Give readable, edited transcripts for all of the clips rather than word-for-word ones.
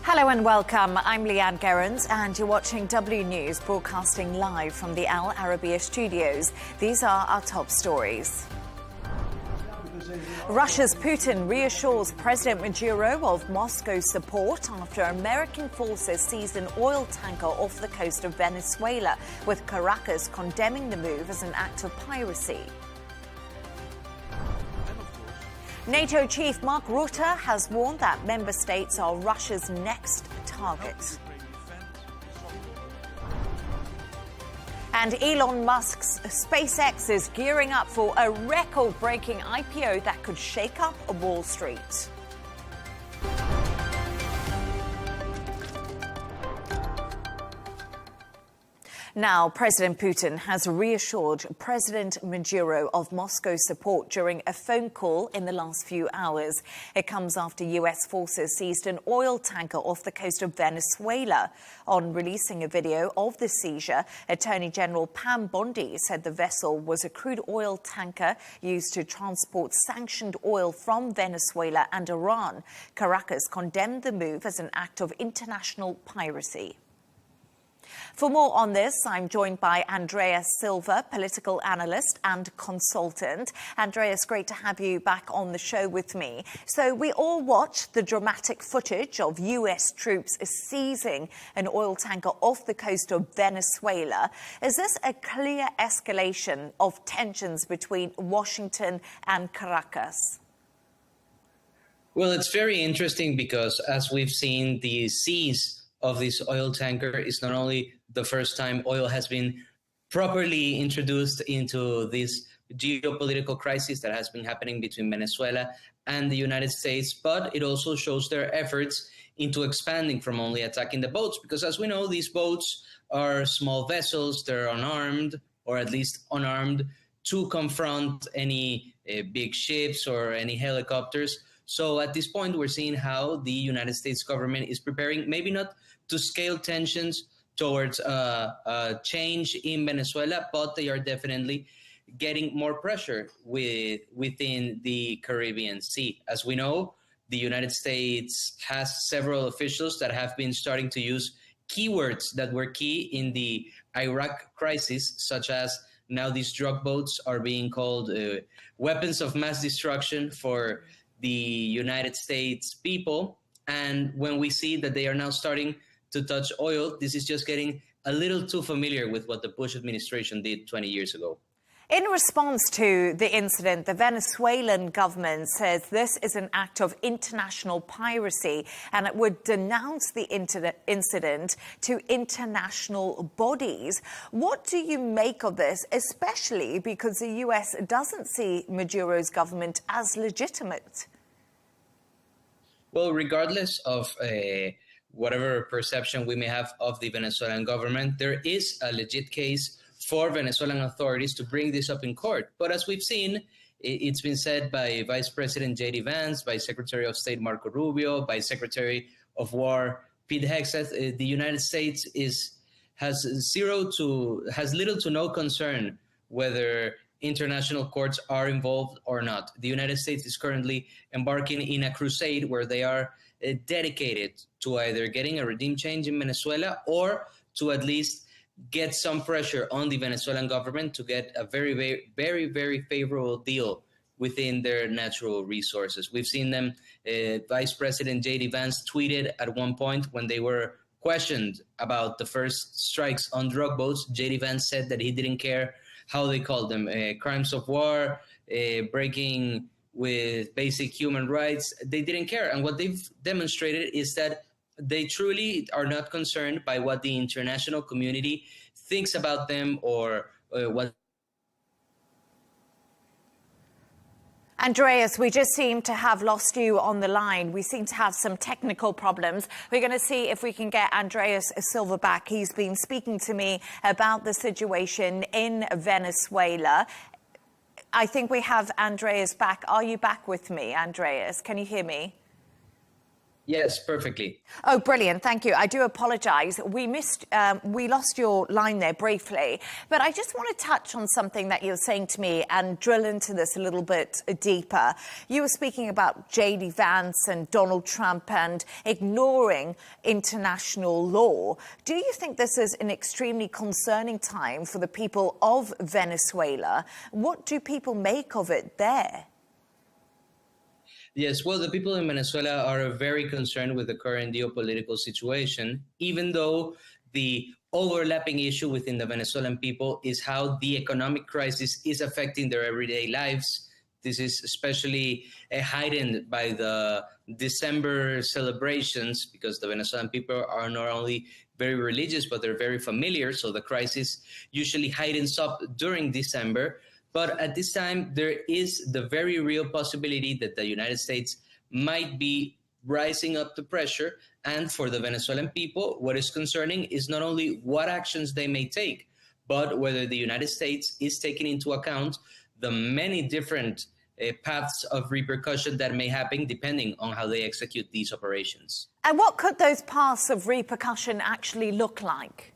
Hello and welcome. I'm Leigh Ann Gerrans and you're watching W News, broadcasting live from the Al Arabiya studios. These are our top stories. Russia's Putin reassures President Maduro of Moscow's support after American forces seized an oil tanker off the coast of Venezuela, with Caracas condemning the move as an act of piracy. NATO chief Mark Rutte has warned that member states are Russia's next target. And Elon Musk's SpaceX is gearing up for a record-breaking IPO that could shake up Wall Street. Now, President Putin has reassured President Maduro of Moscow's support during a phone call in the last few hours. It comes after U.S. forces seized an oil tanker off the coast of Venezuela. On releasing a video of the seizure, Attorney General Pam Bondi said the vessel was a crude oil tanker used to transport sanctioned oil from Venezuela and Iran. Caracas condemned the move as an act of international piracy. For more on this, I'm joined by Andreas Silva, political analyst and consultant. Andreas, great to have you back on the show with me. So we all watched the dramatic footage of U.S. troops seizing an oil tanker off the coast of Venezuela. Is this a clear escalation of tensions between Washington and Caracas? Well, it's very interesting because, as we've seen, the seize of this oil tanker is not only the first time oil has been properly introduced into this geopolitical crisis that has been happening between Venezuela and the United States, but it also shows their efforts into expanding from only attacking the boats, because as we know, these boats are small vessels, they're unarmed, or at least unarmed, to confront any big ships or any helicopters. So at this point, we're seeing how the United States government is preparing, maybe not to scale tensions towards a change in Venezuela, but they are definitely getting more pressure within the Caribbean Sea. As we know, the United States has several officials that have been starting to use keywords that were key in the Iraq crisis, such as now these drug boats are being called weapons of mass destruction for the United States people. And when we see that they are now starting to touch oil, this is just getting a little too familiar with what the Bush administration did 20 years ago. In response to the incident, the Venezuelan government says this is an act of international piracy and it would denounce the incident to international bodies. What do you make of this, especially because the U.S. doesn't see Maduro's government as legitimate? Well, regardless of whatever perception we may have of the Venezuelan government, there is a legit case for Venezuelan authorities to bring this up in court. But as we've seen, it's been said by Vice President J.D. Vance, by Secretary of State Marco Rubio, by Secretary of War Pete Hegseth, the United States has little to no concern whether international courts are involved or not. The United States is currently embarking in a crusade where they are dedicated to either getting a regime change in Venezuela or to at least get some pressure on the Venezuelan government to get a very favorable deal within their natural resources. We've seen them, Vice President J.D. Vance tweeted at one point when they were questioned about the first strikes on drug boats. J.D. Vance said that he didn't care how they called them, crimes of war, breaking with basic human rights. They didn't care. And what they've demonstrated is that they truly are not concerned by what the international community thinks about them or what. Andreas, we just seem to have lost you on the line. We seem to have some technical problems. We're going to see if we can get Andreas Silva back. He's been speaking to me about the situation in Venezuela. I think we have Andreas back. Are you back with me, Andreas? Can you hear me? Yes, perfectly. Oh, brilliant. Thank you. I do apologize. We lost your line there briefly, but I just want to touch on something that you're saying to me and drill into this a little bit deeper. You were speaking about J.D. Vance and Donald Trump and ignoring international law. Do you think this is an extremely concerning time for the people of Venezuela? What do people make of it there? Yes, well, the people in Venezuela are very concerned with the current geopolitical situation, even though the overlapping issue within the Venezuelan people is how the economic crisis is affecting their everyday lives. This is especially heightened by the December celebrations, because the Venezuelan people are not only very religious, but they're very familiar. So the crisis usually heightens up during December. But at this time, there is the very real possibility that the United States might be rising up the pressure. And for the Venezuelan people, what is concerning is not only what actions they may take, but whether the United States is taking into account the many different paths of repercussion that may happen depending on how they execute these operations. And what could those paths of repercussion actually look like?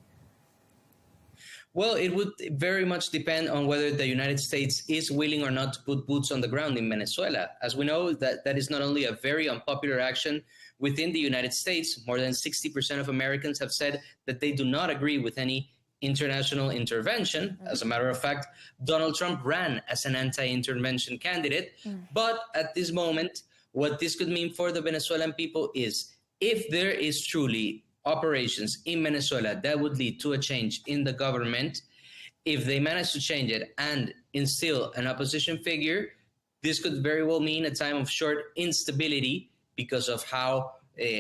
Well, it would very much depend on whether the United States is willing or not to put boots on the ground in Venezuela. As we know, that is not only a very unpopular action within the United States. More than 60% of Americans have said that they do not agree with any international intervention. As a matter of fact, Donald Trump ran as an anti-intervention candidate. But at this moment, what this could mean for the Venezuelan people is if there is truly operations in Venezuela that would lead to a change in the government, if they manage to change it and instill an opposition figure, this could very well mean a time of short instability because of how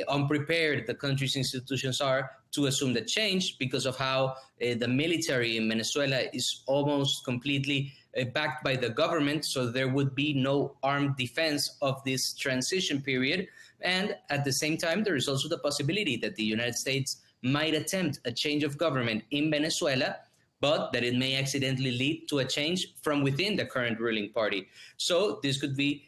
unprepared the country's institutions are to assume the change, because of how the military in Venezuela is almost completely backed by the government. So there would be no armed defense of this transition period. And at the same time, there is also the possibility that the United States might attempt a change of government in Venezuela, but that it may accidentally lead to a change from within the current ruling party. So this could be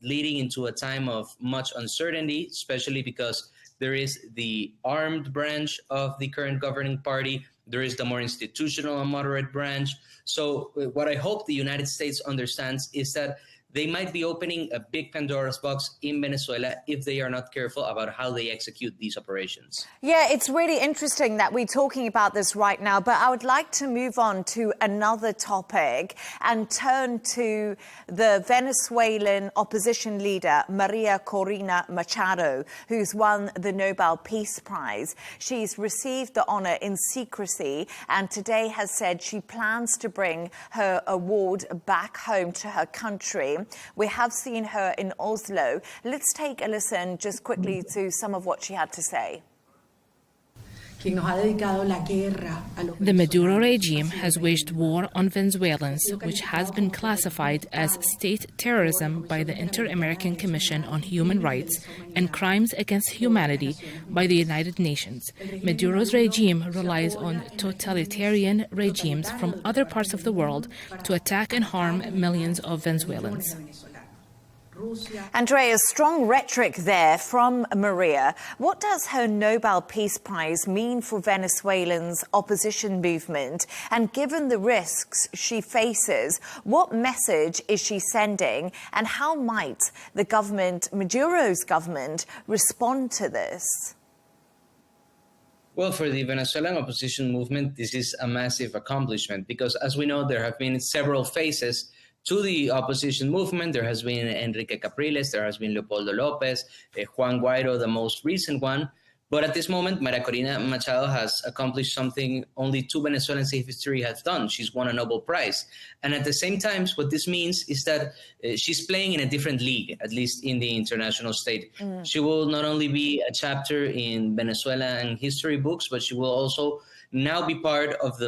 leading into a time of much uncertainty, especially because there is the armed branch of the current governing party. There is the more institutional and moderate branch. So what I hope the United States understands is that they might be opening a big Pandora's box in Venezuela if they are not careful about how they execute these operations. Yeah, it's really interesting that we're talking about this right now, but I would like to move on to another topic and turn to the Venezuelan opposition leader, Maria Corina Machado, who's won the Nobel Peace Prize. She's received the honor in secrecy and today has said she plans to bring her award back home to her country. We have seen her in Oslo. Let's take a listen just quickly to some of what she had to say. The Maduro regime has waged war on Venezuelans, which has been classified as state terrorism by the Inter-American Commission on Human Rights and crimes against humanity by the United Nations. Maduro's regime relies on totalitarian regimes from other parts of the world to attack and harm millions of Venezuelans. Andrea, strong rhetoric there from Maria. What does her Nobel Peace Prize mean for Venezuelans' opposition movement? And given the risks she faces, what message is she sending? And how might the government, Maduro's government, respond to this? Well, for the Venezuelan opposition movement, this is a massive accomplishment because, as we know, there have been several phases to the opposition movement. There has been Enrique Capriles, there has been Leopoldo Lopez, Juan Guaido, the most recent one. But at this moment, Maria Corina Machado has accomplished something only two Venezuelans in history have done. She's won a Nobel Prize. And at the same time, what this means is that she's playing in a different league, at least in the international state. She will not only be a chapter in Venezuelan history books, but she will also now be part of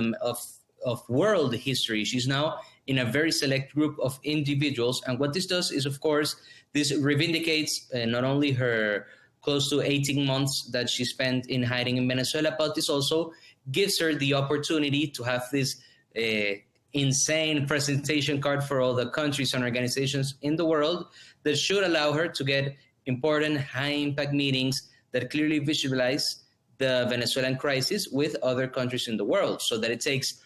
of world history. She's now in a very select group of individuals. And what this does is, of course, this reivindicates not only her close to 18 months that she spent in hiding in Venezuela, but this also gives her the opportunity to have this insane presentation card for all the countries and organizations in the world that should allow her to get important high-impact meetings that clearly visualize the Venezuelan crisis with other countries in the world, so that it takes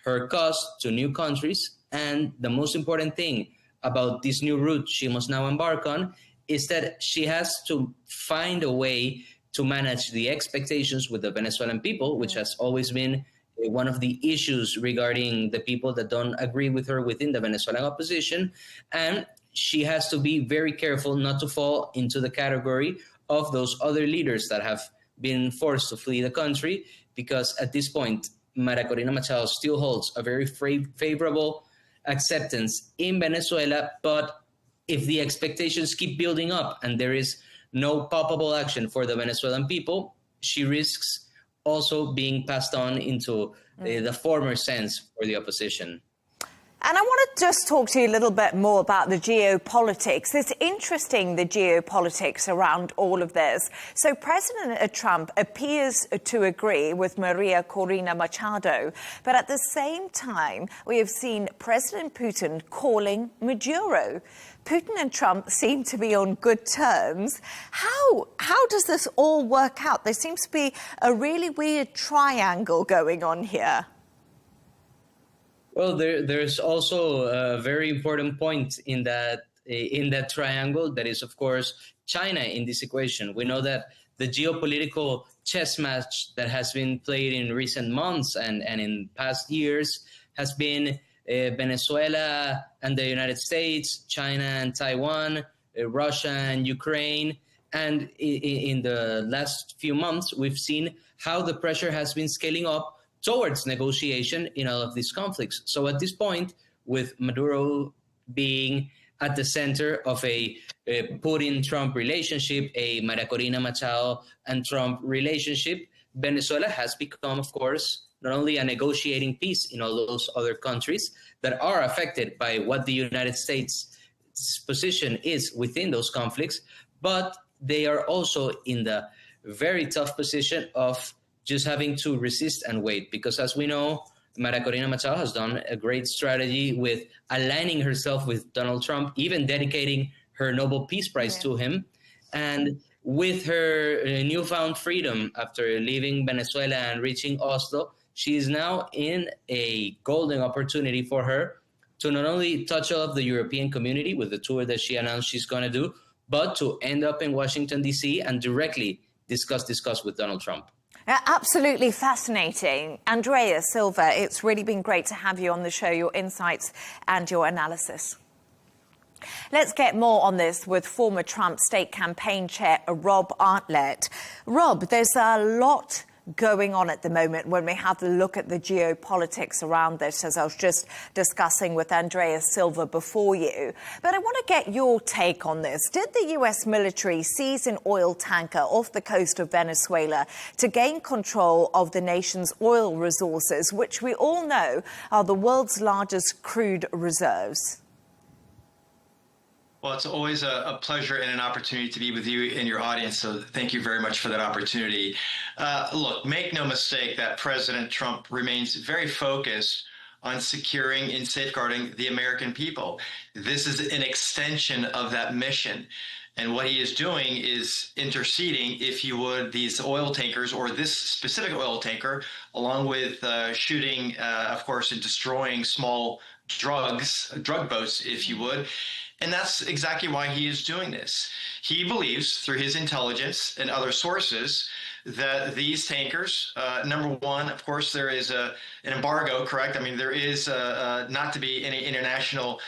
her cause to new countries. And the most important thing about this new route she must now embark on is that she has to find a way to manage the expectations with the Venezuelan people, which has always been one of the issues regarding the people that don't agree with her within the Venezuelan opposition. And she has to be very careful not to fall into the category of those other leaders that have been forced to flee the country, because at this point, Maria Corina Machado still holds a very favorable acceptance in Venezuela. But if the expectations keep building up and there is no palpable action for the Venezuelan people, she risks also being passed on into the former sense for the opposition. And I want to just talk to you a little bit more about the geopolitics. It's interesting, the geopolitics around all of this. So President Trump appears to agree with Maria Corina Machado, but at the same time, we have seen President Putin calling Maduro. Putin and Trump seem to be on good terms. How does this all work out? There seems to be a really weird triangle going on here. Well, there's also a very important point in that triangle that is, of course, China in this equation. We know that the geopolitical chess match that has been played in recent months and in past years has been Venezuela and the United States, China and Taiwan, Russia and Ukraine. And in the last few months, we've seen how the pressure has been scaling up towards negotiation in all of these conflicts. So at this point, with Maduro being at the center of a Putin-Trump relationship, a Maria Corina Machado and Trump relationship, Venezuela has become, of course, not only a negotiating piece in all those other countries that are affected by what the United States' position is within those conflicts, but they are also in the very tough position of just having to resist and wait. Because as we know, Maria Corina Machado has done a great strategy with aligning herself with Donald Trump, even dedicating her Nobel Peace Prize to him. And with her newfound freedom after leaving Venezuela and reaching Oslo, she is now in a golden opportunity for her to not only touch off the European community with the tour that she announced she's going to do, but to end up in Washington, D.C. and directly discuss with Donald Trump. Absolutely fascinating. Andrea Silva, it's really been great to have you on the show, your insights and your analysis. Let's get more on this with former Trump state campaign chair Rob Artlett. Rob, there's a lot going on at the moment when we have a look at the geopolitics around this, as I was just discussing with Andrea Silva before you. But I want to get your take on this. Did the U.S. military seize an oil tanker off the coast of Venezuela to gain control of the nation's oil resources, which we all know are the world's largest crude reserves? Well, it's always a pleasure and an opportunity to be with you and your audience, so thank you very much for that opportunity. Look, make no mistake that President Trump remains very focused on securing and safeguarding the American people. This is an extension of that mission. And what he is doing is interceding, if you would, these oil tankers, or this specific oil tanker, along with shooting, of course, and destroying small drug boats, if you would. And that's exactly why he is doing this. He believes, through his intelligence and other sources, that these tankers, number one, of course, there is an embargo, correct? I mean, there is not to be any international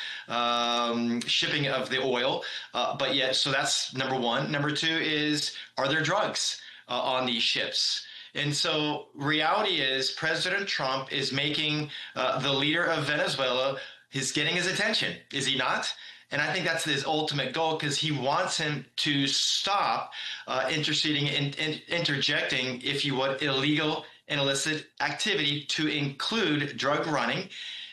shipping of the oil, but yet, so that's number one. Number two is, are there drugs on these ships? And so reality is President Trump is making the leader of Venezuela, he's getting his attention, is he not? And I think that's his ultimate goal, because he wants him to stop interceding and interjecting, if you would, illegal and illicit activity, to include drug running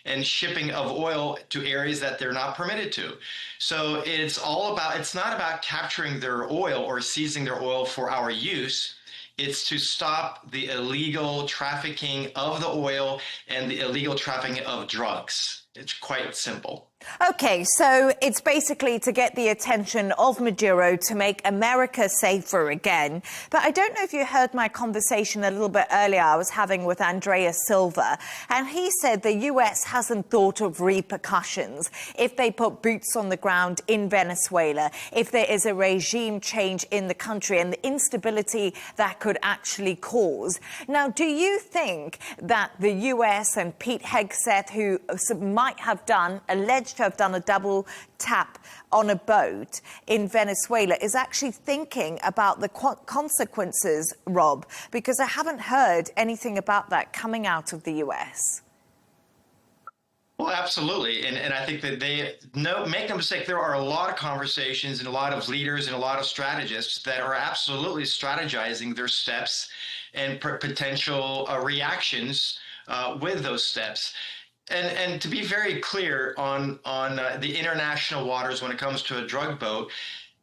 and shipping of oil to areas that they're not permitted to. So it's not about capturing their oil or seizing their oil for our use. It's to stop the illegal trafficking of the oil and the illegal trafficking of drugs. It's quite simple. Okay, so it's basically to get the attention of Maduro to make America safer again. But I don't know if you heard my conversation a little bit earlier I was having with Andrea Silva, and he said the US hasn't thought of repercussions if they put boots on the ground in Venezuela, if there is a regime change in the country and the instability that could actually cause. Now, do you think that the US and Pete Hegseth, who might have alleged to have done a double tap on a boat in Venezuela, is actually thinking about the consequences, Rob? Because I haven't heard anything about that coming out of the US. Well, absolutely. And I think that make no mistake, there are a lot of conversations and a lot of leaders and a lot of strategists that are absolutely strategizing their steps and potential reactions with those steps. And to be very clear on the international waters when it comes to a drug boat,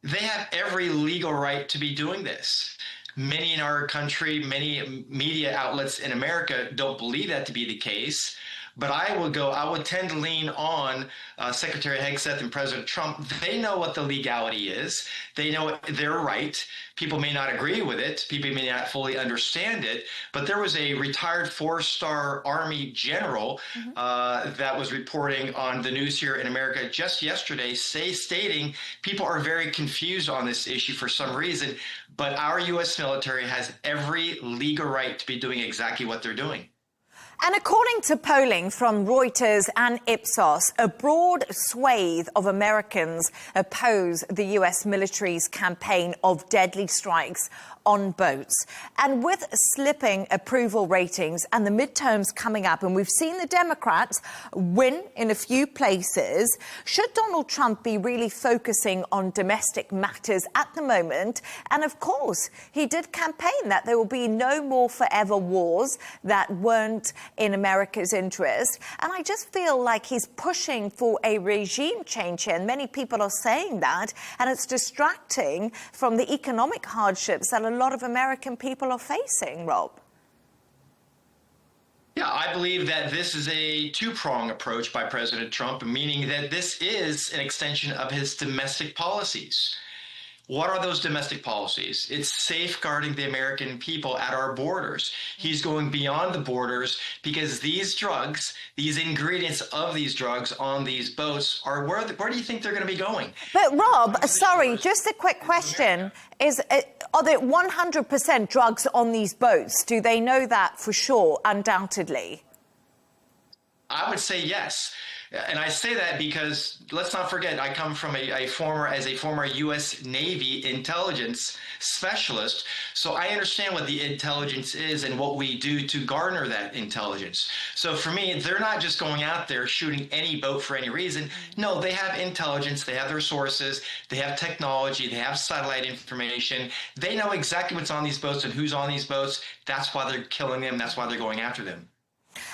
they have every legal right to be doing this. Many in our country, many media outlets in America don't believe that to be the case. But I would tend to lean on Secretary Hegseth and President Trump. They know what the legality is. They know they're right. People may not agree with it. People may not fully understand it. But there was a retired 4-star Army general that was reporting on the news here in America just yesterday, stating people are very confused on this issue for some reason. But our U.S. military has every legal right to be doing exactly what they're doing. And according to polling from Reuters and Ipsos, a broad swathe of Americans oppose the US military's campaign of deadly strikes on boats. And with slipping approval ratings and the midterms coming up, and we've seen the Democrats win in a few places, should Donald Trump be really focusing on domestic matters at the moment? And of course, he did campaign that there will be no more forever wars that weren't in America's interest. And I just feel like he's pushing for a regime change here. And many people are saying that. And it's distracting from the economic hardships that a lot of American people are facing, Rob. Yeah, I believe that this is a two-pronged approach by President Trump, meaning that this is an extension of his domestic policies. What are those domestic policies? It's safeguarding the American people at our borders. He's going beyond the borders because these drugs, these ingredients of these drugs on these boats are where do you think they're going to be going? But Rob, sorry, just a quick question. Are there 100% drugs on these boats? Do they know that for sure, undoubtedly? I would say yes. And I say that because let's not forget, I come from a former U.S. Navy intelligence specialist. So I understand what the intelligence is and what we do to garner that intelligence. So for me, they're not just going out there shooting any boat for any reason. No, they have intelligence. They have their sources. They have technology. They have satellite information. They know exactly what's on these boats and who's on these boats. That's why they're killing them. That's why they're going after them.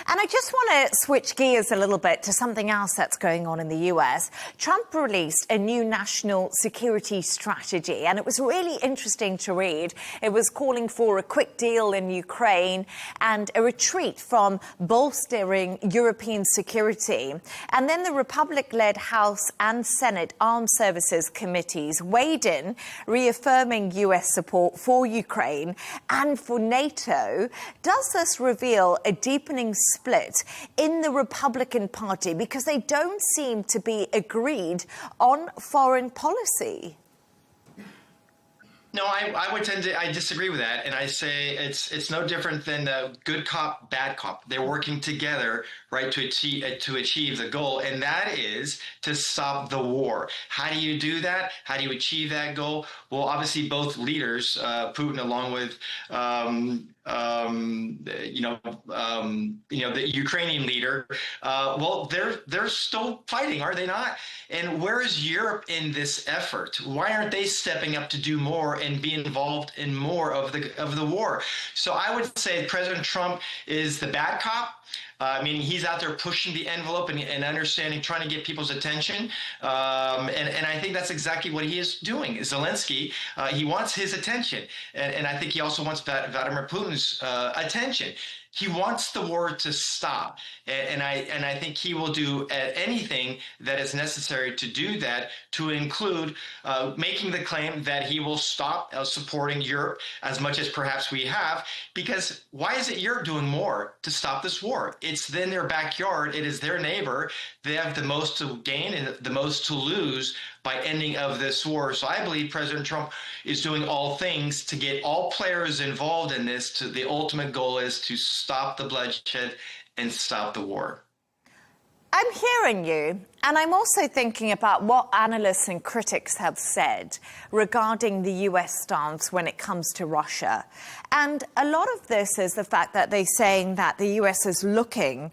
And I just want to switch gears a little bit to something else that's going on in the US. Trump released a new national security strategy, and it was really interesting to read. It was calling for a quick deal in Ukraine and a retreat from bolstering European security. And then the Republican-led House and Senate Armed Services Committees weighed in, reaffirming US support for Ukraine and for NATO. Does this reveal a deepening split in the Republican Party because they don't seem to be agreed on foreign policy? No, I disagree with that, and I say it's no different than good cop, bad cop. They're working together, right, to achieve the goal, and that is to stop the war. How do you do that? How do you achieve that goal? Well, obviously, both leaders, Putin, along with the Ukrainian leader, well, they're still fighting, are they not? And where is Europe in this effort? Why aren't they stepping up to do more and be involved in more of the war? So I would say President Trump is the bad cop, Meaning he's out there pushing the envelope and understanding, trying to get people's attention. And I think that's exactly what he is doing. Zelensky, he wants his attention. And I think he also wants Vladimir Putin's attention. He wants the war to stop, and I think he will do anything that is necessary to do that, to include making the claim that he will stop supporting Europe as much as perhaps we have, because why is it Europe doing more to stop this war? It's in their backyard. It is their neighbor. They have the most to gain and the most to lose by ending of this war. So I believe President Trump is doing all things to get all players involved in this. The ultimate goal is to stop the bloodshed and stop the war. I'm hearing you, and I'm also thinking about what analysts and critics have said regarding the US stance when it comes to Russia. And a lot of this is the fact that they're saying that the US is looking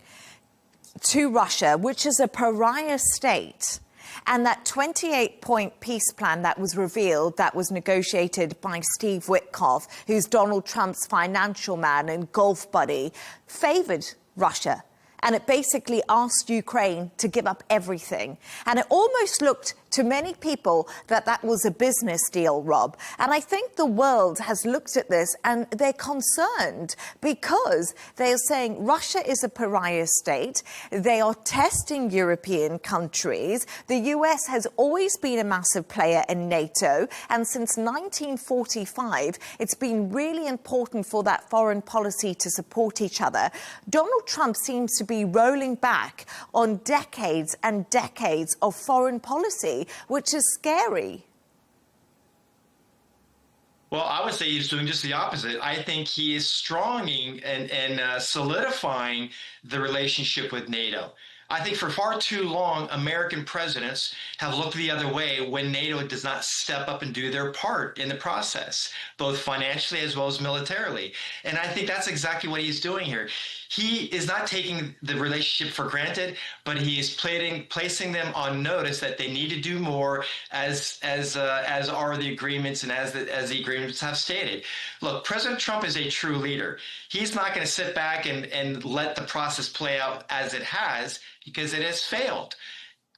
to Russia, which is a pariah state, and that 28-point peace plan that was revealed, that was negotiated by Steve Witkoff, who's Donald Trump's financial man and golf buddy, favored Russia. And it basically asked Ukraine to give up everything. And it almost looked to many people that that was a business deal, Rob. And I think the world has looked at this and they're concerned because they're saying Russia is a pariah state. They are testing European countries. The US has always been a massive player in NATO. And since 1945, it's been really important for that foreign policy to support each other. Donald Trump seems to be rolling back on decades and decades of foreign policy, which is scary. Well, I would say he's doing just the opposite. I think he is strengthening and solidifying the relationship with NATO. I think for far too long, American presidents have looked the other way when NATO does not step up and do their part in the process, both financially as well as militarily. And I think that's exactly what he's doing here. He is not taking the relationship for granted, but he is placing them on notice that they need to do more, as are the agreements and as the agreements have stated. Look, President Trump is a true leader. He's not going to sit back and let the process play out as it has, because it has failed.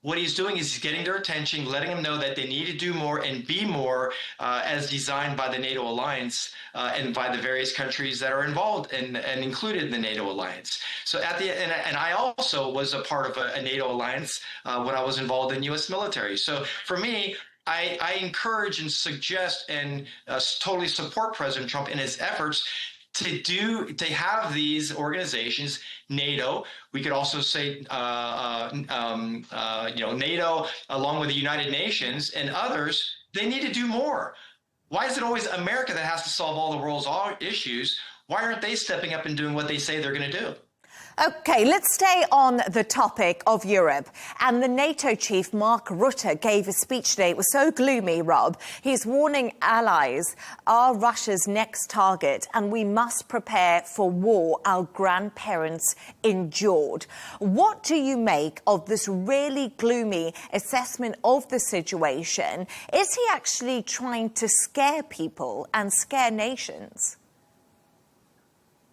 What he's doing is he's getting their attention, letting them know that they need to do more and be more as designed by the NATO alliance and by the various countries that are involved and included in the NATO alliance. So and I also was a part of a NATO alliance when I was involved in U.S. military. So for me, I encourage and suggest and totally support President Trump in his efforts to have these organizations, NATO. We could also say, NATO, along with the United Nations and others. They need to do more. Why is it always America that has to solve all the world's issues? Why aren't they stepping up and doing what they say they're going to do? OK, let's stay on the topic of Europe. And the NATO chief, Mark Rutte, gave a speech today. It was so gloomy, Rob. He's warning allies are Russia's next target, and we must prepare for war our grandparents endured. What do you make of this really gloomy assessment of the situation? Is he actually trying to scare people and scare nations?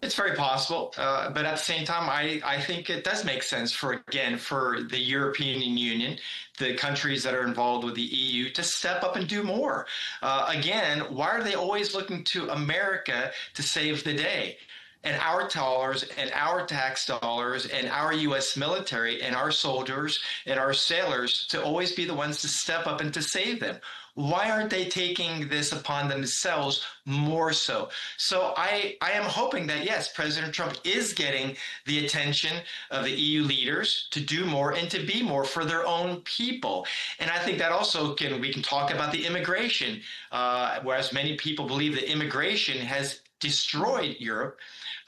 It's very possible, but at the same time, I think it does make sense for the European Union, the countries that are involved with the EU, to step up and do more. Why are they always looking to America to save the day? And our dollars and our tax dollars and our U.S. military and our soldiers and our sailors to always be the ones to step up and to save them. Why aren't they taking this upon themselves more so? So I am hoping that, yes, President Trump is getting the attention of the EU leaders to do more and to be more for their own people. And I think that also we can talk about the immigration, whereas many people believe that immigration has destroyed Europe.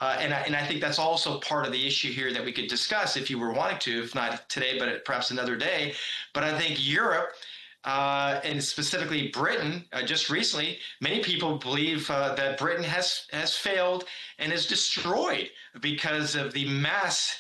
And I think that's also part of the issue here that we could discuss if you were wanting to, if not today, but perhaps another day. But I think Europe, and specifically Britain, just recently, many people believe that Britain has failed and is destroyed because of the mass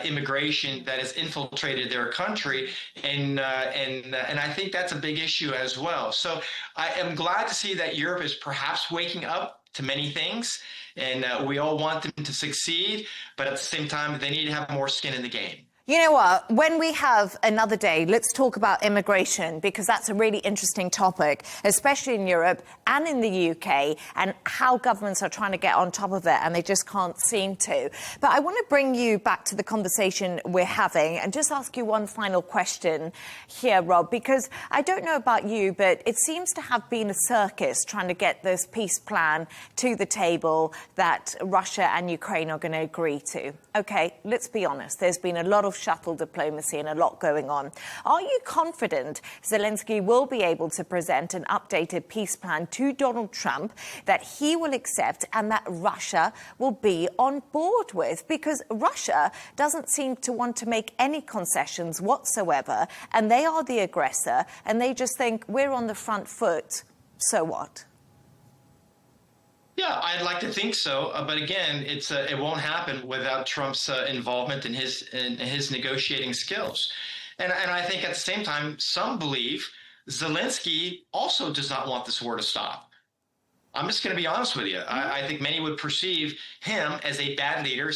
immigration that has infiltrated their country, and I think that's a big issue as well. So I am glad to see that Europe is perhaps waking up to many things, and we all want them to succeed, but at the same time, they need to have more skin in the game. You know what? When we have another day, let's talk about immigration, because that's a really interesting topic, especially in Europe and in the UK, and how governments are trying to get on top of it, and they just can't seem to. But I want to bring you back to the conversation we're having and just ask you one final question here, Rob, because I don't know about you, but it seems to have been a circus trying to get this peace plan to the table that Russia and Ukraine are going to agree to. OK, let's be honest. There's been a lot of shuttle diplomacy and a lot going on. Are you confident Zelensky will be able to present an updated peace plan to Donald Trump that he will accept and that Russia will be on board with? Because Russia doesn't seem to want to make any concessions whatsoever, and they are the aggressor, and they just think we're on the front foot, so what? Yeah, I'd like to think so, but again, it won't happen without Trump's involvement in his negotiating skills. And I think at the same time, some believe Zelensky also does not want this war to stop. I'm just going to be honest with you. I think many would perceive him as a bad leader.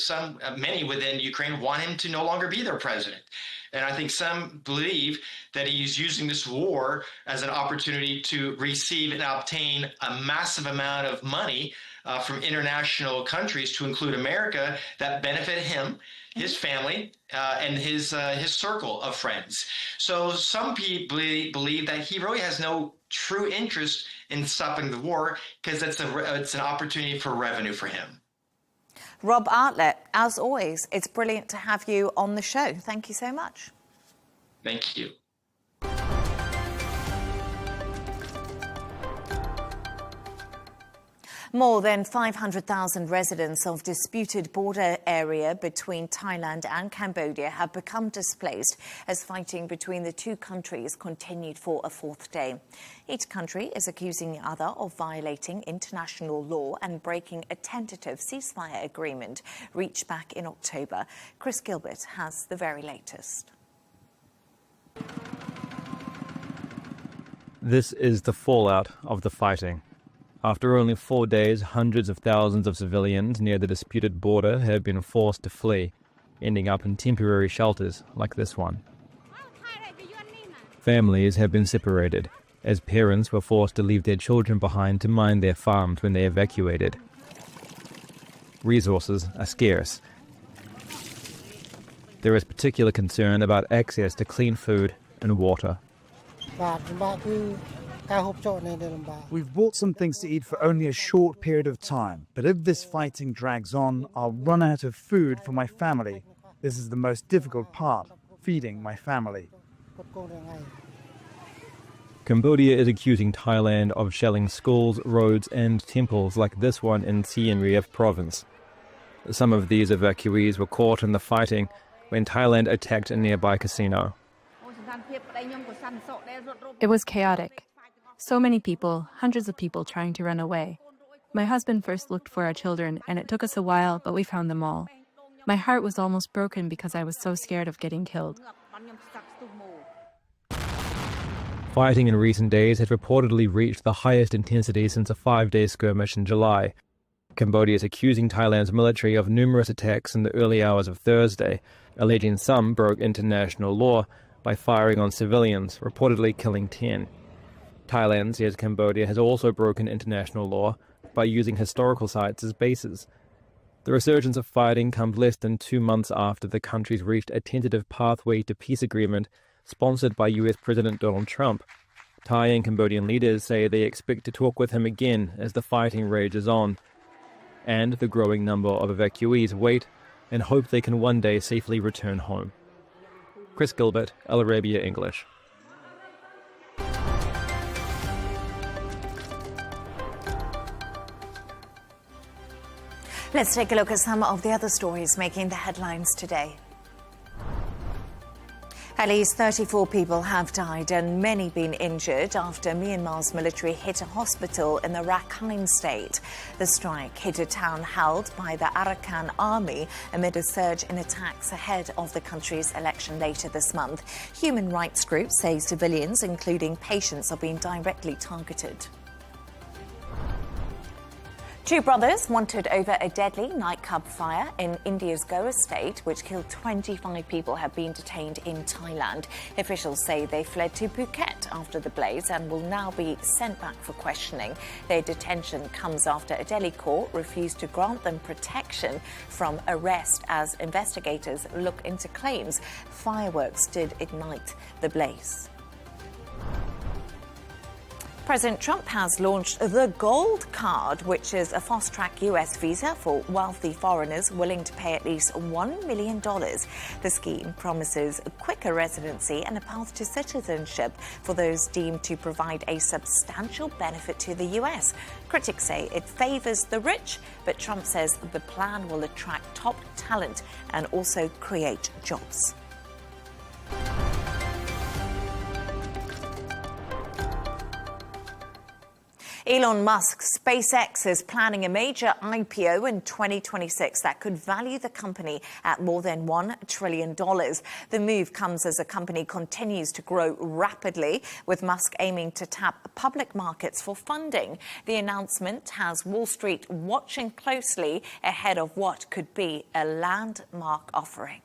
Many within Ukraine want him to no longer be their president. And I think some believe that he's using this war as an opportunity to receive and obtain a massive amount of money from international countries, to include America, that benefit him, his family, and his circle of friends. So some people believe that he really has no true interest in stopping the war, because it's an opportunity for revenue for him. Rob Artlett, as always, it's brilliant to have you on the show. Thank you so much. Thank you. More than 500,000 residents of disputed border area between Thailand and Cambodia have become displaced as fighting between the two countries continued for a fourth day. Each country is accusing the other of violating international law and breaking a tentative ceasefire agreement reached back in October. Chris Gilbert has the very latest. This is the fallout of the fighting. After only 4 days, hundreds of thousands of civilians near the disputed border have been forced to flee, ending up in temporary shelters like this one. Families have been separated, as parents were forced to leave their children behind to mind their farms when they evacuated. Resources are scarce. There is particular concern about access to clean food and water. We've bought some things to eat for only a short period of time, but if this fighting drags on, I'll run out of food for my family. This is the most difficult part, feeding my family. Cambodia is accusing Thailand of shelling schools, roads and temples like this one in Siem Reap province. Some of these evacuees were caught in the fighting when Thailand attacked a nearby casino. It was chaotic. So many people, hundreds of people trying to run away. My husband first looked for our children, and it took us a while, but we found them all. My heart was almost broken because I was so scared of getting killed. Fighting in recent days had reportedly reached the highest intensity since a 5-day skirmish in July. Cambodia is accusing Thailand's military of numerous attacks in the early hours of Thursday, alleging some broke international law by firing on civilians, reportedly killing 10. Thailand says Cambodia has also broken international law by using historical sites as bases. The resurgence of fighting comes less than 2 months after the countries reached a tentative pathway to peace agreement sponsored by US President Donald Trump. Thai and Cambodian leaders say they expect to talk with him again as the fighting rages on. And the growing number of evacuees wait and hope they can one day safely return home. Chris Gilbert, Arabiya English. Let's take a look at some of the other stories making the headlines today. At least 34 people have died and many been injured after Myanmar's military hit a hospital in the Rakhine state. The strike hit a town held by the Arakan army amid a surge in attacks ahead of the country's election later this month. Human rights groups say civilians, including patients, are being directly targeted. Two brothers wanted over a deadly nightclub fire in India's Goa state, which killed 25 people, have been detained in Thailand. Officials say they fled to Phuket after the blaze and will now be sent back for questioning. Their detention comes after a Delhi court refused to grant them protection from arrest as investigators look into claims fireworks did ignite the blaze. President Trump has launched the Gold Card, which is a fast-track U.S. visa for wealthy foreigners willing to pay at least $1 million. The scheme promises a quicker residency and a path to citizenship for those deemed to provide a substantial benefit to the U.S. Critics say it favors the rich, but Trump says the plan will attract top talent and also create jobs. Elon Musk's SpaceX is planning a major IPO in 2026 that could value the company at more than $1 trillion. The move comes as the company continues to grow rapidly, with Musk aiming to tap public markets for funding. The announcement has Wall Street watching closely ahead of what could be a landmark offering.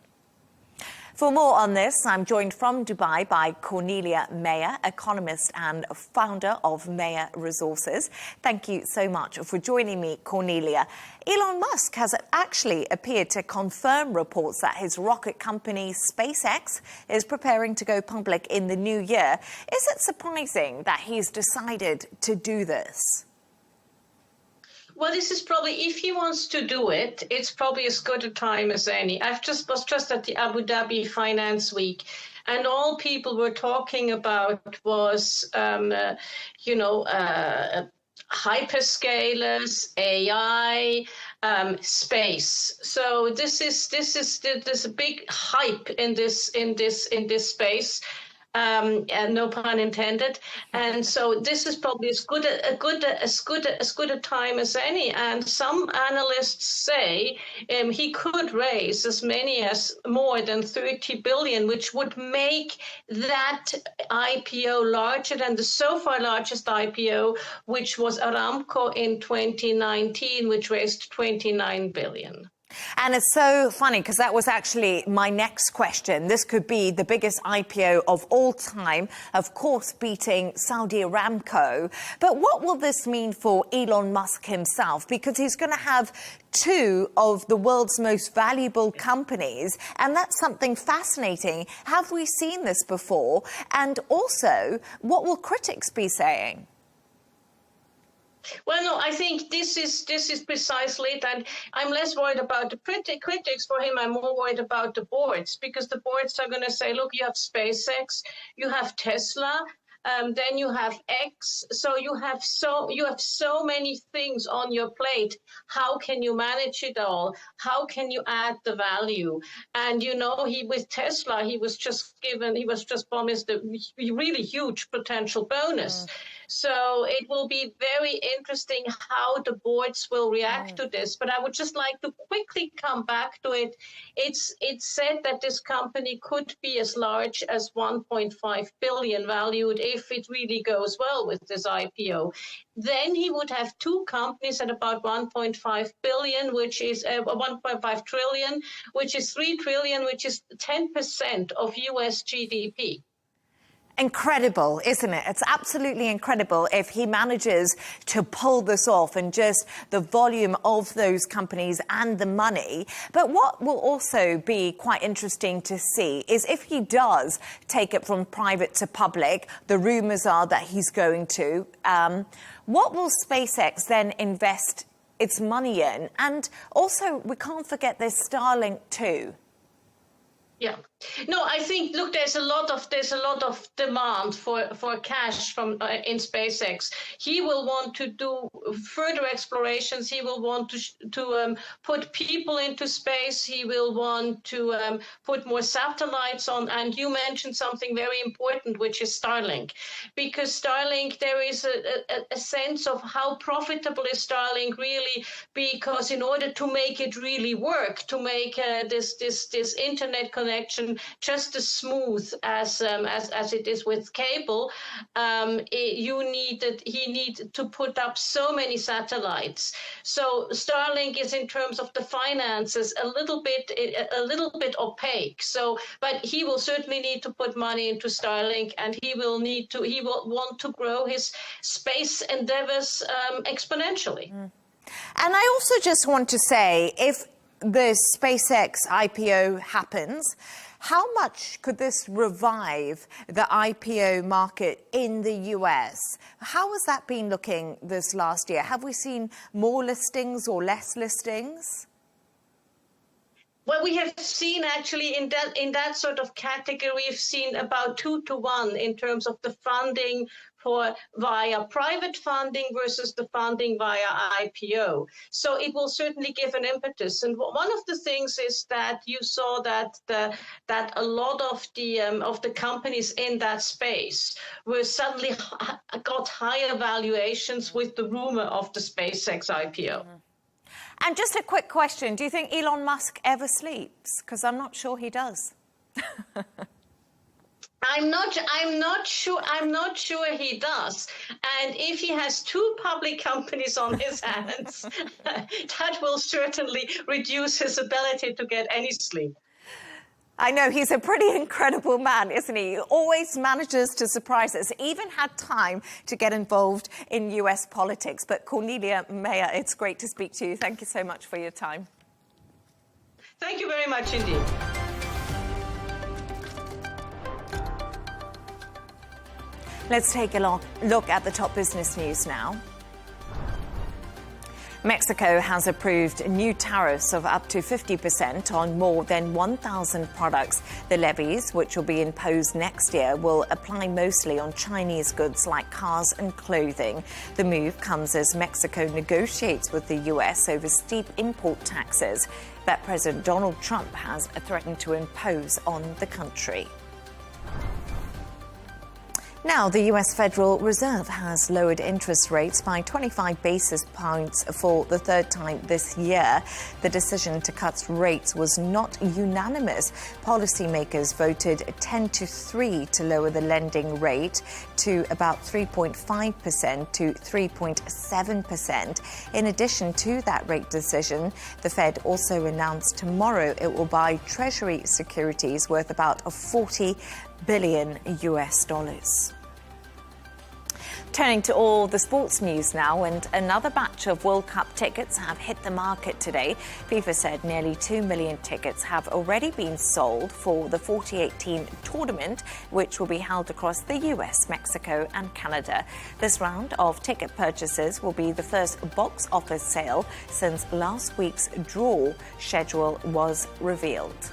For more on this, I'm joined from Dubai by Cornelia Mayer, economist and founder of Mayer Resources. Thank you so much for joining me, Cornelia. Elon Musk has actually appeared to confirm reports that his rocket company SpaceX is preparing to go public in the new year. Is it surprising that he's decided to do this? Well, this is probably, if he wants to do it, it's probably as good a time as any. Was just at the Abu Dhabi Finance Week, and all people were talking about was, hyperscalers, AI, space. So there's a big hype in this space. And no pun intended. And so this is probably as good a time as any. And some analysts say he could raise as many as more than 30 billion, which would make that IPO larger than the so far largest IPO, which was Aramco in 2019, which raised 29 billion. And it's so funny because that was actually my next question. This could be the biggest IPO of all time, of course, beating Saudi Aramco. But what will this mean for Elon Musk himself? Because he's going to have two of the world's most valuable companies, and that's something fascinating. Have we seen this before? And also, what will critics be saying? Well, no, I think this is precisely it, and I'm less worried about the critics for him. I'm more worried about the boards, because the boards are going to say, look, you have SpaceX, you have Tesla, then you have X, so you have so many things on your plate. How can you manage it all? How can you add the value? And with Tesla, he was just promised a really huge potential bonus. So it will be very interesting how the boards will react to this. But I would just like to quickly come back to it. It's said that this company could be as large as 1.5 billion valued if it really goes well with this IPO. Then he would have two companies at about 1.5 billion, which is 1.5 trillion, which is 3 trillion, which is 10% of US GDP. Incredible, isn't it? It's absolutely incredible if he manages to pull this off, and just the volume of those companies and the money. But what will also be quite interesting to see is if he does take it from private to public, the rumors are that he's going to, what will SpaceX then invest its money in? And also, we can't forget there's Starlink too. Yeah. No, I think, look, there's a lot of demand for cash from in SpaceX. He will want to do further explorations. He will want to put people into space. He will want to put more satellites on. And you mentioned something very important, which is Starlink, because Starlink, there is a sense of how profitable is Starlink really, because in order to make it really work, to make this internet connection just as smooth as it is with cable. He needed to put up so many satellites. So Starlink is, in terms of the finances, a little bit opaque. So, but he will certainly need to put money into Starlink, and he will want to grow his space endeavors exponentially. And I also just want to say, if the SpaceX IPO happens, how much could this revive the IPO market in the US? How has that been looking this last year? Have we seen more listings or less listings? Well, we have seen actually in that sort of category, we've seen about 2 to 1 in terms of the funding via private funding versus the funding via IPO. So it will certainly give an impetus. And one of the things is that you saw that a lot of the companies in that space were suddenly got higher valuations with the rumor of the SpaceX IPO. And just a quick question, do you think Elon Musk ever sleeps? Because I'm not sure he does. I'm not sure he does. And if he has 2 public companies on his hands, that will certainly reduce his ability to get any sleep. I know, he's a pretty incredible man, isn't he? He always manages to surprise us. Even had time to get involved in US politics. But Cornelia Mayer, it's great to speak to you. Thank you so much for your time. Thank you very much indeed. Let's take a look at the top business news now. Mexico has approved new tariffs of up to 50% on more than 1,000 products. The levies, which will be imposed next year, will apply mostly on Chinese goods like cars and clothing. The move comes as Mexico negotiates with the US over steep import taxes that President Donald Trump has threatened to impose on the country. Now, the US Federal Reserve has lowered interest rates by 25 basis points for the 3rd time this year. The decision to cut rates was not unanimous. Policymakers voted 10-3 to lower the lending rate to about 3.5% to 3.7%. In addition to that rate decision, the Fed also announced tomorrow it will buy Treasury securities worth about $40 billion US. Turning to all the sports news now, and another batch of World Cup tickets have hit the market today. FIFA said nearly 2 million tickets have already been sold for the 48-team tournament, which will be held across the US, Mexico and Canada. This round of ticket purchases will be the first box office sale since last week's draw schedule was revealed.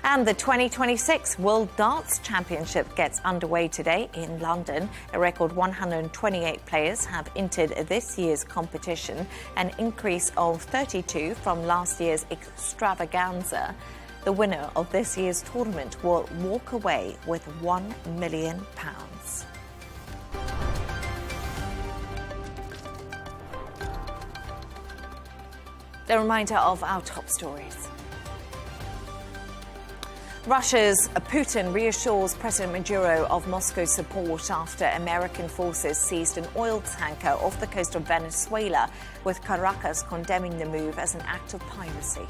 And the 2026 World Darts Championship gets underway today in London. A record 128 players have entered this year's competition, an increase of 32 from last year's extravaganza. The winner of this year's tournament will walk away with £1 million. A reminder of our top stories. Russia's Putin reassures President Maduro of Moscow's support after American forces seized an oil tanker off the coast of Venezuela, with Caracas condemning the move as an act of piracy.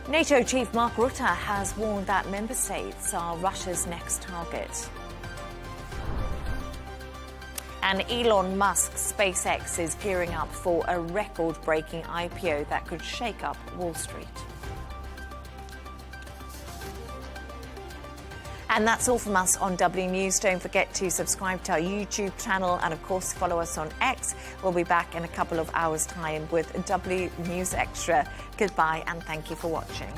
NATO chief Mark Rutte has warned that member states are Russia's next target. And Elon Musk's SpaceX is gearing up for a record-breaking IPO that could shake up Wall Street. And that's all from us on W News. Don't forget to subscribe to our YouTube channel and, of course, follow us on X. We'll be back in a couple of hours' time with W News Extra. Goodbye and thank you for watching.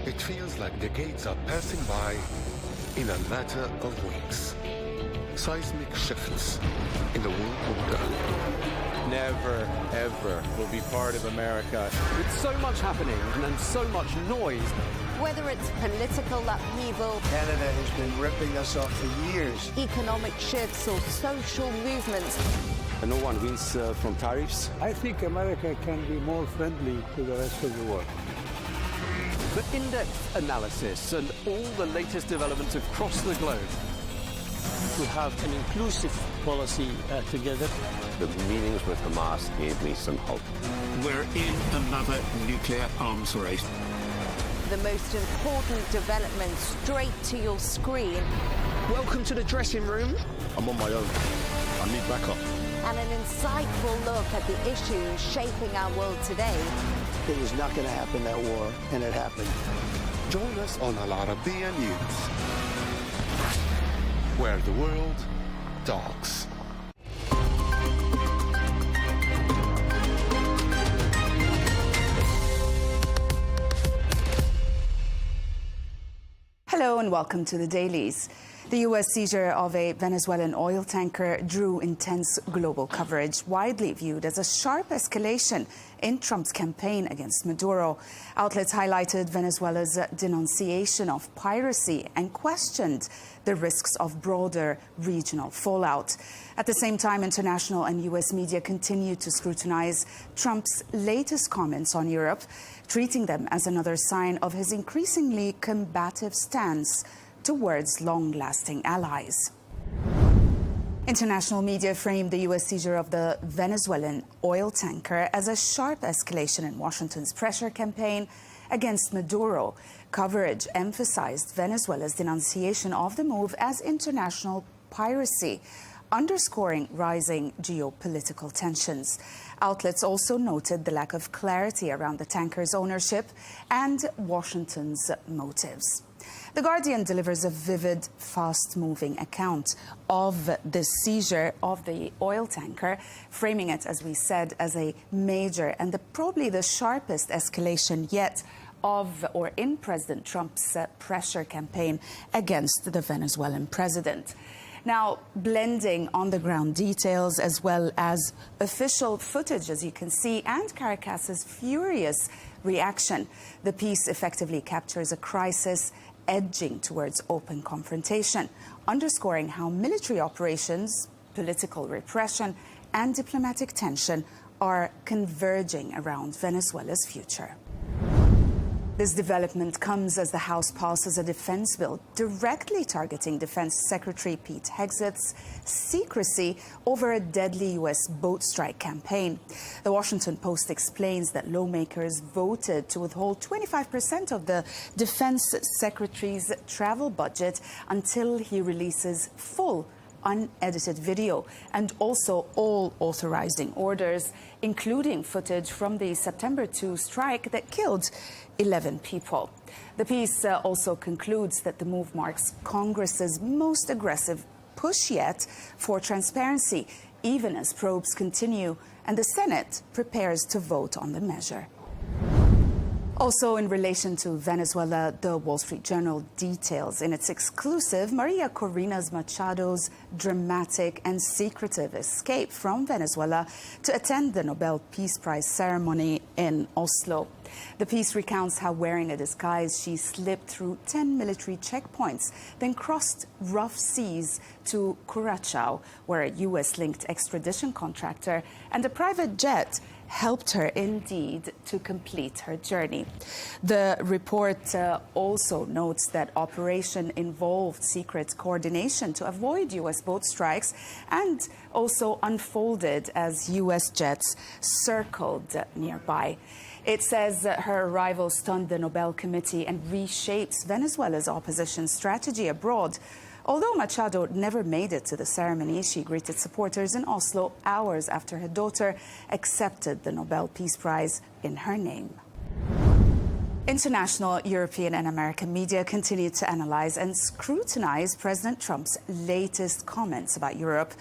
It feels like decades are passing by in a matter of weeks. seismic shifts in the world order. Never, ever will be part of America. With so much happening and so much noise. Whether it's political upheaval, Canada has been ripping us off for years. Economic shifts or social movements. And no one wins from tariffs. I think America can be more friendly to the rest of the world. For in-depth analysis and all the latest developments across the globe. To have an inclusive policy together. The meetings with Hamas gave me some hope. We're in another nuclear arms race. The most important development straight to your screen. Welcome to the dressing room. I'm on my own. I need backup. And an insightful look at the issues shaping our world today. It was not going to happen, that war, and it happened. Join us on Arabiya News, where the world talks. Hello and welcome to the Dailies. The U.S. seizure of a Venezuelan oil tanker drew intense global coverage, widely viewed as a sharp escalation in Trump's campaign against Maduro. Outlets highlighted Venezuela's denunciation of piracy and questioned the risks of broader regional fallout. At the same time, international and U.S. media continued to scrutinize Trump's latest comments on Europe, treating them as another sign of his increasingly combative stance towards long-lasting allies. International media framed the U.S. seizure of the Venezuelan oil tanker as a sharp escalation in Washington's pressure campaign against Maduro. Coverage emphasized Venezuela's denunciation of the move as international piracy, underscoring rising geopolitical tensions. Outlets also noted the lack of clarity around the tanker's ownership and Washington's motives. The Guardian delivers a vivid, fast-moving account of this seizure of the oil tanker, framing it, as we said, as a major and probably the sharpest escalation yet of or in President Trump's pressure campaign against the Venezuelan president. Now, blending on-the-ground details as well as official footage, as you can see, and Caracas's furious reaction, the piece effectively captures a crisis edging towards open confrontation, underscoring how military operations, political repression, and diplomatic tension are converging around Venezuela's future. This development comes as the House passes a defense bill directly targeting Defense Secretary Pete Hegseth's secrecy over a deadly U.S. boat strike campaign. The Washington Post explains that lawmakers voted to withhold 25% of the Defense Secretary's travel budget until he releases full unedited video and also all authorizing orders, including footage from the September 2 strike that killed 11 people. The piece also concludes that the move marks Congress's most aggressive push yet for transparency, even as probes continue and the Senate prepares to vote on the measure. Also, in relation to Venezuela, the Wall Street Journal details in its exclusive Maria Corina Machado's dramatic and secretive escape from Venezuela to attend the Nobel Peace Prize ceremony in Oslo. The piece recounts how, wearing a disguise, she slipped through 10 military checkpoints, then crossed rough seas to Curaçao, where a U.S.-linked extradition contractor and a private jet helped her indeed to complete her journey. The report also notes that operation involved secret coordination to avoid U.S. boat strikes and also unfolded as U.S. jets circled nearby. It says her arrival stunned the Nobel Committee and reshapes Venezuela's opposition strategy abroad. Although Machado never made it to the ceremony, she greeted supporters in Oslo hours after her daughter accepted the Nobel Peace Prize in her name. International, European and American media continue to analyze and scrutinize President Trump's latest comments about Europe,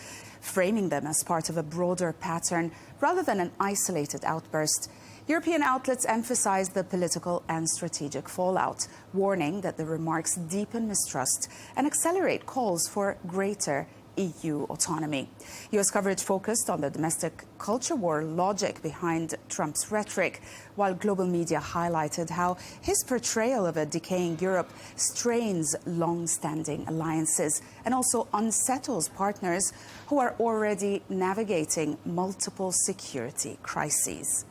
framing them as part of a broader pattern rather than an isolated outburst. European outlets emphasize the political and strategic fallout, warning that the remarks deepen mistrust and accelerate calls for greater EU autonomy. U.S. coverage focused on the domestic culture war logic behind Trump's rhetoric, while global media highlighted how his portrayal of a decaying Europe strains long-standing alliances and also unsettles partners who are already navigating multiple security crises.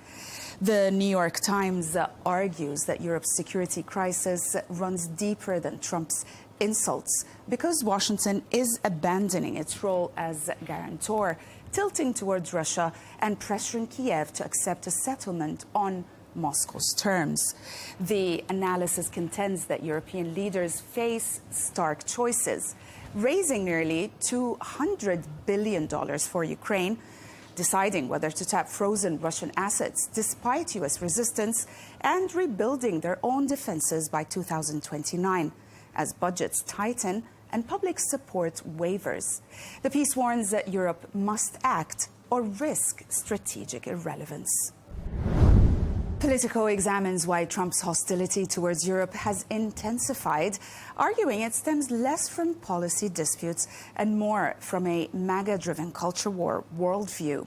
The New York Times argues that Europe's security crisis runs deeper than Trump's insults because Washington is abandoning its role as guarantor, tilting towards Russia and pressuring Kiev to accept a settlement on Moscow's terms. The analysis contends that European leaders face stark choices, raising nearly $200 billion for Ukraine, deciding whether to tap frozen Russian assets despite U.S. resistance, and rebuilding their own defenses by 2029 as budgets tighten and public support wavers. The piece warns that Europe must act or risk strategic irrelevance. Politico examines why Trump's hostility towards Europe has intensified, arguing it stems less from policy disputes and more from a MAGA-driven culture war worldview.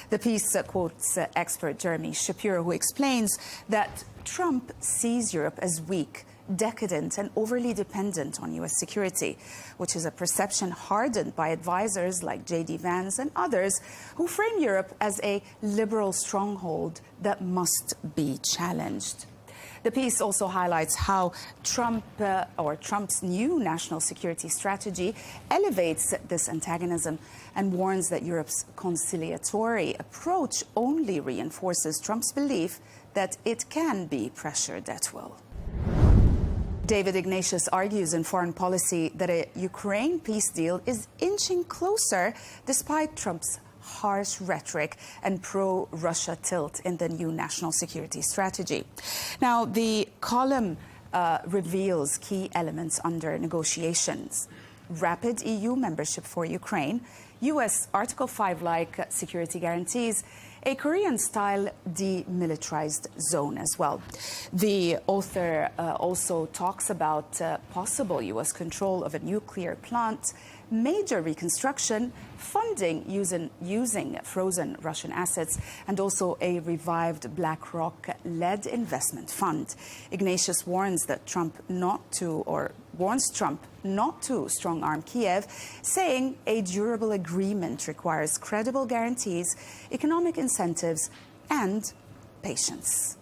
The piece quotes expert Jeremy Shapiro, who explains that Trump sees Europe as weak, decadent and overly dependent on U.S. security, which is a perception hardened by advisors like J.D. Vance and others who frame Europe as a liberal stronghold that must be challenged. The piece also highlights how Trump's new national security strategy elevates this antagonism and warns that Europe's conciliatory approach only reinforces Trump's belief that it can be pressured at will. David Ignatius argues in Foreign Policy that a Ukraine peace deal is inching closer despite Trump's harsh rhetoric and pro-Russia tilt in the new national security strategy. Now, the column reveals key elements under negotiations: rapid EU membership for Ukraine, U.S. Article 5-like security guarantees, a Korean-style demilitarized zone as well. The author also talks about possible U.S. control of a nuclear plant, major reconstruction, funding using frozen Russian assets, and also a revived BlackRock-led investment fund. Ignatius warns Trump not to strong-arm Kiev, saying a durable agreement requires credible guarantees, economic incentives, and patience.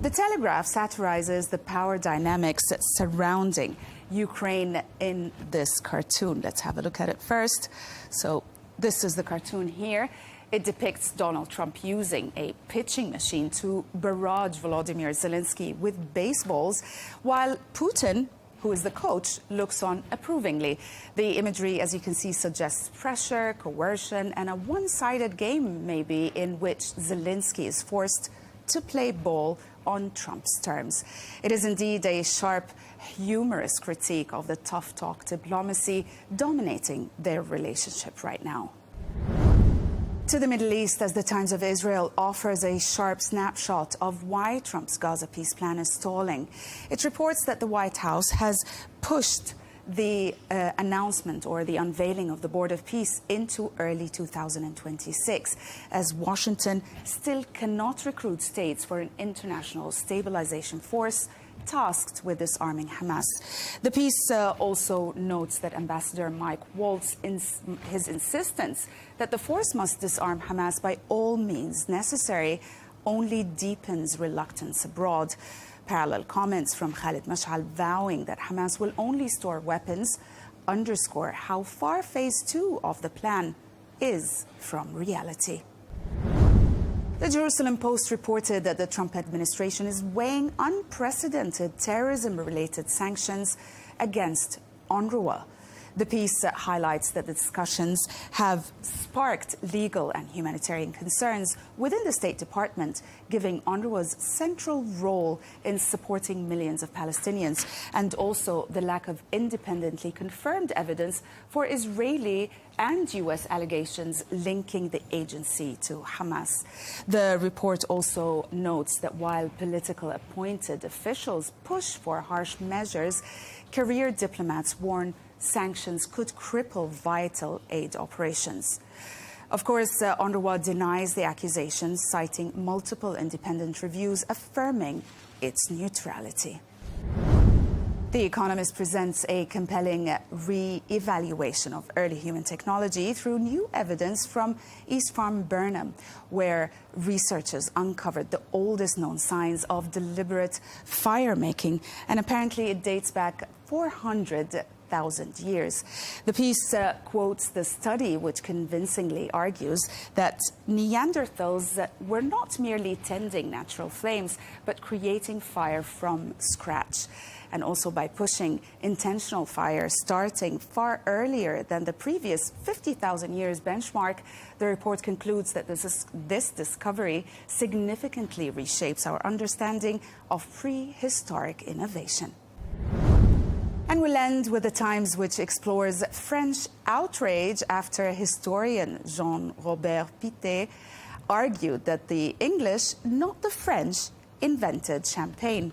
The Telegraph satirizes the power dynamics surrounding Ukraine in this cartoon. Let's have a look at it first. So this is the cartoon here. It depicts Donald Trump using a pitching machine to barrage Volodymyr Zelensky with baseballs, while Putin, who is the coach, looks on approvingly. The imagery, as you can see, suggests pressure, coercion, and a one-sided game, maybe, in which Zelensky is forced to play ball on Trump's terms. It is indeed a sharp, humorous critique of the tough talk diplomacy dominating their relationship right now. To the Middle East, as the Times of Israel offers a sharp snapshot of why Trump's Gaza peace plan is stalling. It reports that the White House has pushed the announcement or the unveiling of the Board of Peace into early 2026, as Washington still cannot recruit states for an international stabilization force tasked with disarming Hamas. The piece also notes that Ambassador Mike Waltz, his insistence that the force must disarm Hamas by all means necessary, only deepens reluctance abroad. Parallel comments from Khalid Mash'al vowing that Hamas will only store weapons underscore how far phase 2 of the plan is from reality. The Jerusalem Post reported that the Trump administration is weighing unprecedented terrorism-related sanctions against UNRWA. The piece highlights that the discussions have sparked legal and humanitarian concerns within the State Department, giving UNRWA's central role in supporting millions of Palestinians, and also the lack of independently confirmed evidence for Israeli and U.S. allegations linking the agency to Hamas. The report also notes that while political appointed officials push for harsh measures, career diplomats warn sanctions could cripple vital aid operations. Of course, UNRWA denies the accusations, citing multiple independent reviews affirming its neutrality. The Economist presents a compelling re-evaluation of early human technology through new evidence from East Farm, Burnham, where researchers uncovered the oldest known signs of deliberate fire-making, and apparently it dates back 400,000 years. The piece quotes the study, which convincingly argues that Neanderthals were not merely tending natural flames, but creating fire from scratch. And also by pushing intentional fire starting far earlier than the previous 50,000 years benchmark, the report concludes that this discovery significantly reshapes our understanding of prehistoric innovation. And we'll end with the Times, which explores French outrage after historian Jean-Robert Pittet argued that the English, not the French, invented champagne.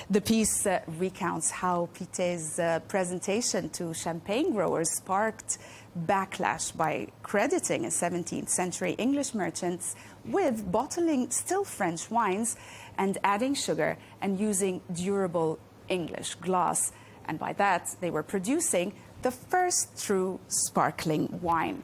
The piece recounts how Pittet's presentation to champagne growers sparked backlash by crediting a 17th century English merchants with bottling still French wines and adding sugar and using durable English glass. And by that, they were producing the first true sparkling wine.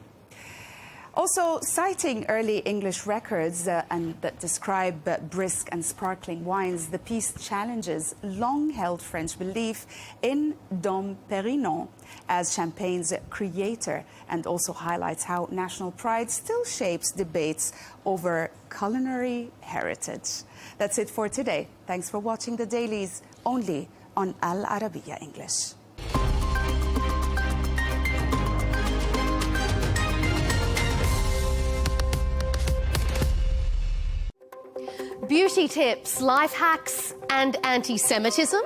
Also, citing early English records and that describe brisk and sparkling wines, the piece challenges long-held French belief in Dom Pérignon as champagne's creator, and also highlights how national pride still shapes debates over culinary heritage. That's it for today. Thanks for watching the dailies, only on Al Arabiya English. Beauty tips, life hacks, and anti-Semitism?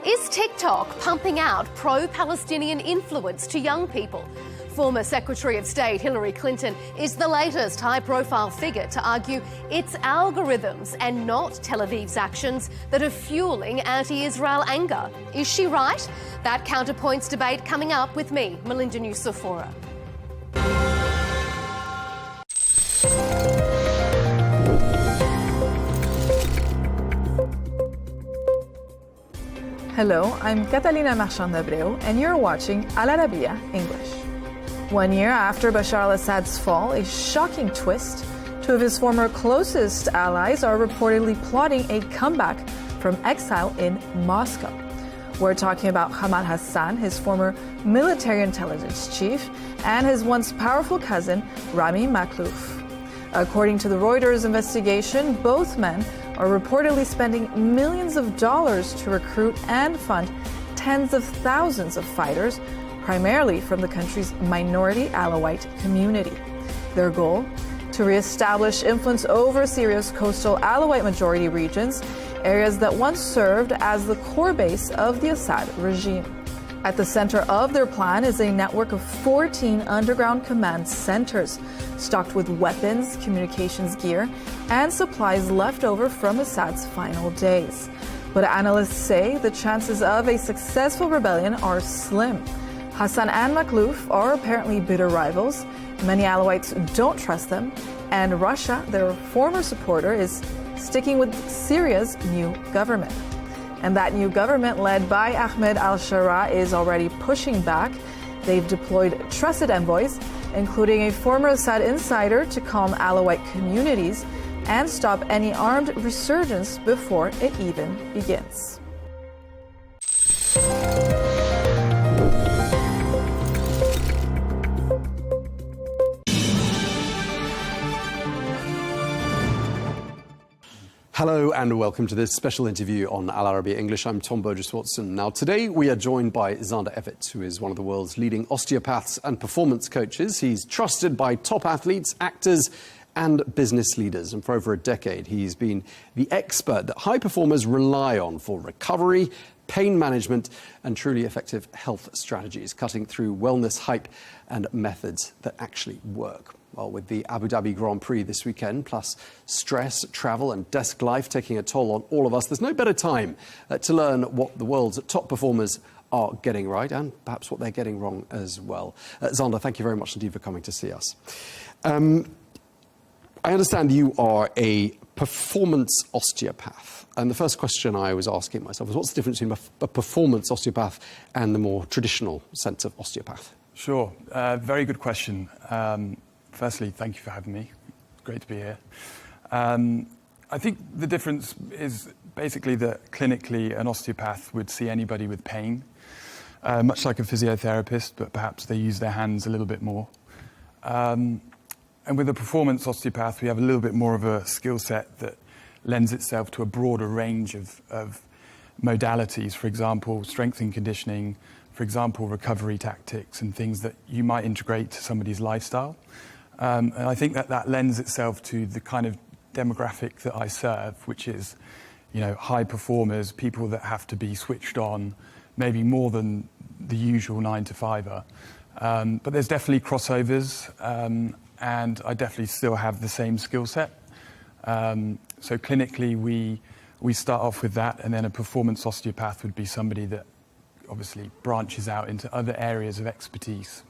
Is TikTok pumping out pro-Palestinian influence to young people? Former Secretary of State Hillary Clinton is the latest high-profile figure to argue it's algorithms and not Tel Aviv's actions that are fueling anti-Israel anger. Is she right? That Counterpoints debate coming up with me, Melinda Nucifora. Hello, I'm Catalina Marchand-Abreu, and you're watching Al Arabiya English. 1 year after Bashar al-Assad's fall, a shocking twist. Two of his former closest allies are reportedly plotting a comeback from exile in Moscow. We're talking about Hamad Hassan, his former military intelligence chief, and his once powerful cousin, Rami Makhlouf. According to the Reuters investigation, both men are reportedly spending millions of dollars to recruit and fund tens of thousands of fighters, primarily from the country's minority Alawite community. Their goal? To reestablish influence over Syria's coastal Alawite majority regions, areas that once served as the core base of the Assad regime. At the center of their plan is a network of 14 underground command centers, stocked with weapons, communications gear, and supplies left over from Assad's final days. But analysts say the chances of a successful rebellion are slim. Hassan and Makhlouf are apparently bitter rivals. Many Alawites don't trust them, and Russia, their former supporter, is sticking with Syria's new government. And that new government, led by Ahmed al-Sharaa, is already pushing back. They've deployed trusted envoys, including a former Assad insider, to calm Alawite communities and stop any armed resurgence before it even begins. Hello and welcome to this special interview on Al Arabiya English. I'm Tom Burges Watson. Now today we are joined by Zander Evett, who is one of the world's leading osteopaths and performance coaches. He's trusted by top athletes, actors and business leaders. And for over a decade, he's been the expert that high performers rely on for recovery, pain management and truly effective health strategies, cutting through wellness hype and methods that actually work. Well, with the Abu Dhabi Grand Prix this weekend, plus stress, travel and desk life taking a toll on all of us, there's no better time to learn what the world's top performers are getting right and perhaps what they're getting wrong as well. Zander, thank you very much indeed for coming to see us. I understand you are a performance osteopath. And the first question I was asking myself was, what's the difference between a performance osteopath and the more traditional sense of osteopath? Sure. Very good question. Firstly, thank you for having me. It's great to be here. I think the difference is basically that clinically an osteopath would see anybody with pain, much like a physiotherapist, but perhaps they use their hands a little bit more. And with a performance osteopath, we have a little bit more of a skill set that lends itself to a broader range of modalities, for example, strength and conditioning, for example, recovery tactics and things that you might integrate to somebody's lifestyle. And I think that lends itself to the kind of demographic that I serve, which is, high performers, people that have to be switched on, maybe more than the usual 9-to-5er. But there's definitely crossovers, and I definitely still have the same skill set. So clinically, we start off with that, and then a performance osteopath would be somebody that obviously branches out into other areas of expertise.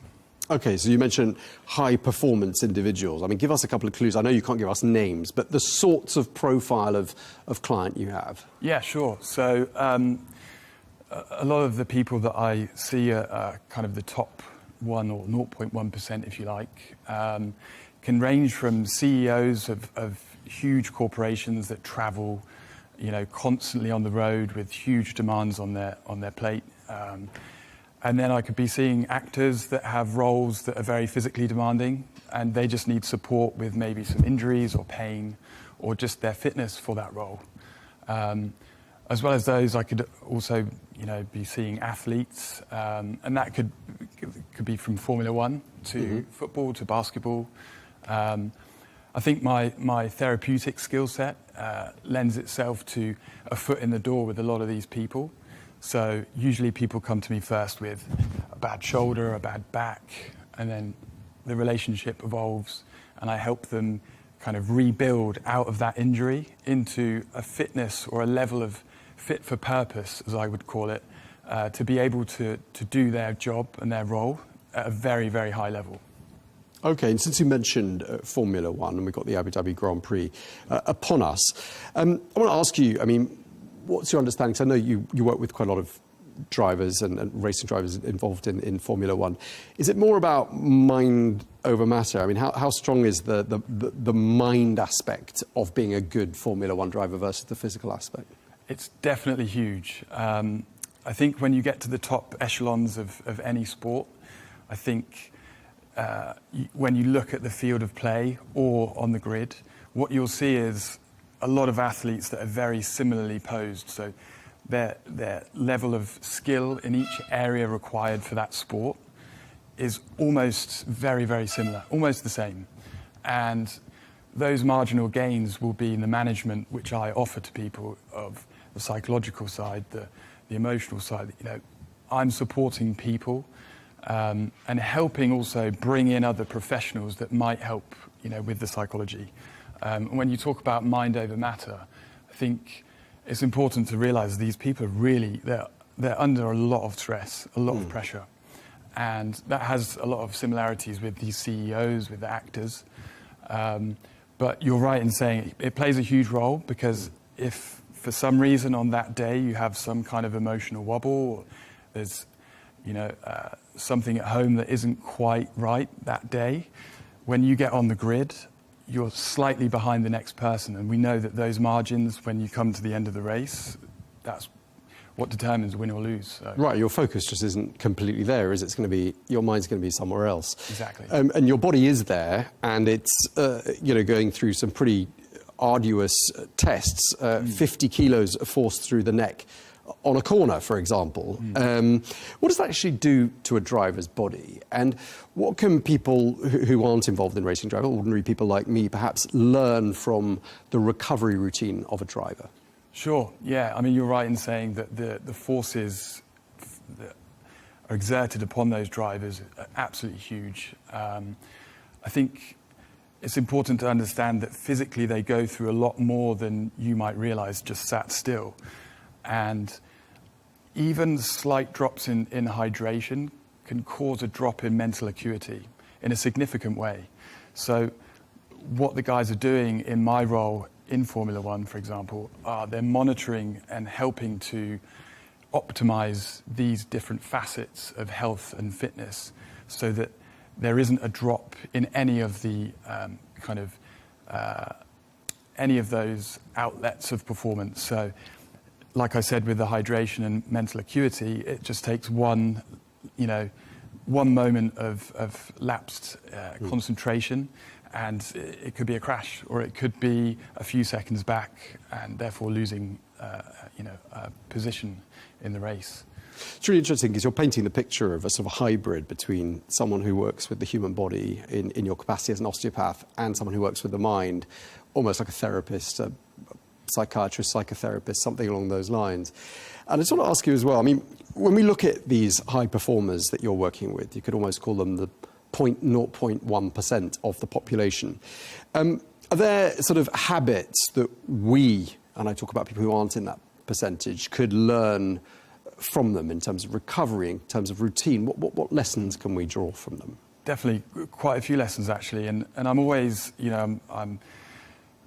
Okay, so you mentioned high-performance individuals. I mean, give us a couple of clues. I know you can't give us names, but the sorts of profile of client you have. Yeah, sure. So a lot of the people that I see are kind of the top 1 or 0.1%, if you like, can range from CEOs of huge corporations that travel, constantly on the road with huge demands on their plate. And then I could be seeing actors that have roles that are very physically demanding, and they just need support with maybe some injuries or pain or just their fitness for that role. As well as those, I could also, be seeing athletes, and that could be from Formula One to football to basketball. I think my therapeutic skill set lends itself to a foot in the door with a lot of these people. So usually people come to me first with a bad shoulder, a bad back, and then the relationship evolves, and I help them kind of rebuild out of that injury into a fitness or a level of fit for purpose, as I would call it, to be able to do their job and their role at a very, very high level. Okay, and since you mentioned Formula One, and we've got the Abu Dhabi Grand Prix upon us, I want to ask you, what's your understanding? Because I know you work with quite a lot of drivers and racing drivers involved in Formula One. Is it more about mind over matter? How strong is the mind aspect of being a good Formula One driver versus the physical aspect? It's definitely huge. I think when you get to the top echelons of any sport, I think when you look at the field of play or on the grid, what you'll see is a lot of athletes that are very similarly posed. So their level of skill in each area required for that sport is almost very, very similar, almost the same. And those marginal gains will be in the management which I offer to people of the psychological side, the emotional side. I'm supporting people and helping also bring in other professionals that might help, with the psychology. When you talk about mind over matter, I think it's important to realize these people are really, they're under a lot of stress, a lot of pressure. And that has a lot of similarities with these CEOs, with the actors. But you're right in saying it plays a huge role, because if for some reason on that day you have some kind of emotional wobble, or there's something at home that isn't quite right that day, when you get on the grid, you're slightly behind the next person. And we know that those margins, when you come to the end of the race, that's what determines win or lose. So. Right, your focus just isn't completely there, is it? It's going to be, your mind's going to be somewhere else. Exactly. And your body is there, and it's, going through some pretty arduous tests, 50 kilos forced through the neck on a corner, for example. What does that actually do to a driver's body? And what can people who aren't involved in racing driving, ordinary people like me, perhaps learn from the recovery routine of a driver? Sure, yeah. You're right in saying that the forces that are exerted upon those drivers are absolutely huge. I think it's important to understand that physically they go through a lot more than you might realize just sat still. And even slight drops in hydration can cause a drop in mental acuity in a significant way. So what the guys are doing in my role in Formula One, for example, they're monitoring and helping to optimize these different facets of health and fitness so that there isn't a drop in any of the any of those outlets of performance. So like I said, with the hydration and mental acuity, it just takes one moment of lapsed concentration, and it could be a crash, or it could be a few seconds back and therefore losing a position in the race. It's really interesting because you're painting the picture of a sort of hybrid between someone who works with the human body in your capacity as an osteopath and someone who works with the mind, almost like a therapist, a psychiatrist, psychotherapist, something along those lines. And I just want to ask you as well, I mean, when we look at these high performers that you're working with, you could almost call them the 0.1% of the population. Are there sort of habits that we, and I talk about people who aren't in that percentage, could learn from them in terms of recovery, in terms of routine? What lessons can we draw from them? Definitely quite a few lessons, actually. And I'm always, I'm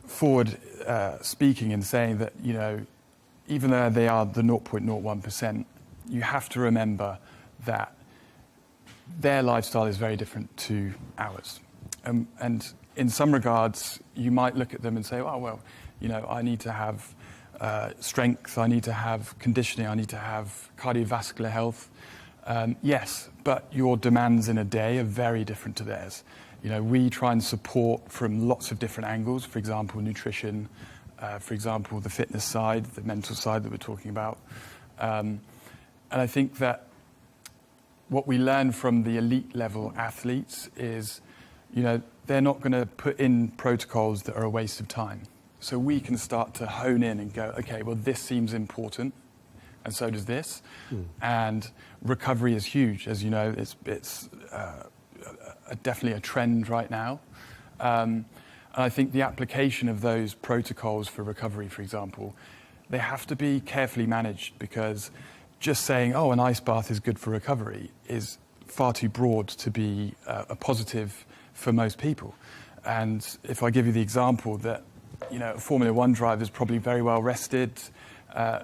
forward speaking and saying that, even though they are the 0.01%, you have to remember that their lifestyle is very different to ours. And in some regards, you might look at them and say, oh, well, I need to have strength, I need to have conditioning, I need to have cardiovascular health. Yes, but your demands in a day are very different to theirs. We try and support from lots of different angles, for example, nutrition, for example, the fitness side, the mental side that we're talking about. And I think that what we learn from the elite level athletes is, they're not going to put in protocols that are a waste of time. So we can start to hone in and go, okay, well, this seems important, and so does this. And recovery is huge. As you know, it's definitely a trend right now. And I think the application of those protocols for recovery, for example, they have to be carefully managed, because just saying, oh, an ice bath is good for recovery is far too broad to be a positive for most people. And if I give you the example that, a Formula One driver is probably very well rested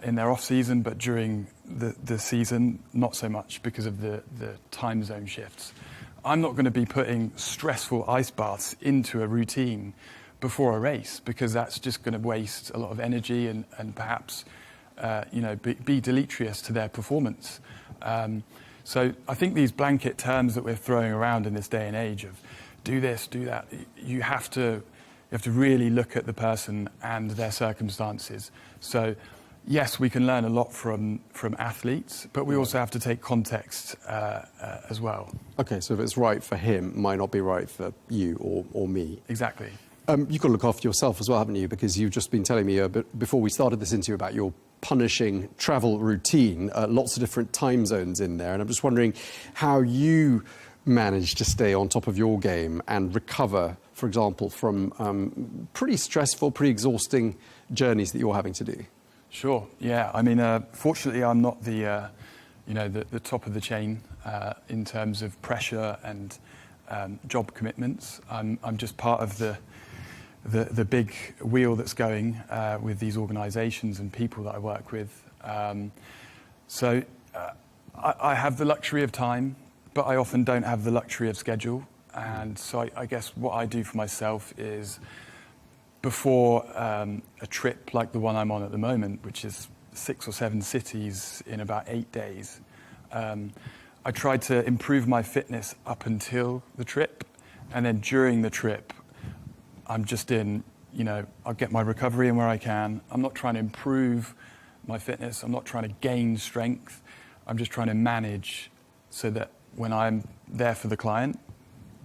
in their off-season, but during the season, not so much because of the time zone shifts. I'm not going to be putting stressful ice baths into a routine before a race, because that's just going to waste a lot of energy and perhaps be deleterious to their performance. So I think these blanket terms that we're throwing around in this day and age of do this, do that, you have to really look at the person and their circumstances. So yes, we can learn a lot from athletes, but we also have to take context as well. Okay, so if it's right for him, it might not be right for you or me. Exactly. You've got to look after yourself as well, haven't you? Because you've just been telling me a bit before we started this interview about your punishing travel routine, lots of different time zones in there. And I'm just wondering how you manage to stay on top of your game and recover, for example, from pretty stressful, pretty exhausting journeys that you're having to do. Sure. Yeah. I mean, fortunately, I'm not the top of the chain in terms of pressure and job commitments. I'm just part of the big wheel that's going with these organisations and people that I work with. So I have the luxury of time, but I often don't have the luxury of schedule. And so I guess what I do for myself is, before a trip like the one I'm on at the moment, which is 6 or 7 cities in about 8 days, I try to improve my fitness up until the trip. And then during the trip, I'm just I'll get my recovery in where I can. I'm not trying to improve my fitness. I'm not trying to gain strength. I'm just trying to manage so that when I'm there for the client,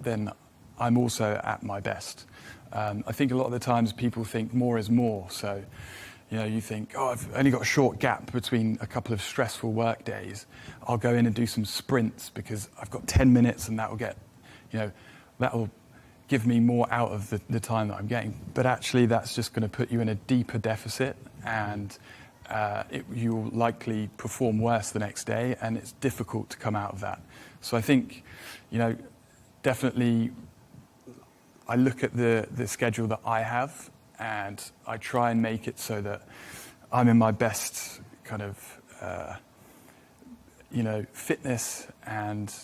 then I'm also at my best. I think a lot of the times people think more is more. So, you think, oh, I've only got a short gap between a couple of stressful work days. I'll go in and do some sprints because I've got 10 minutes and that'll give me more out of the time that I'm getting. But actually, that's just going to put you in a deeper deficit and you'll likely perform worse the next day, and it's difficult to come out of that. So I think, definitely I look at the schedule that I have, and I try and make it so that I'm in my best kind of, fitness and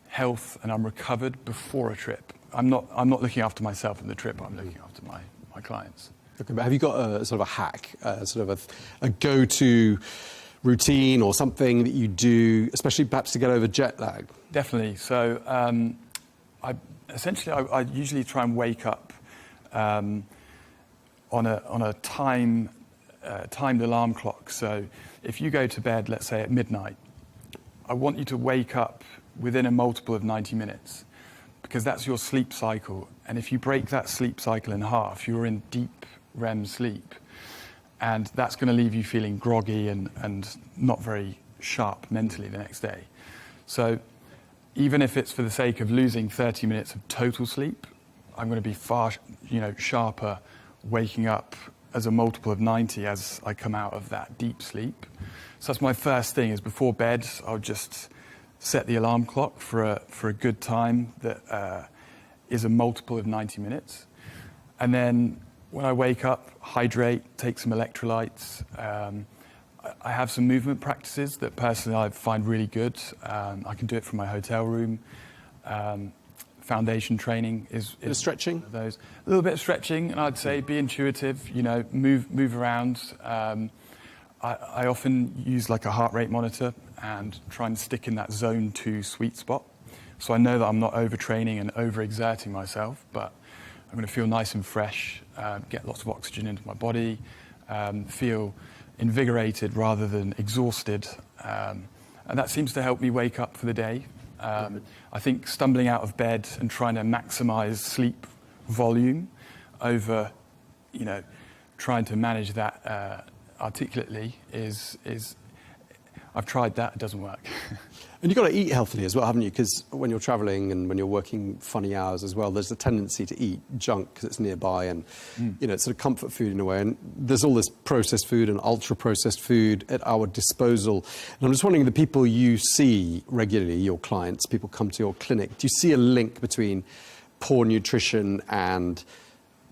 health, and I'm recovered before a trip. I'm not looking after myself in the trip. I'm looking after my clients. Okay, but have you got a sort of a hack, sort of a go-to routine or something that you do, especially perhaps to get over jet lag? Definitely. So I usually try and wake up on a timed alarm clock. So if you go to bed, let's say at midnight, I want you to wake up within a multiple of 90 minutes, because that's your sleep cycle. And if you break that sleep cycle in half, you're in deep REM sleep. And that's going to leave you feeling groggy and not very sharp mentally the next day. So even if it's for the sake of losing 30 minutes of total sleep, I'm going to be far, sharper waking up as a multiple of 90 as I come out of that deep sleep. So that's my first thing, is before bed, I'll just set the alarm clock for a good time that is a multiple of 90 minutes. And then when I wake up, hydrate, take some electrolytes. I have some movement practices that personally I find really good. I can do it from my hotel room. Foundation training is stretching. Those a little bit of stretching, and I'd say be intuitive. Move around. I often use like a heart rate monitor and try and stick in that zone 2 sweet spot. So I know that I'm not overtraining and overexerting myself, but I'm going to feel nice and fresh, get lots of oxygen into my body, feel invigorated rather than exhausted. And that seems to help me wake up for the day. I think stumbling out of bed and trying to maximize sleep volume over, trying to manage that articulately is I've tried that, it doesn't work. And you've got to eat healthily as well, haven't you? Because when you're travelling and when you're working funny hours as well, there's a tendency to eat junk because it's nearby and, it's sort of comfort food in a way. And there's all this processed food and ultra-processed food at our disposal. And I'm just wondering, the people you see regularly, your clients, people come to your clinic, do you see a link between poor nutrition and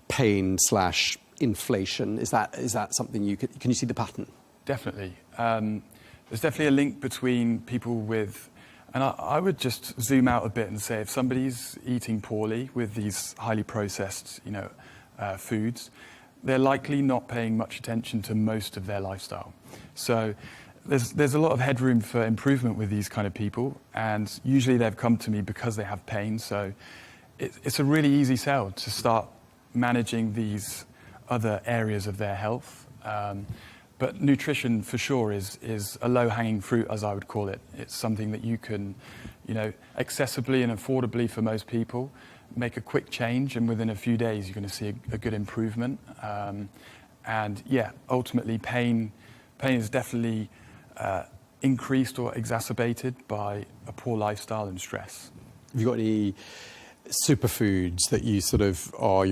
pain/inflation? Is that something can you see the pattern? Definitely. There's definitely a link between people with, and I would just zoom out a bit and say, if somebody's eating poorly with these highly processed, foods, they're likely not paying much attention to most of their lifestyle. So there's a lot of headroom for improvement with these kind of people, and usually they've come to me because they have pain. So it's a really easy sell to start managing these other areas of their health. But nutrition, for sure, is a low-hanging fruit, as I would call it. It's something that you can, accessibly and affordably for most people, make a quick change, and within a few days you're going to see a good improvement. Ultimately, pain is definitely increased or exacerbated by a poor lifestyle and stress. Have you got any superfoods that you are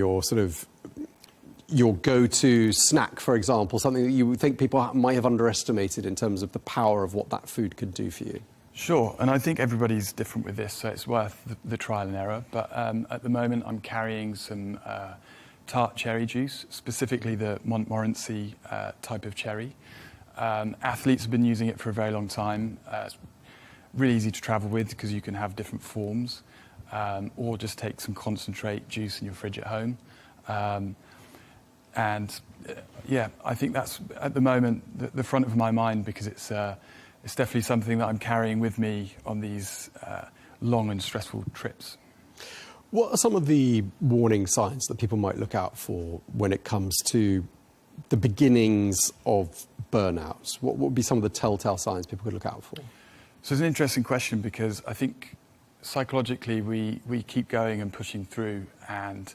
your go-to snack, for example, something that you think people might have underestimated in terms of the power of what that food could do for you? Sure, and I think everybody's different with this, so it's worth the trial and error. But at the moment, I'm carrying some tart cherry juice, specifically the Montmorency type of cherry. Athletes have been using it for a very long time. It's really easy to travel with because you can have different forms, or just take some concentrate juice in your fridge at home. I think that's, at the moment, the front of my mind, because it's definitely something that I'm carrying with me on these long and stressful trips. What are some of the warning signs that people might look out for when it comes to the beginnings of burnout? What would be some of the telltale signs people could look out for? So it's an interesting question, because I think psychologically we keep going and pushing through, and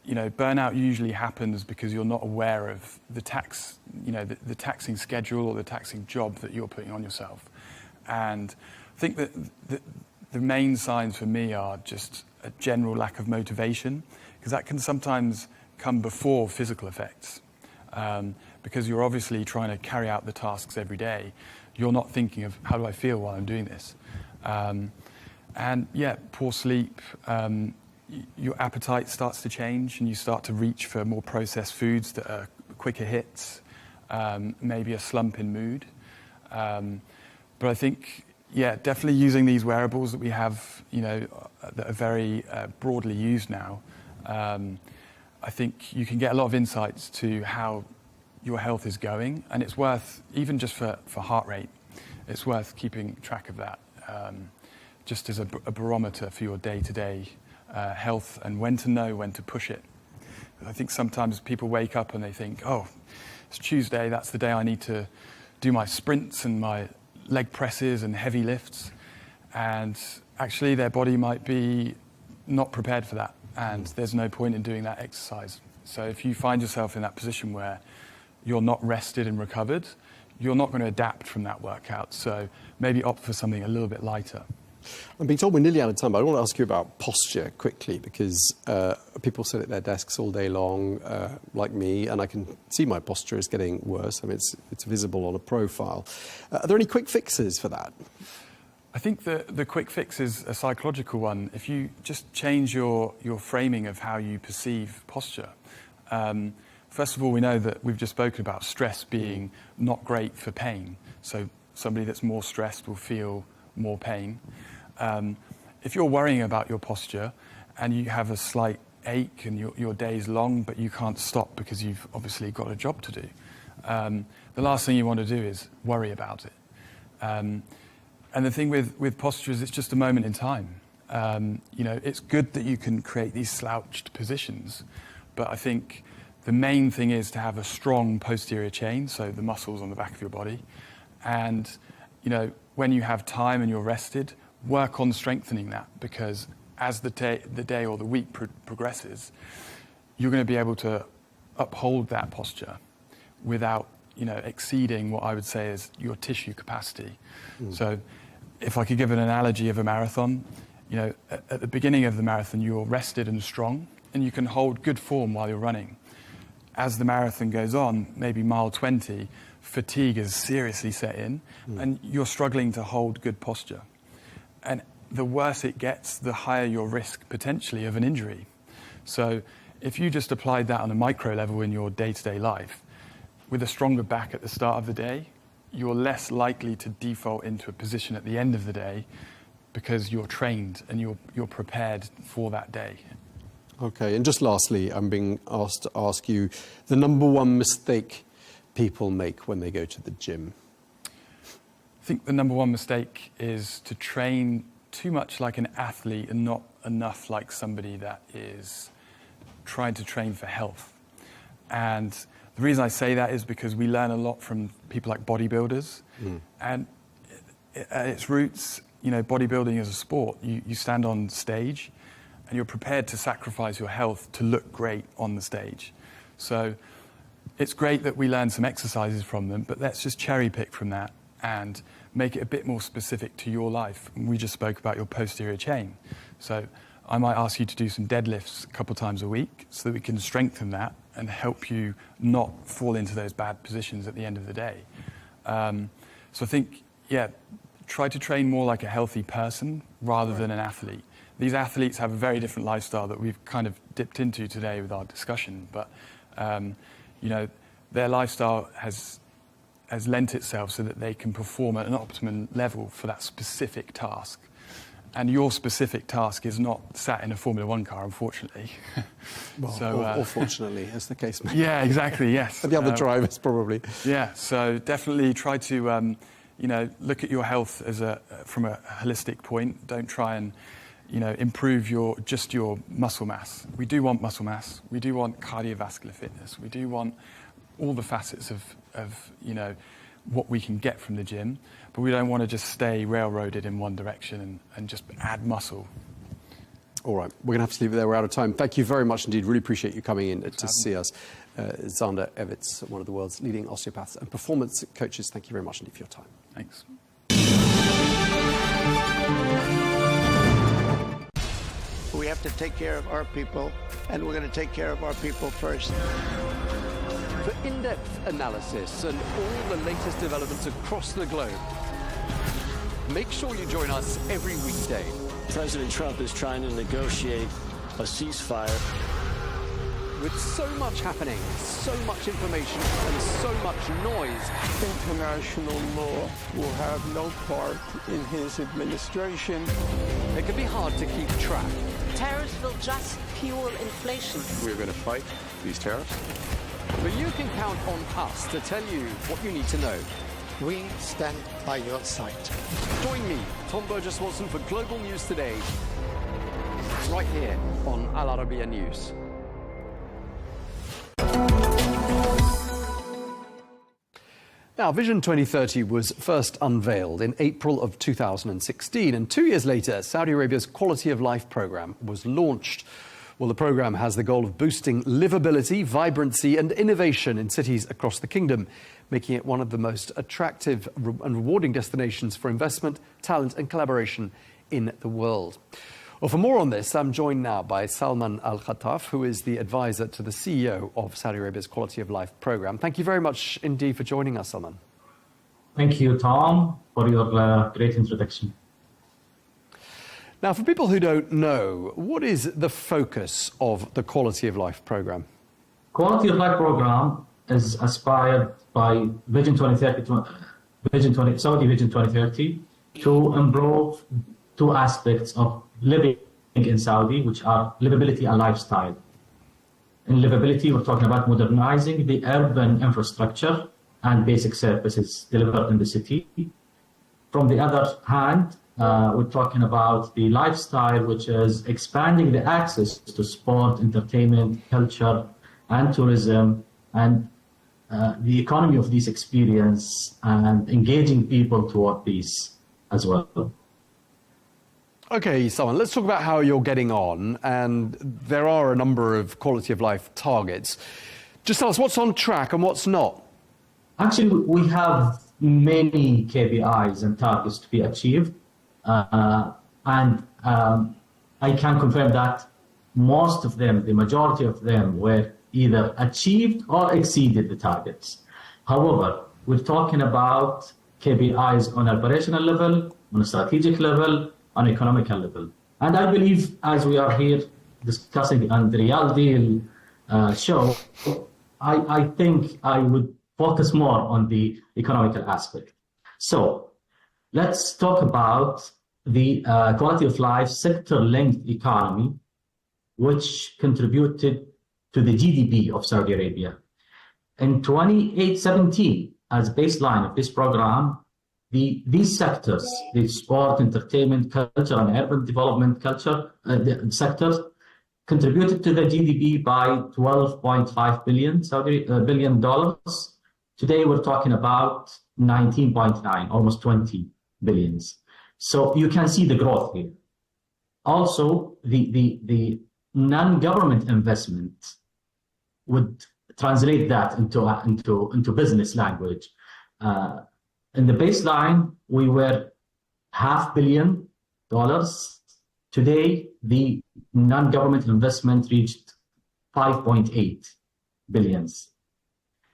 burnout usually happens because you're not aware of the the taxing schedule or the taxing job that you're putting on yourself. And I think that the main signs for me are just a general lack of motivation, because that can sometimes come before physical effects. because you're obviously trying to carry out the tasks every day. You're not thinking of how do I feel while I'm doing this. And yeah, poor sleep, your appetite starts to change and you start to reach for more processed foods that are quicker hits, maybe a slump in mood. But I think, yeah, definitely using these wearables that we have, that are very broadly used now, I think you can get a lot of insights to how your health is going, and it's worth, even just for heart rate, it's worth keeping track of that, just as a barometer for your day-to-day health and when to know when to push it. I think sometimes people wake up and they think, oh, it's Tuesday, that's the day I need to do my sprints and my leg presses and heavy lifts, and actually their body might be not prepared for that, and there's no point in doing that exercise. So if you find yourself in that position where you're not rested and recovered, you're not going to adapt from that workout. So maybe opt for something a little bit lighter. I'm being told we're nearly out of time, but I want to ask you about posture quickly, because people sit at their desks all day long, like me, and I can see my posture is getting worse. I mean, it's visible on a profile. Are there any quick fixes for that? I think the quick fix is a psychological one. If you just change your framing of how you perceive posture. First of all, we know that we've just spoken about stress being not great for pain. So somebody that's more stressed will feel more pain. If you're worrying about your posture and you have a slight ache and your day's long, but you can't stop because you've obviously got a job to do, the last thing you want to do is worry about it. And the thing with posture is it's just a moment in time. It's good that you can create these slouched positions, but I think the main thing is to have a strong posterior chain, so the muscles on the back of your body. And, when you have time and you're rested, work on strengthening that, because as the day or the week progresses, you're going to be able to uphold that posture without, exceeding what I would say is your tissue capacity. So if I could give an analogy of a marathon, at the beginning of the marathon, you're rested and strong, and you can hold good form while you're running. As the marathon goes on, maybe mile 20, fatigue is seriously set in, and you're struggling to hold good posture. And the worse it gets, the higher your risk potentially of an injury. So if you just applied that on a micro level in your day-to-day life, with a stronger back at the start of the day, you're less likely to default into a position at the end of the day because you're trained and you're prepared for that day. Okay, and just lastly, I'm being asked to ask you the number one mistake people make when they go to the gym. I think the number one mistake is to train too much like an athlete and not enough like somebody that is trying to train for health. And the reason I say that is because we learn a lot from people like bodybuilders. And at its roots, bodybuilding is a sport. You stand on stage and you're prepared to sacrifice your health to look great on the stage. So it's great that we learn some exercises from them, but let's just cherry pick from that and make it a bit more specific to your life. We just spoke about your posterior chain. So I might ask you to do some deadlifts a couple times a week so that we can strengthen that and help you not fall into those bad positions at the end of the day. So I think, try to train more like a healthy person rather than an athlete. These athletes have a very different lifestyle that we've kind of dipped into today with our discussion, but their lifestyle has lent itself so that they can perform at an optimum level for that specific task. And your specific task is not sat in a Formula One car, unfortunately. Well, or fortunately, as the case may be. Yeah, exactly, yes. For the other drivers, probably. Yeah, so definitely try to, look at your health from a holistic point. Don't try and, improve your muscle mass. We do want muscle mass. We do want cardiovascular fitness. We do want all the facets of what we can get from the gym, but we don't want to just stay railroaded in one direction and just add muscle. All right, we're going to have to leave it there. We're out of time. Thank you very much indeed. Really appreciate you coming in to see us. Zander Evitz, one of the world's leading osteopaths and performance coaches. Thank you very much indeed for your time. Thanks. We have to take care of our people, and we're going to take care of our people first. for in-depth analysis and all the latest developments across the globe. Make sure you join us every weekday. President Trump is trying to negotiate a ceasefire. With so much happening, so much information, and so much noise, international law will have no part in his administration. It can be hard to keep track. Tariffs will just fuel inflation. We're going to fight these tariffs. But you can count on us to tell you what you need to know. We stand by your side. Join me, Tom Burges Watson, for Global News Today, right here on Al Arabiya News. Now, Vision 2030 was first unveiled in April of 2016, and 2 years later, Saudi Arabia's Quality of Life programme was launched. Well, the programme has the goal of boosting livability, vibrancy and innovation in cities across the kingdom, making it one of the most attractive and rewarding destinations for investment, talent and collaboration in the world. Well, for more on this, I'm joined now by Salman Al-Khattaf, who is the advisor to the CEO of Saudi Arabia's Quality of Life programme. Thank you very much indeed for joining us, Salman. Thank you, Tom, for your great introduction. Now, for people who don't know, what is the focus of the Quality of Life programme? Quality of Life programme is inspired by Vision 2030, Saudi Vision 2030, to improve two aspects of living in Saudi, which are livability and lifestyle. In livability, we're talking about modernizing the urban infrastructure and basic services delivered in the city. From the other hand, we're talking about the lifestyle, which is expanding the access to sport, entertainment, culture, and tourism, and the economy of this experience, and engaging people toward these as well. Okay, Salman, let's talk about how you're getting on. And there are a number of quality of life targets. Just tell us what's on track and what's not. Actually, we have many KPIs and targets to be achieved. I can confirm that most of them, the majority of them, were either achieved or exceeded the targets. However, we're talking about KPIs on operational level, on a strategic level, on economical level. And I believe, as we are here discussing on the Real Deal show, I think I would focus more on the economical aspect. So let's talk about the quality of life sector-linked economy, which contributed to the GDP of Saudi Arabia. In 2017, as baseline of this program, these sectors, the sport, entertainment, culture, and urban development the sectors, contributed to the GDP by $12.5 billion. Today, we're talking about 19.9, almost 20 billions. So you can see the growth here. Also, the non-government investment would translate that into business language. In the baseline, we were $500 million. Today, the non-government investment reached 5.8 billion.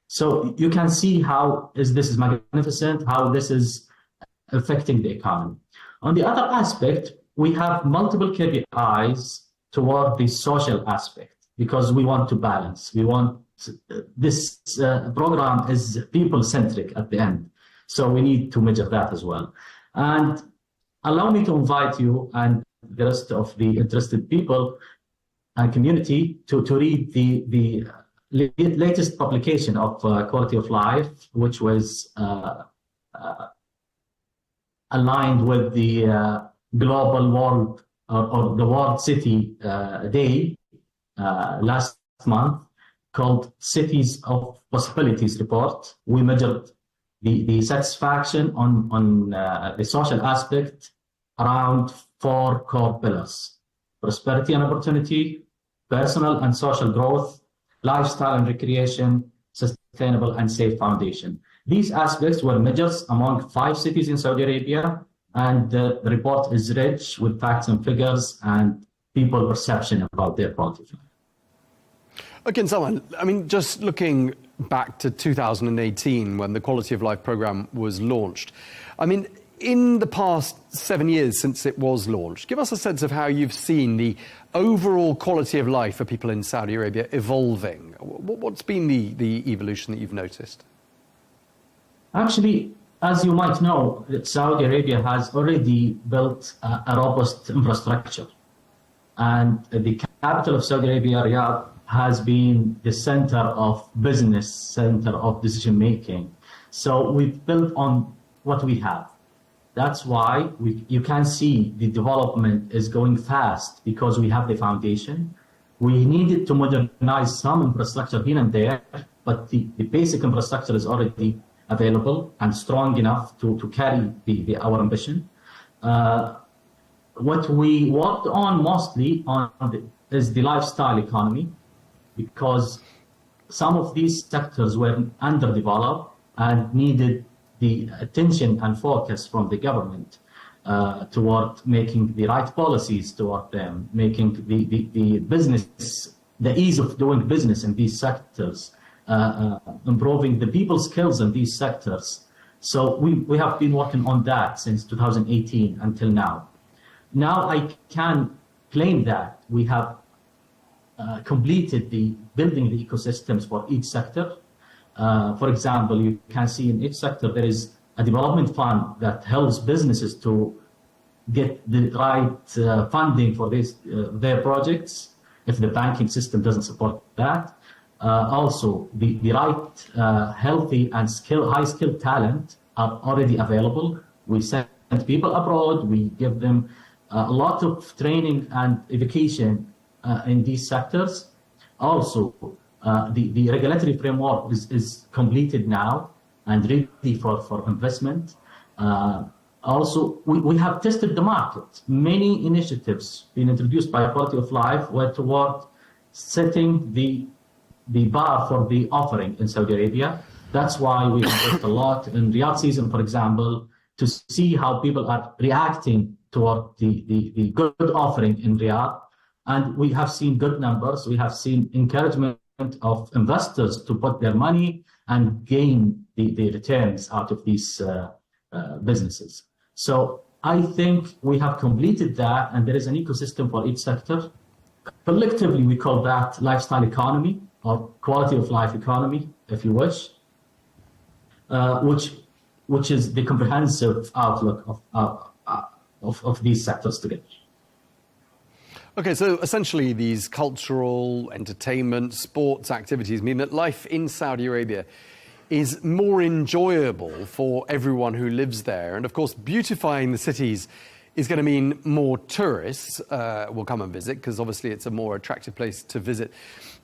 So you can see how this is magnificent, how this is affecting the economy. On the other aspect, we have multiple KPIs toward the social aspect, because we want to balance. We want this program is people-centric at the end. So we need to measure that as well. And allow me to invite you and the rest of the interested people and community to read the latest publication of Quality of Life, which was aligned with the Global World or the World City Day last month, called Cities of Possibilities Report. We measured the satisfaction on the social aspect around 4 core pillars: prosperity and opportunity, personal and social growth, lifestyle and recreation, sustainable and safe foundation. These aspects were measured among 5 cities in Saudi Arabia, and the report is rich with facts and figures and people's perception about their quality of life. Okay, Salman, I mean, just looking back to 2018 when the Quality of Life programme was launched. I mean, in the past 7 years since it was launched, give us a sense of how you've seen the overall quality of life for people in Saudi Arabia evolving. What's been the evolution that you've noticed? Actually, as you might know, Saudi Arabia has already built a robust infrastructure. And the capital of Saudi Arabia, Riyadh, has been the center of business, center of decision making. So we've built on what we have. That's why you can see the development is going fast because we have the foundation. We needed to modernize some infrastructure here and there, but the basic infrastructure is already available and strong enough to carry our ambition. What we worked on mostly is the lifestyle economy, because some of these sectors were underdeveloped and needed the attention and focus from the government toward making the right policies toward them, making the business, the ease of doing business in these sectors, improving the people's skills in these sectors. So we have been working on that since 2018 until now. Now I can claim that we have completed the building the ecosystems for each sector. For example, you can see in each sector there is a development fund that helps businesses to get the right funding for their projects if the banking system doesn't support that. Also, the right healthy and high-skilled talent are already available. We send people abroad. We give them a lot of training and education in these sectors. Also, the regulatory framework is completed now and ready for investment. Also, we have tested the market. Many initiatives being introduced by Quality of Life were toward setting the bar for the offering in Saudi Arabia. That's why we invest a lot in Riyadh season, for example, to see how people are reacting toward the good offering in Riyadh. And we have seen good numbers. We have seen encouragement of investors to put their money and gain the returns out of these businesses. So I think we have completed that, and there is an ecosystem for each sector. Collectively, we call that lifestyle economy or quality of life economy, if you wish, which is the comprehensive outlook of these sectors together. Okay, so essentially these cultural, entertainment, sports activities mean that life in Saudi Arabia is more enjoyable for everyone who lives there. And of course, beautifying the cities is going to mean more tourists will come and visit, because obviously it's a more attractive place to visit.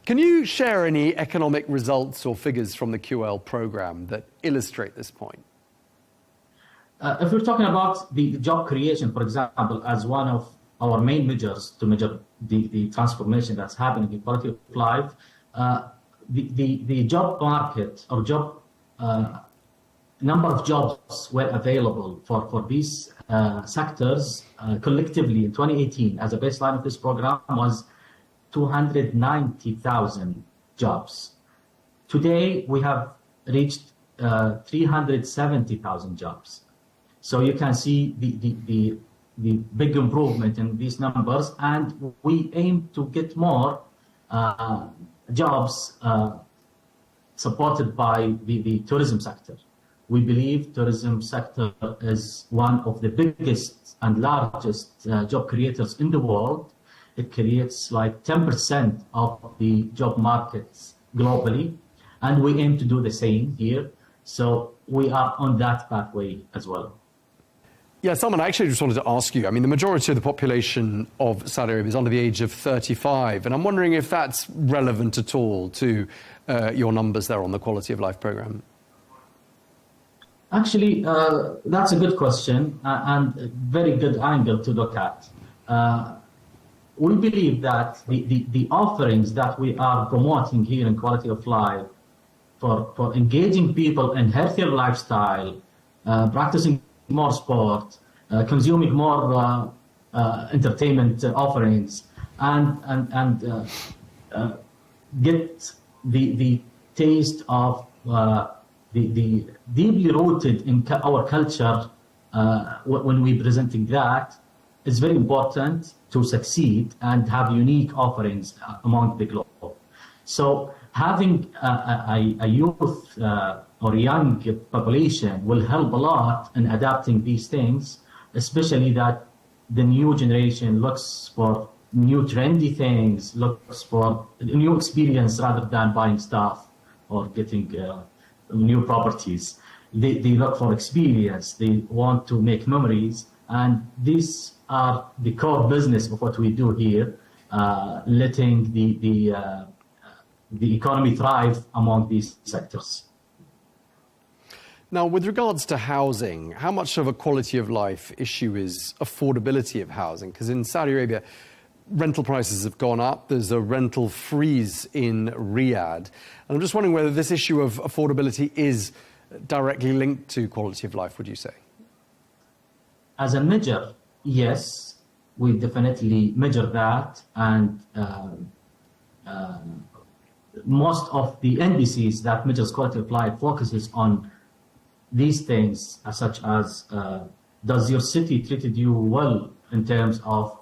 Can you share any economic results or figures from the QL program that illustrate this point? If we're talking about the job creation, for example, as one of our main measures to measure the transformation that's happening in quality of life, the job market or job number of jobs were available for these sectors collectively in 2018 as a baseline of this program was 290,000 jobs. Today we have reached 370,000 jobs. So you can see the big improvement in these numbers, and we aim to get more jobs supported by the tourism sector. We believe tourism sector is one of the biggest and largest job creators in the world. It creates like 10% of the job markets globally, and we aim to do the same here. So we are on that pathway as well. Yeah, Salman, I actually just wanted to ask you, I mean, the majority of the population of Saudi Arabia is under the age of 35, and I'm wondering if that's relevant at all to your numbers there on the Quality of Life program. Actually, that's a good question and a very good angle to look at. We believe that the offerings that we are promoting here in Quality of Life for engaging people in healthier lifestyle, practicing more sport, consuming more entertainment offerings, and get the taste of the deeply rooted in our culture. When we're presenting that, it's very important to succeed and have unique offerings among the globe. So having a youth or young population will help a lot in adapting these things, especially that the new generation looks for new trendy things, looks for new experience rather than buying stuff or getting new properties. They look for experience. They want to make memories, and these are the core business of what we do here, letting the economy thrive among these sectors. Now, with regards to housing, how much of a quality of life issue is affordability of housing? Because in Saudi Arabia, rental prices have gone up. There's a rental freeze in Riyadh. And I'm just wondering whether this issue of affordability is directly linked to quality of life, would you say? As a measure, yes, we definitely measure that. And most of the indices that measures quality of life focuses on these things, such as does your city treated you well in terms of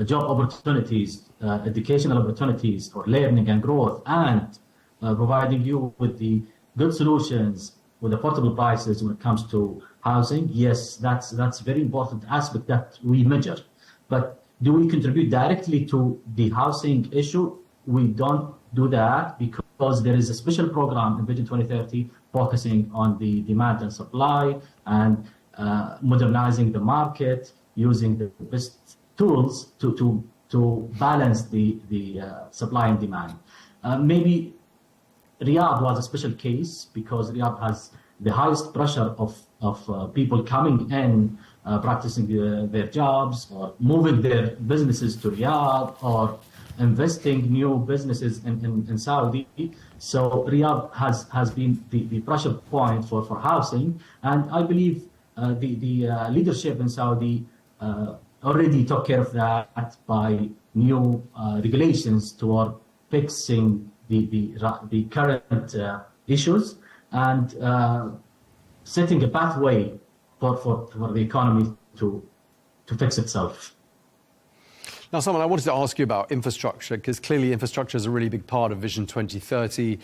job opportunities, educational opportunities, or learning and growth, and providing you with the good solutions with affordable prices when it comes to housing. Yes, that's a very important aspect that we measure. But do we contribute directly to the housing issue? We don't do that because there is a special program in Vision 2030 focusing on the demand and supply and modernizing the market, using the best tools to balance the supply and demand. Maybe Riyadh was a special case because Riyadh has the highest pressure of people coming in, practicing their jobs or moving their businesses to Riyadh or investing new businesses in Saudi. So Riyadh has been the pressure point for housing. And I believe the leadership in Saudi already took care of that by new regulations toward fixing the current issues and setting a pathway for the economy to fix itself. Now, Simon, I wanted to ask you about infrastructure, because clearly infrastructure is a really big part of Vision 2030,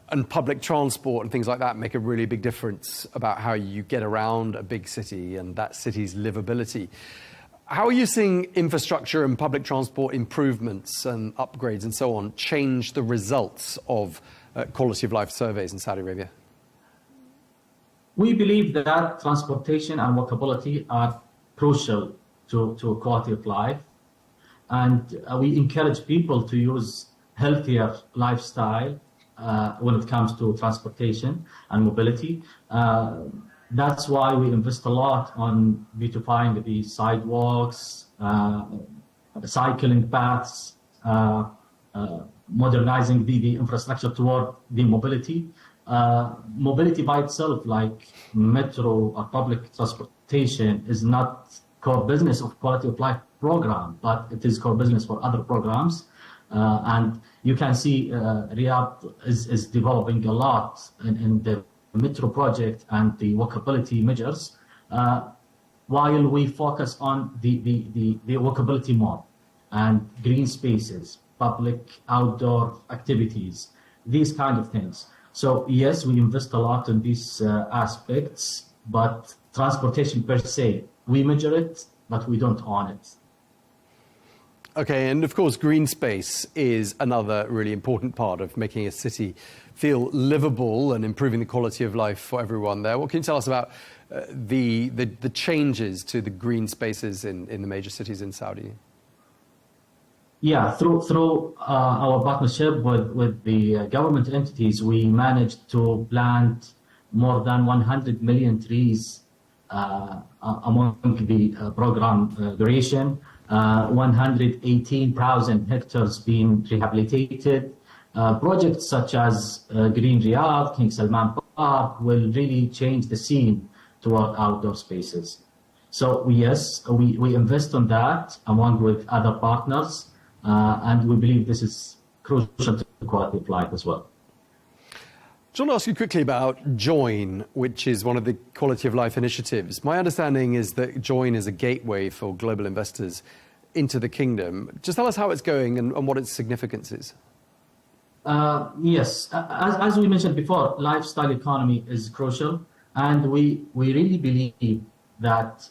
and public transport and things like that make a really big difference about how you get around a big city and that city's livability. How are you seeing infrastructure and public transport improvements and upgrades and so on change the results of quality of life surveys in Saudi Arabia? We believe that transportation and walkability are crucial to quality of life. And we encourage people to use healthier lifestyle when it comes to transportation and mobility. That's why we invest a lot on beautifying the sidewalks, cycling paths, modernizing the infrastructure toward the mobility. Mobility by itself, like metro or public transportation, is not core business of quality of life program, but it is core business for other programs. And you can see Riyadh is developing a lot in the metro project and the walkability measures, while we focus on the walkability more and green spaces, public outdoor activities, these kind of things. So yes, we invest a lot in these aspects, but transportation per se, we measure it, but we don't own it. Okay, and of course, green space is another really important part of making a city feel livable and improving the quality of life for everyone there. What can you tell us about the changes to the green spaces in the major cities in Saudi? Yeah, through our partnership with the government entities, we managed to plant more than 100 million trees among the program duration. 118,000 hectares being rehabilitated. Projects such as Green Riyadh, King Salman Park will really change the scene toward outdoor spaces. So yes, we invest on that along with other partners, and we believe this is crucial to the quality of life as well. I want to ask you quickly about Join, which is one of the quality of life initiatives. My understanding is that Join is a gateway for global investors into the kingdom. Just tell us how it's going and what its significance is. Yes, as we mentioned before, lifestyle economy is crucial, and we really believe that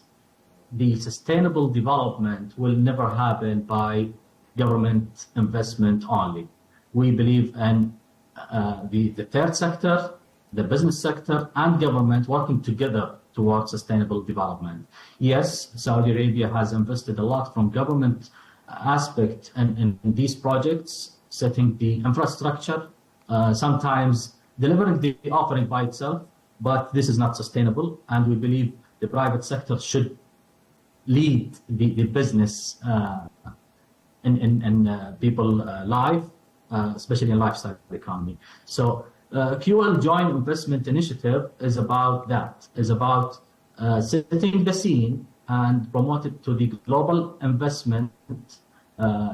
the sustainable development will never happen by government investment only. We believe in the third sector, the business sector, and government working together towards sustainable development. Yes, Saudi Arabia has invested a lot from government aspect in these projects, setting the infrastructure, sometimes delivering the offering by itself, but this is not sustainable, and we believe the private sector should lead the business in people life, especially in lifestyle economy. So QL Joint Investment Initiative is about that, is about setting the scene and promote it to the global investment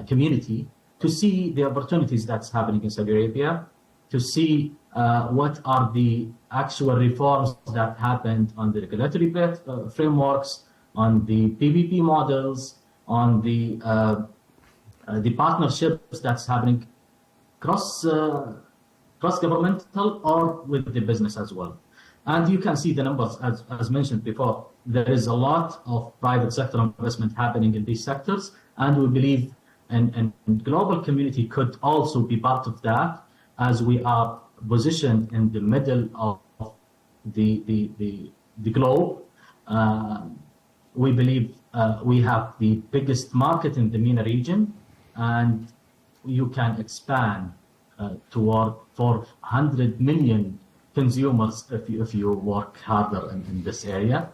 community to see the opportunities that's happening in Saudi Arabia, to see what are the actual reforms that happened on the regulatory frameworks, on the PPP models, on the partnerships that's happening cross-governmental or with the business as well. And you can see the numbers, as mentioned before. There is a lot of private sector investment happening in these sectors, and we believe and global community could also be part of that, as we are positioned in the middle of the globe. We believe we have the biggest market in the MENA region, and you can expand toward 400 million consumers if you work harder in this area,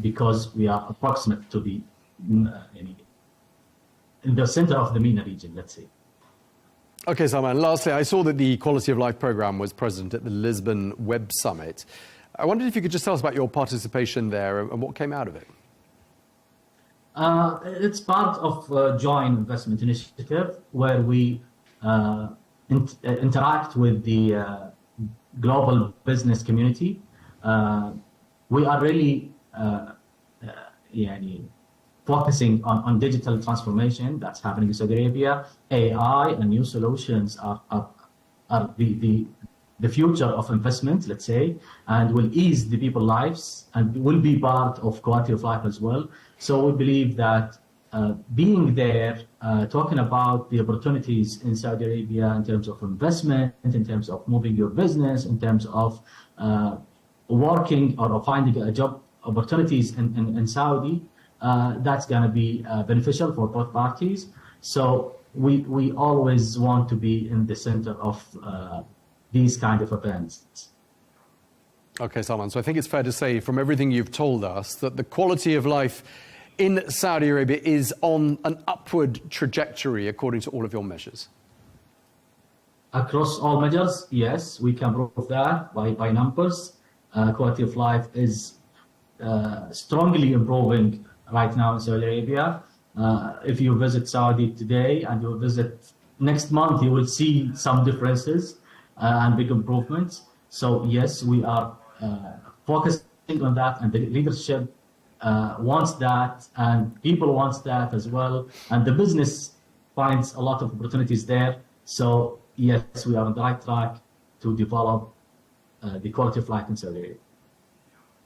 because we are approximate to the in the center of the MENA region, let's say. Okay, Salman, lastly, I saw that the Quality of Life program was present at the Lisbon Web Summit. I wondered if you could just tell us about your participation there and what came out of it. It's part of Joint Investment Initiative, where we interact with the global business community. We are really focusing on digital transformation that's happening in Saudi Arabia. AI and new solutions are the future of investment, let's say, and will ease the people's lives and will be part of quality of life as well. So we believe that being there, talking about the opportunities in Saudi Arabia in terms of investment, in terms of moving your business, in terms of working or finding a job opportunities in Saudi, that's going to be beneficial for both parties. So we always want to be in the center of these kind of events. Okay, Salman, so I think it's fair to say from everything you've told us that the quality of life in Saudi Arabia is on an upward trajectory according to all of your measures. Across all measures, yes, we can prove that by numbers. Quality of life is strongly improving right now in Saudi Arabia. If you visit Saudi today and you visit next month, you will see some differences and big improvements. So yes, we are focusing on that, and the leadership wants that, and people wants that as well, and the business finds a lot of opportunities there. So yes, we are on the right track to develop the quality of life in Saudi Arabia.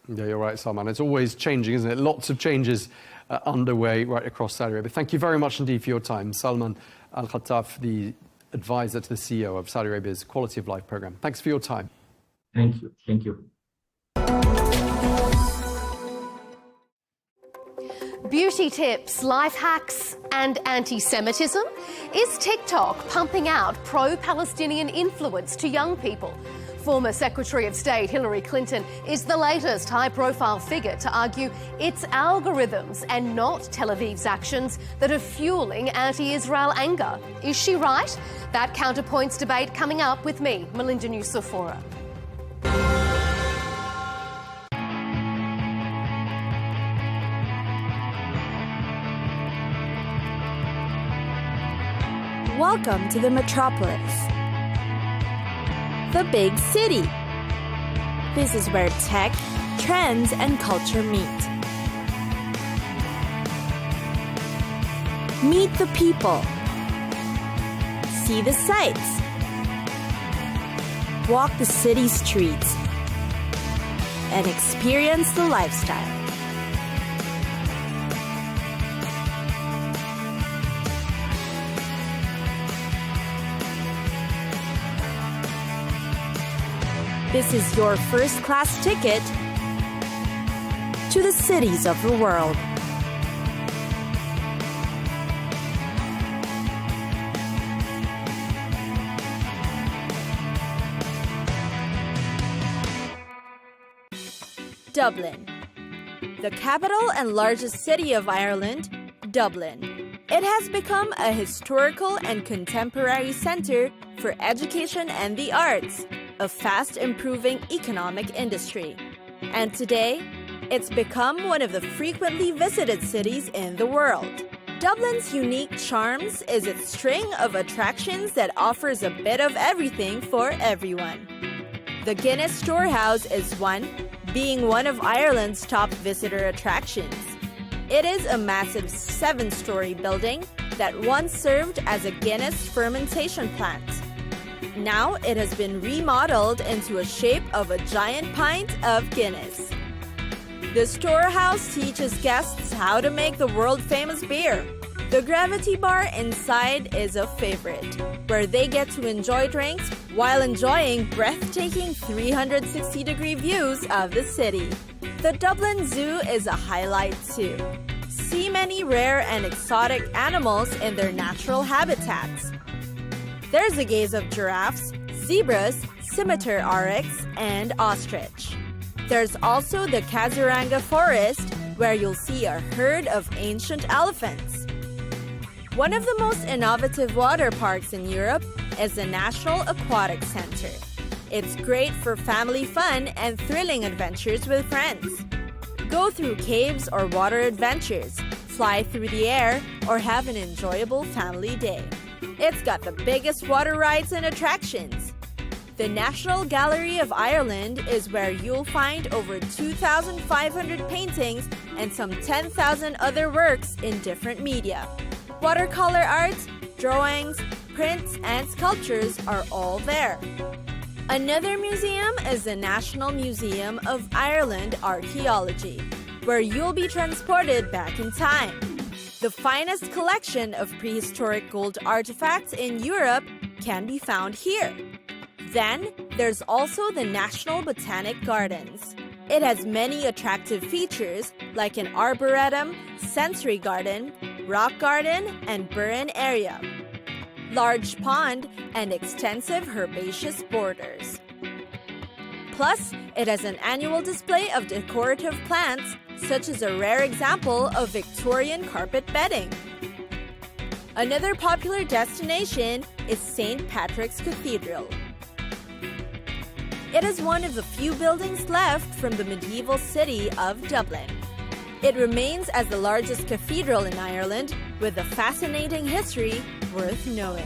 Yeah, you're right, Salman. It's always changing, isn't it? Lots of changes underway right across Saudi Arabia. Thank you very much indeed for your time. Salman Al-Khattaf, the advisor to the CEO of Saudi Arabia's Quality of Life program. Thanks for your time. Thank you. Thank you. Beauty tips, life hacks, and anti-Semitism? Is TikTok pumping out pro-Palestinian influence to young people? Former Secretary of State Hillary Clinton is the latest high-profile figure to argue it's algorithms and not Tel Aviv's actions that are fueling anti-Israel anger. Is she right? That Counterpoints debate coming up with me, Melinda Nucifora. Welcome to the Metropolis. the big city. This is where tech, trends, and culture meet. Meet the people. See the sights. Walk the city streets. And experience the lifestyle. This is your first-class ticket to the cities of the world. Dublin. The capital and largest city of Ireland, Dublin. It has become a historical and contemporary center for education and the arts, a fast-improving economic industry. And today, it's become one of the frequently visited cities in the world. Dublin's unique charms is its string of attractions that offers a bit of everything for everyone. The Guinness Storehouse is one, being one of Ireland's top visitor attractions. It is a massive 7-story building that once served as a Guinness fermentation plant. Now it has been remodeled into a shape of a giant pint of Guinness. The storehouse teaches guests how to make the world-famous beer. The Gravity Bar inside is a favorite, where they get to enjoy drinks while enjoying breathtaking 360-degree views of the city. The Dublin Zoo is a highlight too. See many rare and exotic animals in their natural habitats. There's a gaze of giraffes, zebras, scimitar oryx, and ostrich. There's also the Kaziranga Forest, where you'll see a herd of ancient elephants. One of the most innovative water parks in Europe is the National Aquatic Center. It's great for family fun and thrilling adventures with friends. Go through caves or water adventures, fly through the air, or have an enjoyable family day. It's got the biggest water rides and attractions. The National Gallery of Ireland is where you'll find over 2,500 paintings and some 10,000 other works in different media. Watercolor art, drawings, prints, and sculptures are all there. Another museum is the National Museum of Ireland Archaeology, where you'll be transported back in time. The finest collection of prehistoric gold artifacts in Europe can be found here. Then, there's also the National Botanic Gardens. It has many attractive features like an arboretum, sensory garden, rock garden, and burn area, large pond, and extensive herbaceous borders. Plus, it has an annual display of decorative plants, such as a rare example of Victorian carpet bedding. Another popular destination is St. Patrick's Cathedral. It is one of the few buildings left from the medieval city of Dublin. It remains as the largest cathedral in Ireland, with a fascinating history worth knowing.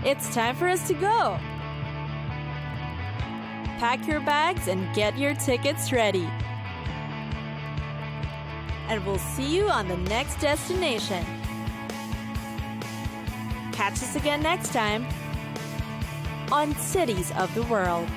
It's time for us to go. Pack your bags and get your tickets ready. And we'll see you on the next destination. Catch us again next time on Cities of the World.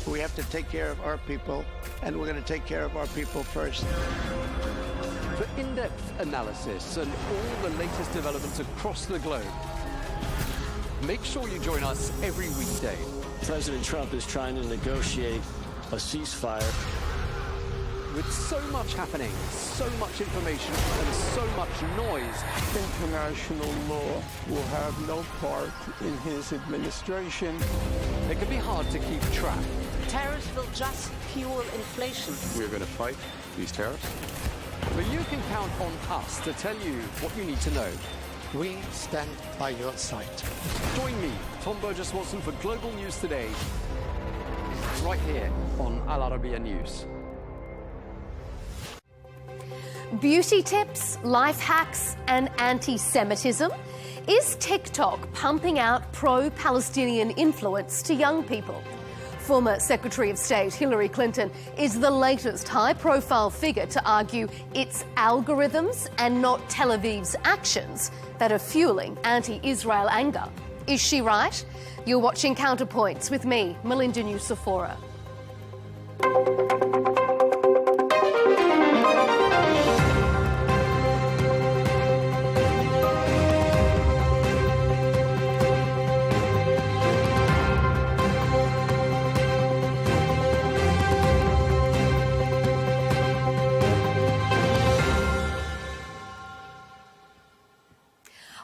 We have to take care of our people, and we're going to take care of our people first. For in-depth analysis and all the latest developments across the globe, Make sure you join us every weekday. President Trump is trying to negotiate a ceasefire. With so much happening, so much information, and so much noise, International law will have no part in his administration. it can be hard to keep track. Tariffs will just fuel inflation. We're going to fight these tariffs. But you can count on us to tell you what you need to know. We stand by your side. Join me, Tom Burges Watson, for Global News Today, right here on Al Arabiya News. Beauty tips, life hacks, and anti-Semitism? Is TikTok pumping out pro-Palestinian influence to young people? Former Secretary of State Hillary Clinton is the latest high-profile figure to argue it's algorithms and not Tel Aviv's actions that are fueling anti-Israel anger. Is she right? You're watching Counterpoints with me, Melinda Nucifora.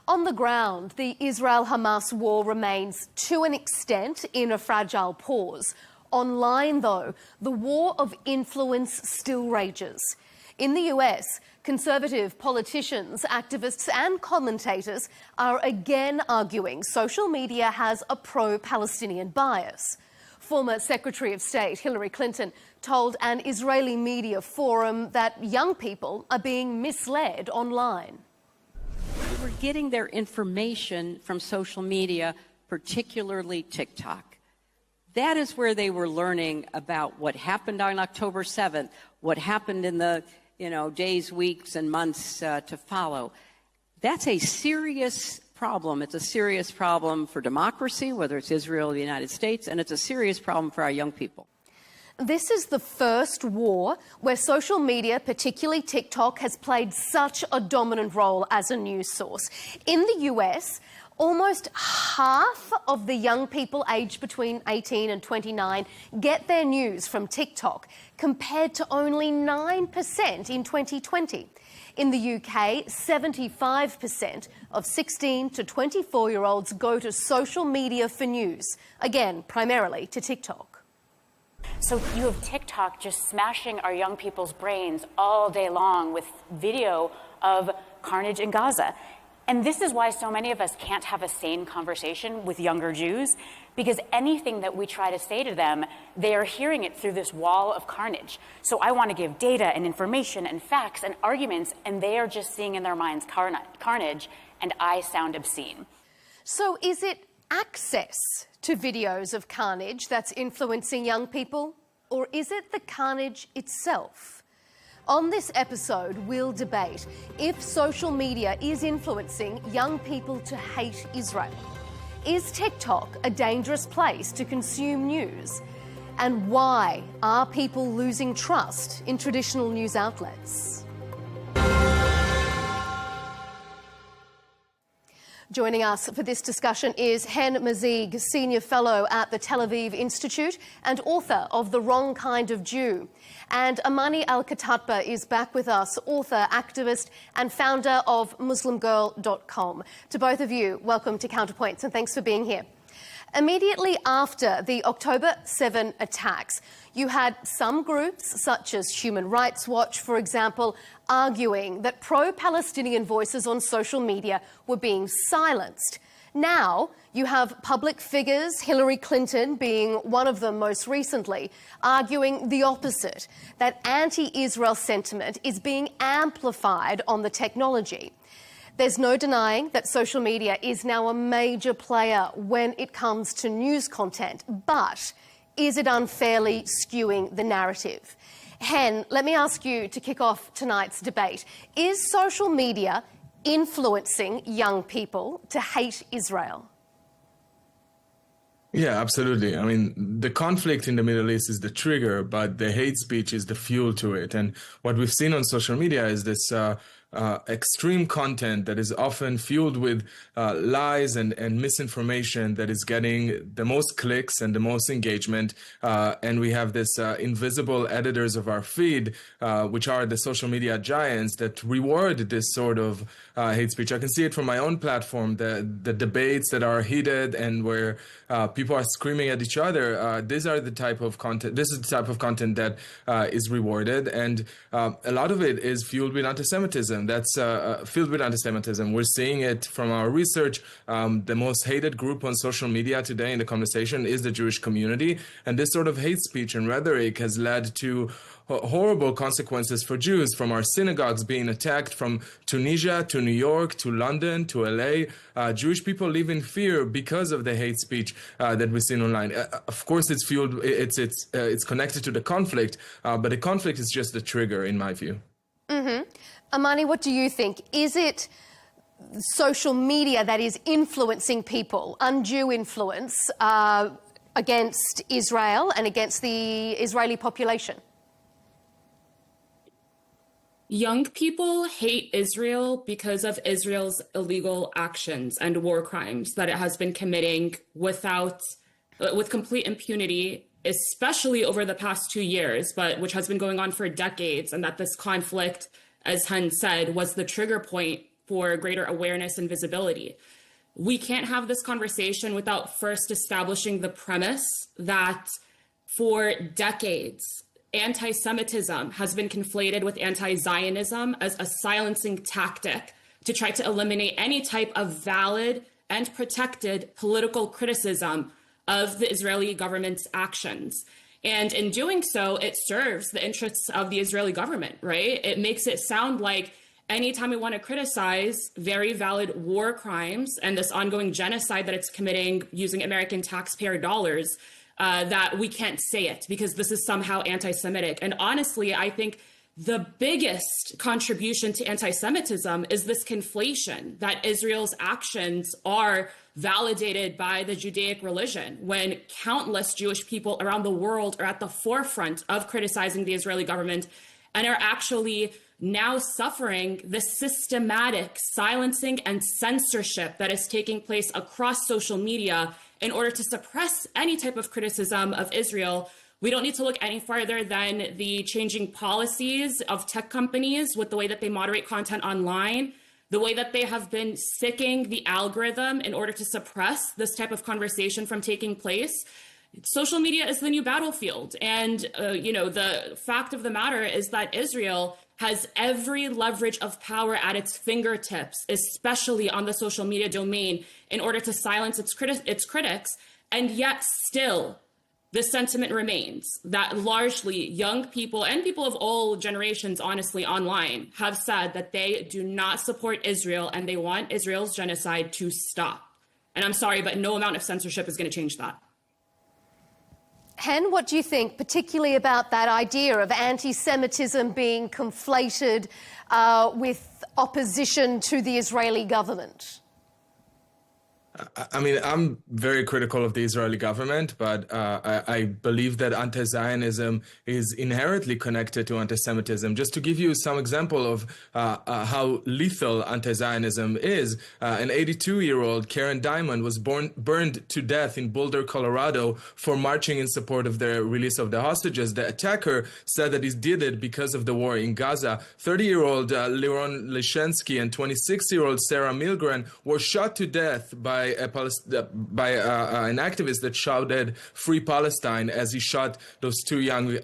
On the ground, the Israel-Hamas war remains, to an extent, in a fragile pause. Online, though, the war of influence still rages. In the US, conservative politicians, activists and commentators are again arguing social media has a pro-Palestinian bias. Former Secretary of State Hillary Clinton told an Israeli media forum that young people are being misled online. They were getting their information from social media, particularly TikTok. That is where they were learning about what happened on October 7th, what happened in the days, weeks, and months to follow. That's a serious problem. It's a serious problem for democracy, whether it's Israel or the United States, and it's a serious problem for our young people. This is the first war where social media, particularly TikTok, has played such a dominant role as a news source. In the US, almost half of the young people aged between 18 and 29 get their news from TikTok, compared to only 9% in 2020. In the UK, 75% of 16 to 24-year-olds go to social media for news, again, primarily to TikTok. So you have TikTok just smashing our young people's brains all day long with video of carnage in Gaza. And this is why so many of us can't have a sane conversation with younger Jews, because anything that we try to say to them, they are hearing it through this wall of carnage. So I want to give data and information and facts and arguments, and they are just seeing in their minds carnage, and I sound obscene. So is it access to videos of carnage that's influencing young people, or is it the carnage itself? On this episode, we'll debate if social media is influencing young people to hate Israel. Is TikTok a dangerous place to consume news? And why are people losing trust in traditional news outlets? Joining us for this discussion is Hen Mazig, Senior Fellow at the Tel Aviv Institute and author of The Wrong Kind of Jew. And Amani Al-Khattatba is back with us, author, activist and founder of MuslimGirl.com. To both of you, welcome to Counterpoints and thanks for being here. Immediately after the October 7 attacks, you had some groups, such as Human Rights Watch, for example, arguing that pro-Palestinian voices on social media were being silenced. Now, you have public figures, Hillary Clinton being one of them most recently, arguing the opposite, that anti-Israel sentiment is being amplified on the technology. There's no denying that social media is now a major player when it comes to news content, but is it unfairly skewing the narrative? Hen, let me ask you to kick off tonight's debate. Is social media influencing young people to hate Israel? Yeah, absolutely. I mean, the conflict in the Middle East is the trigger, but the hate speech is the fuel to it. And what we've seen on social media is this extreme content that is often fueled with lies and misinformation that is getting the most clicks and the most engagement. And we have this invisible editors of our feed, which are the social media giants that reward this sort of hate speech. I can see it from my own platform, the debates that are heated and where people are screaming at each other. These are the type of content. This is the type of content that is rewarded, and a lot of it is fueled with anti-Semitism. That's filled with anti-Semitism. We're seeing it from our research. The most hated group on social media today in the conversation is the Jewish community, and this sort of hate speech and rhetoric has led to horrible consequences for Jews, from our synagogues being attacked, from Tunisia to New York to London to LA. Jewish people live in fear because of the hate speech that we've seen online. Of course, it's fueled. It's connected to the conflict, but the conflict is just the trigger, in my view. Mm-hmm. Amani, what do you think? Is it social media that is influencing people, undue influence against Israel and against the Israeli population? Young people hate Israel because of Israel's illegal actions and war crimes that it has been committing with complete impunity, especially over the past 2 years, but which has been going on for decades, and that this conflict, as Hen said, was the trigger point for greater awareness and visibility. We can't have this conversation without first establishing the premise that for decades, anti-Semitism has been conflated with anti-Zionism as a silencing tactic to try to eliminate any type of valid and protected political criticism of the Israeli government's actions. And in doing so, it serves the interests of the Israeli government, right? It makes it sound like anytime we want to criticize very valid war crimes and this ongoing genocide that it's committing using American taxpayer dollars, that we can't say it because this is somehow anti-Semitic. And honestly, I think the biggest contribution to anti-Semitism is this conflation that Israel's actions are validated by the Judaic religion, when countless Jewish people around the world are at the forefront of criticizing the Israeli government and are actually now suffering the systematic silencing and censorship that is taking place across social media in order to suppress any type of criticism of Israel. We don't need to look any farther than the changing policies of tech companies with the way that they moderate content online, the way that they have been sicking the algorithm in order to suppress this type of conversation from taking place. Social media is the new battlefield. And, the fact of the matter is that Israel has every leverage of power at its fingertips, especially on the social media domain, in order to silence its critics. And yet still, the sentiment remains that largely young people and people of all generations, honestly, online, have said that they do not support Israel and they want Israel's genocide to stop. And I'm sorry, but no amount of censorship is going to change that. Hen, what do you think, particularly about that idea of anti-Semitism being conflated with opposition to the Israeli government? I mean, I'm very critical of the Israeli government, but I believe that anti-Zionism is inherently connected to anti-Semitism. Just to give you some example of how lethal anti-Zionism is, an 82-year-old Karen Diamond was burned to death in Boulder, Colorado for marching in support of the release of the hostages. The attacker said that he did it because of the war in Gaza. 30-year-old Liron Lishensky and 26-year-old Sarah Milgren were shot to death by an activist that shouted "Free Palestine" as he shot those two young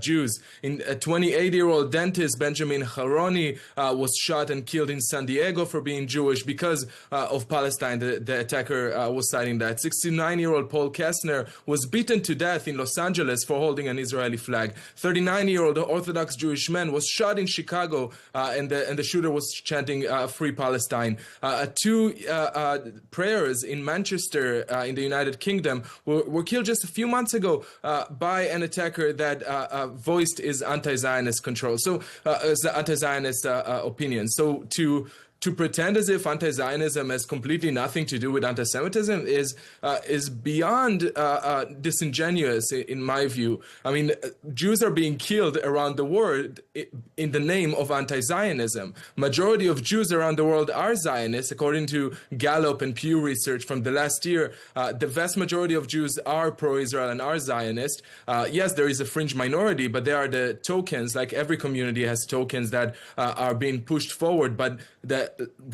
Jews. A 28-year-old dentist, Benjamin Haroni, was shot and killed in San Diego for being Jewish because of Palestine. The attacker was citing that. 69-year-old Paul Kessner was beaten to death in Los Angeles for holding an Israeli flag. 39-year-old Orthodox Jewish man was shot in Chicago, and the shooter was chanting "Free Palestine." Two prayers in Manchester in the United Kingdom were killed just a few months ago by an attacker that voiced his anti-Zionist control, so anti-Zionist opinion. So to to pretend as if anti-Zionism has completely nothing to do with anti-Semitism is beyond disingenuous, in my view. I mean, Jews are being killed around the world in the name of anti-Zionism. Majority of Jews around the world are Zionists, according to Gallup and Pew Research from the last year. The vast majority of Jews are pro-Israel and are Zionist. Yes, there is a fringe minority, but they are the tokens, like every community has tokens that are being pushed forward. But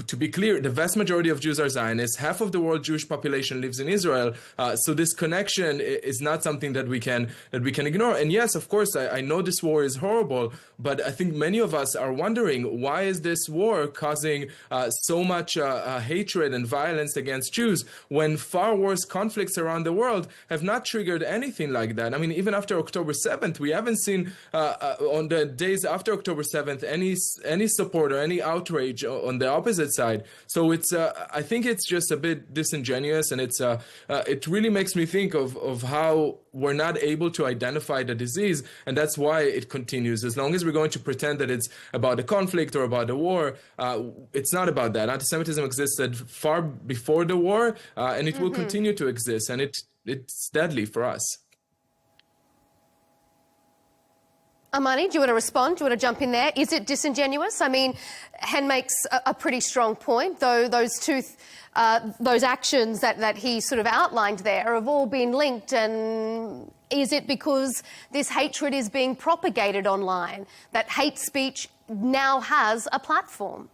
to be clear, the vast majority of Jews are Zionists. Half of the world Jewish population lives in Israel. So this connection is not something that we can ignore. And yes, of course, I know this war is horrible, but I think many of us are wondering, why is this war causing so much hatred and violence against Jews when far worse conflicts around the world have not triggered anything like that? I mean, even after October 7th, we haven't seen on the days after October 7th any support or any outrage on the opposite side. So it's I think it's just a bit disingenuous, and it really makes me think of how we're not able to identify the disease, and that's why it continues. As long as we're going to pretend that it's about a conflict or about a war, it's not about that. Anti-Semitism existed far before the war, and it will continue to exist, and it's deadly for us. Amani, do you want to respond? Do you want to jump in there? Is it disingenuous? I mean, Hen makes a pretty strong point, though those actions that he sort of outlined there have all been linked. And is it because this hatred is being propagated online, that hate speech now has a platform?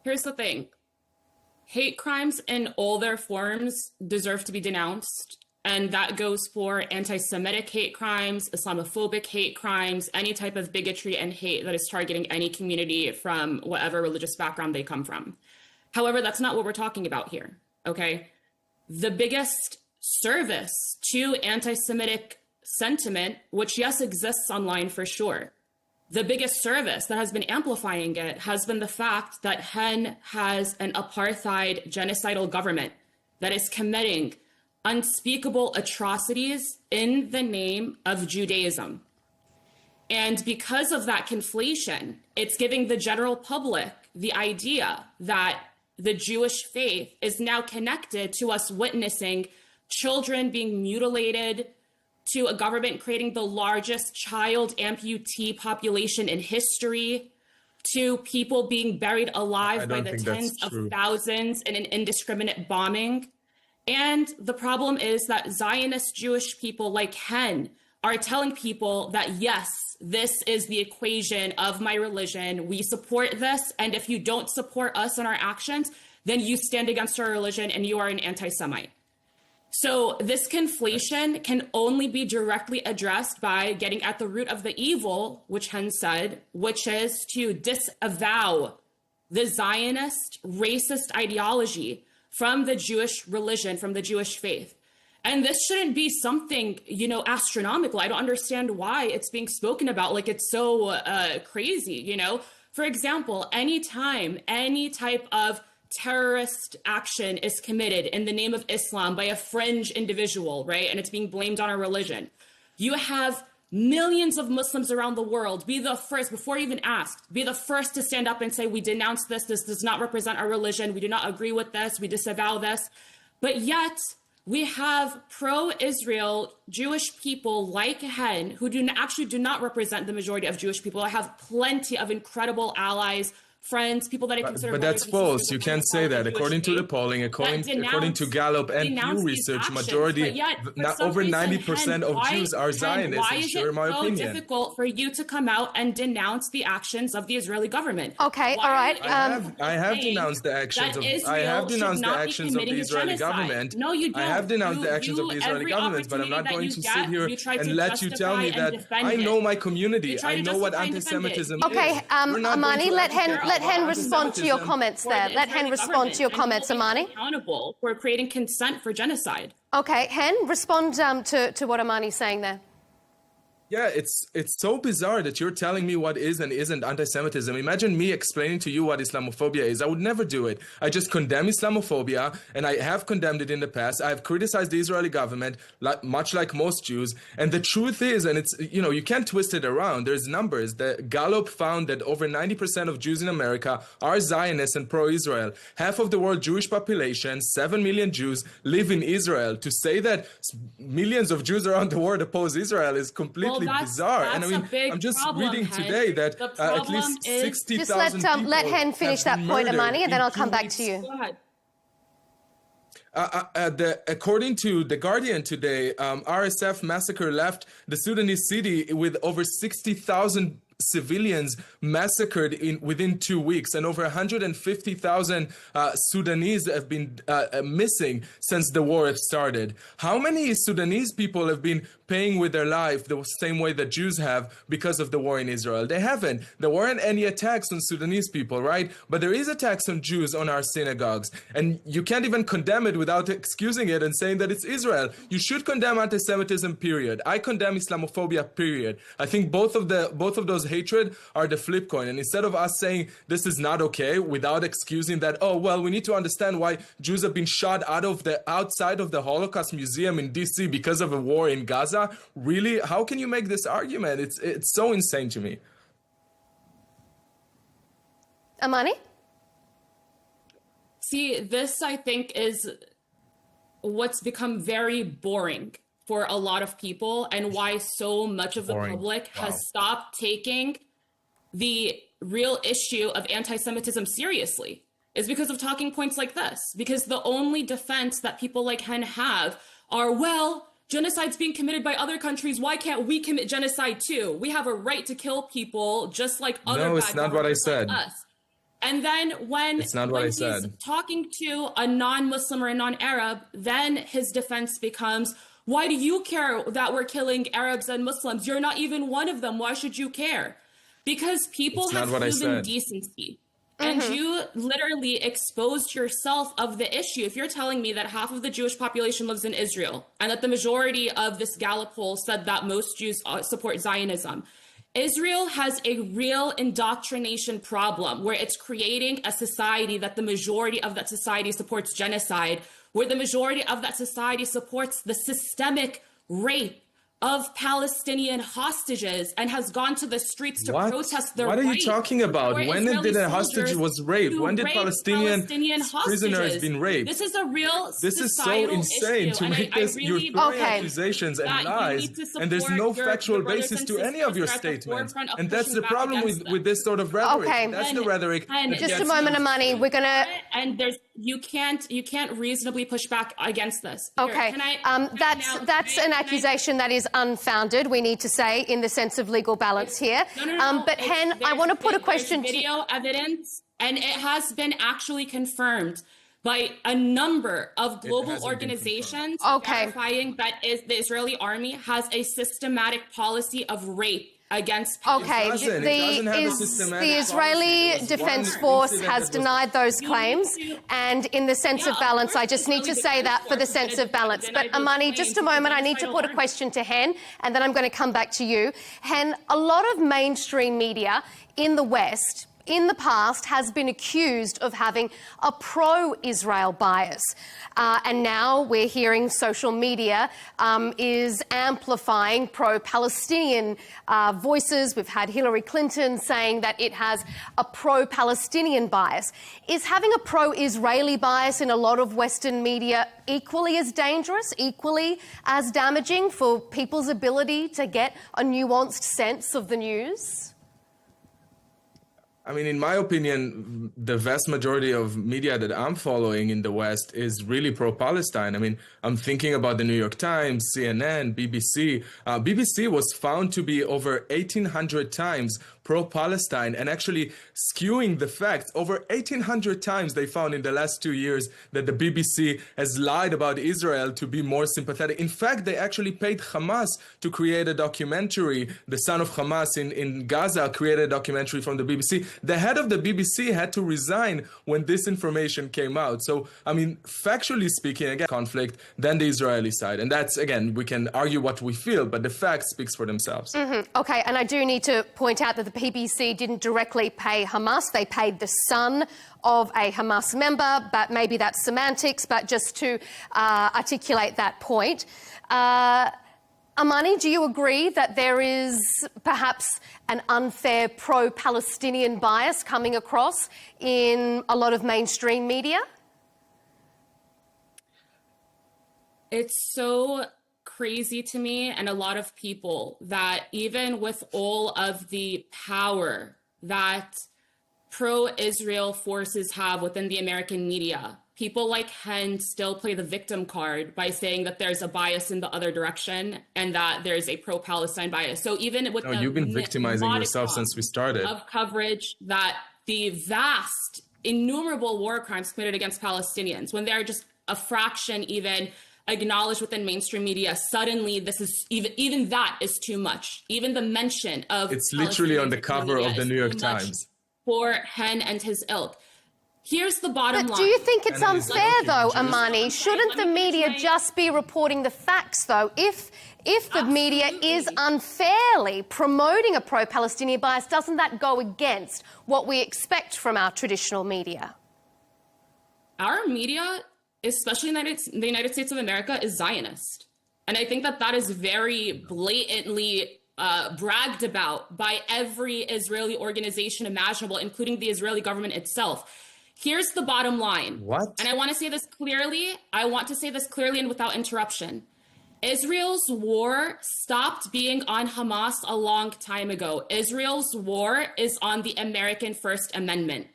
Here's the thing. Hate crimes in all their forms deserve to be denounced. And that goes for anti-Semitic hate crimes, Islamophobic hate crimes, any type of bigotry and hate that is targeting any community from whatever religious background they come from. However, that's not what we're talking about here, okay? The biggest service to anti-Semitic sentiment, which yes, exists online for sure, the biggest service that has been amplifying it has been the fact that Hen has an apartheid genocidal government that is committing unspeakable atrocities in the name of Judaism. And because of that conflation, it's giving the general public the idea that the Jewish faith is now connected to us witnessing children being mutilated, to a government creating the largest child amputee population in history, to people being buried alive by the tens of thousands in an indiscriminate bombing. And the problem is that Zionist Jewish people like Hen are telling people that, yes, this is the equation of my religion. We support this. And if you don't support us and our actions, then you stand against our religion and you are an anti-Semite. So this conflation can only be directly addressed by getting at the root of the evil, which Hen said, which is to disavow the Zionist racist ideology from the Jewish religion, from the Jewish faith. And this shouldn't be something, astronomical. I don't understand why it's being spoken about like it's so crazy, For example, anytime any type of terrorist action is committed in the name of Islam by a fringe individual, right? And it's being blamed on our religion. You have millions of Muslims around the world be the first, before even asked, be the first to stand up and say, we denounce this. This does not represent our religion. We do not agree with this. We disavow this. But yet we have pro-Israel Jewish people like Hen who actually do not represent the majority of Jewish people. I have plenty of incredible allies, friends, people that I consider. But that's false. You can't say that. According to the polling, according to Gallup and Pew Research, majority, over 90% of Jews are Zionists. Why is it so difficult for you to come out and denounce the actions of the Israeli government? Okay, all right. I have denounced the actions of the Israeli government. No, you don't. I have denounced the actions of the Israeli government, but I'm not going to sit here and let you tell me that I know my community. I know what anti-Semitism is. Okay, Amani, let Hen respond to your comments there. Let Hen respond to your comments, Amani. Accountable for creating consent for genocide. Okay, Hen, respond to what Amani's saying there. Yeah, it's so bizarre that you're telling me what is and isn't anti-Semitism. Imagine me explaining to you what Islamophobia is. I would never do it. I just condemn Islamophobia, and I have condemned it in the past. I've criticized the Israeli government, much like most Jews. And the truth is, and it's, you know, you can't twist it around. There's numbers. The Gallup found that over 90% of Jews in America are Zionists and pro-Israel. Half of the world Jewish population, 7 million Jews, live in Israel. To say that millions of Jews around the world oppose Israel is completely bizarre. And I mean, I'm just reading today that at least 60,000 people let Hen finish that point, Amani, and then I'll come back to you. Go ahead. According to The Guardian today, RSF massacre left the Sudanese city with over 60,000 civilians massacred within 2 weeks, and over 150,000 Sudanese have been missing since the war started. How many Sudanese people have been paying with their life the same way that Jews have because of the war in Israel? They haven't. There weren't any attacks on Sudanese people, right? But there is attacks on Jews on our synagogues, and you can't even condemn it without excusing it and saying that it's Israel. You should condemn anti-Semitism, period. I condemn Islamophobia, period. I think both of those hatred are the flip coin. And instead of us saying this is not okay without excusing that, oh, well, we need to understand why Jews have been shot outside of the Holocaust Museum in DC because of a war in Gaza. Really? How can you make this argument? It's so insane to me. Amani? See, this, I think, is what's become very boring for a lot of people, and why so much of the public has stopped taking the real issue of anti-Semitism seriously, is because of talking points like this. Because the only defense that people like Hen have are, well, genocide's being committed by other countries. Why can't we commit genocide too? We have a right to kill people just like other No, it's not what I said. Like us. And then when he's talking to a non-Muslim or a non-Arab, then his defense becomes, why do you care that we're killing Arabs and Muslims? You're not even one of them. Why should you care? Because people have human decency. And you literally exposed yourself of the issue. If you're telling me that half of the Jewish population lives in Israel, and that the majority of this Gallup poll said that most Jews support Zionism, Israel has a real indoctrination problem where it's creating a society that the majority of that society supports genocide, where the majority of that society supports the systemic rape of Palestinian hostages and has gone to the streets to protest their What are right you talking about? When did a hostage was raped? When did Palestinian prisoners been raped? This is a real This is so insane to make this. You're throwing accusations and lies, and there's no factual basis to any of your statements. And that's the problem with this sort of rhetoric. Okay. That's the rhetoric. Just a moment of money. We're gonna. And you can't reasonably push back against this. Okay. That's an accusation that is unfounded, we need to say, in the sense of legal balance here. But Hen, I want to put a question to you. Video evidence, and it has been actually confirmed by a number of global organizations verifying that the Israeli army has a systematic policy of rape against people. Okay, the Israeli Defense Force has denied those claims, and in the sense of balance, I just need to say that for the sense of balance. But Amani, just a moment, I need to put a question to Hen, and then I'm going to come back to you. Hen, a lot of mainstream media in the West in the past has been accused of having a pro-Israel bias. And now we're hearing social media is amplifying pro-Palestinian voices. We've had Hillary Clinton saying that it has a pro-Palestinian bias. Is having a pro-Israeli bias in a lot of Western media equally as dangerous, equally as damaging for people's ability to get a nuanced sense of the news? I mean, in my opinion, the vast majority of media that I'm following in the West is really pro-Palestine. I mean, I'm thinking about the New York Times, CNN, BBC. BBC was found to be over 1,800 times pro-Palestine and actually skewing the facts. Over 1,800 times they found in the last 2 years that the BBC has lied about Israel to be more sympathetic. In fact, they actually paid Hamas to create a documentary. The son of Hamas in Gaza created a documentary from the BBC. The head of the BBC had to resign when this information came out. So, I mean, factually speaking, again, conflict, then the Israeli side. And that's, again, we can argue what we feel, but the fact speaks for themselves. OK, and I do need to point out that the BBC didn't directly pay Hamas. They paid the son of a Hamas member, but maybe that's semantics, but just to articulate that point. Amani, do you agree that there is perhaps an unfair pro-Palestinian bias coming across in a lot of mainstream media? It's so crazy to me and a lot of people that even with all of the power that pro-Israel forces have within the American media, people like Hen still play the victim card by saying that there's a bias in the other direction and that there's a pro-Palestine bias. So even with you've been victimizing yourself since we started. Of coverage that the vast, innumerable war crimes committed against Palestinians, when they're just a fraction even acknowledged within mainstream media, suddenly this is even that is too much. Even the mention of it's literally on the cover of the New York Times for Hen and his ilk. Here's the bottom line. Do you think it's unfair, though, Amani? Shouldn't the media just be reporting the facts, though? If the media is unfairly promoting a pro-Palestinian bias, doesn't that go against what we expect from our traditional media? Our media, especially in the United States of America, is Zionist. And I think that that is very blatantly bragged about by every Israeli organization imaginable, including the Israeli government itself. Here's the bottom line. What? And I want to say this clearly. I want to say this clearly and without interruption. Israel's war stopped being on Hamas a long time ago. Israel's war is on the American First Amendment.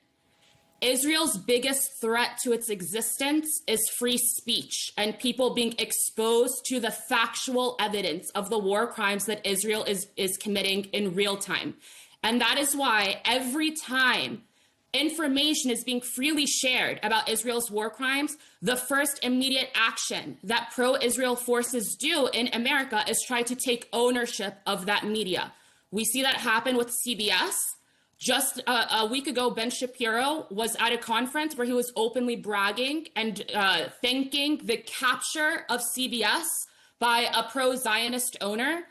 Israel's biggest threat to its existence is free speech and people being exposed to the factual evidence of the war crimes that Israel is committing in real time. And that is why every time information is being freely shared about Israel's war crimes, the first immediate action that pro-Israel forces do in America is try to take ownership of that media. We see that happen with CBS. Just a week ago, Ben Shapiro was at a conference where he was openly bragging and thanking the capture of CBS by a pro-Zionist owner.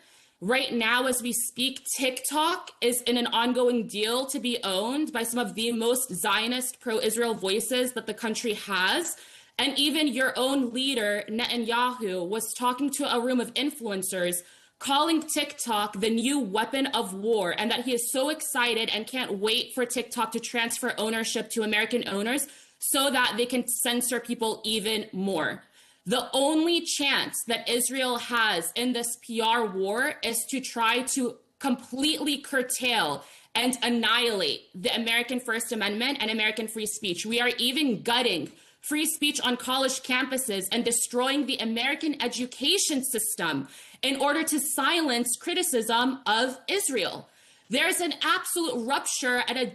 Right now, as we speak, TikTok is in an ongoing deal to be owned by some of the most Zionist pro-Israel voices that the country has. And even your own leader, Netanyahu, was talking to a room of influencers, calling TikTok the new weapon of war, and that he is so excited and can't wait for TikTok to transfer ownership to American owners so that they can censor people even more. The only chance that Israel has in this PR war is to try to completely curtail and annihilate the American First Amendment and American free speech. We are even gutting free speech on college campuses and destroying the American education system in order to silence criticism of Israel. There's an absolute rupture and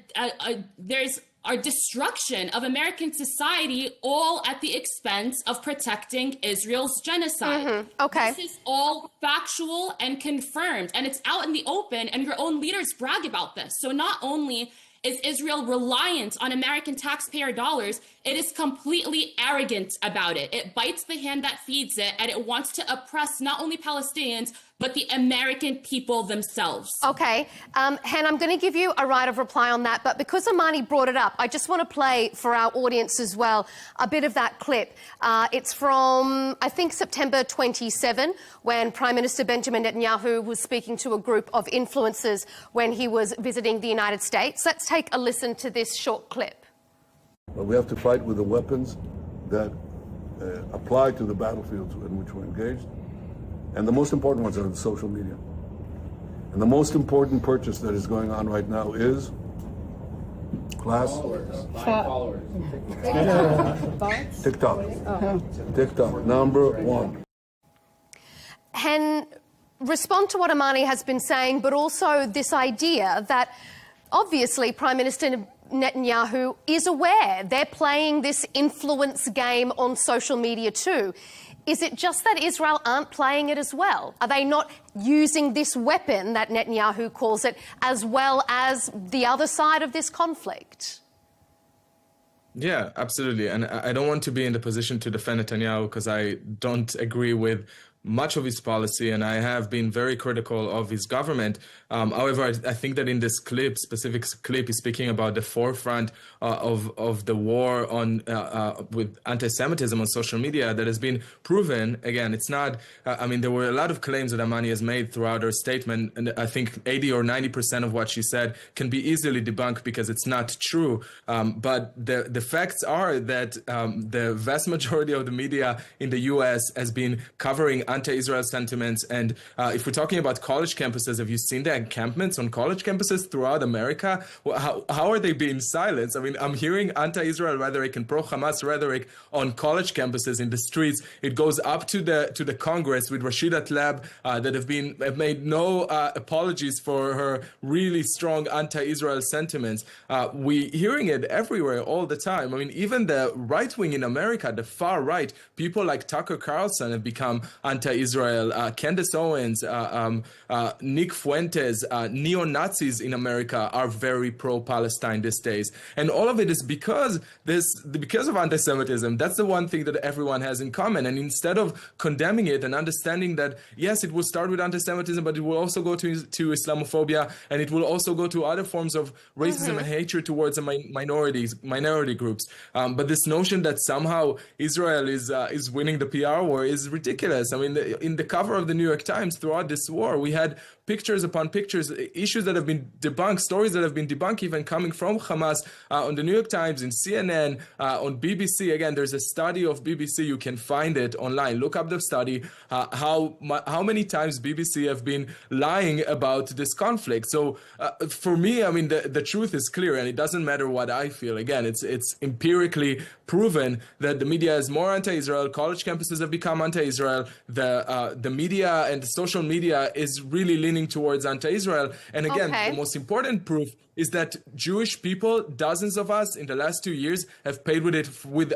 there's our destruction of American society, all at the expense of protecting Israel's genocide. Okay. This is all factual and confirmed, and it's out in the open, and your own leaders brag about this. So not only is Israel reliant on American taxpayer dollars, it is completely arrogant about it. It bites the hand that feeds it, and it wants to oppress not only Palestinians, but the American people themselves. Okay. Hen, I'm going to give you a right of reply on that, but because Amani brought it up, I just want to play for our audience as well a bit of that clip. It's from, I think, September 27, when Prime Minister Benjamin Netanyahu was speaking to a group of influencers when he was visiting the United States. Let's take a listen to this short clip. Well, we have to fight with the weapons that apply to the battlefields in which we're engaged. And the most important ones are the social media. And the most important purchase that is going on right now is class. Followers. TikTok. TikTok, number one. Hen, respond to what Amani has been saying, but also this idea that Obviously, Prime Minister Netanyahu is aware they're playing this influence game on social media too. Is it just that Israel aren't playing it as well? Are they not using this weapon that Netanyahu calls it as well as the other side of this conflict? Yeah, absolutely. And I don't want to be in the position to defend Netanyahu because I don't agree with much of his policy, and I have been very critical of his government. However, I think that in this specific clip, he's speaking about the forefront of the war on with anti-Semitism on social media that has been proven. Again, it's not, I mean, there were a lot of claims that Amani has made throughout her statement, and I think 80 or 90% of what she said can be easily debunked because it's not true. But the facts are that the vast majority of the media in the US has been covering anti-Israel sentiments. And if we're talking about college campuses, have you seen the encampments on college campuses throughout America? Well, how are they being silenced? I mean, I'm hearing anti-Israel rhetoric and pro-Hamas rhetoric on college campuses in the streets. It goes up to the Congress with Rashida Tlaib that have made no apologies for her really strong anti-Israel sentiments. We hearing it everywhere all the time. I mean, even the right wing in America, the far right, people like Tucker Carlson have become anti-Israel. Candace Owens, Nick Fuentes, neo-Nazis in America are very pro-Palestine these days. And all of it is because of anti-Semitism. That's the one thing that everyone has in common. And instead of condemning it and understanding that, yes, it will start with anti-Semitism, but it will also go to Islamophobia, and it will also go to other forms of racism and hatred towards minority groups. But this notion that somehow Israel is winning the PR war is ridiculous. I mean, in the cover of the New York Times throughout this war, we had pictures upon pictures, issues that have been debunked, stories that have been debunked even coming from Hamas on the New York Times, in CNN, on BBC. Again, there's a study of BBC. You can find it online. Look up the study, how many times BBC have been lying about this conflict. So for me, I mean, the truth is clear, and it doesn't matter what I feel. Again, it's empirically proven that the media is more anti-Israel. College campuses have become anti-Israel. The media and the social media is really leaning towards anti-Israel. And again, the most important proof is that Jewish people, dozens of us in the last 2 years, have paid with it with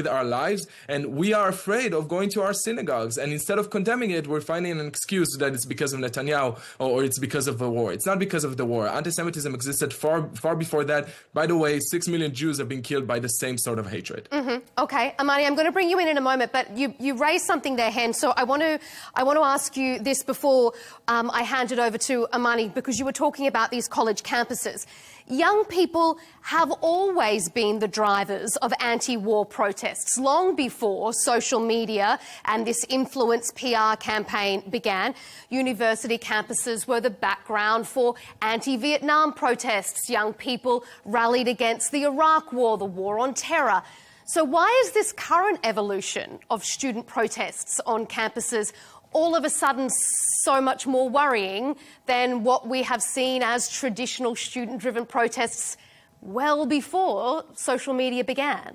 our lives, and we are afraid of going to our synagogues. And instead of condemning it, we're finding an excuse that it's because of Netanyahu or it's because of the war. It's not because of the war. Anti-Semitism existed far before that. By the way, 6 million Jews have been killed by the same sort of hatred. Okay, Amani, I'm going to bring you in a moment, but you raised something there, Hen. So I want to ask you this before I hand it over to Amani, because you were talking about these college campuses. Young people have always been the drivers of anti-war protests, long before social media and this influence PR campaign began. University campuses were the background for anti-Vietnam protests. Young people rallied against the Iraq War, the war on terror. So why is this current evolution of student protests on campuses all of a sudden so much more worrying than what we have seen as traditional student-driven protests well before social media began?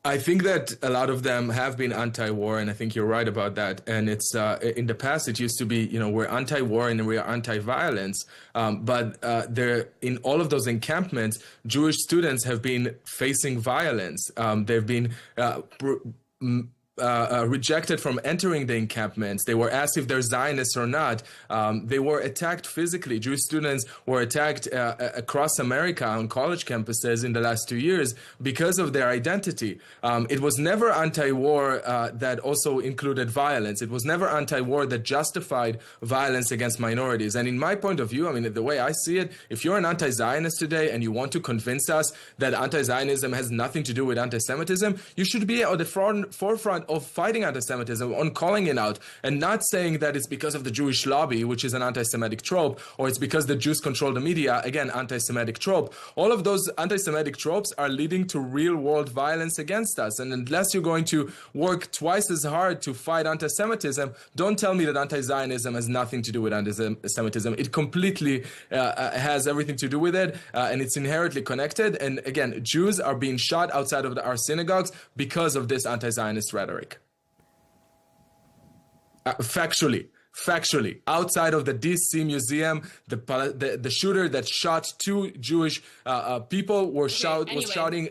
I think that a lot of them have been anti-war, and I think you're right about that. And it's in the past, it used to be, we're anti-war and we're anti-violence. But there, in all of those encampments, Jewish students have been facing violence. They've been rejected from entering the encampments. They were asked if they're Zionists or not. They were attacked physically. Jewish students were attacked across America on college campuses in the last 2 years because of their identity. It was never anti-war that also included violence. It was never anti-war that justified violence against minorities. And in my point of view, I mean, the way I see it, if you're an anti-Zionist today and you want to convince us that anti-Zionism has nothing to do with anti-Semitism, you should be at the forefront of fighting anti-Semitism, on calling it out, and not saying that it's because of the Jewish lobby, which is an anti-Semitic trope, or it's because the Jews control the media, again, anti-Semitic trope. All of those anti-Semitic tropes are leading to real-world violence against us. And unless you're going to work twice as hard to fight anti-Semitism, don't tell me that anti-Zionism has nothing to do with anti-Semitism. It completely has everything to do with it, and it's inherently connected. And again, Jews are being shot outside of our synagogues because of this anti-Zionist rhetoric. Factually, factually. Outside of the DC museum, the shooter that shot 2 Jewish people was shouting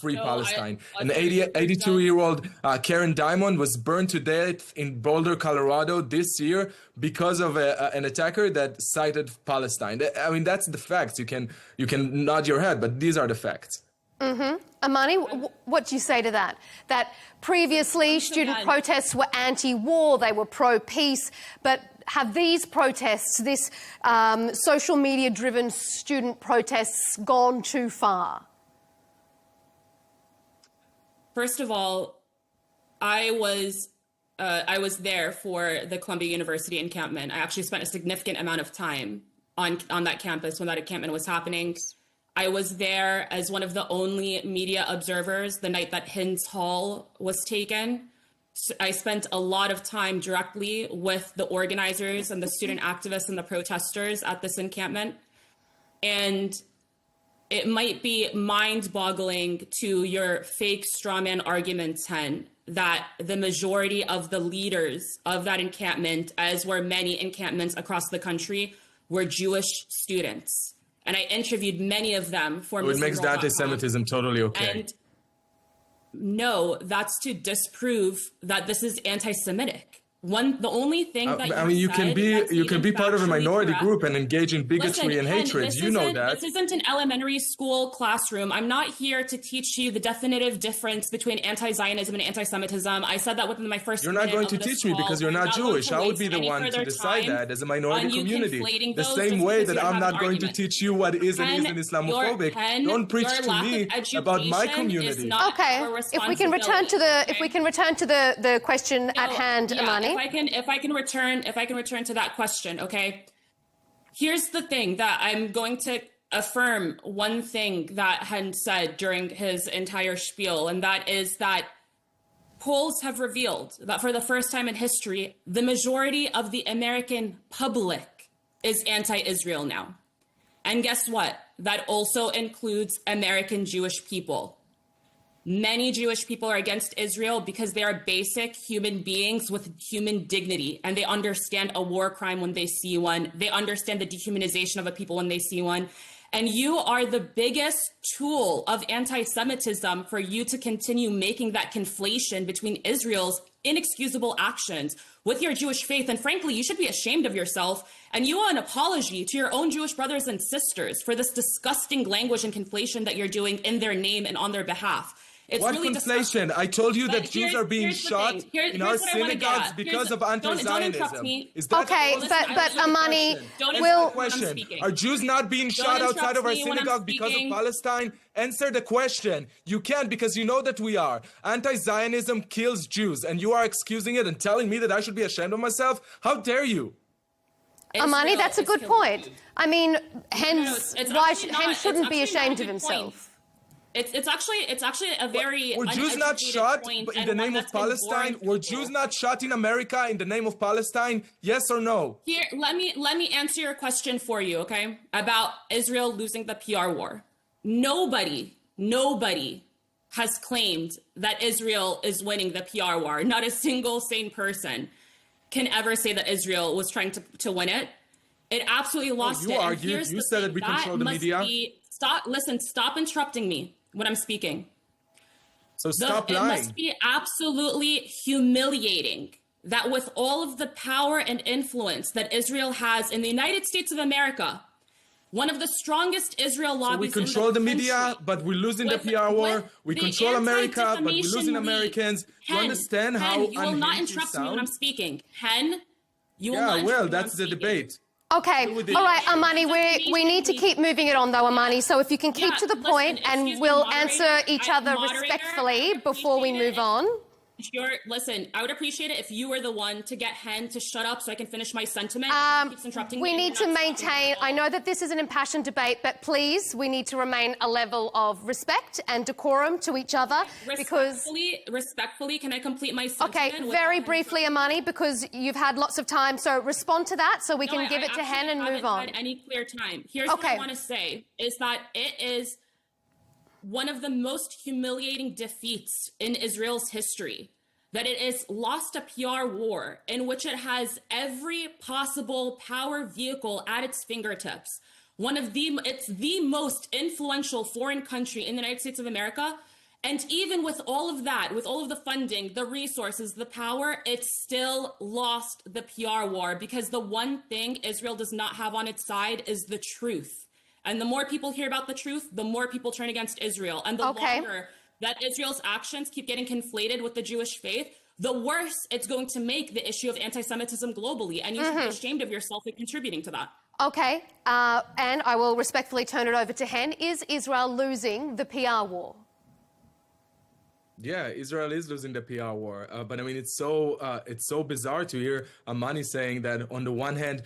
"Free Palestine." An 82-year-old Karen Diamond was burned to death in Boulder, Colorado this year because of an attacker that cited Palestine. I mean, that's the facts. You can nod your head, but these are the facts. Amani, what do you say to that? That previously student protests were anti-war, they were pro-peace, but have these protests, this social media-driven student protests, gone too far? First of all, I was there for the Columbia University encampment. I actually spent a significant amount of time on that campus when that encampment was happening. I was there as one of the only media observers the night that Hind's Hall was taken. I spent a lot of time directly with the organizers and the student activists and the protesters at this encampment. And it might be mind-boggling to your fake strawman arguments, Hen, that the majority of the leaders of that encampment, as were many encampments across the country, were Jewish students. And I interviewed many of them for It makes the anti-Semitism totally okay. And no, that's to disprove that this is anti-Semitic. The only thing that I mean, you can be part of a minority group and engage in bigotry and hatred. You know that. This isn't an elementary school classroom. I'm not here to teach you the definitive difference between anti-Zionism and anti-Semitism. I said that within my first. You're not going to teach me because you're not Jewish. I would be the one to decide that as a minority community. The same way that I'm not going to teach you what is and isn't Islamophobic. Don't preach to me about my community. Okay, if we can return to the question at hand, Amani. If I can return to that question, okay? Here's the thing that I'm going to affirm one thing that Hen said during his entire spiel, and that is that polls have revealed that for the first time in history, the majority of the American public is anti-Israel now. And guess what? That also includes American Jewish people. Many Jewish people are against Israel because they are basic human beings with human dignity, and they understand a war crime when they see one. They understand the dehumanization of a people when they see one. And you are the biggest tool of anti-Semitism for you to continue making that conflation between Israel's inexcusable actions with your Jewish faith. And frankly, you should be ashamed of yourself. And you owe an apology to your own Jewish brothers and sisters for this disgusting language and conflation that you're doing in their name and on their behalf. It's what really conflation? disgusting. I told you that Jews are being shot in our synagogues because of anti-Zionism. Is that okay? But Amani, will question? Are Jews not being shot outside of our synagogue because of Palestine? Answer the question. You can't, because you know that we are. Anti-Zionism kills Jews, and you are excusing it and telling me that I should be ashamed of myself? How dare you? Amani, that's a good point. I mean, Hen shouldn't be ashamed of himself. It's actually a very were Jews not shot in the name of Palestine? Were Jews not shot in America in the name of Palestine? Yes or no? Here, let me answer your question for you, okay? About Israel losing the PR war. Nobody has claimed that Israel is winning the PR war. Not a single sane person can ever say that Israel was trying to win it. It absolutely lost it. You argued. You said that we control the media. Stop interrupting me when I'm speaking. So stop lying. It must be absolutely humiliating that with all of the power and influence that Israel has in the United States of America, one of the strongest Israel lobbies so we control the media, but we're losing the PR war. We control America, but we're losing Americans. You understand how you will not interrupt me when I'm speaking. Hen, you will not interrupt me when I'm that's the debate. Okay, all right, Amani, we need to keep moving it on though, Amani, so if you can keep to the point and we'll answer each other respectfully before we move on. Listen, I would appreciate it if you were the one to get Hen to shut up so I can finish my sentiment. Keeps interrupting we me. need to maintain, I know that this is an impassioned debate, but please, we need to remain a level of respect and decorum to each other because... Respectfully, can I complete my sentiment? Okay, very briefly, Amani, because you've had lots of time, so respond to that so we can give it to Hen and move on. I haven't had any clear time. Here's what I want to say, is that it is one of the most humiliating defeats in Israel's history that it is lost a PR war in which it has every possible power vehicle at its fingertips. It's the most influential foreign country in the United States of America. And even with all of that, with all of the funding, the resources, the power, it's still lost the PR war, because the one thing Israel does not have on its side is the truth. And the more people hear about the truth, the more people turn against Israel. And the longer that Israel's actions keep getting conflated with the Jewish faith, the worse it's going to make the issue of anti-Semitism globally. And you should be ashamed of yourself for contributing to that. Okay, and I will respectfully turn it over to Hen. Is Israel losing the PR war? Yeah, Israel is losing the PR war, but I mean, it's so bizarre to hear Amani saying that on the one hand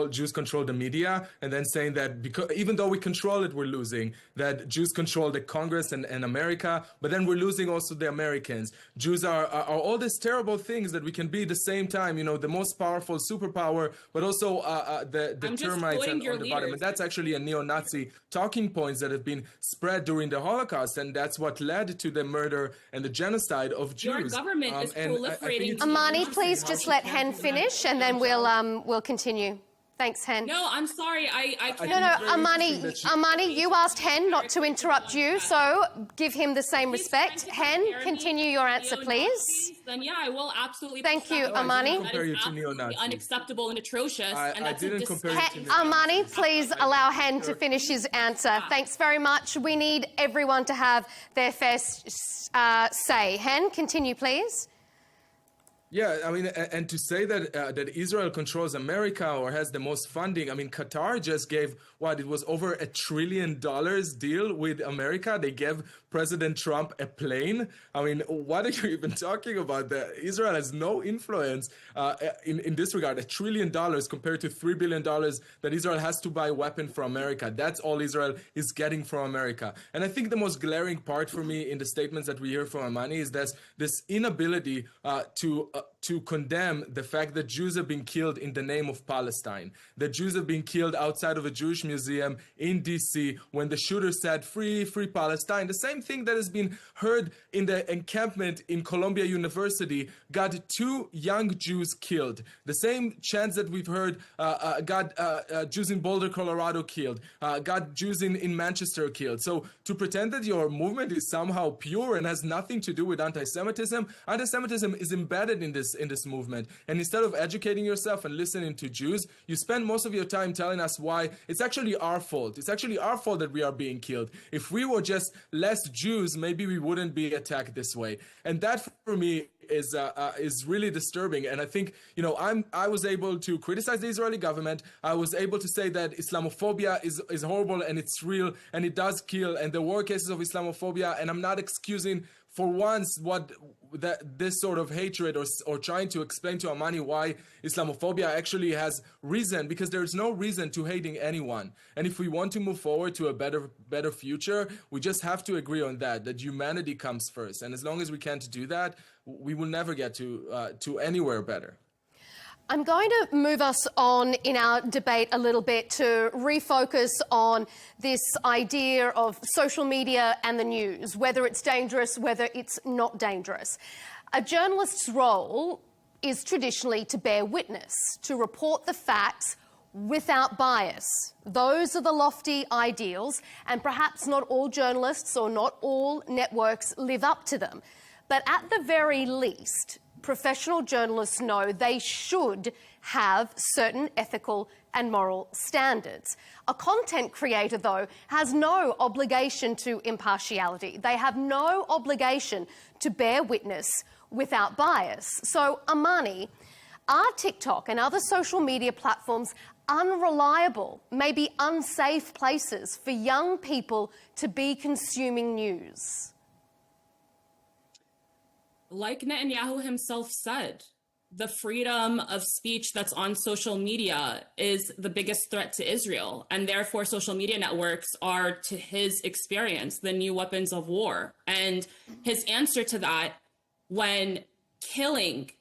Jews control the media, and then saying that because even though we control it, we're losing. That Jews control the Congress and America, but then we're losing also the Americans. Jews are all these terrible things that we can be at the same time. You know, the most powerful superpower, but also the termites on the bottom. And that's actually a neo-Nazi talking points that have been spread during the Holocaust, and that's what led to the murder and the genocide of Jews. Your government is proliferating. Amani, please just let Hen finish, and then we'll continue. Thanks, Hen. No, I'm sorry. I can't. No, Amani, you asked Hen not to interrupt you, so give him the same respect. Hen, continue your answer, please. Then yeah, I will absolutely. Thank you, Amani. That is absolutely unacceptable and atrocious. I didn't compare you to Amani, please allow Hen to finish his answer. Thanks very much. We need everyone to have their fair say. Hen, continue, please. Yeah, I mean, and to say that that Israel controls America or has the most funding, I mean, Qatar just gave, it was over $1 trillion deal with America. They gave President Trump a plane. I mean, what are you even talking about? Israel has no influence in this regard. $1 trillion compared to $3 billion that Israel has to buy weapons from America. That's all Israel is getting from America. And I think the most glaring part for me in the statements that we hear from Amani is this inability to condemn the fact that Jews have been killed in the name of Palestine. That Jews have been killed outside of a Jewish museum in D.C. when the shooter said, free, free Palestine. The same thing that has been heard in the encampment in Columbia University got 2 young Jews killed. The same chants that we've heard got Jews in Boulder, Colorado killed, got Jews in Manchester killed. So to pretend that your movement is somehow pure and has nothing to do with anti-Semitism is embedded in this movement. And instead of educating yourself and listening to Jews, you spend most of your time telling us why it's actually our fault. It's actually our fault that we are being killed. If we were just less Jews, maybe we wouldn't be attacked this way. And that for me is really disturbing. And I think, you know, I was able to criticize the Israeli government. I was able to say that Islamophobia is horrible and it's real and it does kill, and there were cases of Islamophobia, and I'm not excusing for once this sort of hatred or trying to explain to Amani why Islamophobia actually has reason, because there's no reason to hating anyone. And if we want to move forward to a better future, we just have to agree on that humanity comes first. And as long as we can't do that, we will never get to anywhere better. I'm going to move us on in our debate a little bit to refocus on this idea of social media and the news, whether it's dangerous, whether it's not dangerous. A journalist's role is traditionally to bear witness, to report the facts without bias. Those are the lofty ideals, and perhaps not all journalists or not all networks live up to them. But at the very least, professional journalists know they should have certain ethical and moral standards. A content creator, though, has no obligation to impartiality. They have no obligation to bear witness without bias. So, Amani, are TikTok and other social media platforms unreliable, maybe unsafe places for young people to be consuming news? Like Netanyahu himself said, the freedom of speech that's on social media is the biggest threat to Israel. And therefore, social media networks are, to his experience, the new weapons of war. And his answer to that, when killing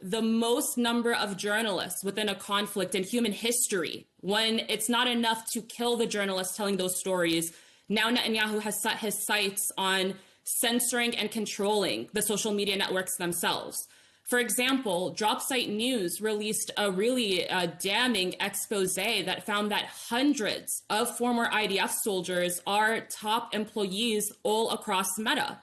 the most number of journalists within a conflict in human history, when it's not enough to kill the journalists telling those stories, now Netanyahu has set his sights on censoring and controlling the social media networks themselves. For example, Dropsite News released a really damning expose that found that hundreds of former IDF soldiers are top employees all across Meta.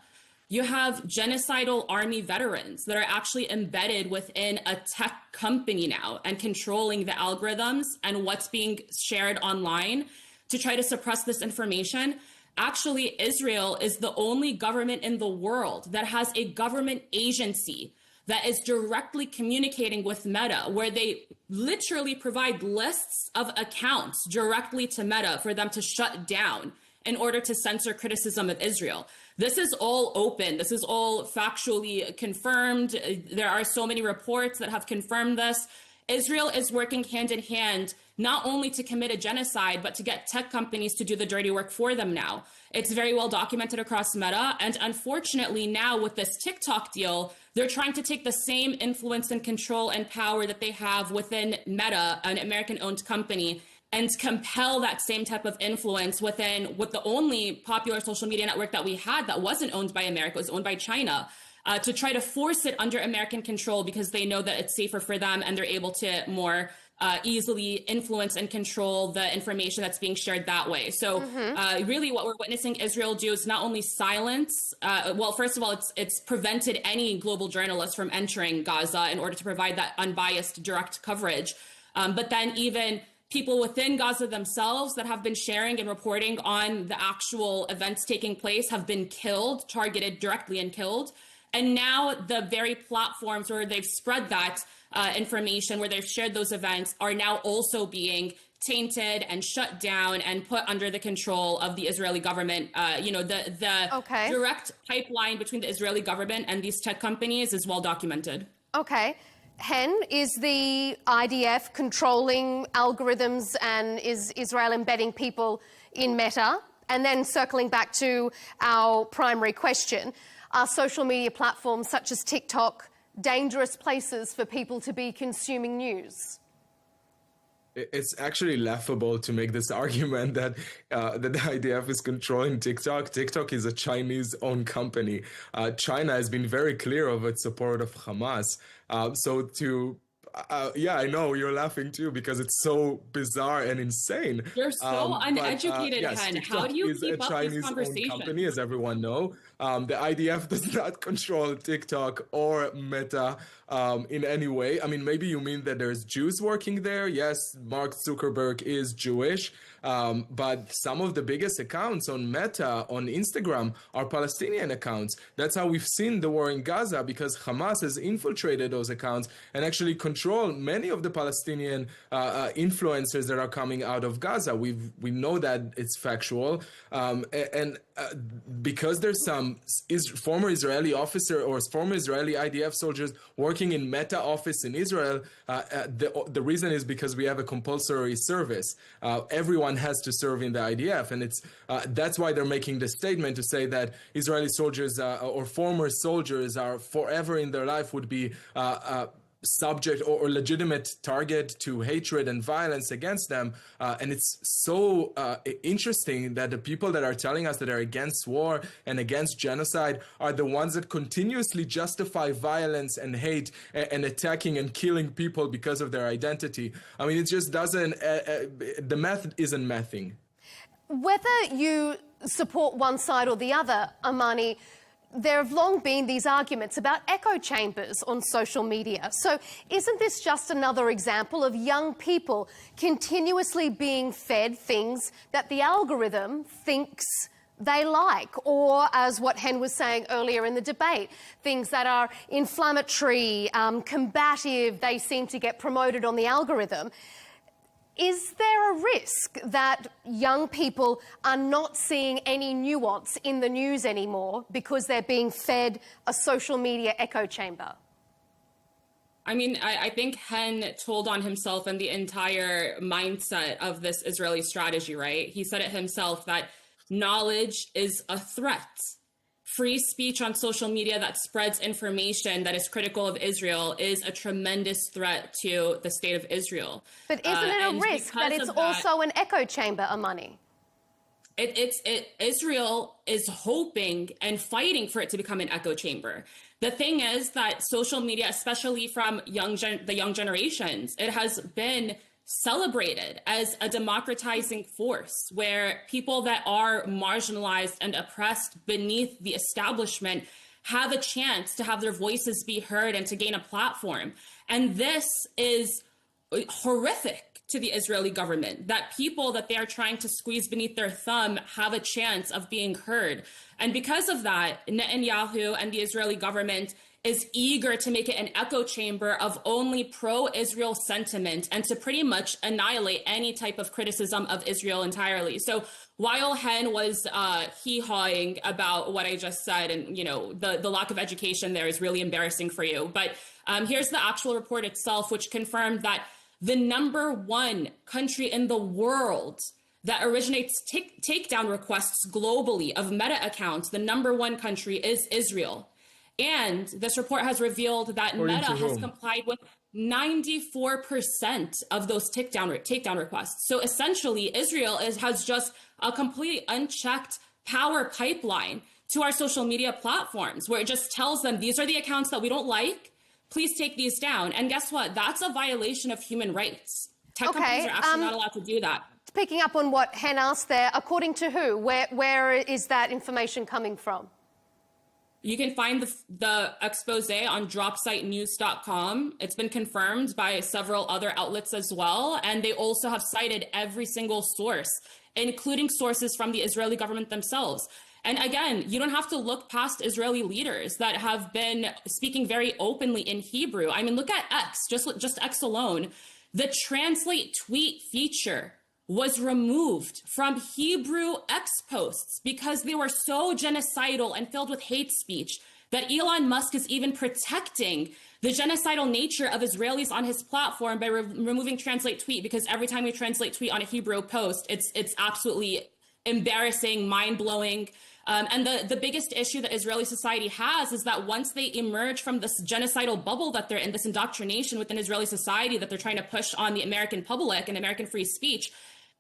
You have genocidal army veterans that are actually embedded within a tech company now and controlling the algorithms and what's being shared online to try to suppress this information. Actually, Israel is the only government in the world that has a government agency that is directly communicating with Meta, where they literally provide lists of accounts directly to Meta for them to shut down in order to censor criticism of Israel. This is all open. This is all factually confirmed. There are so many reports that have confirmed this. Israel is working hand in hand, not only to commit a genocide, but to get tech companies to do the dirty work for them now. It's very well documented across Meta. And unfortunately, now with this TikTok deal, they're trying to take the same influence and control and power that they have within Meta, an American-owned company, and compel that same type of influence within what the only popular social media network that we had that wasn't owned by America, was owned by China, to try to force it under American control because they know that it's safer for them and they're able to more easily influence and control the information that's being shared that way. So really what we're witnessing Israel do is not only silence, well, first of all, it's prevented any global journalists from entering Gaza in order to provide that unbiased direct coverage. But then even people within Gaza themselves that have been sharing and reporting on the actual events taking place have been killed, targeted directly and killed. And now the very platforms where they've spread that information, where they've shared those events, are now also being tainted and shut down and put under the control of the Israeli government. The direct pipeline between the Israeli government and these tech companies is well documented. Okay. Hen, is the IDF controlling algorithms and is Israel embedding people in Meta? And then circling back to our primary question, are social media platforms such as TikTok dangerous places for people to be consuming news? It's actually laughable to make this argument that the IDF is controlling TikTok. TikTok is a Chinese-owned company. China has been very clear of its support of Hamas. Yeah, I know you're laughing too because it's so bizarre and insane. You're so uneducated, yes, Hen. TikTok How do you is keep a up Chinese this conversation? company, as everyone know. The IDF does not control TikTok or Meta in any way. I mean, maybe you mean that there's Jews working there. Yes, Mark Zuckerberg is Jewish, but some of the biggest accounts on Meta, on Instagram, are Palestinian accounts. That's how we've seen the war in Gaza, because Hamas has infiltrated those accounts and actually control many of the Palestinian influencers that are coming out of Gaza. We know that it's factual, because there's some former Israeli officer or former Israeli IDF soldiers working in Meta office in Israel, the reason is because we have a compulsory service. Everyone has to serve in the IDF, and that's why they're making the statement to say that Israeli soldiers or former soldiers are forever in their life would be subject or legitimate target to hatred and violence against them. And it's so interesting that the people that are telling us that are against war and against genocide are the ones that continuously justify violence and hate and attacking and killing people because of their identity. I mean, it just doesn't, the math isn't mathing. Whether you support one side or the other, Amani, there have long been these arguments about echo chambers on social media. So isn't this just another example of young people continuously being fed things that the algorithm thinks they like, or as what Hen was saying earlier in the debate, things that are inflammatory, combative, they seem to get promoted on the algorithm. Is there a risk that young people are not seeing any nuance in the news anymore because they're being fed a social media echo chamber? I mean, I think Hen told on himself and the entire mindset of this Israeli strategy, right? He said it himself that knowledge is a threat. Free speech on social media that spreads information that is critical of Israel is a tremendous threat to the state of Israel. But isn't it a risk that it's also an echo chamber, Amani? Israel is hoping and fighting for it to become an echo chamber. The thing is that social media, especially from the young generations, it has been celebrated as a democratizing force where people that are marginalized and oppressed beneath the establishment have a chance to have their voices be heard and to gain a platform. And this is horrific to the Israeli government, that people that they are trying to squeeze beneath their thumb have a chance of being heard. And because of that, Netanyahu and the Israeli government is eager to make it an echo chamber of only pro-Israel sentiment and to pretty much annihilate any type of criticism of Israel entirely. So while Hen was hee-hawing about what I just said, and the lack of education there is really embarrassing for you, but here's the actual report itself, which confirmed that the #1 country in the world that originates takedown requests globally of Meta accounts, the #1 country is Israel. And this report has revealed that Meta has complied with 94% of those takedown requests. So essentially, Israel has just a completely unchecked power pipeline to our social media platforms, where it just tells them, these are the accounts that we don't like, please take these down. And guess what? That's a violation of human rights. Tech companies are actually not allowed to do that. Picking up on what Hen asked there, according to who? Where is that information coming from? You can find the expose on dropsitenews.com. It's been confirmed by several other outlets as well. And they also have cited every single source, including sources from the Israeli government themselves. And again, you don't have to look past Israeli leaders that have been speaking very openly in Hebrew. I mean, look at X, just X alone. The translate tweet feature was removed from Hebrew X posts because they were so genocidal and filled with hate speech that Elon Musk is even protecting the genocidal nature of Israelis on his platform by removing translate tweet, because every time you translate tweet on a Hebrew post, it's absolutely embarrassing, mind-blowing. And the biggest issue that Israeli society has is that once they emerge from this genocidal bubble that they're in, this indoctrination within Israeli society that they're trying to push on the American public and American free speech,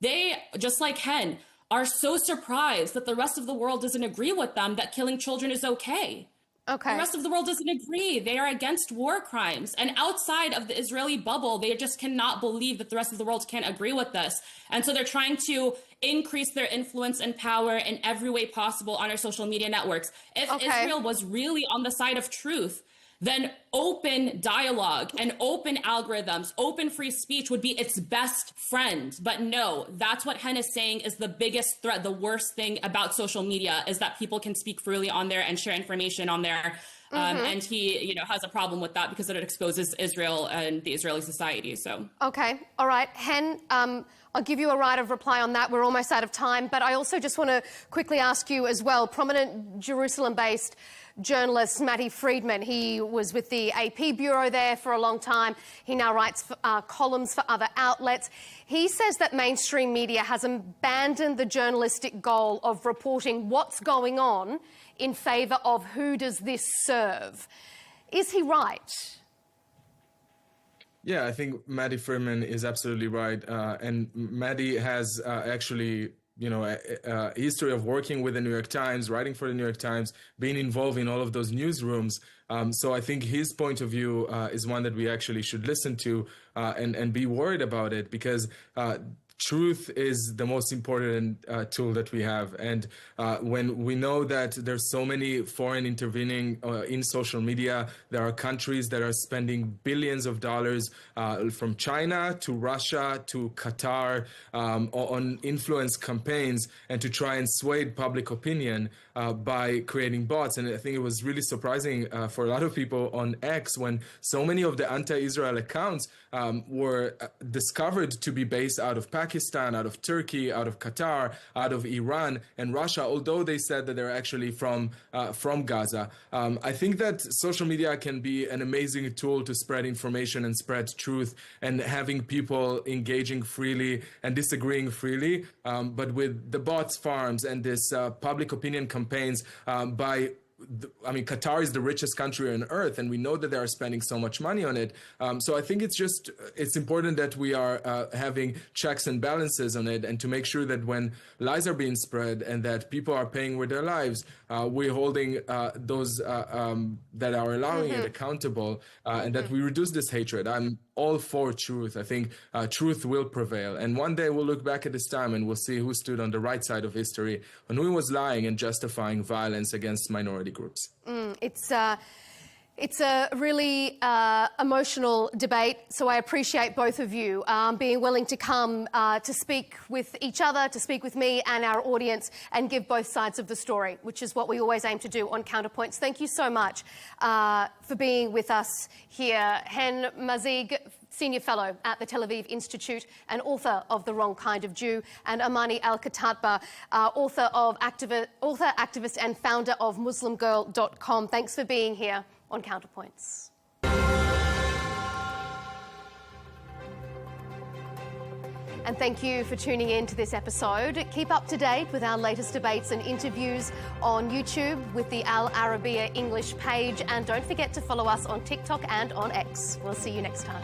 they, just like Hen, are so surprised that the rest of the world doesn't agree with them that killing children is okay. Okay. The rest of the world doesn't agree. They are against war crimes. And outside of the Israeli bubble, they just cannot believe that the rest of the world can't agree with this. And so they're trying to increase their influence and power in every way possible on our social media networks. If Israel was really on the side of truth, then open dialogue and open algorithms, open free speech would be its best friend. But no, that's what Hen is saying is the biggest threat. The worst thing about social media is that people can speak freely on there and share information on there. And he, has a problem with that because it exposes Israel and the Israeli society. So okay, all right, Hen, I'll give you a right of reply on that. We're almost out of time, but I also just want to quickly ask you as well. Prominent Jerusalem-based journalist Matty Friedman, he was with the AP bureau there for a long time. He now writes columns for other outlets. He says that mainstream media has abandoned the journalistic goal of reporting what's going on in favour of who does this serve. Is he right? Yeah, I think Matty Friedman is absolutely right. And Matty has actually a history of working with the New York Times, writing for the New York Times, being involved in all of those newsrooms. So I think his point of view is one that we actually should listen to and be worried about it, because truth is the most important tool that we have. And when we know that there's so many foreign intervening in social media, there are countries that are spending billions of dollars from China to Russia to Qatar on influence campaigns and to try and sway public opinion by creating bots. And I think it was really surprising for a lot of people on X when so many of the anti-Israel accounts were discovered to be based out of Pakistan, out of Turkey, out of Qatar, out of Iran and Russia, although they said that they're actually from Gaza. I think that social media can be an amazing tool to spread information and spread truth and having people engaging freely and disagreeing freely. But with the bots farms and this public opinion campaigns by Qatar is the richest country on earth, and we know that they are spending so much money on it. So I think it's important that we are having checks and balances on it, and to make sure that when lies are being spread and that people are paying with their lives, we're holding those that are allowing it accountable, and that we reduce this hatred. I'm all for truth. I think truth will prevail. And one day we'll look back at this time and we'll see who stood on the right side of history and who was lying and justifying violence against minority groups. It's a really emotional debate, so I appreciate both of you being willing to come to speak with each other, to speak with me and our audience, and give both sides of the story, which is what we always aim to do on Counterpoints. Thank you so much for being with us here. Hen Mazig, Senior Fellow at the Tel Aviv Institute and author of The Wrong Kind of Jew, and Amani Al-Katatba, author, activist and founder of MuslimGirl.com. Thanks for being here on Counterpoints. And thank you for tuning in to this episode. Keep up to date with our latest debates and interviews on YouTube with the Al Arabiya English page, and don't forget to follow us on TikTok and on X. We'll see you next time.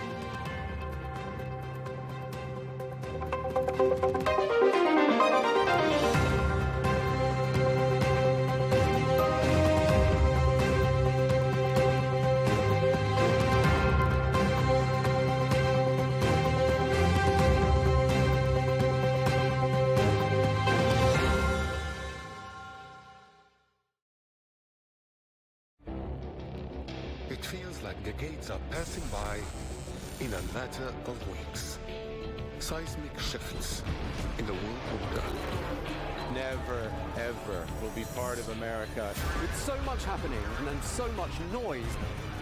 It feels like decades are passing by in a matter of weeks. Seismic shifts in the world order. Never, ever will be part of America. With so much happening and then so much noise.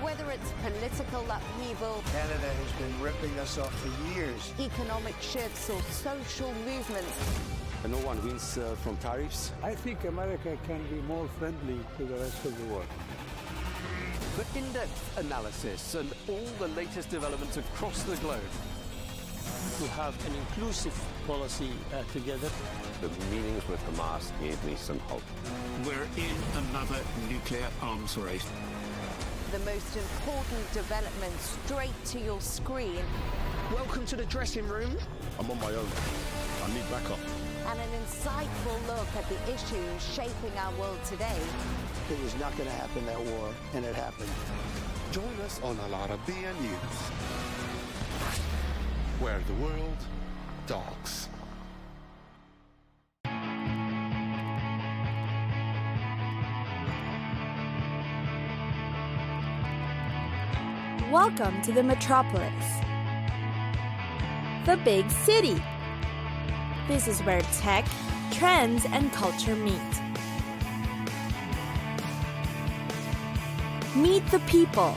Whether it's political upheaval, Canada has been ripping us off for years. economic shifts or social movements. And no one wins from tariffs. I think America can be more friendly to the rest of the world. For in-depth analysis and all the latest developments across the globe. To have an inclusive policy together. The meetings with Hamas gave me some hope. We're in another nuclear arms race. The most important development straight to your screen. Welcome to the dressing room. I'm on my own. I need backup. And an insightful look at the issues shaping our world today. It was not going to happen, that war, and it happened. Join us on Al Arabiya News, where the world talks. Welcome to the metropolis, the big city. This is where tech, trends, and culture meet. Meet the people.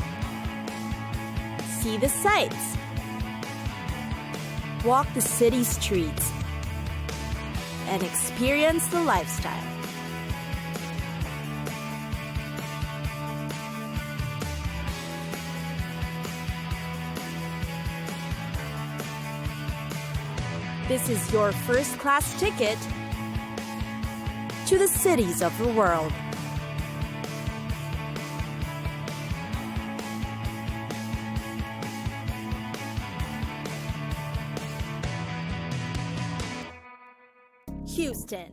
See the sights. Walk the city streets. And experience the lifestyle. This is your first-class ticket to the cities of the world. Houston.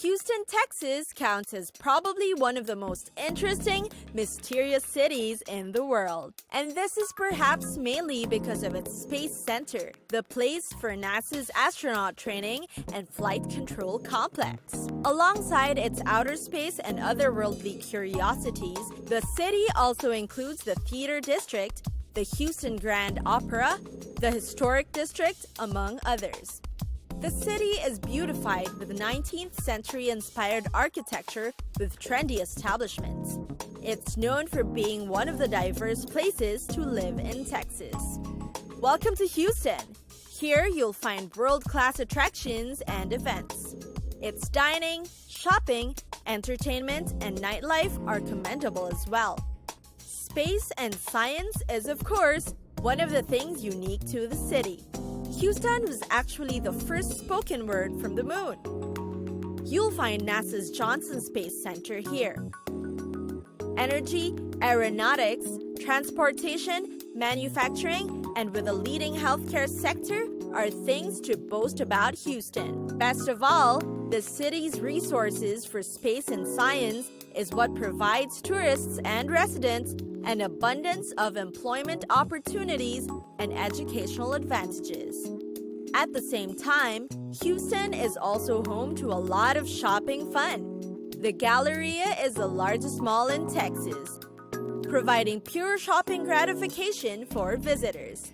Houston, Texas counts as probably one of the most interesting, mysterious cities in the world. And this is perhaps mainly because of its space center, the place for NASA's astronaut training and flight control complex. Alongside its outer space and otherworldly curiosities, the city also includes the Theater District, the Houston Grand Opera, the Historic District, among others. The city is beautified with 19th century inspired architecture with trendy establishments. It's known for being one of the diverse places to live in Texas. Welcome to Houston. Here you'll find world-class attractions and events. Its dining, shopping, entertainment, and nightlife are commendable as well. Space and science is, of course, one of the things unique to the city. Houston was actually the first spoken word from the moon. You'll find NASA's Johnson Space Center here. energy, aeronautics, transportation, manufacturing, and with a leading healthcare sector are things to boast about Houston. Best of all, the city's resources for space and science is what provides tourists and residents an abundance of employment opportunities and educational advantages. At the same time, Houston is also home to a lot of shopping fun. The Galleria is the largest mall in Texas, providing pure shopping gratification for visitors.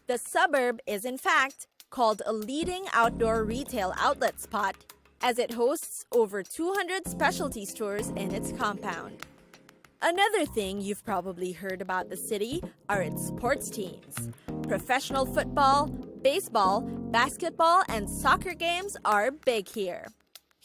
The suburb is in fact called a leading outdoor retail outlet spot, as it hosts over 200 specialty stores in its compound. Another thing you've probably heard about the city are its sports teams. Professional football, baseball, basketball, and soccer games are big here.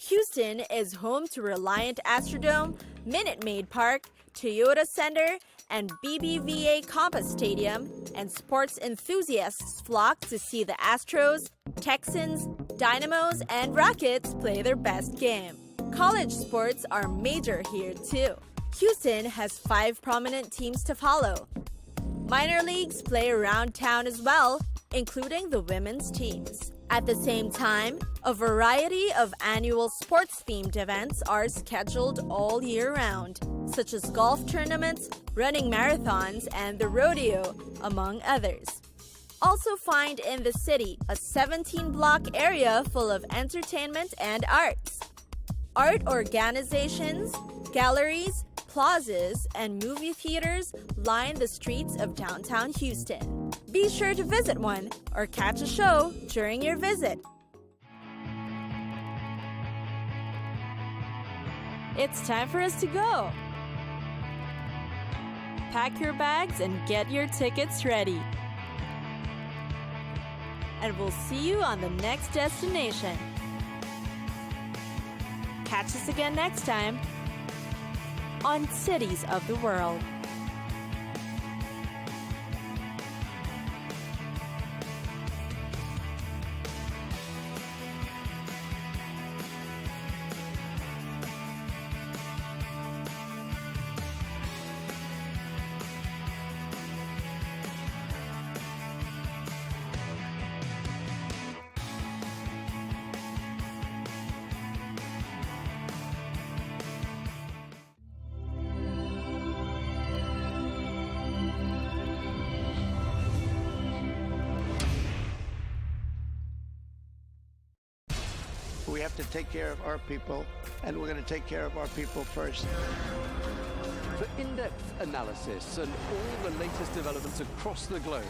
Houston is home to Reliant Astrodome, Minute Maid Park, Toyota Center, and BBVA Compass Stadium, and sports enthusiasts flock to see the Astros, Texans, Dynamos, and Rockets play their best game. College sports are major here too. Houston has 5 prominent teams to follow. Minor leagues play around town as well, including the women's teams. At the same time, a variety of annual sports-themed events are scheduled all year round, such as golf tournaments, running marathons, and the rodeo, among others. Also find in the city a 17-block area full of entertainment and arts. Art organizations, galleries, plazas, and movie theaters line the streets of downtown Houston. Be sure to visit one or catch a show during your visit. It's time for us to go. Pack your bags and get your tickets ready. And we'll see you on the next destination. Catch us again next time on Cities of the World. We have to take care of our people, and we're going to take care of our people first. For in-depth analysis and all the latest developments across the globe,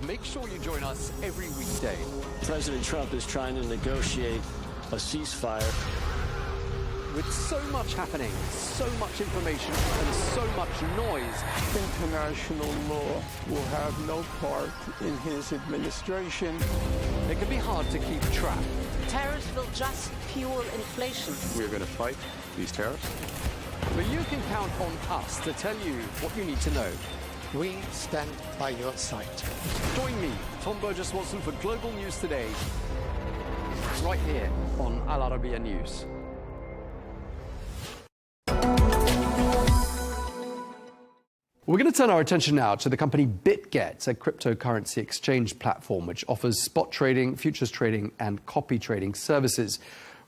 make sure you join us every weekday. President Trump is trying to negotiate a ceasefire. With so much happening, so much information, and so much noise, international law will have no part in his administration. It can be hard to keep track. Tariffs will just fuel inflation. We're going to fight these tariffs. But you can count on us to tell you what you need to know. We stand by your side. Join me, Tom Burges Watson, for Global News Today, right here on Al Arabiya News. We're going to turn our attention now to the company BitGet, a cryptocurrency exchange platform which offers spot trading, futures trading, and copy trading services.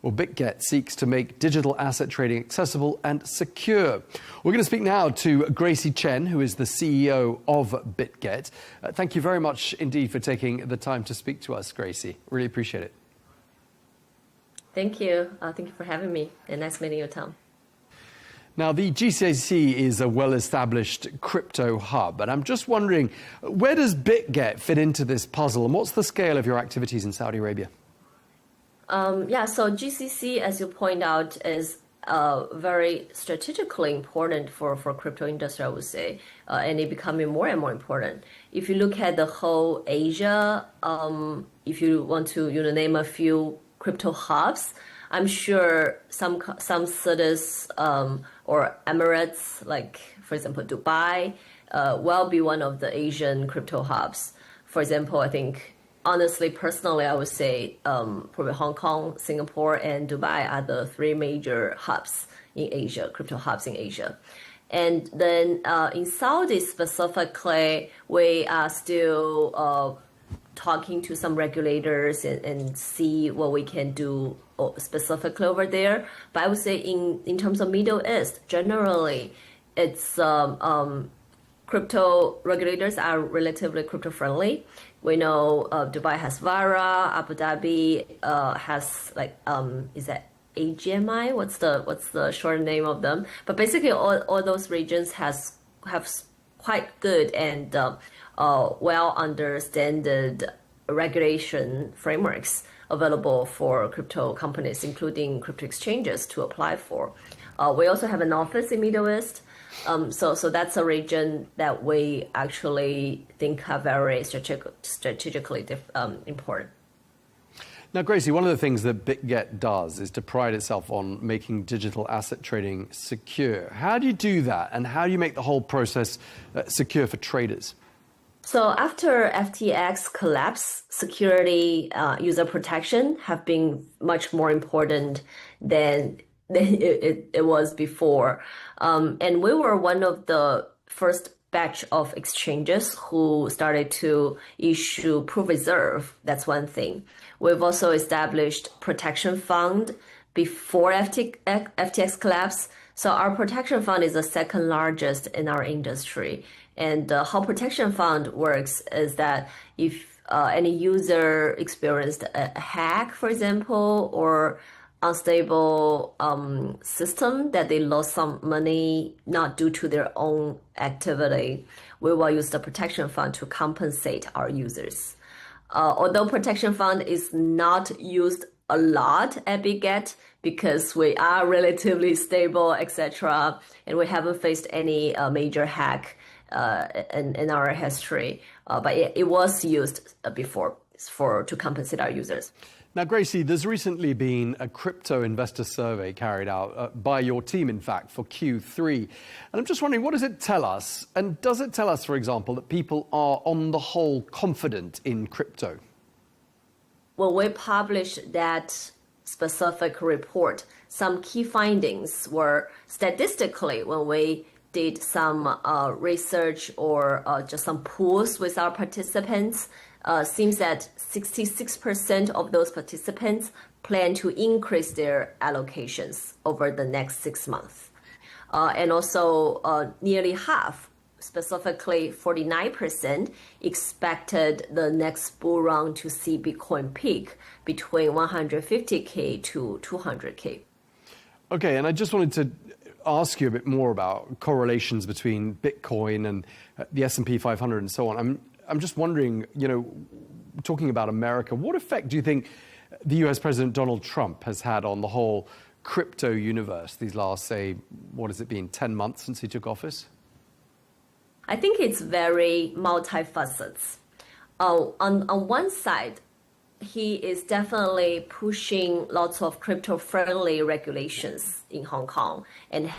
Well, BitGet seeks to make digital asset trading accessible and secure. We're going to speak now to Gracie Chen, who is the CEO of BitGet. Thank you very much indeed for taking the time to speak to us, Gracie. Really appreciate it. Thank you. Thank you for having me, and nice meeting you, Tom. Now, the GCC is a well-established crypto hub, and I'm just wondering, where does BitGet fit into this puzzle, and what's the scale of your activities in Saudi Arabia? So GCC, as you point out, is very strategically important for crypto industry, I would say, and it becoming more and more important. If you look at the whole Asia, if you want to name a few crypto hubs, I'm sure some cities or Emirates, like for example Dubai, will be one of the Asian crypto hubs. For example, I think honestly, personally, I would say probably Hong Kong, Singapore, and Dubai are the three major hubs in Asia, crypto hubs in Asia. And then in Saudi specifically, we are still talking to some regulators and see what we can do specifically over there. But I would say in terms of Middle East, generally, it's crypto regulators are relatively crypto friendly. We know Dubai has VARA, Abu Dhabi has like is that AGMI? What's the short name of them? But basically, all those regions have quite good and well understood regulation frameworks available for crypto companies, including crypto exchanges, to apply for. We also have an office in Middle East. So that's a region that we actually think are very strategically important. Now, Gracie, one of the things that BitGet does is to pride itself on making digital asset trading secure. How do you do that, and how do you make the whole process secure for traders? So after FTX collapse, security, user protection have been much more important than it was before. And we were one of the first batch of exchanges who started to issue proof reserve. That's one thing. We've also established protection fund before FTX collapse. So our protection fund is the second largest in our industry. And how protection fund works is that if any user experienced a hack, for example, or unstable system that they lost some money not due to their own activity, we will use the protection fund to compensate our users. Although protection fund is not used a lot at BitGet because we are relatively stable, etc., and we haven't faced any major hack in our history, but it was used before to compensate our users. Now, Gracie, there's recently been a crypto investor survey carried out by your team, in fact, for Q3. And I'm just wondering, what does it tell us? And does it tell us, for example, that people are, on the whole, confident in crypto? When we published that specific report, some key findings were statistically, when we did some research or just some polls with our participants, seems that 66% of those participants plan to increase their allocations over the next 6 months. And also nearly half, specifically 49%, expected the next bull run to see Bitcoin peak between 150K to 200K. Okay, and I just wanted to ask you a bit more about correlations between Bitcoin and the S&P 500 and so on. I'm just wondering, talking about America, what effect do you think the US President Donald Trump has had on the whole crypto universe these last, say, what has it been, 10 months since he took office? I think it's very multifaceted. On one side, he is definitely pushing lots of crypto-friendly regulations in Hong Kong and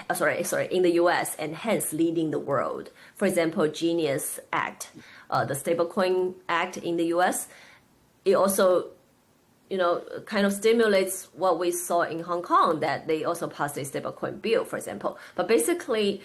in the US, and hence leading the world. For example, Genius Act, the Stablecoin Act in the US, it also, kind of stimulates what we saw in Hong Kong, that they also passed a stablecoin bill, for example. But basically,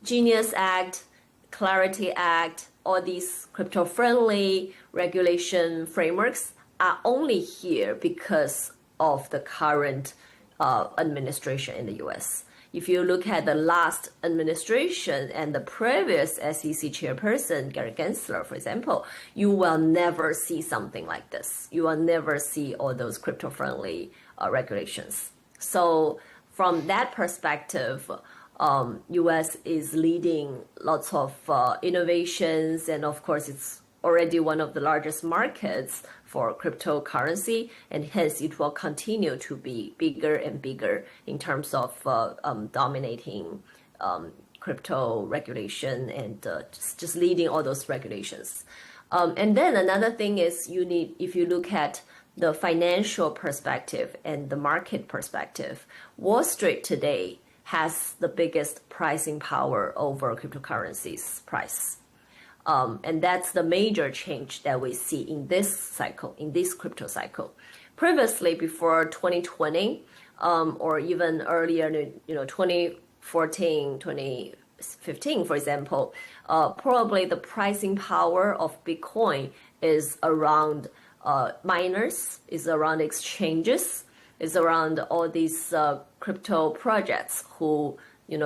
Genius Act, Clarity Act, all these crypto-friendly regulation frameworks are only here because of the current administration in the US. If you look at the last administration and the previous SEC chairperson, Gary Gensler, for example, you will never see something like this. You will never see all those crypto-friendly regulations. So from that perspective, US is leading lots of innovations, and of course it's already one of the largest markets for cryptocurrency, and hence it will continue to be bigger and bigger in terms of dominating crypto regulation and just leading all those regulations. And then another thing is if you look at the financial perspective and the market perspective, Wall Street today has the biggest pricing power over cryptocurrencies price. And that's the major change that we see in this cycle, in this crypto cycle. Previously, before 2020, or even earlier, 2014, 2015, for example, probably the pricing power of Bitcoin is around miners, is around exchanges, is around all these crypto projects who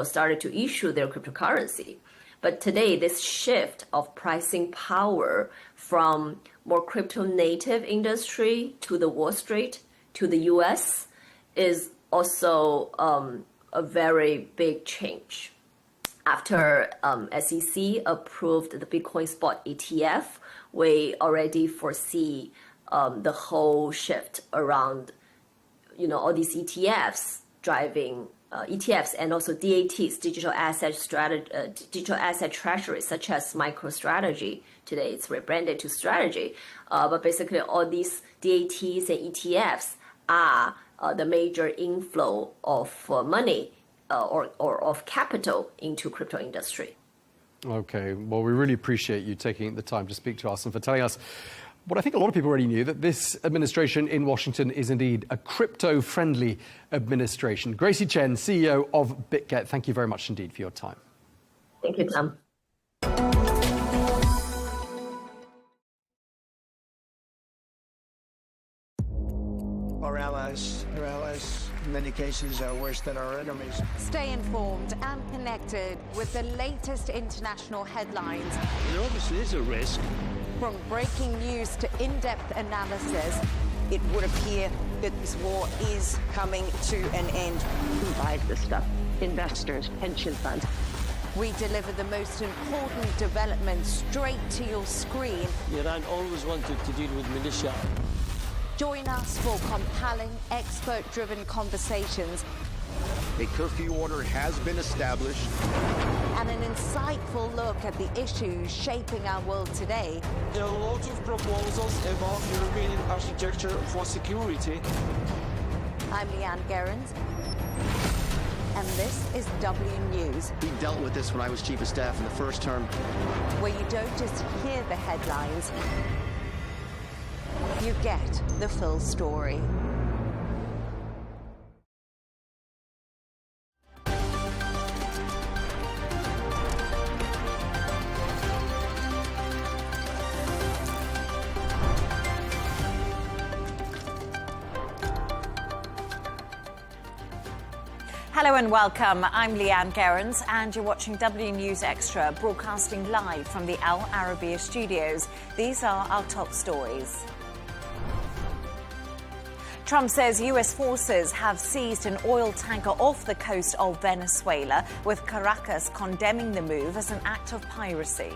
started to issue their cryptocurrency. But today, this shift of pricing power from more crypto native industry to the Wall Street to the US is also a very big change. After SEC approved the Bitcoin spot ETF, we already foresee the whole shift around all these ETFs driving ETFs and also DATs, digital asset treasuries, such as MicroStrategy. Today it's rebranded to Strategy, but basically all these DATs and ETFs are the major inflow of money or of capital into crypto industry. Okay, well, we really appreciate you taking the time to speak to us and for telling us what I think a lot of people already knew, that this administration in Washington is indeed a crypto-friendly administration. Gracie Chen, CEO of BitGet, thank you very much indeed for your time. Thank you, Tom. Our allies, in many cases, are worse than our enemies. Stay informed and connected with the latest international headlines. There obviously is a risk. From breaking news to in-depth analysis, it would appear that this war is coming to an end. Who buys this stuff? Investors, pension funds. We deliver the most important developments straight to your screen. Iran always wanted to deal with militia. Join us for compelling, expert-driven conversations. A curfew order has been established. And an insightful look at the issues shaping our world today. There are a lot of proposals about European architecture for security. I'm Leigh Ann Gerrans, and this is W News. We dealt with this when I was Chief of Staff in the first term. Where you don't just hear the headlines, you get the full story. Hello and welcome. I'm Leigh Ann Gerrans and you're watching W News Extra, broadcasting live from the Al Arabiya studios. These are our top stories. Trump says US forces have seized an oil tanker off the coast of Venezuela, with Caracas condemning the move as an act of piracy.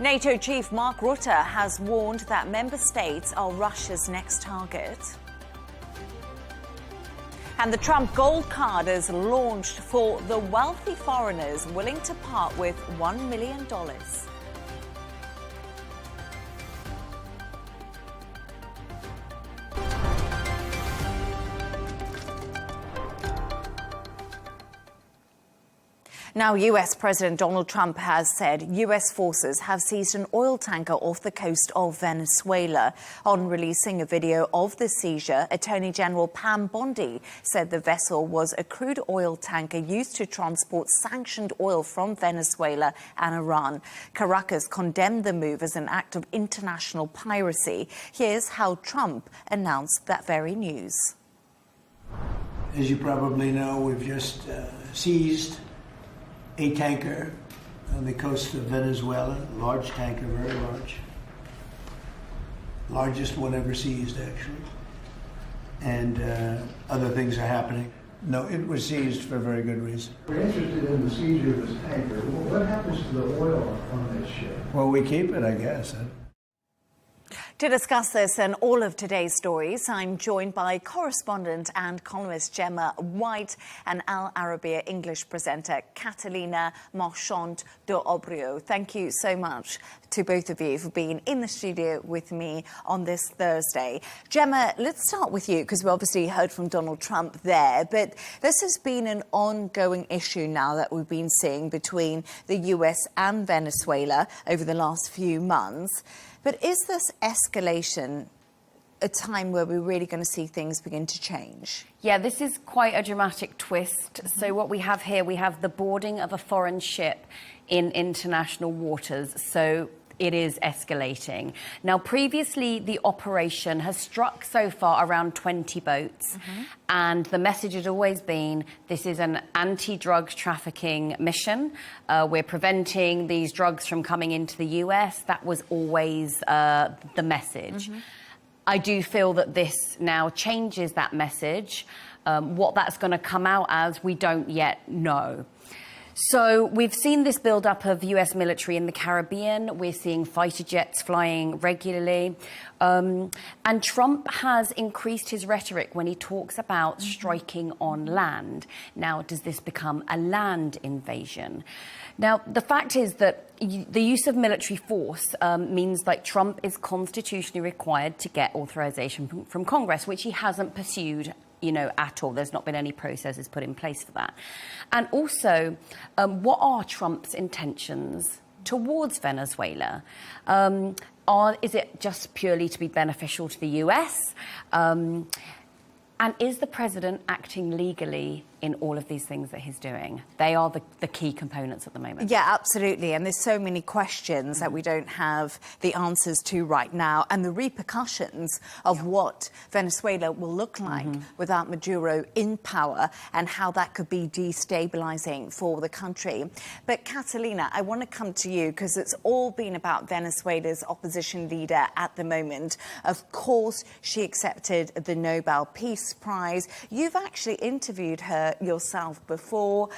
NATO chief Mark Rutte has warned that member states are Russia's next target. And the Trump gold card is launched for the wealthy foreigners willing to part with $1 million. Now, US President Donald Trump has said US forces have seized an oil tanker off the coast of Venezuela. On releasing a video of the seizure, Attorney General Pam Bondi said the vessel was a crude oil tanker used to transport sanctioned oil from Venezuela and Iran. Caracas condemned the move as an act of international piracy. Here's how Trump announced that very news. As you probably know, we've just seized a tanker on the coast of Venezuela, large tanker, very large. Largest one ever seized, actually. And other things are happening. No, it was seized for a very good reason. We're interested in the seizure of this tanker. What happens to the oil on this ship? Well, we keep it, I guess. To discuss this and all of today's stories, I'm joined by correspondent and columnist Gemma White and Al Arabiya English presenter Catalina Marchant de Obrio. Thank you so much to both of you for being in the studio with me on this Thursday. Gemma, let's start with you, because we obviously heard from Donald Trump there, but this has been an ongoing issue now that we've been seeing between the US and Venezuela over the last few months. But is this escalation a time where we're really going to see things begin to change? Yeah, this is quite a dramatic twist. So what we have here, we have the boarding of a foreign ship in international waters. So it is escalating. Now, previously, the operation has struck so far around 20 boats. And the message had always been, this is an anti-drug trafficking mission. We're preventing these drugs from coming into the US. That was always the message. I do feel that this now changes that message. What that's going to come out as, we don't yet know. So we've seen this build-up of US military in the Caribbean. We're seeing fighter jets flying regularly. And Trump has increased his rhetoric when he talks about striking on land. Now, does this become a land invasion? Now, the fact is that the use of military force means that Trump is constitutionally required to get authorization from Congress, which he hasn't pursued, you know, at all. There's not been any processes put in place for that. And also, what are Trump's intentions towards Venezuela? Is it just purely to be beneficial to the US? And is the president acting legally in all of these things that he's doing? They are the key components at the moment. Yeah, absolutely. And there's so many questions that we don't have the answers to right now, and the repercussions of what Venezuela will look like without Maduro in power, and how that could be destabilizing for the country. But Catalina, I want to come to you, because it's all been about Venezuela's opposition leader at the moment. Of course, she accepted the Nobel Peace Prize. You've actually interviewed her yourself before.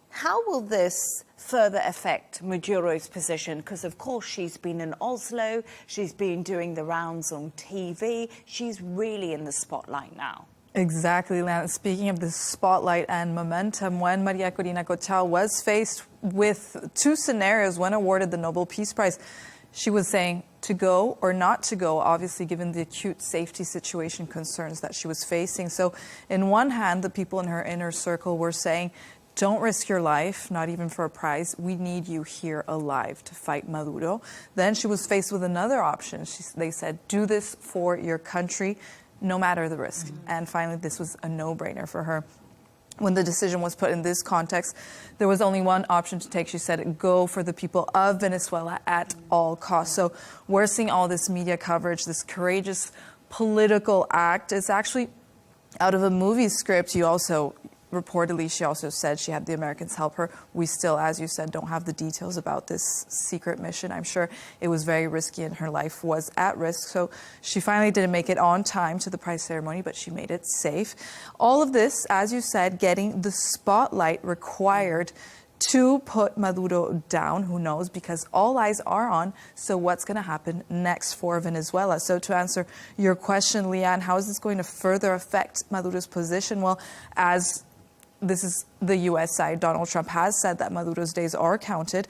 How will this further affect Maduro's position? Because, of course, she's been in Oslo, she's been doing the rounds on TV, she's really in the spotlight now. Exactly, Leigh Ann. Speaking of the spotlight and momentum, when Maria Corina Cochao was faced with two scenarios when awarded the Nobel Peace Prize, she was saying to go or not to go, obviously given the acute safety situation concerns that she was facing. So in one hand, the people in her inner circle were saying, don't risk your life, not even for a prize. We need you here alive to fight Maduro. Then she was faced with another option. They said, do this for your country, no matter the risk. And finally, this was a no-brainer for her. When the decision was put in this context, there was only one option to take. She said, go for the people of Venezuela at all costs. So we're seeing all this media coverage, this courageous political act. It's actually out of a movie script. She also said she had the Americans help her. We still, as you said, don't have the details about this secret mission. I'm sure it was very risky and her life was at risk. So she finally didn't make it on time to the prize ceremony, but she made it safe. All of this, as you said, getting the spotlight required to put Maduro down. Who knows? Because all eyes are on. So what's going to happen next for Venezuela? So to answer your question, Leigh Ann, how is this going to further affect Maduro's position? Well, as this is the U.S. side, Donald Trump has said that Maduro's days are counted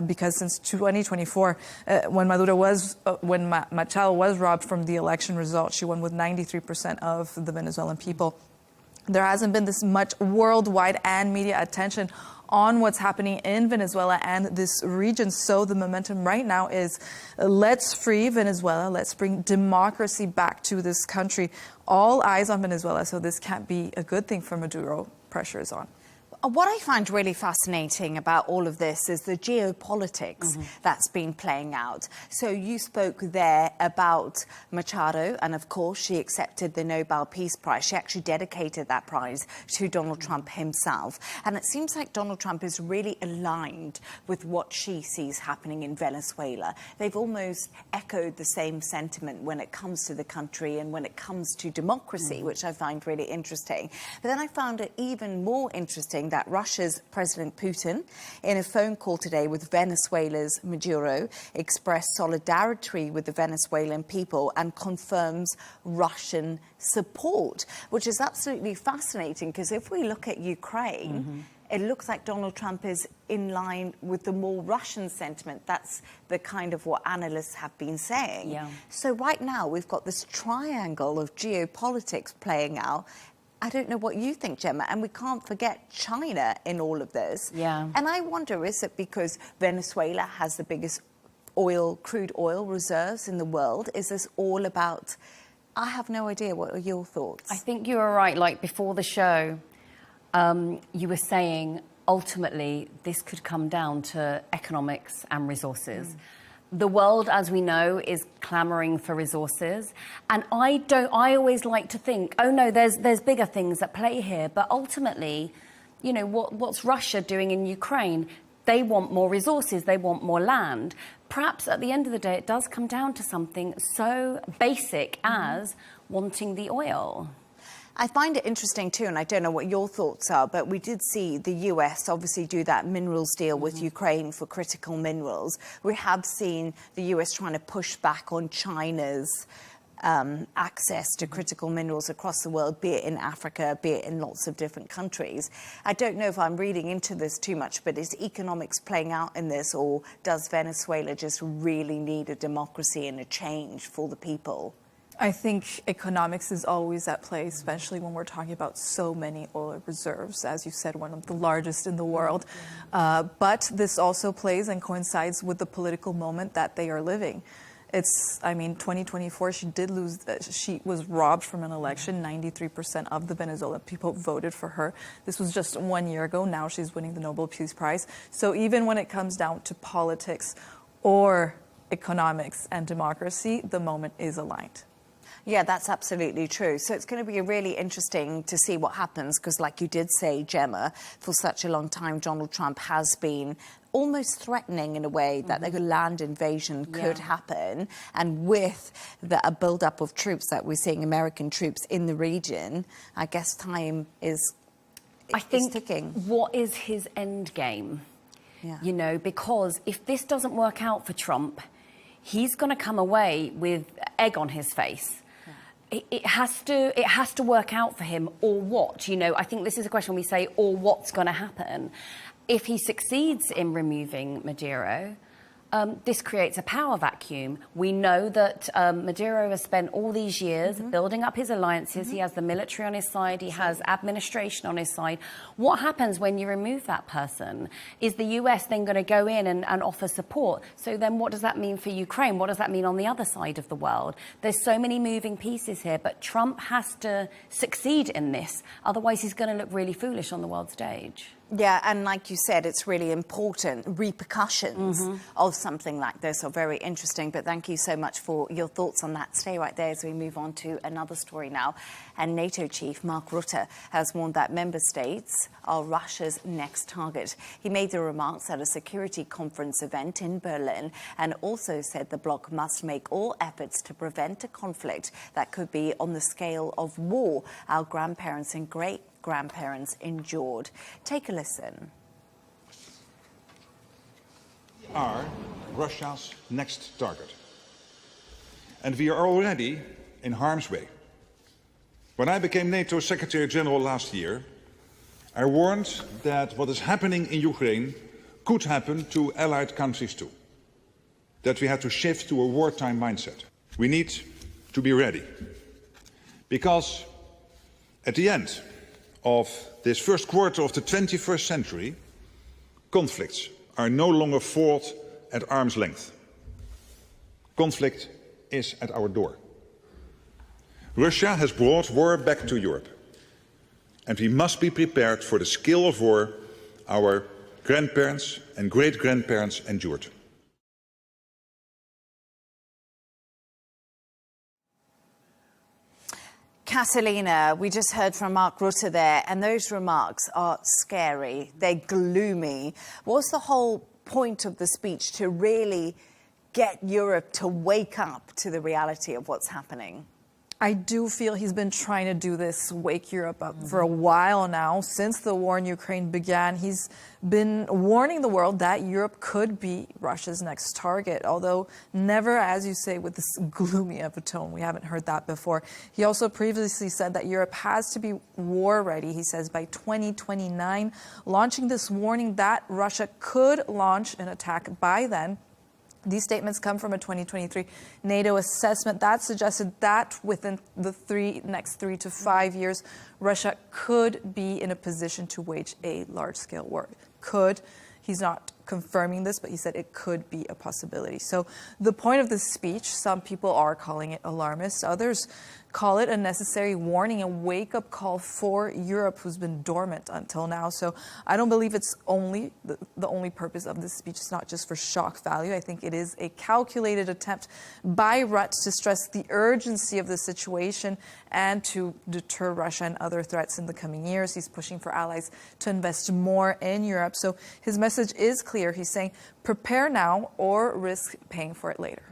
because since 2024, when Machado was robbed from the election result, she won with 93% of the Venezuelan people. There hasn't been this much worldwide and media attention on what's happening in Venezuela and this region. So the momentum right now is let's free Venezuela, let's bring democracy back to this country. All eyes on Venezuela, so this can't be a good thing for Maduro. Pressure is on. What I find really fascinating about all of this is the geopolitics that's been playing out. So you spoke there about Machado, and of course she accepted the Nobel Peace Prize. She actually dedicated that prize to Donald Trump himself. And it seems like Donald Trump is really aligned with what she sees happening in Venezuela. They've almost echoed the same sentiment when it comes to the country and when it comes to democracy, which I find really interesting. But then I found it even more interesting that Russia's President Putin, in a phone call today with Venezuela's Maduro, expressed solidarity with the Venezuelan people and confirms Russian support, which is absolutely fascinating because if we look at Ukraine, it looks like Donald Trump is in line with the more Russian sentiment. That's the kind of what analysts have been saying. Yeah. So right now we've got this triangle of geopolitics playing out. I don't know what you think, Gemma, and we can't forget China in all of this. Yeah. And I wonder, is it because Venezuela has the biggest crude oil reserves in the world? Is this all about... I have no idea. What are your thoughts? I think you were right. Like before the show, you were saying ultimately this could come down to economics and resources. The world, as we know, is clamoring for resources. And I always like to think, oh no, there's bigger things at play here. But ultimately, you know, what's Russia doing in Ukraine? They want more resources, they want more land. Perhaps at the end of the day, it does come down to something so basic as wanting the oil. I find it interesting too, and I don't know what your thoughts are, but we did see the US obviously do that minerals deal with Ukraine for critical minerals. We have seen the US trying to push back on China's access to critical minerals across the world, be it in Africa, be it in lots of different countries. I don't know if I'm reading into this too much, but is economics playing out in this, or does Venezuela just really need a democracy and a change for the people? I think economics is always at play, especially when we're talking about so many oil reserves, as you said, one of the largest in the world. But this also plays and coincides with the political moment that they are living. I mean, 2024, she did lose, she was robbed from an election. 93% of the Venezuelan people voted for her. This was just 1 year ago. Now she's winning the Nobel Peace Prize. So even when it comes down to politics or economics and democracy, the moment is aligned. Yeah, that's absolutely true. So it's going to be really interesting to see what happens because, like you did say, Gemma, for such a long time, Donald Trump has been almost threatening in a way that a land invasion could happen. And with a build-up of troops that we're seeing, American troops in the region, I guess time is ticking. What is his end game? Yeah. You know, because if this doesn't work out for Trump, he's going to come away with egg on his face. It has to work out for him, or what? You know, I think this is a question we say, or what's going to happen? If he succeeds in removing Maduro, this creates a power vacuum. We know that Maduro has spent all these years building up his alliances. He has the military on his side. He has administration on his side. What happens when you remove that person? Is the US then going to go in and offer support? So then what does that mean for Ukraine? What does that mean on the other side of the world? There's so many moving pieces here, but Trump has to succeed in this. Otherwise, he's going to look really foolish on the world stage. Yeah, and like you said, it's really important. Repercussions of something like this are very interesting. But thank you so much for your thoughts on that. Stay right there as we move on to another story now. And NATO chief Mark Rutte has warned that member states are Russia's next target. He made the remarks at a security conference event in Berlin and also said the bloc must make all efforts to prevent a conflict that could be on the scale of war our grandparents and great-grandparents endured. Take a listen. We are Russia's next target. And we are already in harm's way. When I became NATO Secretary General last year, I warned that what is happening in Ukraine could happen to allied countries too. That we had to shift to a wartime mindset. We need to be ready. Because at the end of this first quarter of the 21st century, conflicts are no longer fought at arm's length. Conflict is at our door. Russia has brought war back to Europe. And we must be prepared for the scale of war our grandparents and great-grandparents endured. Catalina, we just heard from Mark Rutte there, and those remarks are scary. They're gloomy. What's the whole point of the speech? To really get Europe to wake up to the reality of what's happening? I do feel he's been trying to do this, wake Europe up for a while now. Since the war in Ukraine began, he's been warning the world that Europe could be Russia's next target, although never, as you say, with this gloomy of a tone. We haven't heard that before. He also previously said that Europe has to be war ready, he says, by 2029, launching this warning that Russia could launch an attack by then. These statements come from a 2023 NATO assessment that suggested that within the next 3 to 5 years, Russia could be in a position to wage a large-scale war. Could. He's not confirming this, but he said it could be a possibility. So the point of this speech, some people are calling it alarmist. Others call it a necessary warning, a wake-up call for Europe, who's been dormant until now. So I don't believe it's only the only purpose of this speech. It's not just for shock value. I think it is a calculated attempt by Rutte to stress the urgency of the situation and to deter Russia and other threats in the coming years. He's pushing for allies to invest more in Europe. So his message is clear. He's saying, prepare now or risk paying for it later.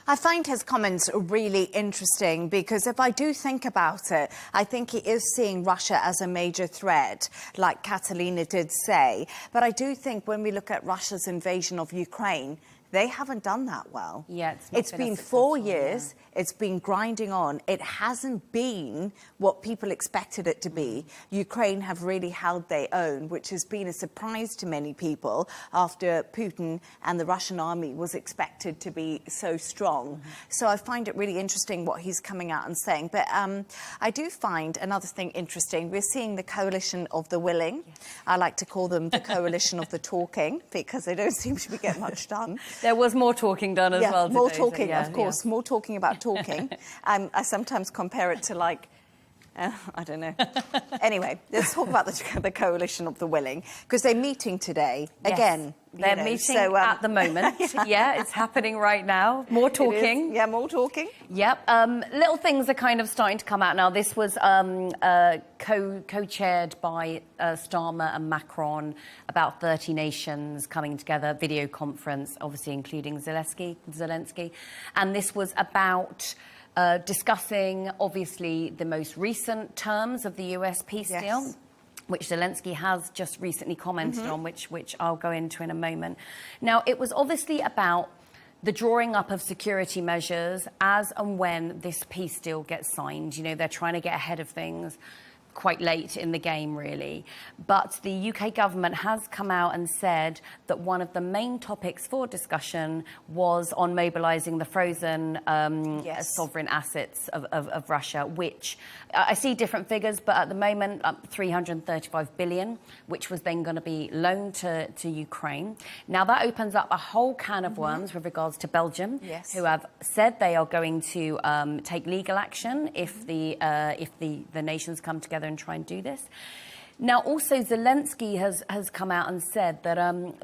I find his comments really interesting because if I do think about it, I think he is seeing Russia as a major threat, like Catalina did say. But I do think when we look at Russia's invasion of Ukraine, they haven't done that well. Yeah, it's been 4 years. It's been grinding on. It hasn't been what people expected it to be. Ukraine have really held their own, which has been a surprise to many people after Putin and the Russian army was expected to be so strong. So I find it really interesting what he's coming out and saying. But I do find another thing interesting. We're seeing the coalition of the willing. Yes. I like to call them the coalition of the talking because they don't seem to be getting much done. There was more talking done as well today. More talking, of course. More talking about talking. I sometimes compare it to like, I don't know. Anyway, let's talk about the coalition of the willing, because they're meeting today again. They're meeting at the moment. Yeah, it's happening right now. More talking. Yeah, more talking. Yep. Little things are kind of starting to come out now. This was co-chaired by Starmer and Macron, about 30 nations coming together, video conference, obviously including Zelensky. And this was about discussing, obviously, the most recent terms of the US peace deal, which Zelensky has just recently commented on, which I'll go into in a moment. Now, it was obviously about the drawing up of security measures as and when this peace deal gets signed. You know, they're trying to get ahead of things quite late in the game, really. But the UK government has come out and said that one of the main topics for discussion was on mobilising the frozen sovereign assets of Russia, which I see different figures, but at the moment, 335 billion, which was then going to be loaned to Ukraine. Now, that opens up a whole can of worms with regards to Belgium, who have said they are going to take legal action if the nations come together and try and do this. Now, also, Zelensky has come out and said that,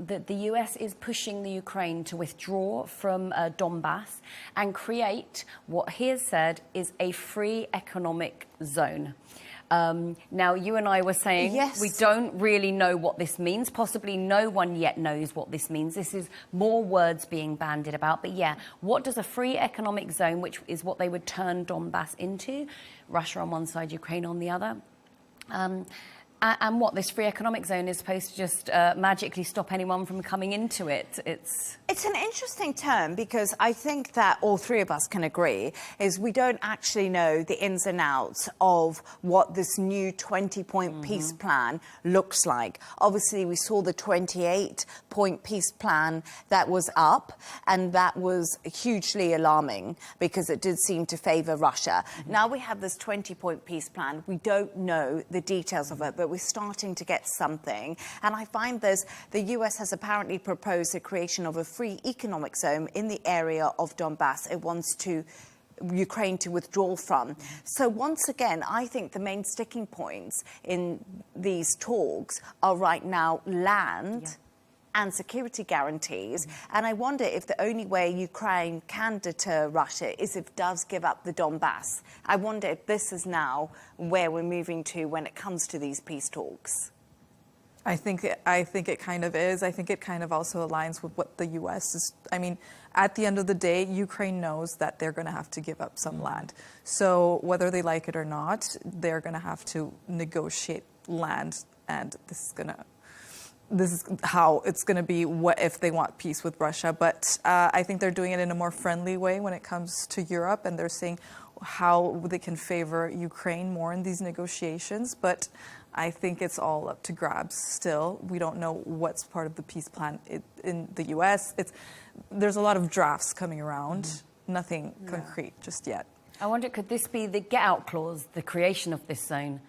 that the US is pushing the Ukraine to withdraw from Donbass and create what he has said is a free economic zone. Now, you and I were saying we don't really know what this means. Possibly no one yet knows what this means. This is more words being bandied about. But yeah, what does a free economic zone, which is what they would turn Donbass into, Russia on one side, Ukraine on the other, and what this free economic zone is supposed to just magically stop anyone from coming into it. It's an interesting term because I think that all three of us can agree is we don't actually know the ins and outs of what this new 20-point peace plan looks like. Obviously, we saw the 28-point peace plan that was up, and that was hugely alarming because it did seem to favour Russia. Now we have this 20-point peace plan. We don't know the details of it, but we're starting to get something. And I find the US has apparently proposed the creation of a free economic zone in the area of Donbass it wants Ukraine to withdraw from. So once again, I think the main sticking points in these talks are right now land and security guarantees. And I wonder if the only way Ukraine can deter Russia is if it does give up the Donbass. I wonder if this is now where we're moving to when it comes to these peace talks. I think it kind of is. I think it kind of also aligns with what the U.S. is. I mean, at the end of the day, Ukraine knows that they're going to have to give up some land. So whether they like it or not, they're going to have to negotiate land, and this is how it's going to be. What if they want peace with Russia? But I think they're doing it in a more friendly way when it comes to Europe, and they're saying how they can favor Ukraine more in these negotiations. But I think it's all up to grabs still. We don't know what's part of the peace plan in the U.S. There's a lot of drafts coming around, nothing concrete just yet. I wonder, could this be the get-out clause, the creation of this zone?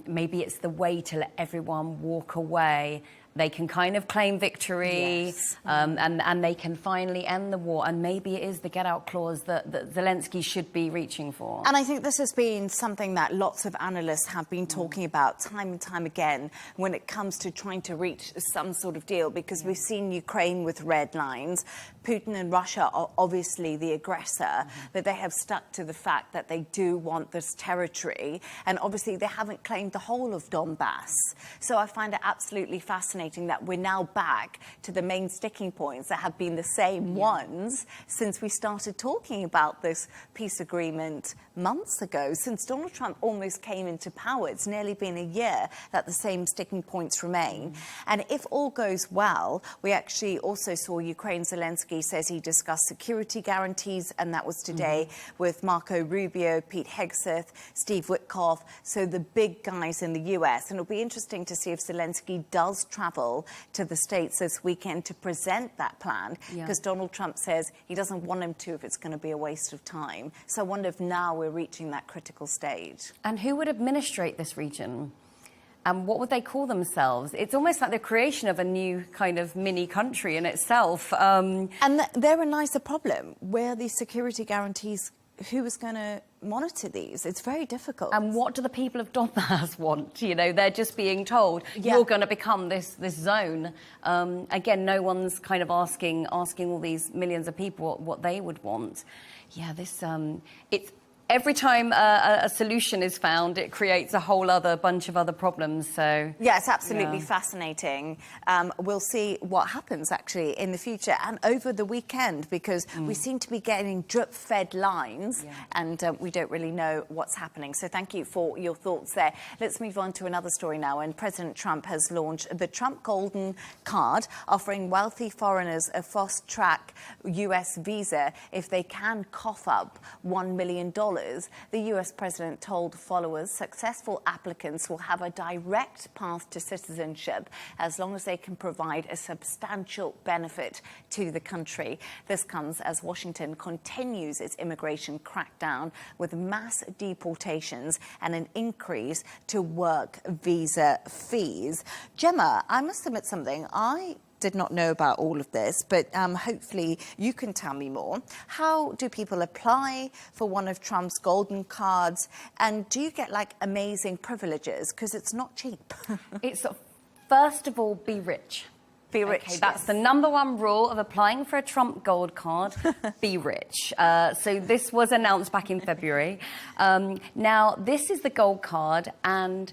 Maybe it's the way to let everyone walk away. They can kind of claim victory, and they can finally end the war. And maybe it is the get-out clause that Zelensky should be reaching for. And I think this has been something that lots of analysts have been talking about time and time again when it comes to trying to reach some sort of deal, because we've seen Ukraine with red lines. Putin and Russia are obviously the aggressor, but they have stuck to the fact that they do want this territory. And obviously they haven't claimed the whole of Donbass. So I find it absolutely fascinating that we're now back to the main sticking points that have been the same ones since we started talking about this peace agreement months ago. Since Donald Trump almost came into power, it's nearly been a year that the same sticking points remain. And if all goes well, we actually also saw Ukraine. Zelensky says he discussed security guarantees, and that was today with Marco Rubio, Pete Hegseth, Steve Witkoff, so the big guys in the US. And it'll be interesting to see if Zelensky does travel to the States this weekend to present that plan, because Donald Trump says he doesn't want him to if it's going to be a waste of time. So I wonder if now we're reaching that critical stage. And who would administrate this region? And what would they call themselves? It's almost like the creation of a new kind of mini country in itself. And they're a nicer problem. Where are these security guarantees? Who is going to monitor these? It's very difficult. And what do the people of Donbass want? You know, they're just being told, you're going to become this zone. Again, no one's kind of asking all these millions of people what they would want. Yeah, it's... Every time a solution is found, it creates a whole other bunch of other problems. So yeah, it's absolutely fascinating. We'll see what happens actually in the future and over the weekend, because we seem to be getting drip-fed lines, and we don't really know what's happening. So thank you for your thoughts there. Let's move on to another story now. And President Trump has launched the Trump Golden Card, offering wealthy foreigners a fast-track U.S. visa if they can cough up $1 million. The US president told followers successful applicants will have a direct path to citizenship as long as they can provide a substantial benefit to the country. This comes as Washington continues its immigration crackdown with mass deportations and an increase to work visa fees. Gemma, I must admit something. I did not know about all of this, but hopefully you can tell me more. How do people apply for one of Trump's golden cards? And do you get like amazing privileges? Because it's not cheap. It's, first of all, be rich. Be rich. Okay, that's the number one rule of applying for a Trump Gold Card. Be rich. So this was announced back in February. Now, this is the Gold Card, and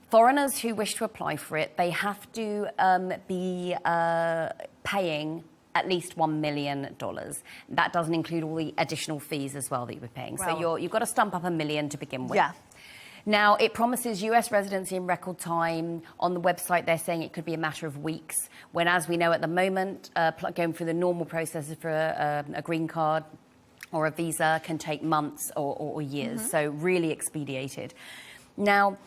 foreigners who wish to apply for it, they have to be paying at least $1 million. That doesn't include all the additional fees as well that you'll be paying. Well, so you've got to stump up $1 million to begin with. Yeah. Now, it promises US residency in record time. On the website, they're saying it could be a matter of weeks, when, as we know at the moment, going through the normal processes for a green card or a visa can take months or years. So really expedited. Now,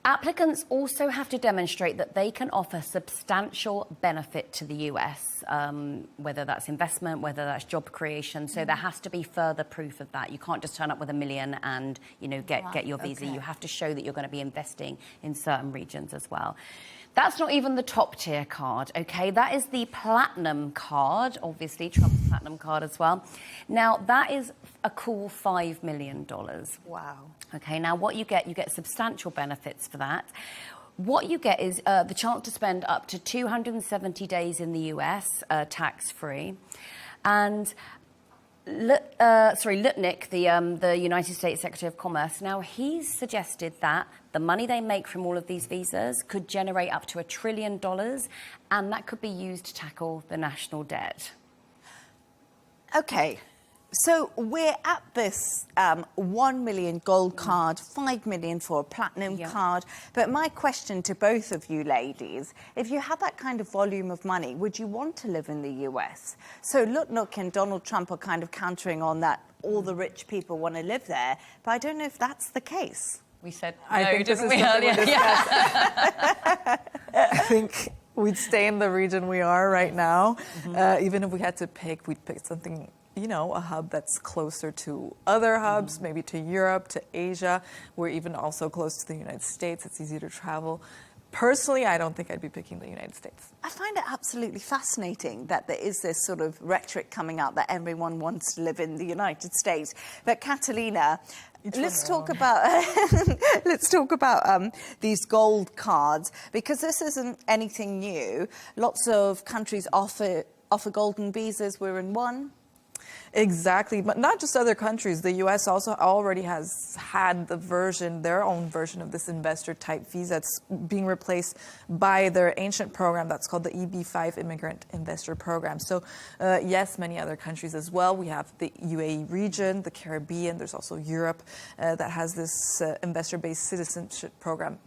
applicants also have to demonstrate that they can offer substantial benefit to the US, whether that's investment, whether that's job creation. So there has to be further proof of that. You can't just turn up with $1 million and, you know, get your visa. You have to show that you're going to be investing in certain regions as well. That's not even the top tier card, okay? That is the platinum card, obviously, Trump's platinum card as well. Now, that is a cool $5 million. Wow. Okay, now what you get substantial benefits for that. What you get is the chance to spend up to 270 days in the US, tax-free. And Lutnick, the United States Secretary of Commerce, now he's suggested that the money they make from all of these visas could generate up to $1 trillion, and that could be used to tackle the national debt. Okay. So we're at this 1 million gold card, 5 million for a platinum card. But my question to both of you ladies, if you had that kind of volume of money, would you want to live in the US? So Lutnick and Donald Trump are kind of countering on that all the rich people want to live there. But I don't know if that's the case. We said I think didn't this we is earlier? I think we'd stay in the region we are right now. Even if we had to pick, we'd pick something, you know, a hub that's closer to other hubs, maybe to Europe, to Asia. We're even also close to the United States. It's easy to travel. Personally, I don't think I'd be picking the United States. I find it absolutely fascinating that there is this sort of rhetoric coming out that everyone wants to live in the United States. But Catalina, let's talk about these gold cards, because this isn't anything new. Lots of countries offer golden visas. We're in one. Exactly, but not just other countries. The U.S. also already has had their own version of this investor-type visa. It's being replaced by their ancient program that's called the EB-5 Immigrant Investor Program. So, yes, many other countries as well. We have the UAE region, the Caribbean. There's also Europe that has this investor-based citizenship program,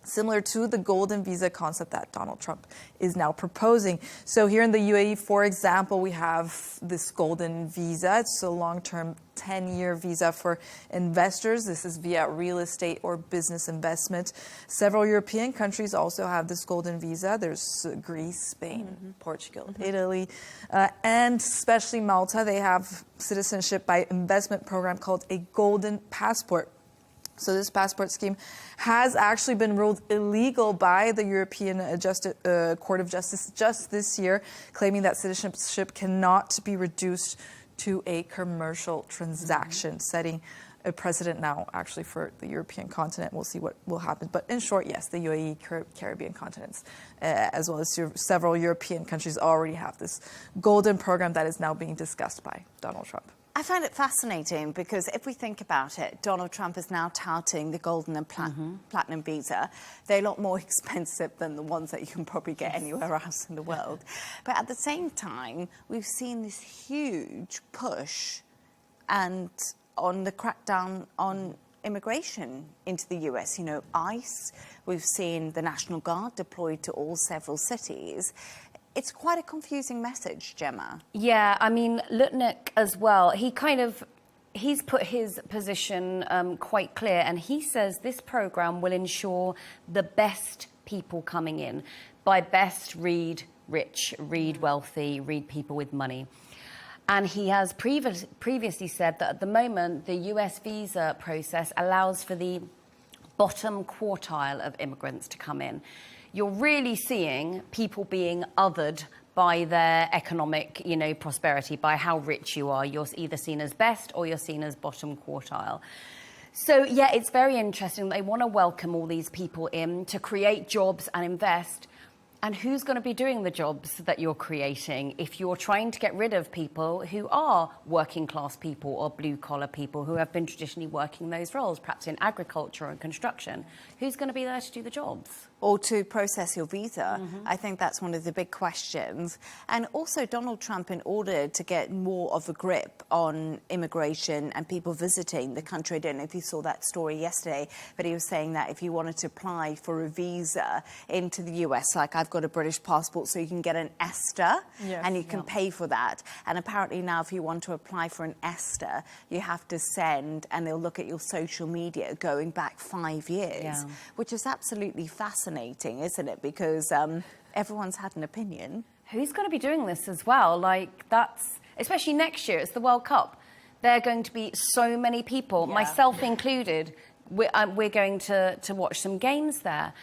similar to the golden visa concept that Donald Trump is now proposing. So here in the UAE, for example, we have this golden visa. It's a long-term 10-year visa for investors. This is via real estate or business investment. Several European countries also have this golden visa. There's Greece, Spain, Portugal, Italy, and especially Malta. They have citizenship by investment program called a golden passport. So this passport scheme has actually been ruled illegal by the European Court of Justice just this year, claiming that citizenship cannot be reduced to a commercial transaction, setting a precedent now actually for the European continent. We'll see what will happen. But in short, yes, the UAE, Caribbean continents, as well as several European countries already have this golden program that is now being discussed by Donald Trump. I find it fascinating because if we think about it, Donald Trump is now touting the golden and platinum visa. They're a lot more expensive than the ones that you can probably get anywhere else in the world. But at the same time, we've seen this huge push and on the crackdown on immigration into the US. You know, ICE, we've seen the National Guard deployed to all several cities. It's quite a confusing message, Gemma. Yeah, I mean, Lutnick as well, he's put his position quite clear, and he says this program will ensure the best people coming in. By best, read rich, read wealthy, read people with money. And he has previously said that at the moment, the US visa process allows for the bottom quartile of immigrants to come in. You're really seeing people being othered by their economic, prosperity, by how rich you are. You're either seen as best or you're seen as bottom quartile. So, yeah, it's very interesting. They want to welcome all these people in to create jobs and invest. And who's going to be doing the jobs that you're creating if you're trying to get rid of people who are working class people or blue collar people who have been traditionally working those roles, perhaps in agriculture and construction? Who's going to be there to do the jobs? Or to process your visa. I think that's one of the big questions. And also Donald Trump, in order to get more of a grip on immigration and people visiting the country, I don't know if you saw that story yesterday, but he was saying that if you wanted to apply for a visa into the US, like I've got a British passport, so you can get an ESTA, and you can pay for that. And apparently now if you want to apply for an ESTA, you have to send, and they'll look at your social media going back 5 years, which is absolutely fascinating, isn't it? Because everyone's had an opinion. Who's going to be doing this as well? Like, that's, especially next year, it's the World Cup. There are going to be so many people, myself included. We're going to watch some games there.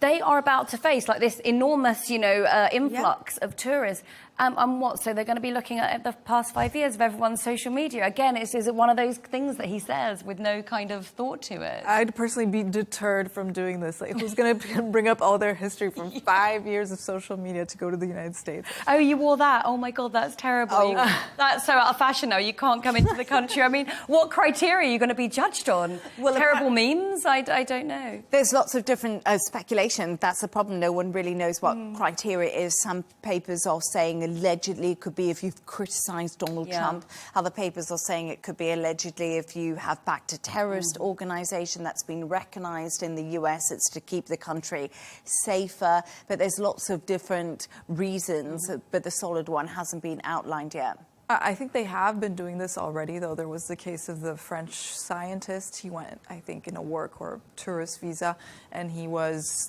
They are about to face like this enormous, influx of tourists. And what? So they're going to be looking at the past 5 years of everyone's social media. Again, is it one of those things that he says with no kind of thought to it? I'd personally be deterred from doing this. Like, who's going to bring up all their history from 5 years of social media to go to the United States? Oh, you wore that? Oh my God, that's terrible. Oh. That's so out of fashion now. You can't come into the country. I mean, what criteria are you going to be judged on? Well, terrible memes? I don't know. There's lots of different speculation. That's the problem. No one really knows what criteria is. Some papers are saying allegedly it could be if you've criticised Donald Trump. Other papers are saying it could be allegedly if you have backed a terrorist organisation that's been recognised in the US. It's to keep the country safer. But there's lots of different reasons, but the solid one hasn't been outlined yet. I think they have been doing this already, though. There was the case of the French scientist. He went, I think, in a work or tourist visa, and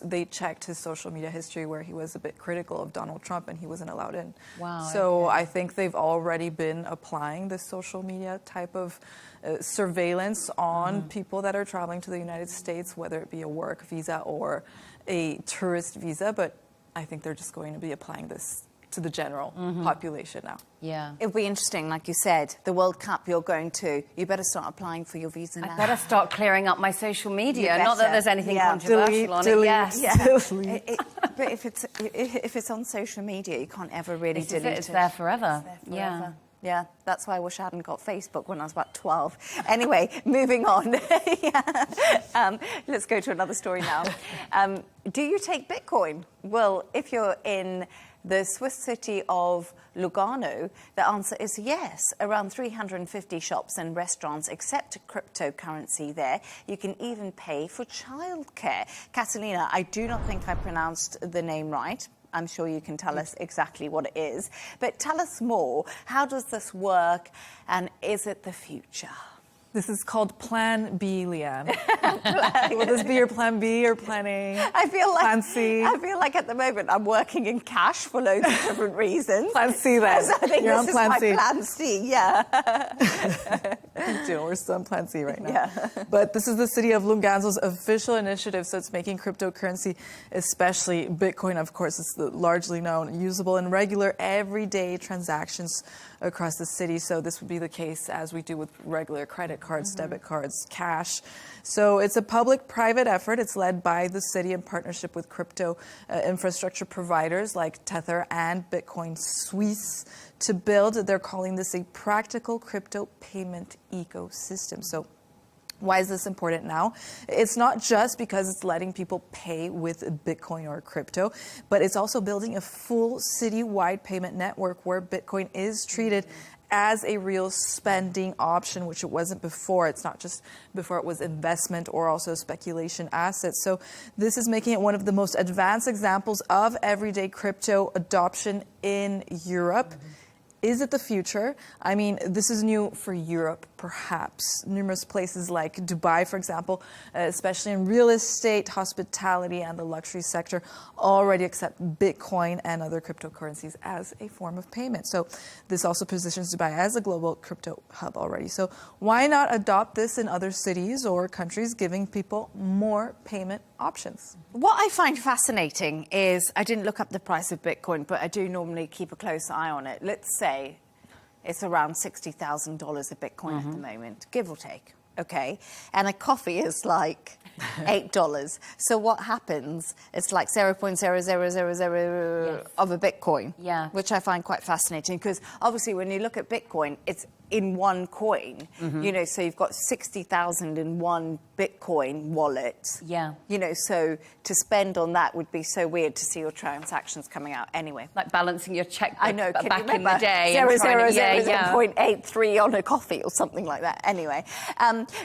they checked his social media history where he was a bit critical of Donald Trump, and he wasn't allowed in. Wow. So I think they've already been applying this social media type of surveillance on people that are traveling to the United States, whether it be a work visa or a tourist visa. But I think they're just going to be applying this to the general population now. Yeah. It'll be interesting, like you said, the World Cup you're going to, you better start applying for your visa now. I better start clearing up my social media. You Not that better. there's anything controversial on it. Yes. But if it's on social media, you can't ever really delete it. It's there forever. Yeah. Yeah, that's why I wish I hadn't got Facebook when I was about 12. Anyway, moving on. Let's go to another story now. Do you take Bitcoin? Well, if you're in the Swiss city of Lugano, the answer is yes. Around 350 shops and restaurants accept cryptocurrency there. You can even pay for childcare. Catalina, I do not think I pronounced the name right. I'm sure you can tell us exactly what it is. But tell us more. How does this work, and is it the future? This is called Plan B, Leigh Ann. Will this be your Plan B or Plan A? Plan C? I feel like at the moment I'm working in cash for loads of different reasons. Plan C then. So I think You're this on is Plan C. my Plan C, yeah. We're still on Plan C right now. Yeah. But this is the city of Lugano's official initiative, so it's making cryptocurrency, especially Bitcoin, of course, it's largely known, usable in regular, everyday transactions across the city. So this would be the case as we do with regular credit cards, debit cards, cash. So it's a public-private effort. It's led by the city in partnership with crypto infrastructure providers like Tether and Bitcoin Suisse to build. They're calling this a practical crypto payment ecosystem. So why is this important now? It's not just because it's letting people pay with Bitcoin or crypto, but it's also building a full city-wide payment network where Bitcoin is treated as a real spending option, which it wasn't before. It's not just before it was investment or also speculation assets. So this is making it one of the most advanced examples of everyday crypto adoption in Europe. Is it the future? I mean, this is new for Europe, perhaps. Numerous places like Dubai, for example, especially in real estate, hospitality, and the luxury sector, already accept Bitcoin and other cryptocurrencies as a form of payment. So this also positions Dubai as a global crypto hub already. So why not adopt this in other cities or countries, giving people more payment options? What I find fascinating is, I didn't look up the price of Bitcoin, but I do normally keep a close eye on it. Let's say it's around $60,000 a Bitcoin at the moment, give or take, okay? And a coffee is like $8. So what happens? It's like 0.0000 of a Bitcoin, which I find quite fascinating, because obviously when you look at Bitcoin, it's in one coin, you know, so you've got 60,000 in one Bitcoin wallet. Yeah. You know, so to spend on that would be so weird to see your transactions coming out anyway. Like balancing your checkbook I know, can back you in the day. 0.83 on a coffee or something like that. Anyway,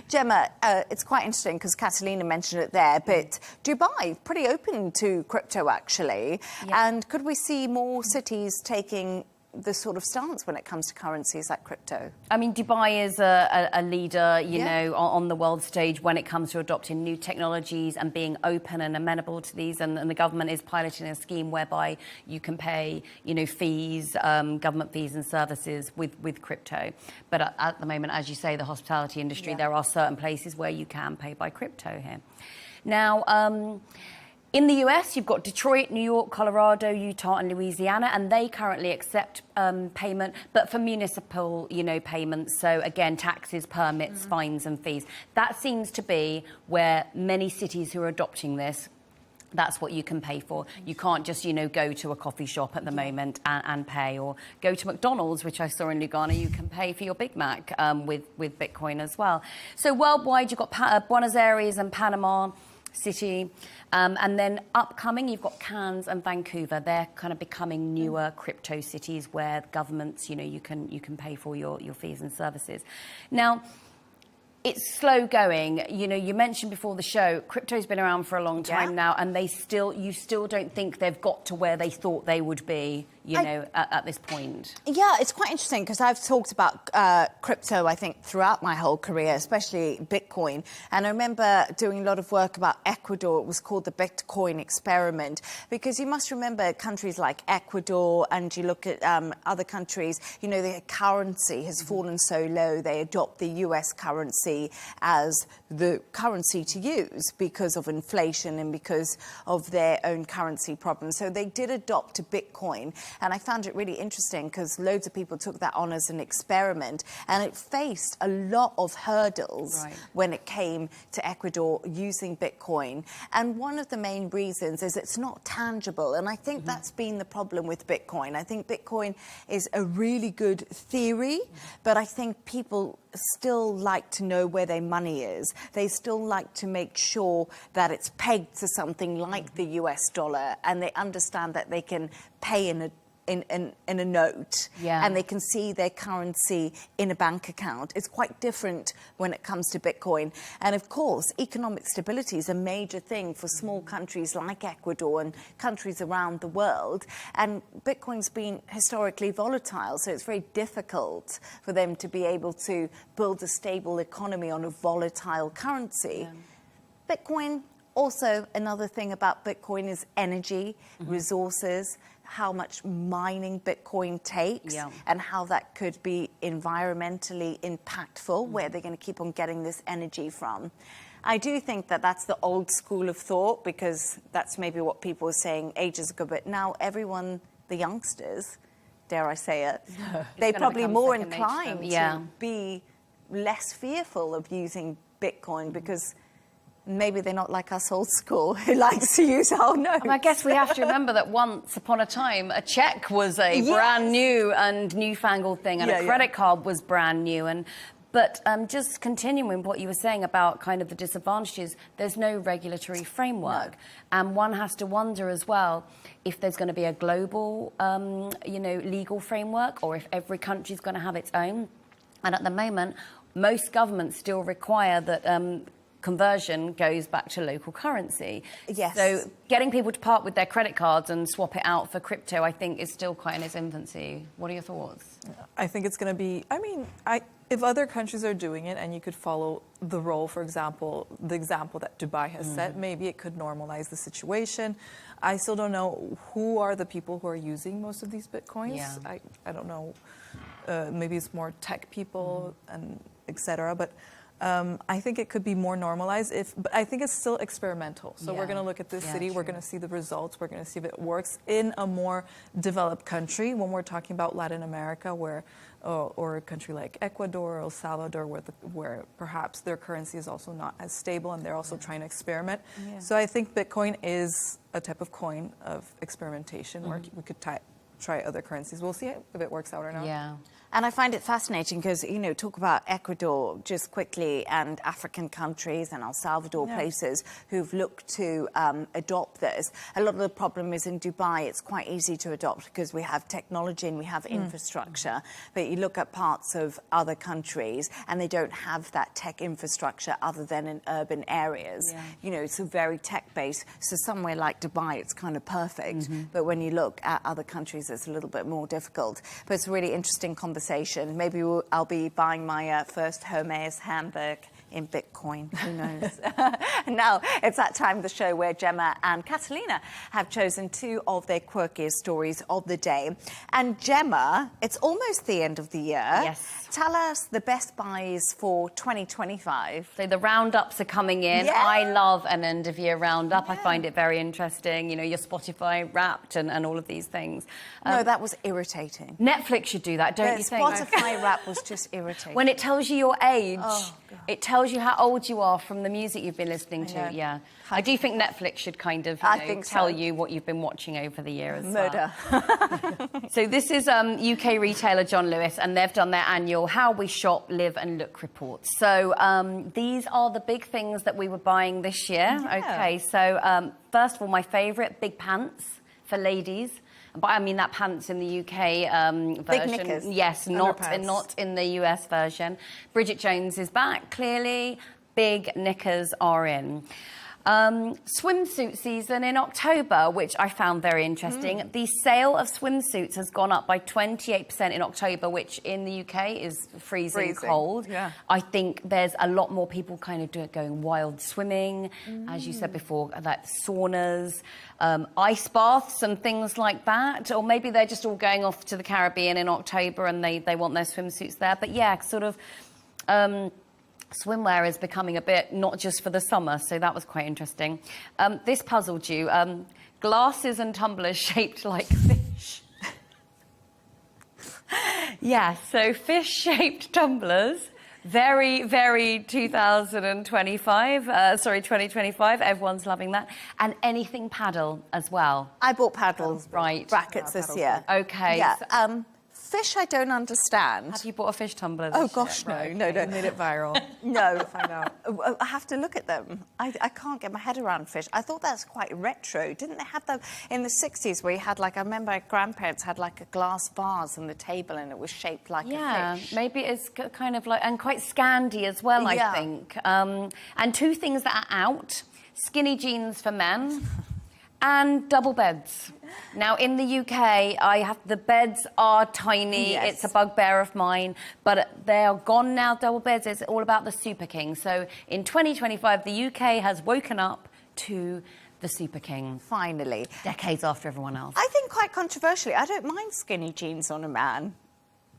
Gemma, it's quite interesting because Catalina mentioned it there, but Dubai, pretty open to crypto actually. Yeah. And could we see more cities taking the sort of stance when it comes to currencies like crypto? I mean, Dubai is a leader, you know, on the world stage when it comes to adopting new technologies and being open and amenable to these. And the government is piloting a scheme whereby you can pay, you know, fees, government fees and services with crypto. But at the moment, as you say, the hospitality industry, there are certain places where you can pay by crypto here. Now, In the US, you've got Detroit, New York, Colorado, Utah, and Louisiana, and they currently accept payment, but for municipal, payments. So again, taxes, permits, fines, and fees. That seems to be where many cities who are adopting this, that's what you can pay for. You can't just, go to a coffee shop at the moment and pay, or go to McDonald's, which I saw in Lugano. You can pay for your Big Mac with Bitcoin as well. So worldwide, you've got Buenos Aires and Panama City, and then upcoming, you've got Cairns and Vancouver. They're kind of becoming newer crypto cities where governments, you can pay for your fees and services. Now, it's slow going. You mentioned before the show, crypto's been around for a long time now, and you still don't think they've got to where they thought they would be, at this point. Yeah, it's quite interesting because I've talked about crypto, I think, throughout my whole career, especially Bitcoin. And I remember doing a lot of work about Ecuador. It was called the Bitcoin experiment, because you must remember countries like Ecuador, and you look at other countries, their currency has fallen so low, they adopt the US currency as the currency to use because of inflation and because of their own currency problems. So they did adopt Bitcoin. And I found it really interesting because loads of people took that on as an experiment, and it faced a lot of hurdles when it came to Ecuador using Bitcoin. And one of the main reasons is it's not tangible. And I think that's been the problem with Bitcoin. I think Bitcoin is a really good theory, but I think people still like to know where their money is. They still like to make sure that it's pegged to something like the US dollar, and they understand that they can pay in a note, and they can see their currency in a bank account. It's quite different when it comes to Bitcoin. And of course, economic stability is a major thing for small countries like Ecuador and countries around the world. And Bitcoin's been historically volatile, so it's very difficult for them to be able to build a stable economy on a volatile currency. Bitcoin, also another thing about Bitcoin is energy, resources, how much mining Bitcoin takes, and how that could be environmentally impactful, where they're going to keep on getting this energy from. I do think that that's the old school of thought, because that's maybe what people were saying ages ago, but now everyone, the youngsters, dare I say it, they're probably more inclined to be less fearful of using Bitcoin, because maybe they're not like us old school who likes to use our notes. I guess we have to remember that once upon a time, a cheque was a brand new and newfangled thing, and a credit card was brand new. But just continuing what you were saying about kind of the disadvantages, there's no regulatory framework. And one has to wonder as well if there's going to be a global, legal framework, or if every country's going to have its own. And at the moment, most governments still require that conversion goes back to local currency. Yes. So getting people to part with their credit cards and swap it out for crypto, I think, is still quite in its infancy. What are your thoughts? I think it's going to be, if other countries are doing it and you could follow the role, for example, the example that Dubai has set, maybe it could normalize the situation. I still don't know who are the people who are using most of these Bitcoins. Yeah. I don't know. Maybe it's more tech people and et cetera. But I think it could be more normalized, but I think it's still experimental. So we're going to look at this city, we're going to see the results, we're going to see if it works in a more developed country. When we're talking about Latin America, or a country like Ecuador or El Salvador, where perhaps their currency is also not as stable, and they're also trying to experiment. So I think Bitcoin is a type of coin of experimentation where we could try other currencies. We'll see if it works out or not. Yeah. And I find it fascinating because, talk about Ecuador just quickly, and African countries and El Salvador, places who've looked to adopt this. A lot of the problem is in Dubai, it's quite easy to adopt because we have technology and we have infrastructure. But you look at parts of other countries and they don't have that tech infrastructure other than in urban areas. It's a very tech-based. So somewhere like Dubai, it's kind of perfect. But when you look at other countries, it's a little bit more difficult. But it's a really interesting conversation. Maybe I'll be buying my first Hermes handbag in Bitcoin. Who knows? Now, it's that time of the show where Gemma and Catalina have chosen two of their quirkiest stories of the day. And Gemma, it's almost the end of the year. Yes. Tell us the best buys for 2025. So the roundups are coming in. Yeah. I love an end-of-year roundup. Yeah. I find it very interesting. You know, your Spotify Wrapped and all of these things. No, that was irritating. Netflix should do that, don't you think? Spotify Wrapped was just irritating. When it tells you your age, it tells you how old you are from the music you've been listening to. Yeah, I do think Netflix should kind of tell you what you've been watching over the year as well. So this is UK retailer John Lewis, and they've done their annual How We Shop, Live and Look report. So these are the big things that we were buying this year. Yeah. Okay, so first of all, my favourite, big pants for ladies. But I mean that pants in the UK version. Big knickers. Yes, not in the US version. Bridget Jones is back, clearly. Big knickers are in. Swimsuit season in October, which I found very interesting. The sale of swimsuits has gone up by 28% in October, which in the UK is freezing cold. Yeah. I think there's a lot more people kind of going wild swimming, as you said before, that saunas, ice baths and things like that. Or maybe they're just all going off to the Caribbean in October and they want their swimsuits there. But yeah, sort of... swimwear is becoming a bit not just for the summer, so that was quite interesting. This puzzled you. Glasses and tumblers shaped like fish. Yeah, so fish-shaped tumblers. Very, very 2025. 2025. Everyone's loving that. And anything paddle as well. I bought paddle brackets this year. Okay. Yeah. Fish, I don't understand. Have you bought a fish tumbler? Oh gosh, no. Made it viral. No. Find out. I have to look at them. I can't get my head around fish. I thought that's quite retro. Didn't they have them in the 60s where you had I remember my grandparents had a glass vase on the table and it was shaped like a fish. Yeah, maybe it's kind of and quite Scandi as well, I think. And two things that are out, skinny jeans for men and double beds. Now, in the UK, the beds are tiny. Yes. It's a bugbear of mine, but they are gone now, double beds. It's all about the Super King. So in 2025, the UK has woken up to the Super King. Finally. Decades after everyone else. I think quite controversially, I don't mind skinny jeans on a man.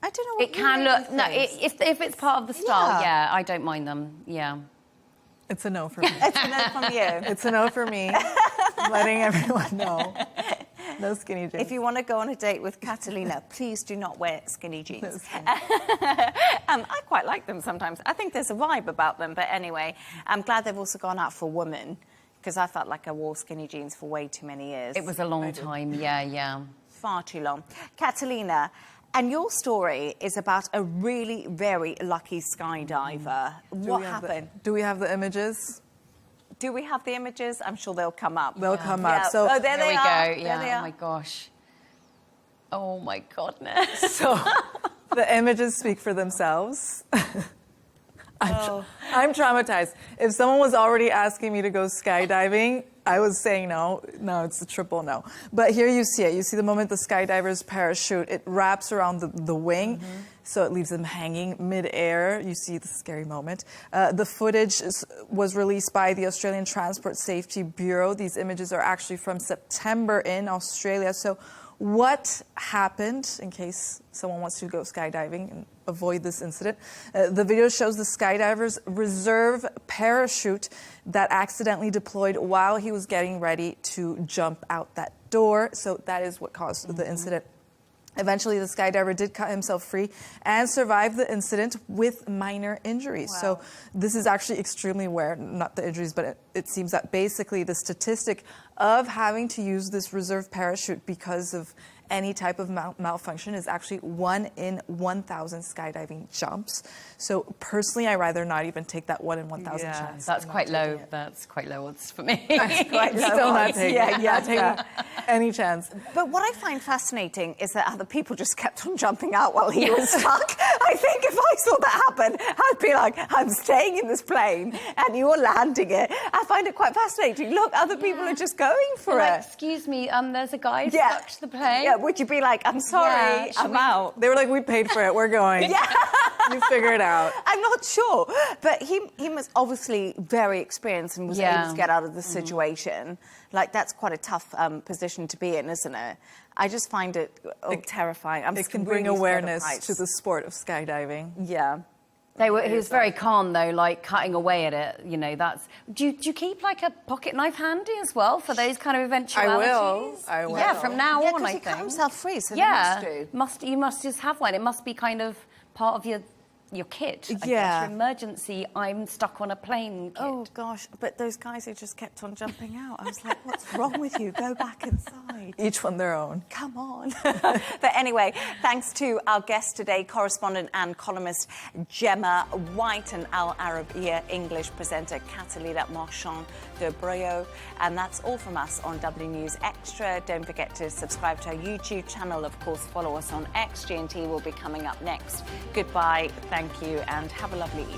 I don't know what it can look... No, if it's part of the style, yeah, I don't mind them, yeah. It's a no for me. It's a no from you. It's a no for me. Letting everyone know. No skinny jeans. If you want to go on a date with Catalina, please do not wear skinny jeans. I quite like them sometimes. I think there's a vibe about them. But anyway, I'm glad they've also gone out for women, because I felt like I wore skinny jeans for way too many years. It was a long time, yeah. Far too long. Catalina, and your story is about a really very lucky skydiver. What happened? Do we have the images? Do we have the images? I'm sure they'll come up. They'll come up. So there they are. Yeah. There they are. Oh my gosh. Oh my goodness. So the images speak for themselves. I'm traumatized. If someone was already asking me to go skydiving, I was saying no. No, it's a triple no. But here you see it. You see the moment the skydiver's parachute, it wraps around the wing, so it leaves them hanging mid-air. You see the scary moment. The footage was released by the Australian Transport Safety Bureau. These images are actually from September in Australia. So what happened, in case someone wants to go skydiving and avoid this incident? The video shows the skydiver's reserve parachute that accidentally deployed while he was getting ready to jump out that door. So that is what caused the incident. Eventually, the skydiver did cut himself free and survived the incident with minor injuries. Wow. So this is actually extremely rare, not the injuries, but it seems that basically the statistic of having to use this reserve parachute because of any type of malfunction is actually 1 in 1,000 skydiving jumps. So personally, I'd rather not even take that 1 in 1,000 chance. That's quite low. That's quite low odds for me. That's quite low. Still not taking any chance. But what I find fascinating is that other people just kept on jumping out while he was stuck. I think if I saw that happen, I'd be like, I'm staying in this plane and you're landing it. I find it quite fascinating. Look, other people are just going for it. Excuse me, there's a guy stuck to the plane. Yeah, would you be like, I'm sorry, I'm out? They were like, we paid for it, we're going. You figure it out. I'm not sure. But he was obviously very experienced and was able to get out of the situation. Like, that's quite a tough position to be in, isn't it? I just find it terrifying. It can bring awareness to the sport of skydiving. Yeah. He was very calm, though, like cutting away at it. You know, that's... Do you keep, like, a pocket knife handy as well for those kind of eventualities? I will. Yeah, from now on, I think. He cut himself free, so you must just have one. It must be kind of part of your kit. I guess, your emergency, I'm stuck on a plane kit. Oh, gosh. But those guys who just kept on jumping out, I was like, what's wrong with you? Go back inside. Each one their own. Come on. But anyway, thanks to our guest today, correspondent and columnist Gemma White and Al Arabiya English presenter Catalina Marchand de Broyo. And that's all from us on W News Extra. Don't forget to subscribe to our YouTube channel. Of course, follow us on X. G&T will be coming up next. Goodbye. Thank you, and have a lovely evening.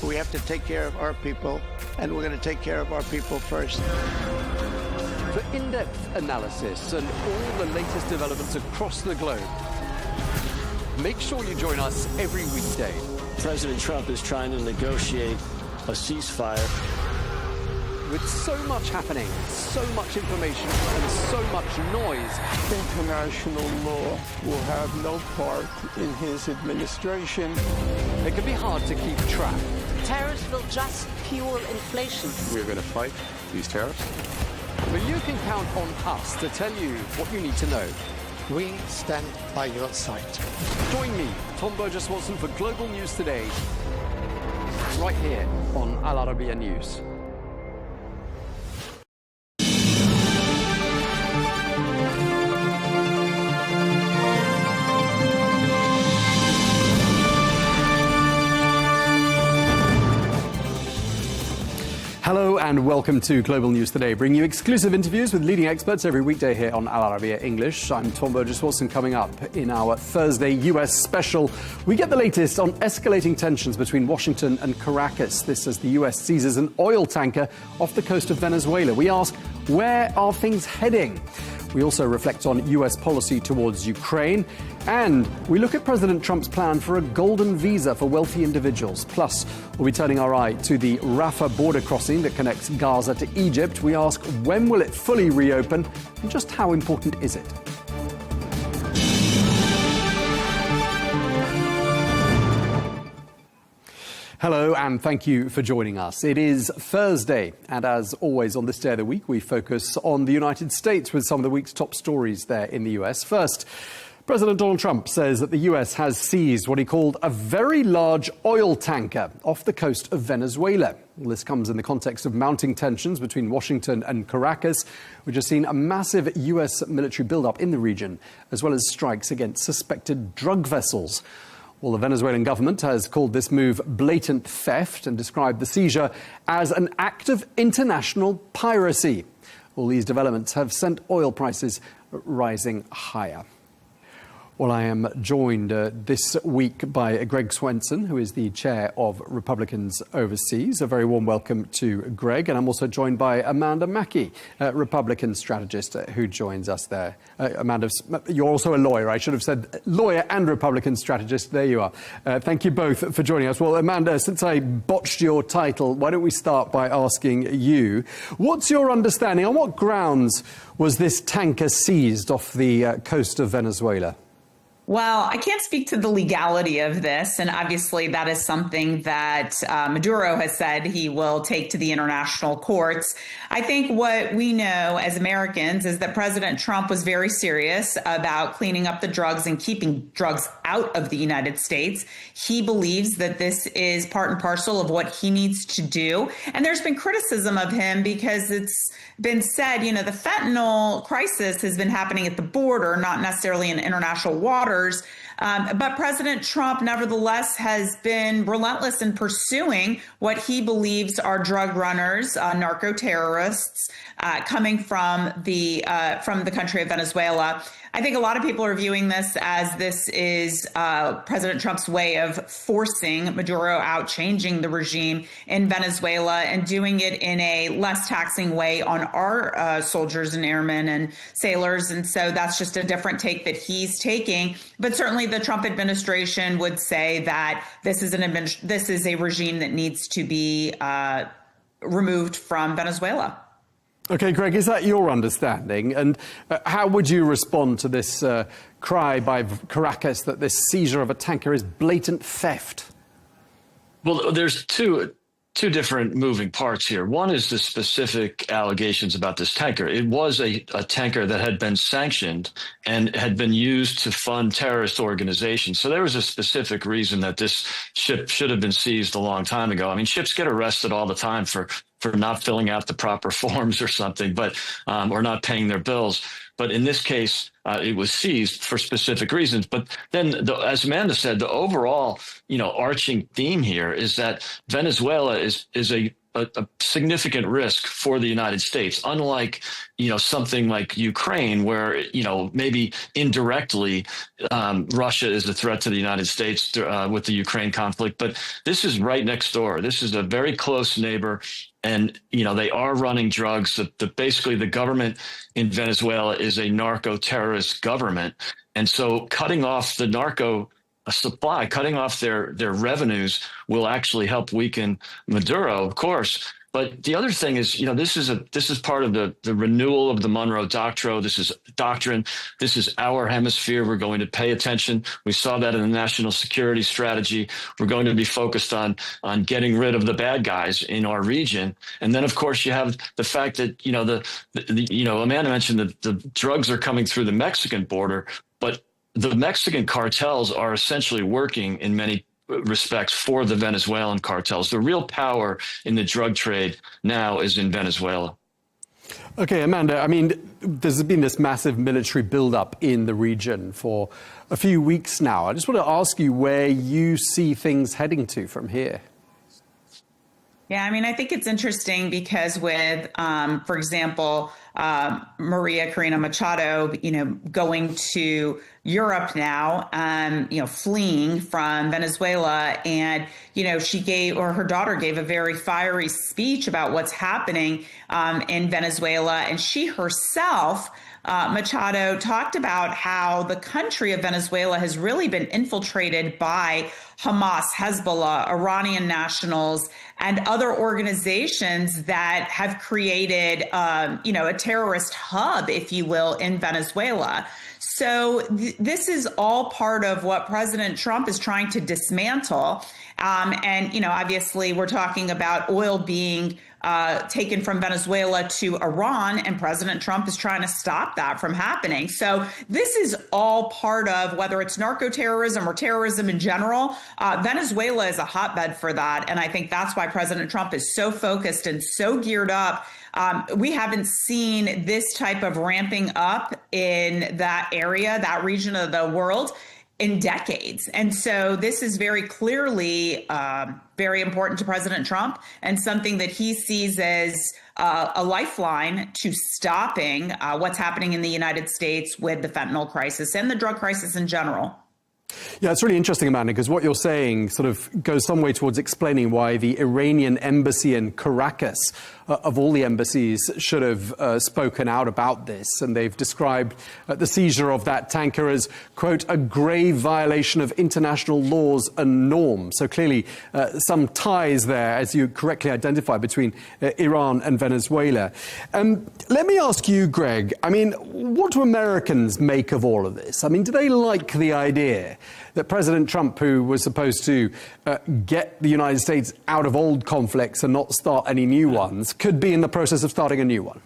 We have to take care of our people, and we're going to take care of our people first. For in-depth analysis and all the latest developments across the globe, make sure you join us every weekday. President Trump is trying to negotiate a ceasefire. With so much happening, so much information, and so much noise, International law will have no part in his administration. It can be hard to keep track. Tariffs will just fuel inflation. We're going to fight these tariffs. But you can count on us to tell you what you need to know. We stand by your side. Join me, Tom Burges Watson, for Global News Today, right here on Al Arabiya News. Hello and welcome to Global News Today, bringing you exclusive interviews with leading experts every weekday here on Al Arabiya English. I'm Tom Burges Watson. Coming up in our Thursday US special, we get the latest on escalating tensions between Washington and Caracas. This as the US seizes an oil tanker off the coast of Venezuela. We ask, where are things heading? We also reflect on US policy towards Ukraine, and we look at President Trump's plan for a golden visa for wealthy individuals. Plus, we'll be turning our eye to the Rafah border crossing that connects Gaza to Egypt. We ask, when will it fully reopen, and just how important is it? Hello and thank you for joining us. It is Thursday, and as always on this day of the week, we focus on the United States with some of the week's top stories there in the US. First, President Donald Trump says that the US has seized what he called a very large oil tanker off the coast of Venezuela. This comes in the context of mounting tensions between Washington and Caracas, which has seen a massive US military buildup in the region, as well as strikes against suspected drug vessels. Well, the Venezuelan government has called this move blatant theft and described the seizure as an act of international piracy. All these developments have sent oil prices rising higher. Well, I am joined this week by Greg Swenson, who is the chair of Republicans Overseas. A very warm welcome to Greg. And I'm also joined by Amanda Mackey, Republican strategist, who joins us there. Amanda, you're also a lawyer. I should have said lawyer and Republican strategist. There you are. Thank you both for joining us. Well, Amanda, since I botched your title, why don't we start by asking you, what's your understanding? On what grounds was this tanker seized off the coast of Venezuela? Well, I can't speak to the legality of this, and obviously that is something that Maduro has said he will take to the international courts. I think what we know as Americans is that President Trump was very serious about cleaning up the drugs and keeping drugs out of the United States. He believes that this is part and parcel of what he needs to do. And there's been criticism of him because it's been said, you know, the fentanyl crisis has been happening at the border, not necessarily in international waters. But President Trump, nevertheless, has been relentless in pursuing what he believes are drug runners, narco terrorists coming from the country of Venezuela. I think a lot of people are viewing this as this is President Trump's way of forcing Maduro out, changing the regime in Venezuela and doing it in a less taxing way on our soldiers and airmen and sailors. And so that's just a different take that he's taking. But certainly the Trump administration would say that this is a regime that needs to be removed from Venezuela. Okay, Greg, is that your understanding? And how would you respond to this cry by Caracas that this seizure of a tanker is blatant theft? Well, there's two different moving parts here. One is the specific allegations about this tanker. It was a tanker that had been sanctioned and had been used to fund terrorist organizations. So there was a specific reason that this ship should have been seized a long time ago. I mean, ships get arrested all the time for not filling out the proper forms or something, but or not paying their bills. But in this case, it was seized for specific reasons. But then, as Amanda said, the overall, arching theme here is that Venezuela is a significant risk for the United States, unlike, something like Ukraine, where, maybe indirectly Russia is a threat to the United States with the Ukraine conflict. But this is right next door. This is a very close neighbor. And, they are running drugs. Basically, the government in Venezuela is a narco-terrorist government. And so cutting off the narco supply, cutting off their revenues will actually help weaken Maduro, of course. But the other thing is, this is part of the renewal of the Monroe Doctrine. This is our hemisphere. We're going to pay attention. We saw that in the national security strategy. We're going to be focused on getting rid of the bad guys in our region. And then, of course, you have the fact that, Amanda mentioned that the drugs are coming through the Mexican border, but the Mexican cartels are essentially working in many respects for the Venezuelan cartels. The real power in the drug trade now is in Venezuela. Okay, Amanda, I mean, there's been this massive military buildup in the region for a few weeks now. I just want to ask you where you see things heading to from here. Yeah, I mean, I think it's interesting because with, for example, Maria Corina Machado, going to Europe now, fleeing from Venezuela. And, her daughter gave a very fiery speech about what's happening in Venezuela. And she herself, Machado, talked about how the country of Venezuela has really been infiltrated by Hamas, Hezbollah, Iranian nationals, and other organizations that have created, a terrorist hub, if you will, in Venezuela. So this is all part of what President Trump is trying to dismantle. And, obviously, we're talking about oil being taken from Venezuela to Iran, and President Trump is trying to stop that from happening. So this is all part of whether it's narco-terrorism or terrorism in general. Venezuela is a hotbed for that. And I think that's why President Trump is so focused and so geared up. We haven't seen this type of ramping up in that area, that region of the world, in decades. And so this is very clearly very important to President Trump and something that he sees as a lifeline to stopping what's happening in the United States with the fentanyl crisis and the drug crisis in general. Yeah, it's really interesting, Amanda, because what you're saying sort of goes some way towards explaining why the Iranian embassy in Caracas, of all the embassies, should have spoken out about this. And they've described the seizure of that tanker as, quote, a grave violation of international laws and norms. So clearly some ties there, as you correctly identify, between Iran and Venezuela. Let me ask you, Greg, I mean, what do Americans make of all of this? I mean, do they like the idea that President Trump, who was supposed to get the United States out of old conflicts and not start any new ones, could be in the process of starting a new one?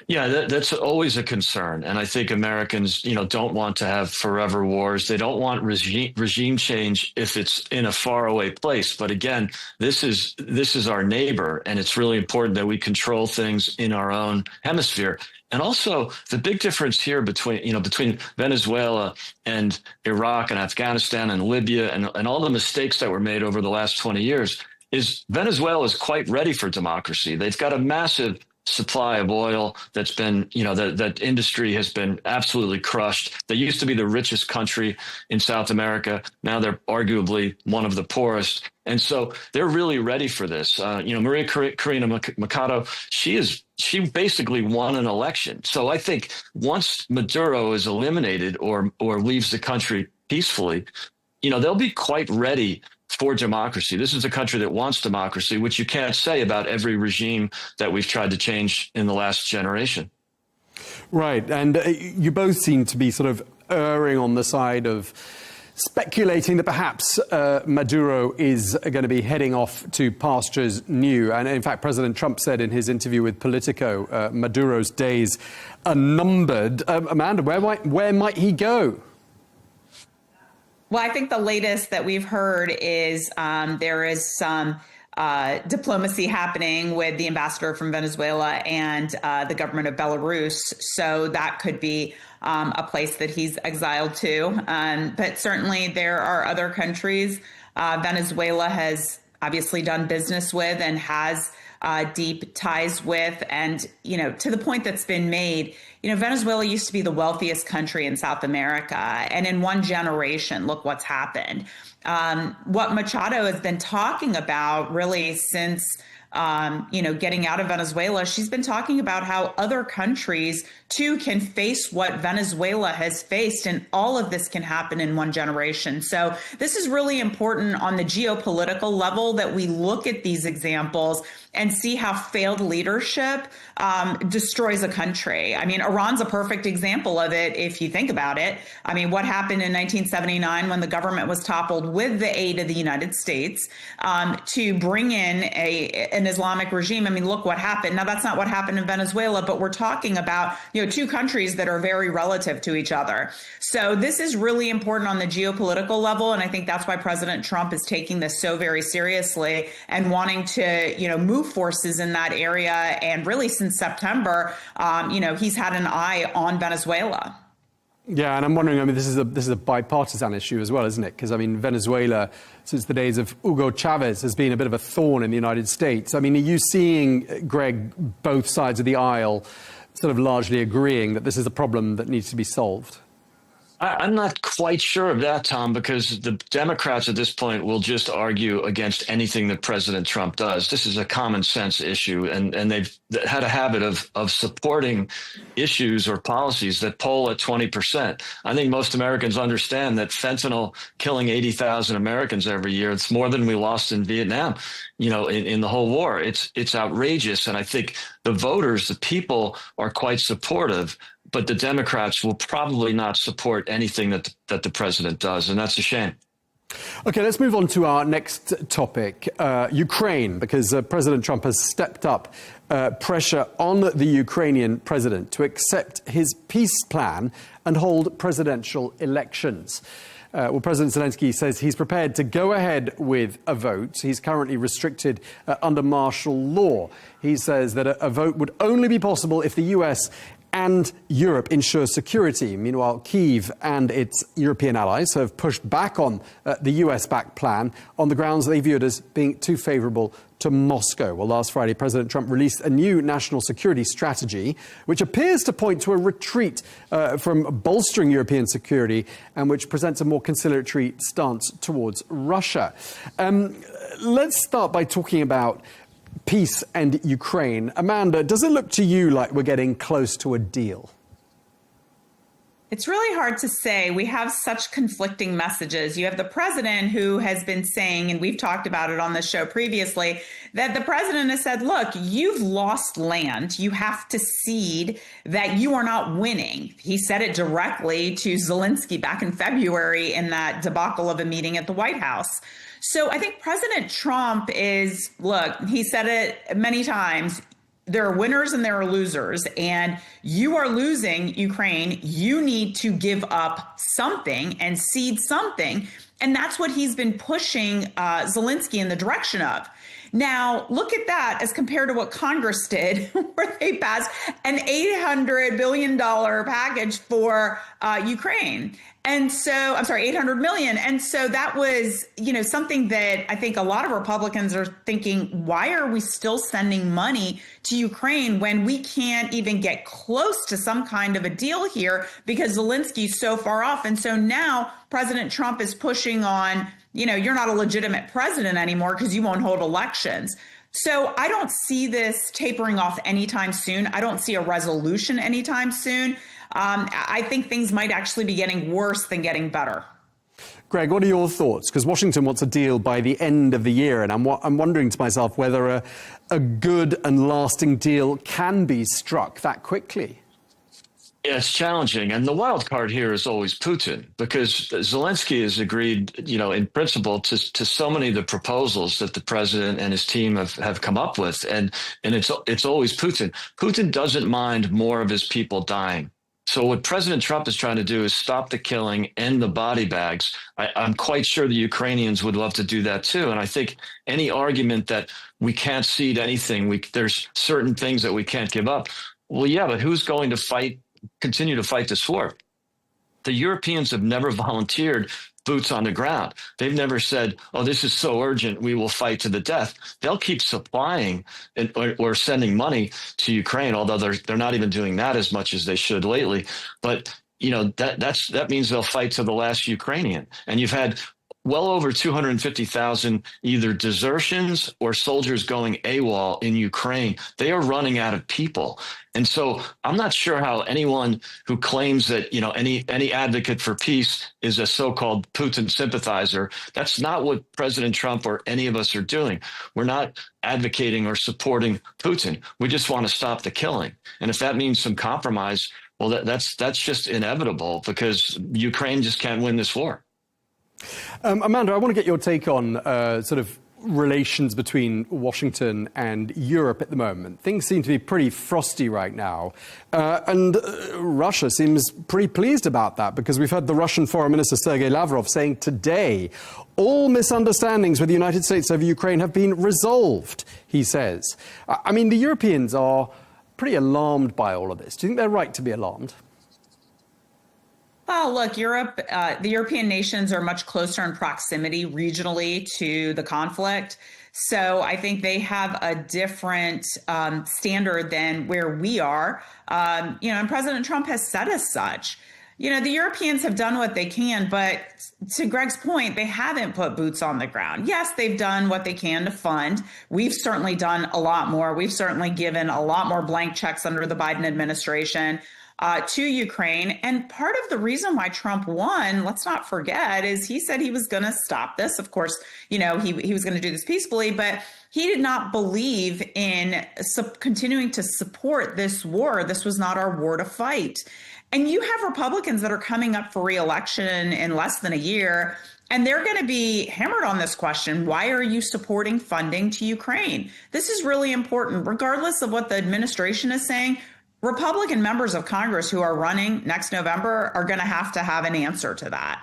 Yeah, that's always a concern. And I think Americans, don't want to have forever wars. They don't want regime change if it's in a faraway place. But again, this is our neighbor, and it's really important that we control things in our own hemisphere. And also the big difference here between Venezuela and Iraq and Afghanistan and Libya and all the mistakes that were made over the last 20 years is Venezuela is quite ready for democracy. They've got a massive supply of oil that's been, that industry has been absolutely crushed. They used to be the richest country in South America. Now they're arguably one of the poorest. And so they're really ready for this. Maria Corina Machado, she basically won an election. So I think once Maduro is eliminated or leaves the country peacefully, they'll be quite ready for democracy. This is a country that wants democracy, which you can't say about every regime that we've tried to change in the last generation. Right. And you both seem to be sort of erring on the side of speculating that perhaps Maduro is going to be heading off to pastures new. And in fact, President Trump said in his interview with Politico, Maduro's days are numbered. Amanda, where might he go? Well, I think the latest that we've heard is there is some diplomacy happening with the ambassador from Venezuela and the government of Belarus. So that could be a place that he's exiled to. But certainly there are other countries Venezuela has obviously done business with and has deep ties with. And, to the point that's been made, Venezuela used to be the wealthiest country in South America. And in one generation, look what's happened. What Machado has been talking about really since, getting out of Venezuela, she's been talking about how other countries too can face what Venezuela has faced, and all of this can happen in one generation. So this is really important on the geopolitical level, that we look at these examples and see how failed leadership destroys a country. I mean, Iran's a perfect example of it if you think about it. I mean, what happened in 1979 when the government was toppled with the aid of the United States to bring in an Islamic regime? I mean, look what happened. Now, that's not what happened in Venezuela, but we're talking about, two countries that are very relative to each other. So this is really important on the geopolitical level. And I think that's why President Trump is taking this so very seriously and wanting to, move forces in that area. And really since September, he's had an eye on Venezuela. Yeah, and I'm wondering, this is a bipartisan issue as well, isn't it? Because, Venezuela, since the days of Hugo Chavez, has been a bit of a thorn in the United States. Are you seeing, Greg, both sides of the aisle sort of largely agreeing that this is a problem that needs to be solved? I'm not quite sure of that, Tom, because the Democrats at this point will just argue against anything that President Trump does. This is a common sense issue, and they've had a habit of supporting issues or policies that poll at 20%. I think most Americans understand that fentanyl killing 80,000 Americans every year, it's more than we lost in Vietnam, in the whole war. It's outrageous. And I think the voters, the people, are quite supportive. But the Democrats will probably not support anything that the president does, and that's a shame. OK, let's move on to our next topic, Ukraine, because President Trump has stepped up pressure on the Ukrainian president to accept his peace plan and hold presidential elections. President Zelensky says he's prepared to go ahead with a vote. He's currently restricted under martial law. He says that a vote would only be possible if the US and Europe ensure security. Meanwhile, Kyiv and its European allies have pushed back on the US-backed plan on the grounds they view it as being too favorable to Moscow. Well, last Friday, President Trump released a new national security strategy, which appears to point to a retreat from bolstering European security and which presents a more conciliatory stance towards Russia. Let's start by talking about peace and Ukraine. Amanda, does it look to you like we're getting close to a deal? It's really hard to say. We have such conflicting messages. You have the president who has been saying, and we've talked about it on the show previously, that the president has said, look, you've lost land. You have to cede that you are not winning. He said it directly to Zelensky back in February in that debacle of a meeting at the White House. So I think President Trump is, look, he said it many times, there are winners and there are losers, and you are losing Ukraine. You need to give up something and cede something. And that's what he's been pushing Zelensky in the direction of. Now, look at that as compared to what Congress did, where they passed an $800 billion package for Ukraine. And so, I'm sorry, 800 million. And so that was, something that I think a lot of Republicans are thinking, why are we still sending money to Ukraine when we can't even get close to some kind of a deal here because Zelensky's so far off? And so now President Trump is pushing on, you're not a legitimate president anymore because you won't hold elections. So I don't see this tapering off anytime soon. I don't see a resolution anytime soon. I think things might actually be getting worse than getting better. Greg, what are your thoughts? Because Washington wants a deal by the end of the year, and I'm wondering to myself whether a good and lasting deal can be struck that quickly. Yeah, it's challenging. And the wild card here is always Putin, because Zelensky has agreed, in principle to so many of the proposals that the president and his team have come up with. And it's always Putin. Putin doesn't mind more of his people dying. So what President Trump is trying to do is stop the killing, end the body bags. I'm quite sure the Ukrainians would love to do that too. And I think any argument that we can't cede anything, there's certain things that we can't give up. Well, yeah, but who's going to continue to fight this war? The Europeans have never volunteered boots on the ground. They've never said, oh, this is so urgent, we will fight to the death. They'll keep supplying or sending money to Ukraine, although they're not even doing that as much as they should lately. But, that means they'll fight to the last Ukrainian. And you've had well over 250,000 either desertions or soldiers going AWOL in Ukraine. They are running out of people. And so I'm not sure how anyone who claims that, any advocate for peace is a so-called Putin sympathizer. That's not what President Trump or any of us are doing. We're not advocating or supporting Putin. We just want to stop the killing. And if that means some compromise, well, that's just inevitable because Ukraine just can't win this war. Amanda, I want to get your take on sort of relations between Washington and Europe at the moment. Things seem to be pretty frosty right now. And Russia seems pretty pleased about that because we've heard the Russian Foreign Minister Sergei Lavrov saying today all misunderstandings with the United States over Ukraine have been resolved, he says. I mean, the Europeans are pretty alarmed by all of this. Do you think they're right to be alarmed? Well, look, Europe, the European nations are much closer in proximity regionally to the conflict. So I think they have a different standard than where we are. And President Trump has said as such. The Europeans have done what they can, but to Greg's point, they haven't put boots on the ground. Yes, they've done what they can to fund. We've certainly done a lot more. We've certainly given a lot more blank checks under the Biden administration to Ukraine. And part of the reason why Trump won, let's not forget, is he said he was going to stop this. Of course, he was going to do this peacefully, but he did not believe in continuing to support this war. This was not our war to fight. And you have Republicans that are coming up for re-election in less than a year, and they're going to be hammered on this question. Why are you supporting funding to Ukraine? This is really important, regardless of what the administration is saying. Republican members of Congress who are running next November are going to have an answer to that.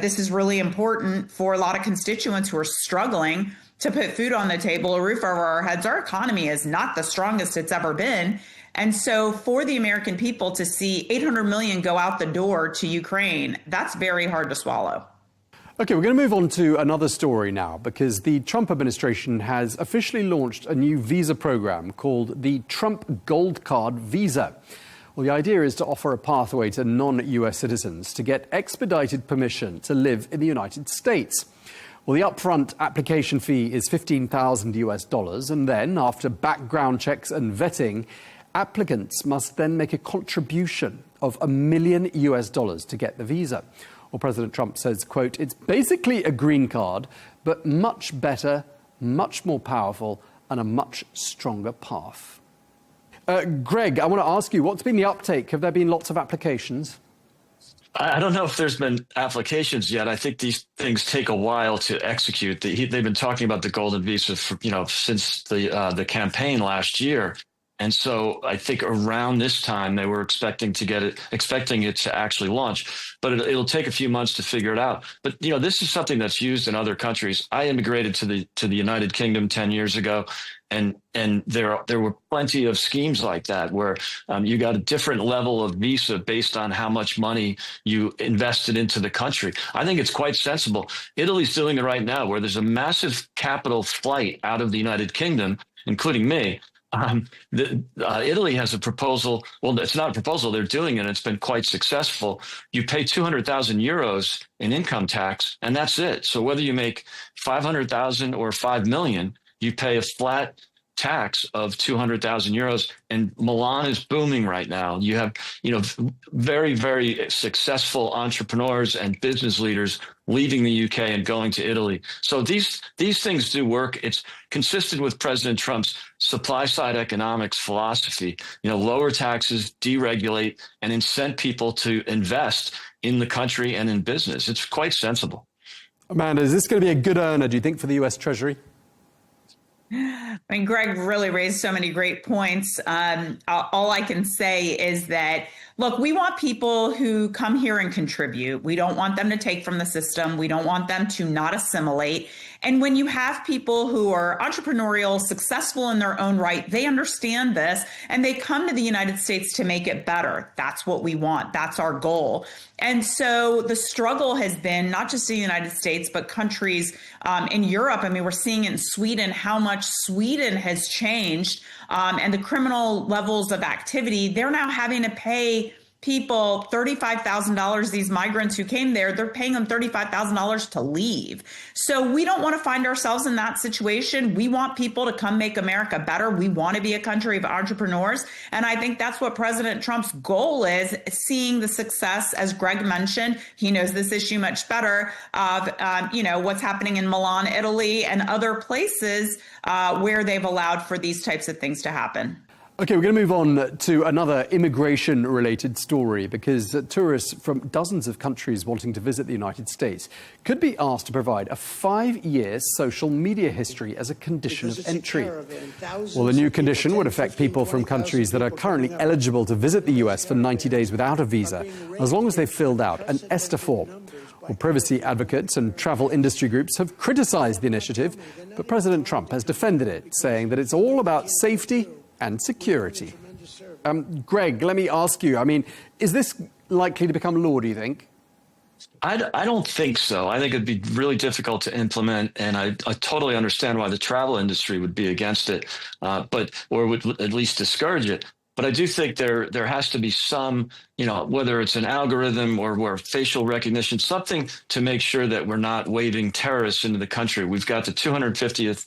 This is really important for a lot of constituents who are struggling to put food on the table, a roof over our heads. Our economy is not the strongest it's ever been. And so for the American people to see 800 million go out the door to Ukraine, that's very hard to swallow. OK, we're going to move on to another story now, because the Trump administration has officially launched a new visa program called the Trump Gold Card Visa. Well, the idea is to offer a pathway to non-US citizens to get expedited permission to live in the United States. Well, the upfront application fee is $15,000 US, and then after background checks and vetting, applicants must then make a contribution of $1 million US to get the visa. Well, President Trump says, quote, it's basically a green card, but much better, much more powerful, and a much stronger path. Greg, I want to ask you, what's been the uptake? Have there been lots of applications? I don't know if there's been applications yet. I think these things take a while to execute. They've been talking about the golden visa for, since the campaign last year. And so I think around this time they were expecting it to actually launch, but it'll take a few months to figure it out. But this is something that's used in other countries. I immigrated to the United Kingdom 10 years ago, and there were plenty of schemes like that where you got a different level of visa based on how much money you invested into the country. I think it's quite sensible. Italy's doing it right now, where there's a massive capital flight out of the United Kingdom, including me. Italy has a proposal. Well, it's not a proposal. They're doing it. It's been quite successful. You pay 200,000 euros in income tax, and that's it. So whether you make 500,000 or 5 million, you pay a flat tax of 200,000 euros. And Milan is booming right now. You have, very, very successful entrepreneurs and business leaders leaving the UK and going to Italy. So these things do work. It's consistent with President Trump's supply side economics philosophy. Lower taxes, deregulate, and incent people to invest in the country and in business. It's quite sensible. Amanda, is this going to be a good earner, do you think, for the US Treasury? I mean, Greg really raised so many great points. All I can say is that, look, we want people who come here and contribute. We don't want them to take from the system. We don't want them to not assimilate. And when you have people who are entrepreneurial, successful in their own right, they understand this and they come to the United States to make it better. That's what we want. That's our goal. And so the struggle has been not just in the United States, but countries in Europe. I mean, we're seeing in Sweden how much Sweden has changed and the criminal levels of activity. They're now having to pay people $35,000, these migrants who came there, they're paying them $35,000 to leave. So we don't want to find ourselves in that situation. We want people to come make America better. We want to be a country of entrepreneurs. And I think that's what President Trump's goal is, seeing the success, as Greg mentioned. He knows this issue much better of, what's happening in Milan, Italy, and other places where they've allowed for these types of things to happen. OK, we're going to move on to another immigration-related story, because tourists from dozens of countries wanting to visit the United States could be asked to provide a 5-year social media history as a condition of entry. Well, the new condition would affect people from countries that are currently eligible to visit the US for 90 days without a visa, as long as they've filled out an ESTA form. Well, privacy advocates and travel industry groups have criticized the initiative, but President Trump has defended it, saying that it's all about safety and security. Greg, let me ask you, I mean, is this likely to become law, do you think? I don't think so. I think it'd be really difficult to implement, and I totally understand why the travel industry would be against it, or would at least discourage it. But I do think there has to be some, whether it's an algorithm or facial recognition, something to make sure that we're not waving terrorists into the country. We've got the 250th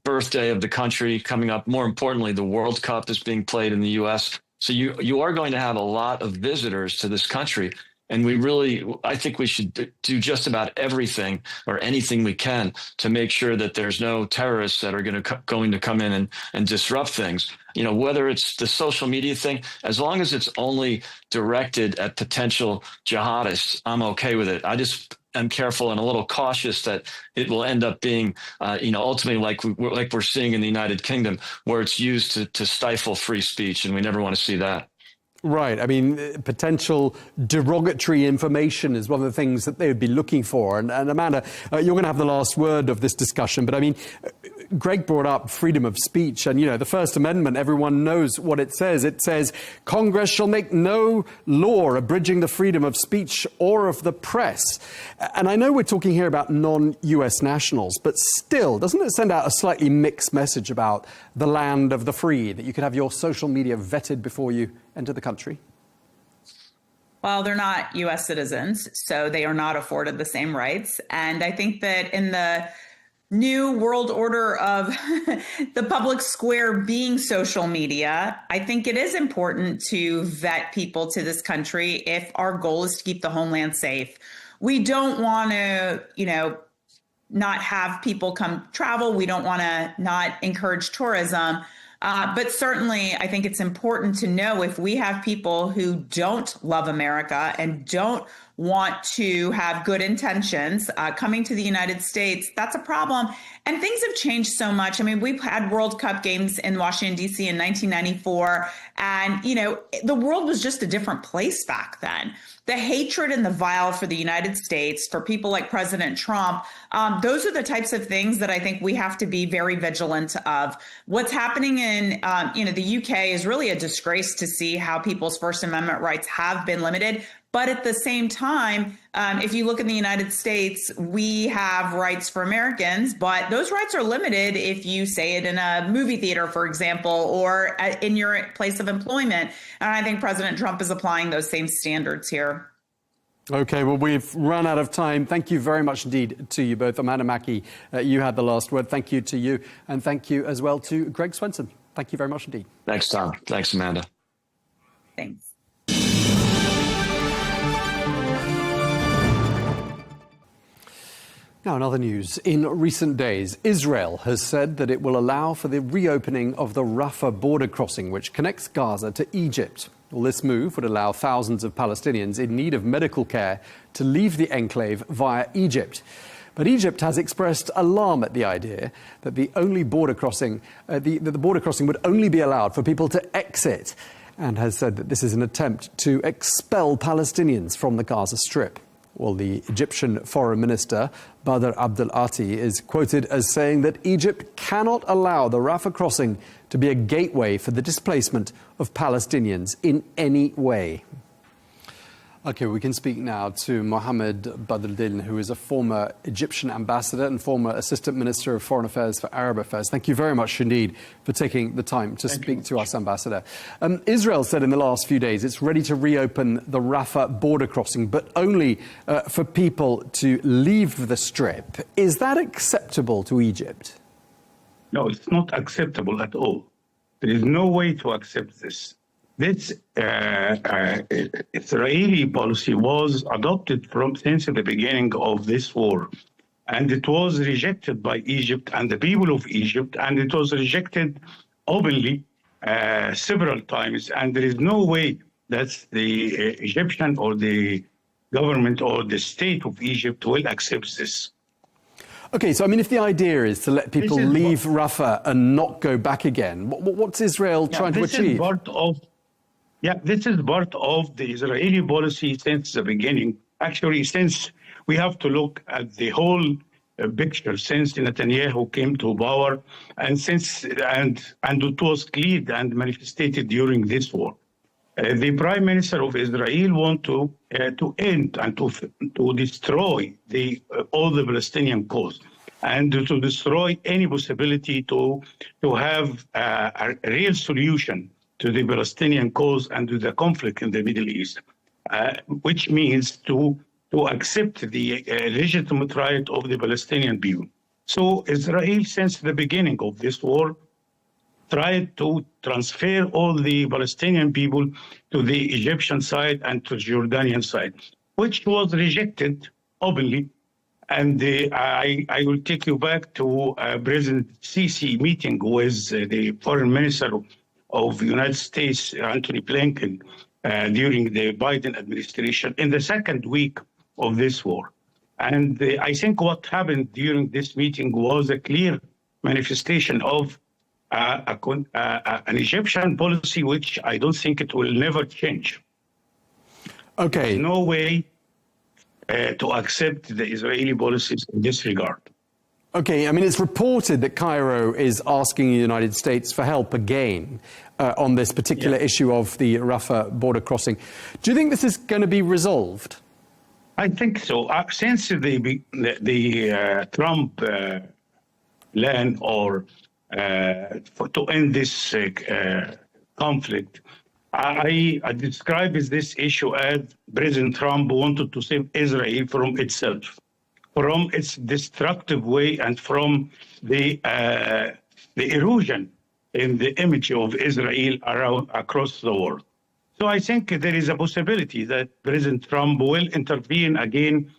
birthday of the country coming up. More importantly, the World Cup is being played in the U.S. So you are going to have a lot of visitors to this country. And I think we should do just about everything or anything we can to make sure that there's no terrorists that are going to come in and disrupt things. Whether it's the social media thing, as long as it's only directed at potential jihadists, I'm okay with it. I just am careful and a little cautious that it will end up being, ultimately like we're seeing in the United Kingdom, where it's used to stifle free speech, and we never want to see that. Right. I mean, potential derogatory information is one of the things that they would be looking for. And Amanda, you're going to have the last word of this discussion. But I mean, Greg brought up freedom of speech. And, the First Amendment, everyone knows what it says. It says Congress shall make no law abridging the freedom of speech or of the press. And I know we're talking here about non-US nationals, but still, doesn't it send out a slightly mixed message about the land of the free, that you could have your social media vetted before you enter the country? Well, they're not U.S. citizens, so they are not afforded the same rights. And I think that in the new world order of the public square being social media, I think it is important to vet people to this country if our goal is to keep the homeland safe. We don't want to, not have people come travel. We don't want to not encourage tourism. But certainly, I think it's important to know if we have people who don't love America and don't want to have good intentions coming to the United States, that's a problem. And things have changed so much. I mean, we've had World Cup games in Washington, D.C. in 1994. And, you know, the world was just a different place back then. The hatred and the vile for the United States, for people like President Trump, those are the types of things that I think we have to be very vigilant of. What's happening in, the UK is really a disgrace to see how people's First Amendment rights have been limited. But at the same time, if you look in the United States, we have rights for Americans, but those rights are limited if you say it in a movie theater, for example, or in your place of employment. And I think President Trump is applying those same standards here. OK, well, we've run out of time. Thank you very much indeed to you both. Amanda Mackie, you had the last word. Thank you to you. And thank you as well to Greg Swenson. Thank you very much indeed. Thanks, Tom. Thanks, Amanda. Thanks. Now, in other news, in recent days, Israel has said that it will allow for the reopening of the Rafah border crossing, which connects Gaza to Egypt. Well, this move would allow thousands of Palestinians in need of medical care to leave the enclave via Egypt. But Egypt has expressed alarm at the idea that the border crossing would only be allowed for people to exit, and has said that this is an attempt to expel Palestinians from the Gaza Strip. Well, the Egyptian Foreign Minister, Badr Abdel Ati, is quoted as saying that Egypt cannot allow the Rafah crossing to be a gateway for the displacement of Palestinians in any way. OK, we can speak now to Mohammed Badruddin, who is a former Egyptian ambassador and former Assistant Minister of Foreign Affairs for Arab Affairs. Thank you very much indeed for taking the time to speak to us, Ambassador. Israel said in the last few days it's ready to reopen the Rafah border crossing, but only for people to leave the Strip. Is that acceptable to Egypt? No, it's not acceptable at all. There is no way to accept this. This Israeli policy was adopted since the beginning of this war, and it was rejected by Egypt and the people of Egypt, and it was rejected openly several times, and there is no way that the Egyptian or the government or the state of Egypt will accept this. OK, so I mean, if the idea is to let people leave Rafah and not go back again, what's Israel trying to achieve? This is part of the Israeli policy since the beginning. Actually, since we have to look at the whole picture since Netanyahu came to power, and it was clear and manifested during this war. The Prime Minister of Israel want to end and to destroy all the Palestinian cause, and to destroy any possibility to have a real solution to the Palestinian cause and to the conflict in the Middle East, which means to accept the legitimate right of the Palestinian people. So Israel, since the beginning of this war, tried to transfer all the Palestinian people to the Egyptian side and to the Jordanian side, which was rejected openly. And I will take you back to President Sisi meeting with the Foreign Minister of the United States, Antony Blinken, during the Biden administration in the second week of this war. And I think what happened during this meeting was a clear manifestation of an Egyptian policy, which I don't think it will never change. OK. There's no way to accept the Israeli policies in this regard. OK, I mean, it's reported that Cairo is asking the United States for help again on this particular issue of the Rafah border crossing. Do you think this is going to be resolved? I think so. Since the Trump plan to end this conflict, I describe this issue as President Trump wanted to save Israel from itself, from its destructive way, and from the erosion in the image of Israel across the world. So I think there is a possibility that President Trump will intervene again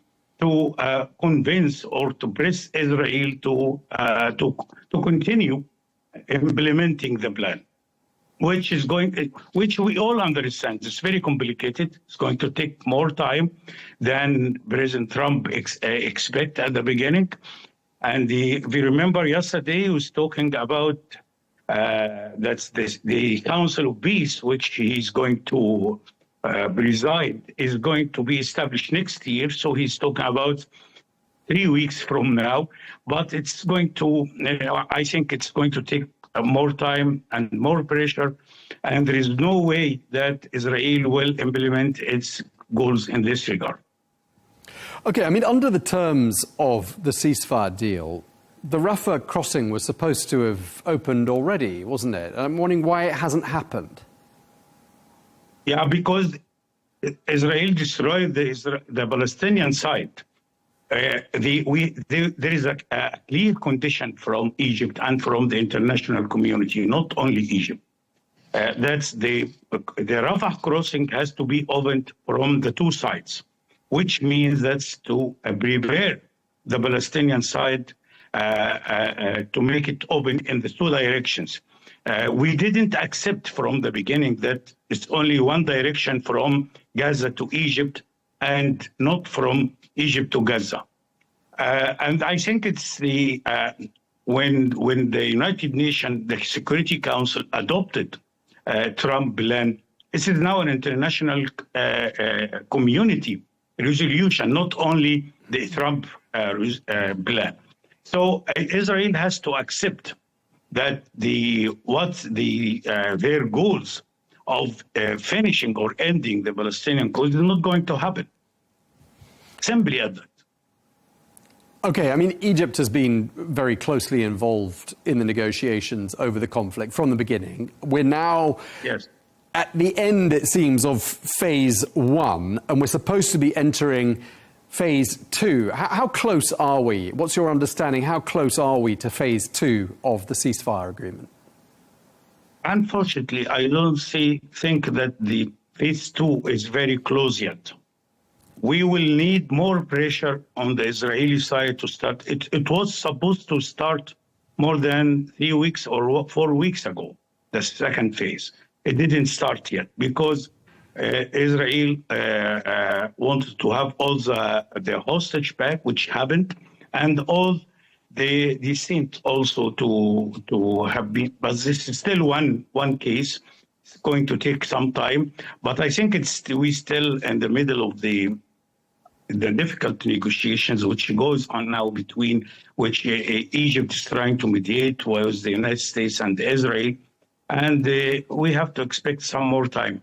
to convince or to press Israel to continue implementing the plan. which we all understand. It's very complicated. It's going to take more time than President Trump expect at the beginning. And if you remember yesterday, he was talking about that's the Council of Peace, which he's going to preside, is going to be established next year. So he's talking about 3 weeks from now. But it's going to, I think it's going to take more time and more pressure. And there is no way that Israel will implement its goals in this regard. Okay, I mean, under the terms of the ceasefire deal, the Rafah crossing was supposed to have opened already, wasn't it? I'm wondering why it hasn't happened. Yeah, because Israel destroyed the Palestinian side. There is a clear condition from Egypt and from the international community, not only Egypt. That's the Rafah crossing has to be opened from the two sides, which means that's to prepare the Palestinian side to make it open in the two directions. We didn't accept from the beginning that it's only one direction from Gaza to Egypt and not from Egypt to Gaza. And I think it's when the United Nations, the Security Council adopted Trump plan, this is now an international community resolution, not only the Trump plan. So Israel has to accept that their goals of finishing or ending the Palestinian cause is not going to happen. Simply at that. Okay, I mean, Egypt has been very closely involved in the negotiations over the conflict from the beginning. We're now at the end, it seems, of phase 1, and we're supposed to be entering phase 2. How close are we? What's your understanding? How close are we to phase 2 of the ceasefire agreement? Unfortunately, I don't think that the phase 2 is very close yet. We will need more pressure on the Israeli side to start. It was supposed to start more than 3 weeks or 4 weeks ago, the second phase. It didn't start yet because Israel wanted to have all the hostage back, which happened, and all they seemed also to have been. But this is still one case. It's going to take some time, but I think we still in the middle of the difficult negotiations which goes on now between which Egypt is trying to mediate with the United States and Israel, and we have to expect some more time.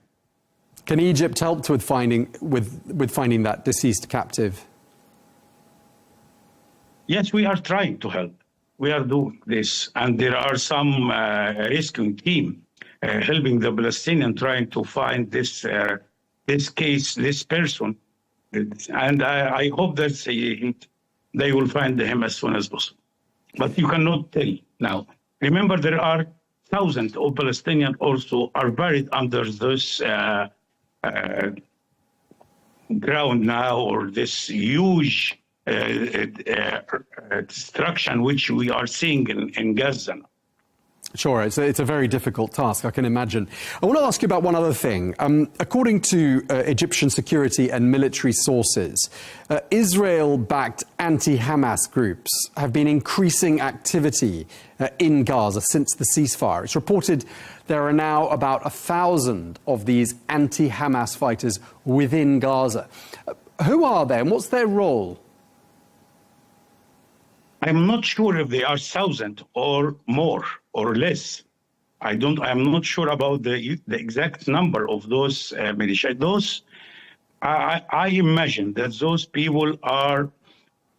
Can Egypt help with finding that deceased captive? Yes, we are trying to help. We are doing this, and there are some rescue team helping the Palestinians trying to find this person. And I hope that they will find him as soon as possible. But you cannot tell now. Remember, there are thousands of Palestinians also are buried under this ground now, or this huge destruction which we are seeing in Gaza. Sure, it's a very difficult task, I can imagine. I want to ask you about one other thing. According to Egyptian security and military sources, Israel-backed anti-Hamas groups have been increasing activity in Gaza since the ceasefire. It's reported there are now about 1,000 of these anti-Hamas fighters within Gaza. Who are they and what's their role? I'm not sure if they are 1,000 or more or less. I'm not sure about the exact number of those militia. I imagine that those people are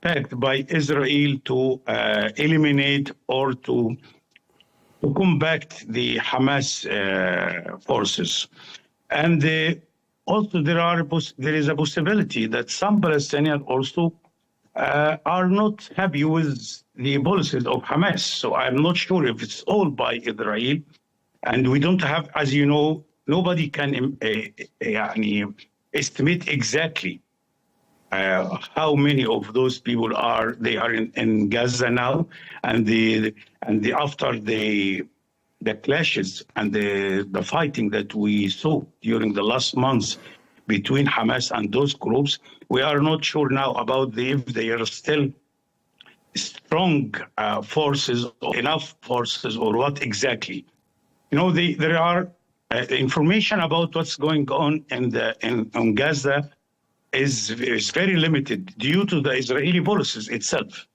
backed by Israel to eliminate or to combat the Hamas forces. And also there is a possibility that some Palestinians also are not happy with the policies of Hamas. So I'm not sure if it's all by Israel. And we don't have, as you know, nobody can estimate exactly how many of those people are in Gaza now. And after the the clashes and the fighting that we saw during the last months between Hamas and those groups, we are not sure now about if they are still strong forces, or enough forces, or what exactly. You know, there are information about what's going on in Gaza is very limited due to the Israeli policies itself.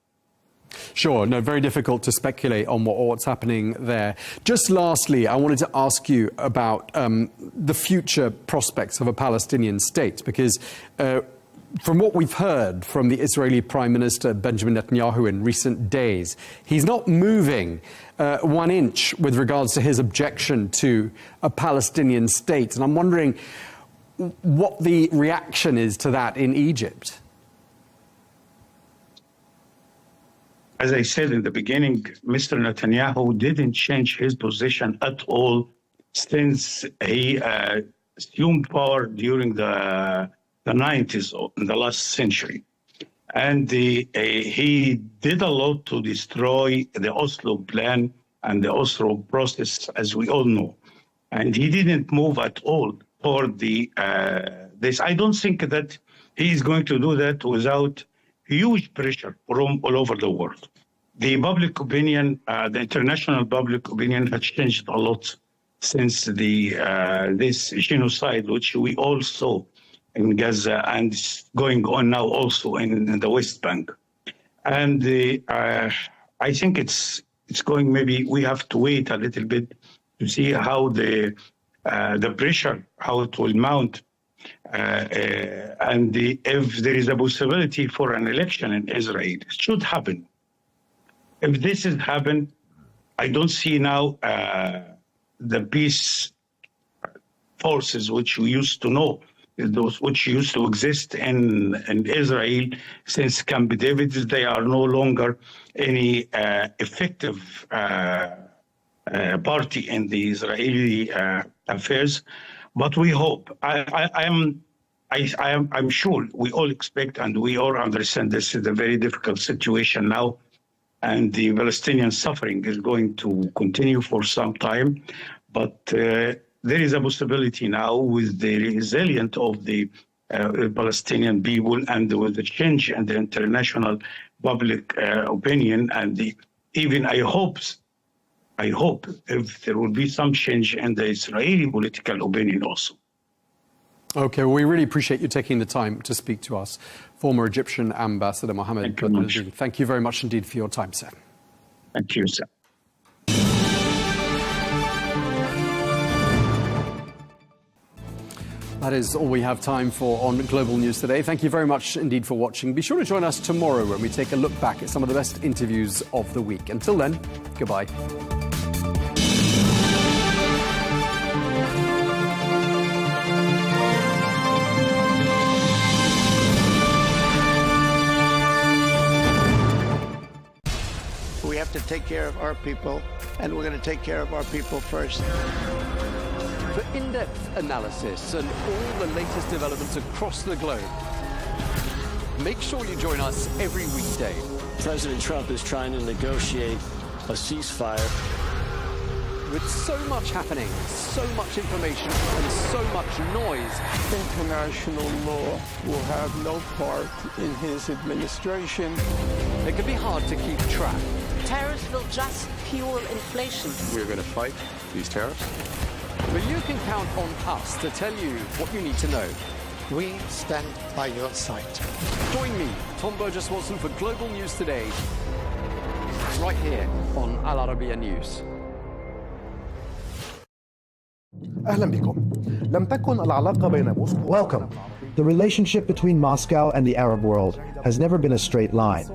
Sure, no, very difficult to speculate on what's happening there. Just lastly, I wanted to ask you about the future prospects of a Palestinian state, because from what we've heard from the Israeli Prime Minister Benjamin Netanyahu in recent days, he's not moving 1 inch with regards to his objection to a Palestinian state. And I'm wondering what the reaction is to that in Egypt. As I said in the beginning, Mr. Netanyahu didn't change his position at all since he assumed power during the 90s, in the last century. And he did a lot to destroy the Oslo plan and the Oslo process, as we all know. And he didn't move at all toward this. I don't think that he is going to do that without huge pressure from all over the world. The public opinion, the international public opinion has changed a lot since this genocide, which we all saw in Gaza and going on now also in the West Bank. And I think it's going, maybe we have to wait a little bit to see how the pressure, how it will mount. And if there is a possibility for an election in Israel, it should happen. If this has happened, I don't see now the peace forces which we used to know, those which used to exist in Israel since Camp David. They are no longer any effective party in the Israeli affairs. But we hope. I'm sure we all expect and we all understand this is a very difficult situation now, and the Palestinian suffering is going to continue for some time. But there is a possibility now with the resilience of the Palestinian people and with the change in the international public opinion, and even I hope if there will be some change in the Israeli political opinion also. Okay, well, we really appreciate you taking the time to speak to us. Former Egyptian Ambassador Mohammed Badruddin, thank you very much indeed for your time, sir. Thank you, sir. That is all we have time for on Global News today. Thank you very much indeed for watching. Be sure to join us tomorrow when we take a look back at some of the best interviews of the week. Until then, goodbye. We have to take care of our people, and we're going to take care of our people first. For in-depth analysis and all the latest developments across the globe, make sure you join us every weekday. President Trump is trying to negotiate a ceasefire. With so much happening, so much information, and so much noise, international law will have no part in his administration. It can be hard to keep track. Tariffs will just fuel inflation. We're going to fight these tariffs. But you can count on us to tell you what you need to know. We stand by your side. Join me, Tom Burges Watson, for Global News Today, right here on Al Arabiya News. Welcome. The relationship between Moscow and the Arab world has never been a straight line.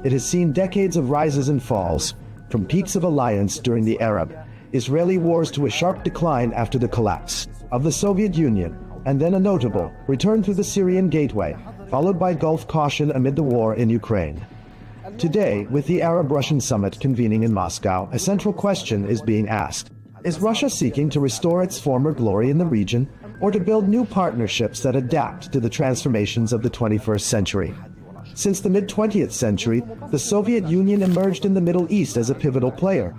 It has seen decades of rises and falls, from peaks of alliance during the Arab-Israeli wars to a sharp decline after the collapse of the Soviet Union, and then a notable return through the Syrian gateway, followed by Gulf caution amid the war in Ukraine. Today, with the Arab-Russian summit convening in Moscow, a central question is being asked. Is Russia seeking to restore its former glory in the region, or to build new partnerships that adapt to the transformations of the 21st century? Since the mid-20th century, the Soviet Union emerged in the Middle East as a pivotal player.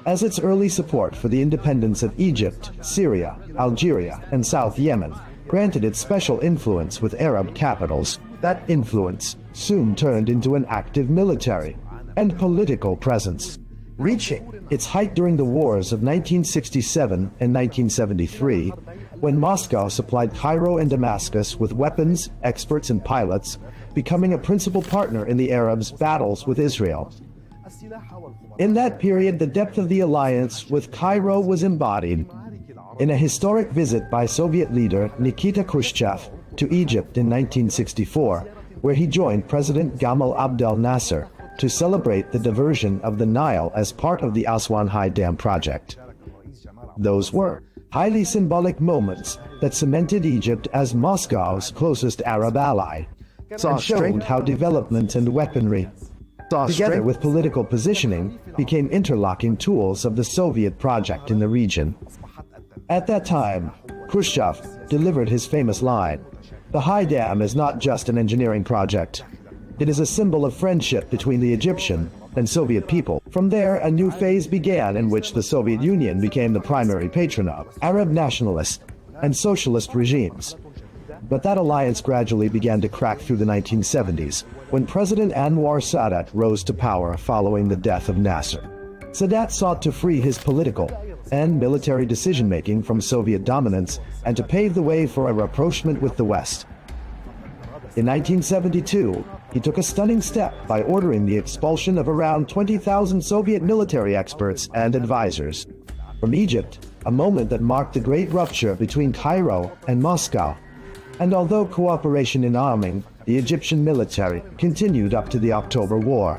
as its early support for the independence of Egypt, Syria, Algeria, and South Yemen granted it special influence with Arab capitals. That influence soon turned into an active military and political presence, reaching its height during the wars of 1967 and 1973, when Moscow supplied Cairo and Damascus with weapons, experts, and pilots, becoming a principal partner in the Arabs' battles with Israel. In that period, the depth of the alliance with Cairo was embodied in a historic visit by Soviet leader Nikita Khrushchev to Egypt in 1964, where he joined President Gamal Abdel Nasser to celebrate the diversion of the Nile as part of the Aswan High Dam project. Those were highly symbolic moments that cemented Egypt as Moscow's closest Arab ally, and showed how development and weaponry, together with political positioning, became interlocking tools of the Soviet project in the region. At that time, Khrushchev delivered his famous line, "The High Dam is not just an engineering project. It is a symbol of friendship between the Egyptian and Soviet people." From there, a new phase began in which the Soviet Union became the primary patron of Arab nationalist and socialist regimes. But that alliance gradually began to crack through the 1970s, when President Anwar Sadat rose to power following the death of Nasser. Sadat sought to free his political and military decision-making from Soviet dominance and to pave the way for a rapprochement with the West. In 1972, he took a stunning step by ordering the expulsion of around 20,000 Soviet military experts and advisors from Egypt, a moment that marked the great rupture between Cairo and Moscow. And although cooperation in arming the Egyptian military continued up to the October War,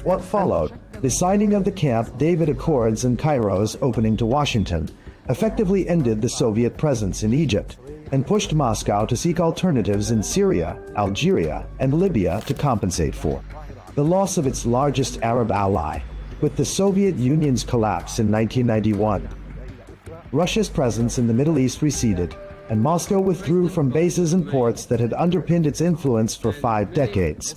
what followed, the signing of the Camp David Accords and Cairo's opening to Washington, effectively ended the Soviet presence in Egypt and pushed Moscow to seek alternatives in Syria, Algeria, and Libya to compensate for the loss of its largest Arab ally. With the Soviet Union's collapse in 1991, Russia's presence in the Middle East receded, and Moscow withdrew from bases and ports that had underpinned its influence for 5 decades.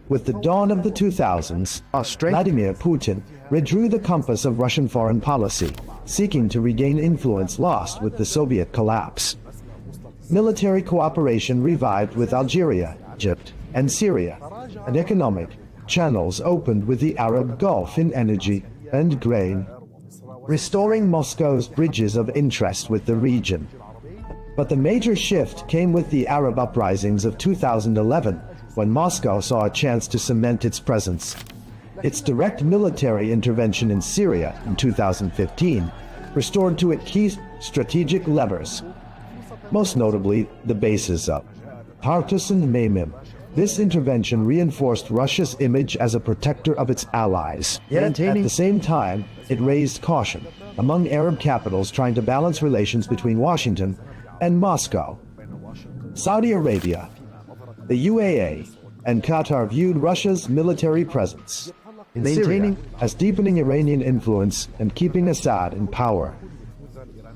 With the dawn of the 2000s, Vladimir Putin redrew the compass of Russian foreign policy, seeking to regain influence lost with the Soviet collapse. Military cooperation revived with Algeria, Egypt, and Syria, and economic channels opened with the Arab Gulf in energy and grain, restoring Moscow's bridges of interest with the region. But the major shift came with the Arab uprisings of 2011, when Moscow saw a chance to cement its presence. Its direct military intervention in Syria in 2015 restored to it key strategic levers, most notably the bases of Tartus and Memim. This intervention reinforced Russia's image as a protector of its allies. Yet at the same time, it raised caution among Arab capitals trying to balance relations between Washington and Moscow. Saudi Arabia, the UAE, and Qatar viewed Russia's military presence in Syria as deepening Iranian influence and keeping Assad in power.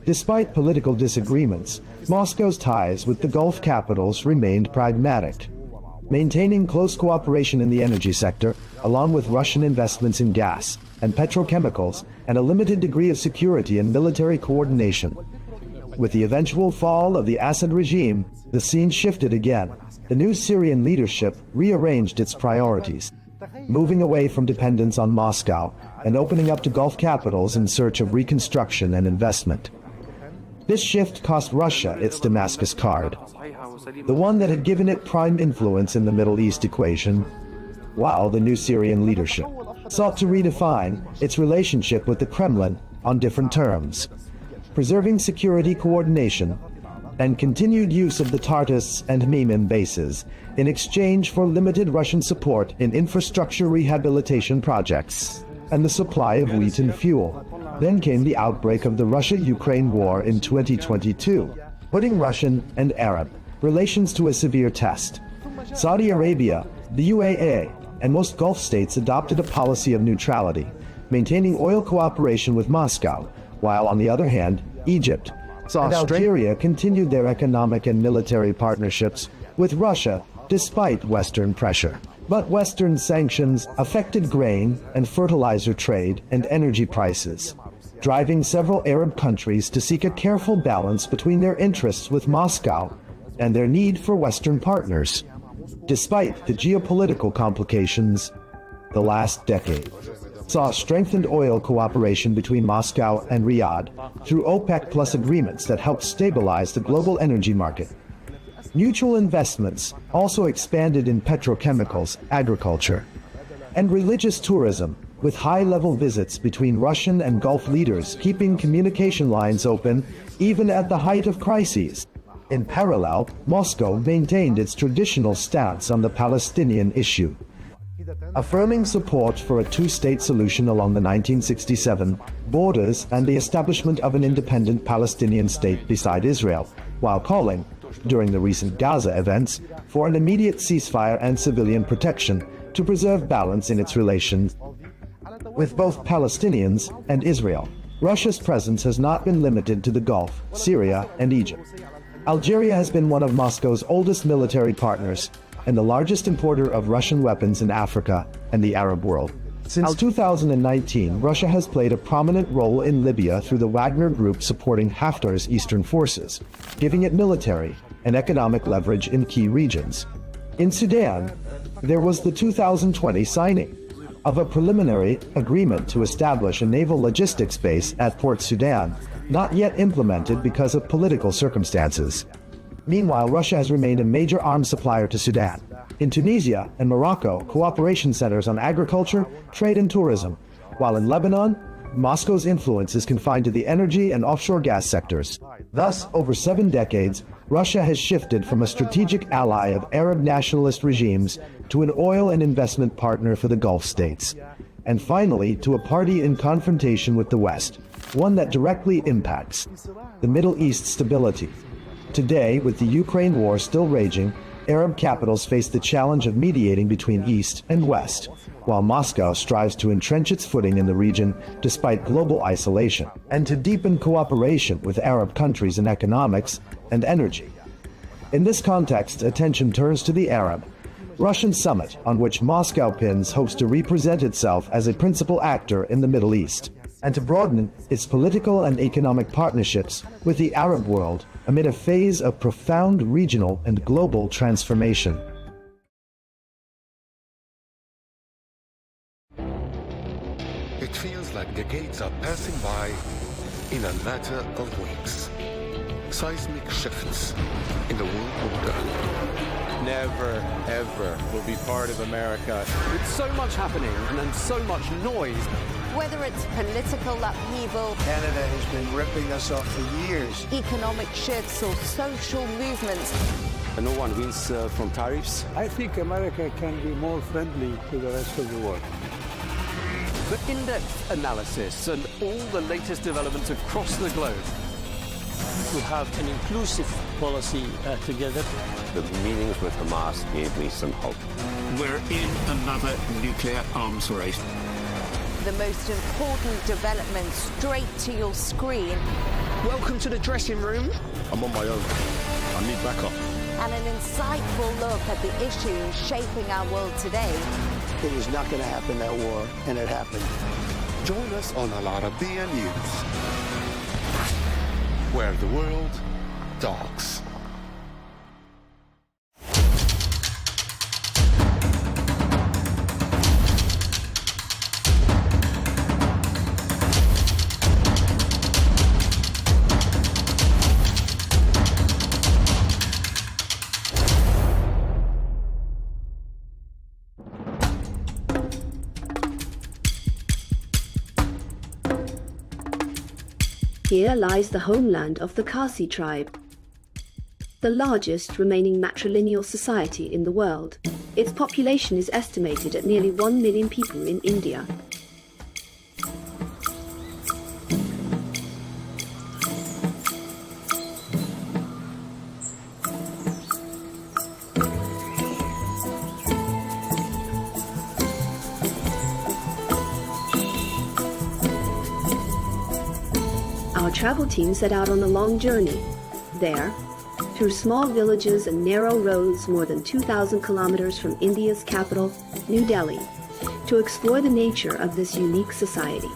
Despite political disagreements, Moscow's ties with the Gulf capitals remained pragmatic, maintaining close cooperation in the energy sector, along with Russian investments in gas and petrochemicals, and a limited degree of security and military coordination. With the eventual fall of the Assad regime, the scene shifted again. The new Syrian leadership rearranged its priorities, moving away from dependence on Moscow and opening up to Gulf capitals in search of reconstruction and investment. This shift cost Russia its Damascus card, the one that had given it prime influence in the Middle East equation, while the new Syrian leadership sought to redefine its relationship with the Kremlin on different terms, preserving security coordination and continued use of the Tartus and Memim bases in exchange for limited Russian support in infrastructure rehabilitation projects and the supply of wheat and fuel. Then came the outbreak of the Russia-Ukraine war in 2022, putting Russian and Arab relations to a severe test. Saudi Arabia, the UAE, and most Gulf states adopted a policy of neutrality, maintaining oil cooperation with Moscow, while on the other hand, Egypt and Algeria continued their economic and military partnerships with Russia despite Western pressure. But Western sanctions affected grain and fertilizer trade and energy prices, driving several Arab countries to seek a careful balance between their interests with Moscow and their need for Western partners. Despite the geopolitical complications, the last decade saw strengthened oil cooperation between Moscow and Riyadh through OPEC Plus agreements that helped stabilize the global energy market. Mutual investments also expanded in petrochemicals, agriculture, and religious tourism, with high-level visits between Russian and Gulf leaders keeping communication lines open even at the height of crises. In parallel, Moscow maintained its traditional stance on the Palestinian issue, affirming support for a two-state solution along the 1967 borders and the establishment of an independent Palestinian state beside Israel, while calling, during the recent Gaza events, for an immediate ceasefire and civilian protection to preserve balance in its relations with both Palestinians and Israel. Russia's presence has not been limited to the Gulf, Syria, and Egypt. Algeria has been one of Moscow's oldest military partners and the largest importer of Russian weapons in Africa and the Arab world. Since 2019, Russia has played a prominent role in Libya through the Wagner Group supporting Haftar's eastern forces, giving it military and economic leverage in key regions. In Sudan, there was the 2020 signing of a preliminary agreement to establish a naval logistics base at Port Sudan, not yet implemented because of political circumstances. Meanwhile, Russia has remained a major arms supplier to Sudan. In Tunisia and Morocco, cooperation centers on agriculture, trade, and tourism, while in Lebanon, Moscow's influence is confined to the energy and offshore gas sectors. Thus, over 7 decades, Russia has shifted from a strategic ally of Arab nationalist regimes to an oil and investment partner for the Gulf states, and finally to a party in confrontation with the West, one that directly impacts the Middle East stability. Today, with the Ukraine war still raging, Arab capitals face the challenge of mediating between East and West, while Moscow strives to entrench its footing in the region despite global isolation, and to deepen cooperation with Arab countries in economics and energy. In this context, attention turns to the Arab-Russian summit, on which Moscow hopes to represent itself as a principal actor in the Middle East, and to broaden its political and economic partnerships with the Arab world amid a phase of profound regional and global transformation. It feels like decades are passing by in a matter of weeks. Seismic shifts in the world order. Never, ever will be part of America. With so much happening and so much noise. Whether it's political upheaval, Canada has been ripping us off for years, economic shifts or social movements. And no one wins from tariffs. I think America can be more friendly to the rest of the world. The in-depth analysis and all the latest developments across the globe. To have an inclusive policy together. The meetings with Hamas gave me some hope. We're in another nuclear arms race. The most important developments straight to your screen. Welcome to the dressing room. I'm on my own. I need backup. And an insightful look at the issues shaping our world today. It was not going to happen, that war, and it happened. Join us on Arabiya News, where the world talks. Here lies the homeland of the Khasi tribe, the largest remaining matrilineal society in the world. Its population is estimated at nearly 1 million people in India. Our travel team set out on a long journey. There, through small villages and narrow roads more than 2,000 kilometers from India's capital, New Delhi, to explore the nature of this unique society.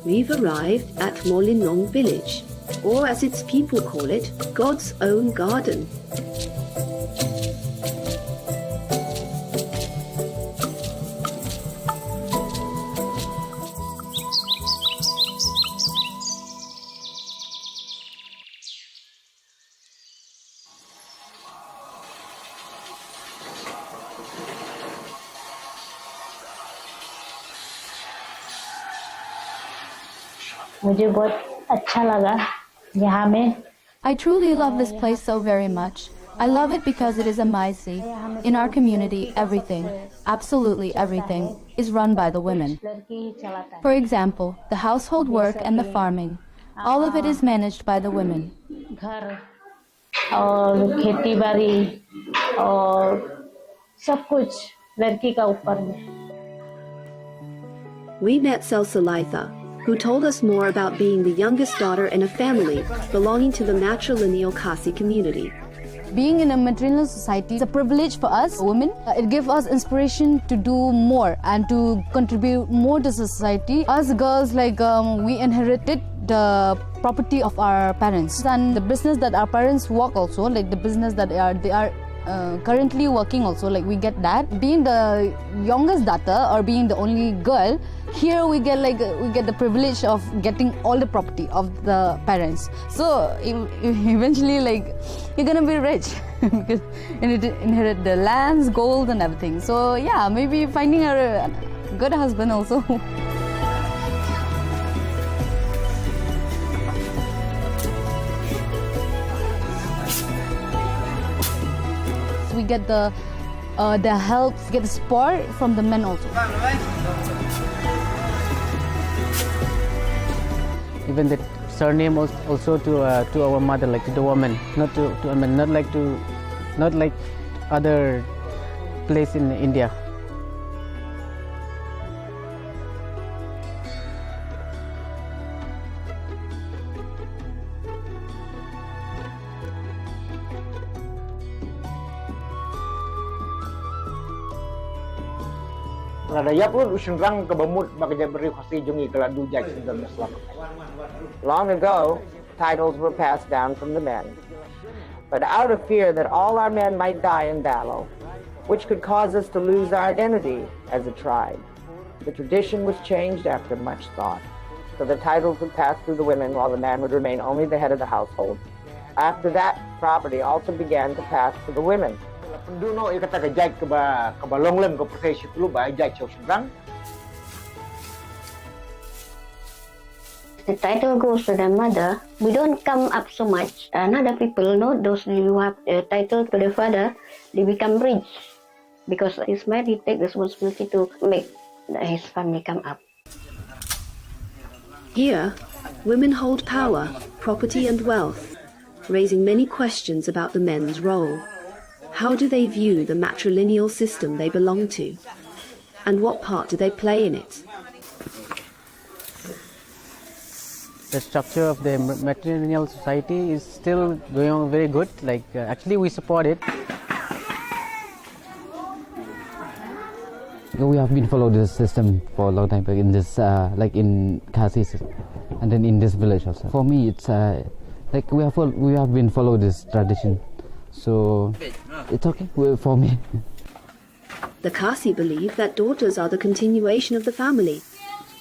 We've arrived at Molinong village, or as its people call it, God's own garden. I truly love this place so very much. I love it because it is a Maisi. In our community, everything, absolutely everything, is run by the women. For example, the household work and the farming, all of it is managed by the women. We met Salsalaitha, who told us more about being the youngest daughter in a family belonging to the matrilineal Khasi community. Being in a matrilineal society is a privilege for us women. It gives us inspiration to do more and to contribute more to society. Us girls, we inherited the property of our parents and the business that our parents work also, like the business that they are currently working also, like we get that. Being the youngest daughter or being the only girl, here we get the privilege of getting all the property of the parents. So eventually you're gonna be rich because you need to inherit the lands, gold and everything. So yeah, maybe finding a good husband also. We get the help, get the support from the men also. Even the surname also to our mother, like to the woman, not to I mean, not like other place in India. Long ago, titles were passed down from the men. But out of fear that all our men might die in battle, which could cause us to lose our identity as a tribe, the tradition was changed after much thought. So the titles would pass through the women while the man would remain only the head of the household. After that, property also began to pass to the women. The title goes to the mother. We don't come up so much. And other people know those who have the title to the father, they become rich. Because his man, he takes the responsibility to make his family come up. Here, women hold power, property and wealth, raising many questions about the men's role. How do they view the matrilineal system they belong to? And what part do they play in it? The structure of the matrilineal society is still going on very good. Actually, we support it. We have been following this system for a long time, in this, in Khasi, and then in this village also. For me, it's we have been following this tradition, so it's okay for me. The Khasi believe that daughters are the continuation of the family,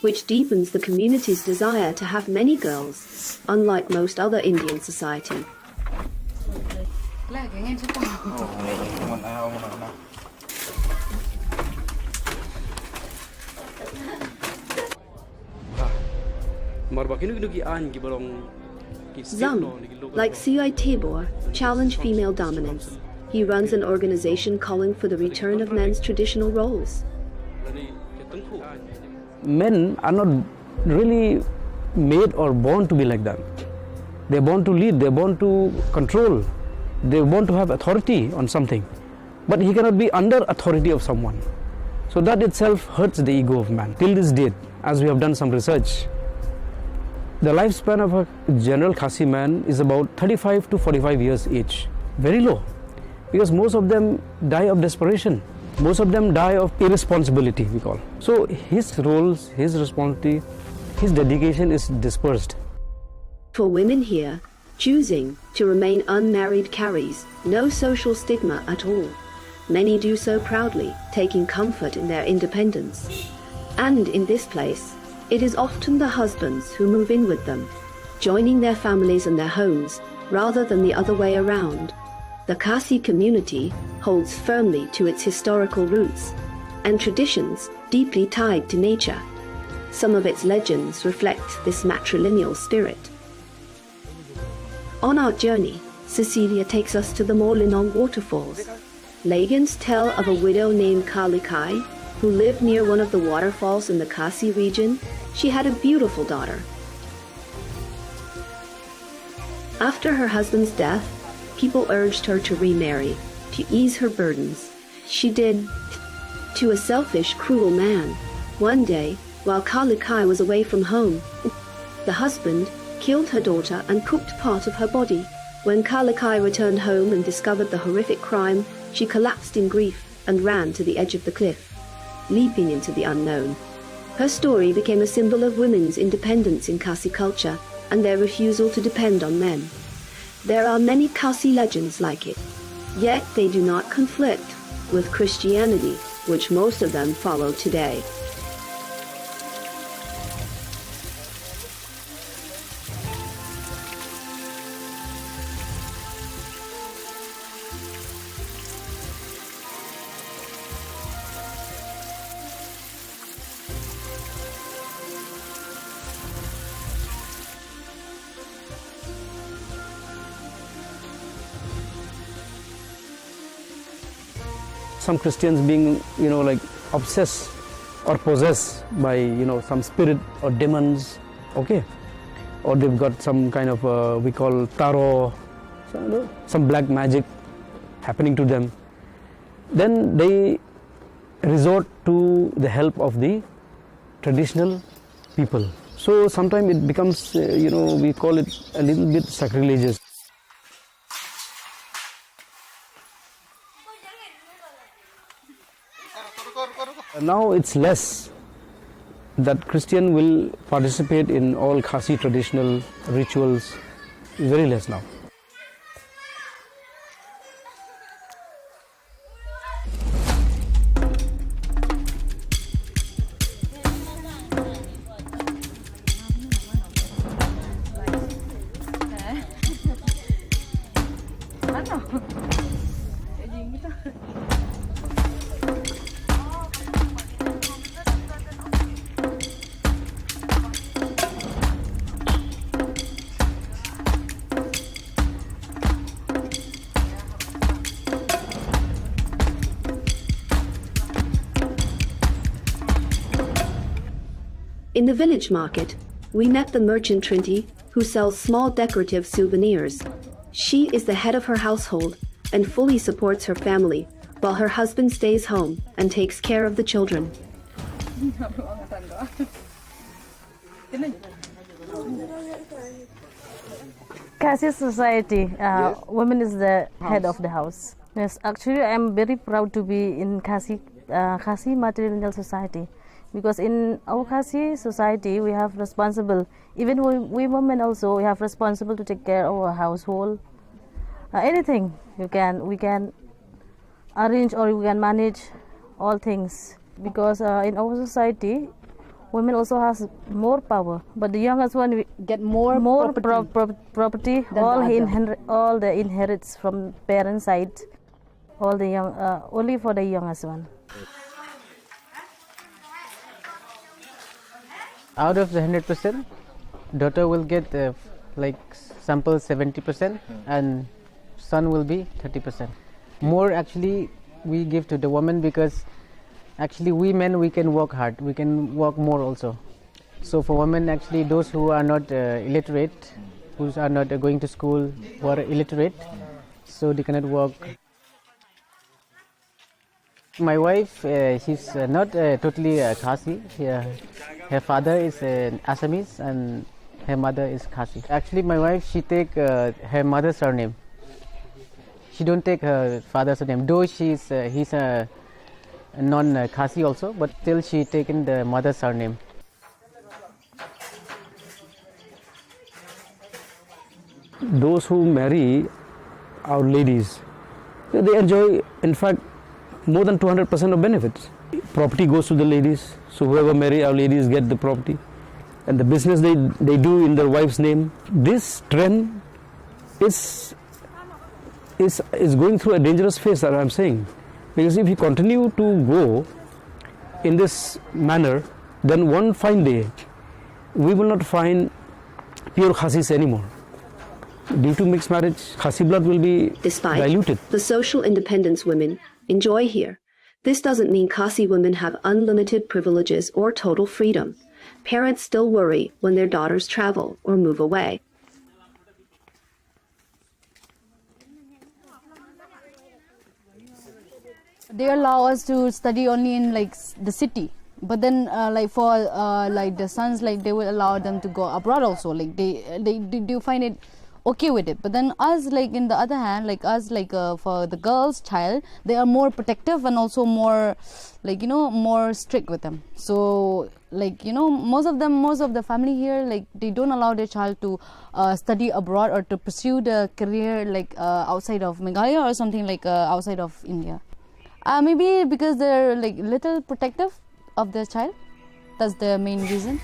which deepens the community's desire to have many girls, unlike most other Indian society. Zam, like Suai Tibor, challenge female dominance. He runs an organization calling for the return of men's traditional roles. Men are not really made or born to be like that. They're born to lead, they're born to control, they're born to have authority on something. But he cannot be under authority of someone. So that itself hurts the ego of man. Till this date, as we have done some research, the lifespan of a general Khasi man is about 35 to 45 years age. Very low. Because most of them die of desperation. Most of them die of irresponsibility, we call. So his roles, his responsibility, his dedication is dispersed. For women here, choosing to remain unmarried carries no social stigma at all. Many do so proudly, taking comfort in their independence. And in this place, it is often the husbands who move in with them, joining their families and their homes, rather than the other way around. The Khasi community holds firmly to its historical roots and traditions deeply tied to nature. Some of its legends reflect this matrilineal spirit. On our journey, Cecilia takes us to the Molinong waterfalls. Legends tell of a widow named Kalikai who lived near one of the waterfalls in the Khasi region. She had a beautiful daughter. After her husband's death, people urged her to remarry, to ease her burdens. She did, to a selfish, cruel man. One day, while Kalikai was away from home, the husband killed her daughter and cooked part of her body. When Kalikai returned home and discovered the horrific crime, she collapsed in grief and ran to the edge of the cliff, leaping into the unknown. Her story became a symbol of women's independence in Khasi culture and their refusal to depend on men. There are many Khasi legends like it, yet they do not conflict with Christianity, which most of them follow today. Some Christians being, like obsessed or possessed by, some spirit or demons, okay? Or they've got some kind of, we call tarot, some black magic happening to them. Then they resort to the help of the traditional people. So sometimes it becomes, we call it a little bit sacrilegious. Now it's less that Christian will participate in all Khasi traditional rituals, very less now. In the village market, we met the merchant Trinity, who sells small decorative souvenirs. She is the head of her household and fully supports her family, while her husband stays home and takes care of the children. Khasi society, women is the head of the house. Yes, actually I am very proud to be in Khasi matrilineal society. Because in our Khasi society, we have responsible, even we women also, we have responsible to take care of our household. Anything we can arrange or we can manage all things. Because in our society, women also has more power. But the youngest one we get more property. All the inherits from parents' side. All the young, only for the youngest one. Out of the 100%, daughter will get sample 70% and son will be 30%. More actually we give to the woman because actually we men, we can work hard, we can work more also. So for women, actually, those who are not illiterate, who are not going to school, who are illiterate, so they cannot work. My wife, she's not totally Khasi. Her father is Assamese and her mother is Khasi. Actually, my wife, she take her mother's surname. She don't take her father's surname, though he's a non-Khasi also, but still she taken the mother's surname. Those who marry our ladies, they enjoy, in fact, more than 200% of benefits. Property goes to the ladies, so whoever marry our ladies get the property. And the business they do in their wife's name. This trend is going through a dangerous phase, that I'm saying. Because if we continue to go in this manner, then one fine day, we will not find pure Khasis anymore. Due to mixed marriage, Khasi blood will be diluted. The social independence women enjoy here, this doesn't mean Khasi women have unlimited privileges or total freedom. Parents still worry when their daughters travel or move away. They allow us to study only in like the city, but then like for like the sons, like they will allow them to go abroad also. Like they do find it okay with it. But then us, like in the other hand, like us, like for the girls' child, they are more protective and also more, like, you know, more strict with them. So like, you know, most of the family here, like they don't allow their child to study abroad or to pursue the career like outside of Meghalaya or something like outside of India. Maybe because they're like little protective of their child. That's the main reason.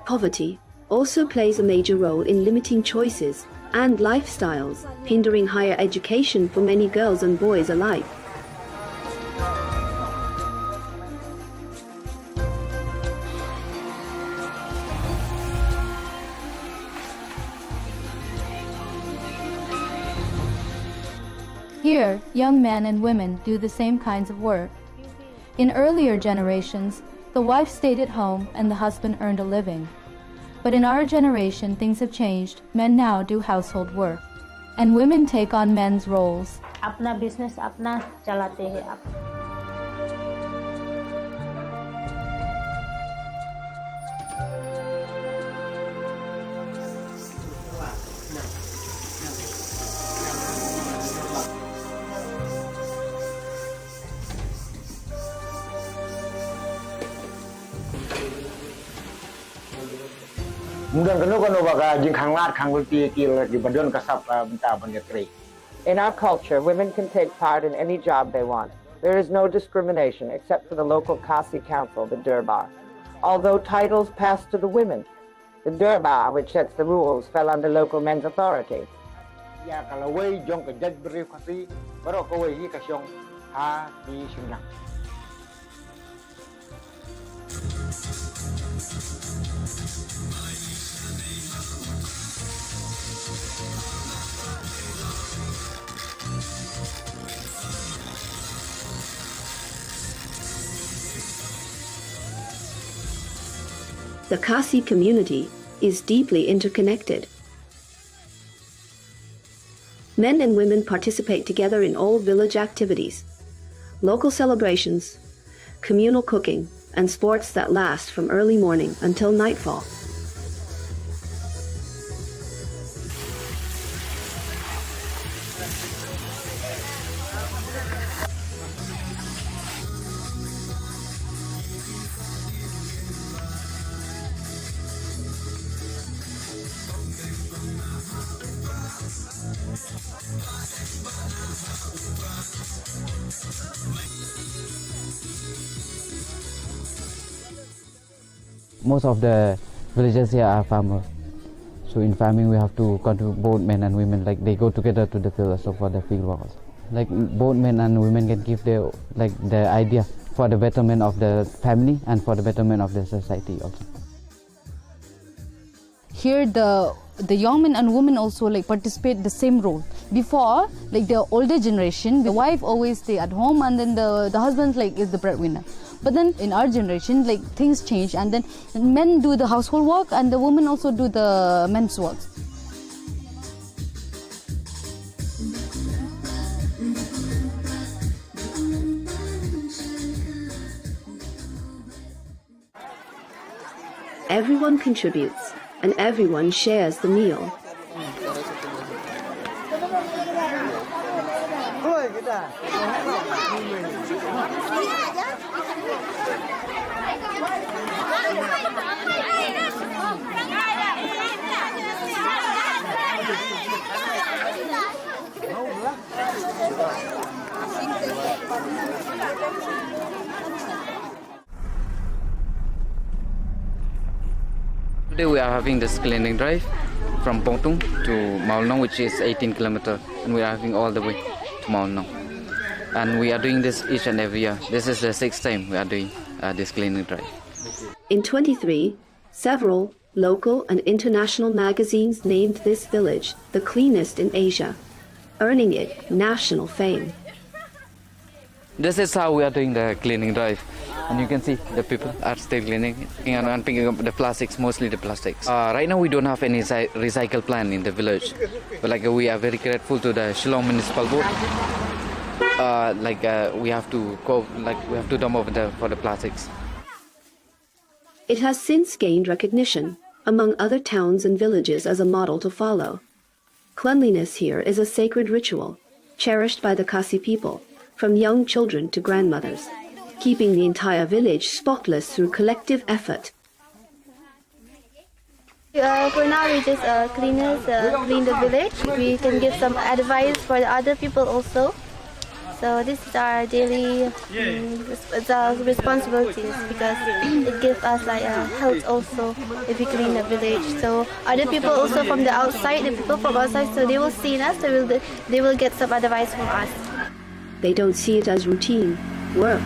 Poverty also plays a major role in limiting choices and lifestyles, hindering higher education for many girls and boys alike. Here, young men and women do the same kinds of work. In earlier generations, the wife stayed at home and the husband earned a living. But in our generation, things have changed. Men now do household work, and women take on men's roles. अपना business अपना चलाते हैं आप. In our culture, women can take part in any job they want. There is no discrimination except for the local Khasi council, the Durbar. Although titles pass to the women, the Durbar, which sets the rules, fell under local men's authority. The Khasi community is deeply interconnected. Men and women participate together in all village activities, local celebrations, communal cooking, and sports that last from early morning until nightfall. Most of the villagers here are farmers. So in farming we have to contribute both men and women, like they go together to the field also for the field work also. Like both men and women can give their the idea for the betterment of the family and for the betterment of the society also. here the young men and women also like participate the same role. Before, like the older generation, the wife always stay at home and then the husband like is the breadwinner. But then in our generation, like things change and then men do the household work and the women also do the men's work. Everyone contributes, and everyone shares the meal. Today we are having this cleaning drive from Pongtung to Maulnong, which is 18 kilometers, and we are having all the way to Maulnong. And we are doing this each and every year. This is the 6th time we are doing this cleaning drive. In 23, several local and international magazines named this village the cleanest in Asia, earning it national fame. This is how we are doing the cleaning drive. And you can see the people are still cleaning and picking up the plastics, mostly the plastics. Right now we don't have any recycle plant in the village, but like we are very grateful to the Shillong Municipal Board. We have to go, we have to dump over for the plastics. It has since gained recognition among other towns and villages as a model to follow. Cleanliness here is a sacred ritual, cherished by the Khasi people, from young children to grandmothers, keeping the entire village spotless through collective effort. For now, we just clean the village. We can give some advice for the other people also. So this is our daily responsibilities because it gives us like health also if we clean the village. So other people also from the outside, the people from outside, so they will see us. They will get some advice from us. They don't see it as routine work,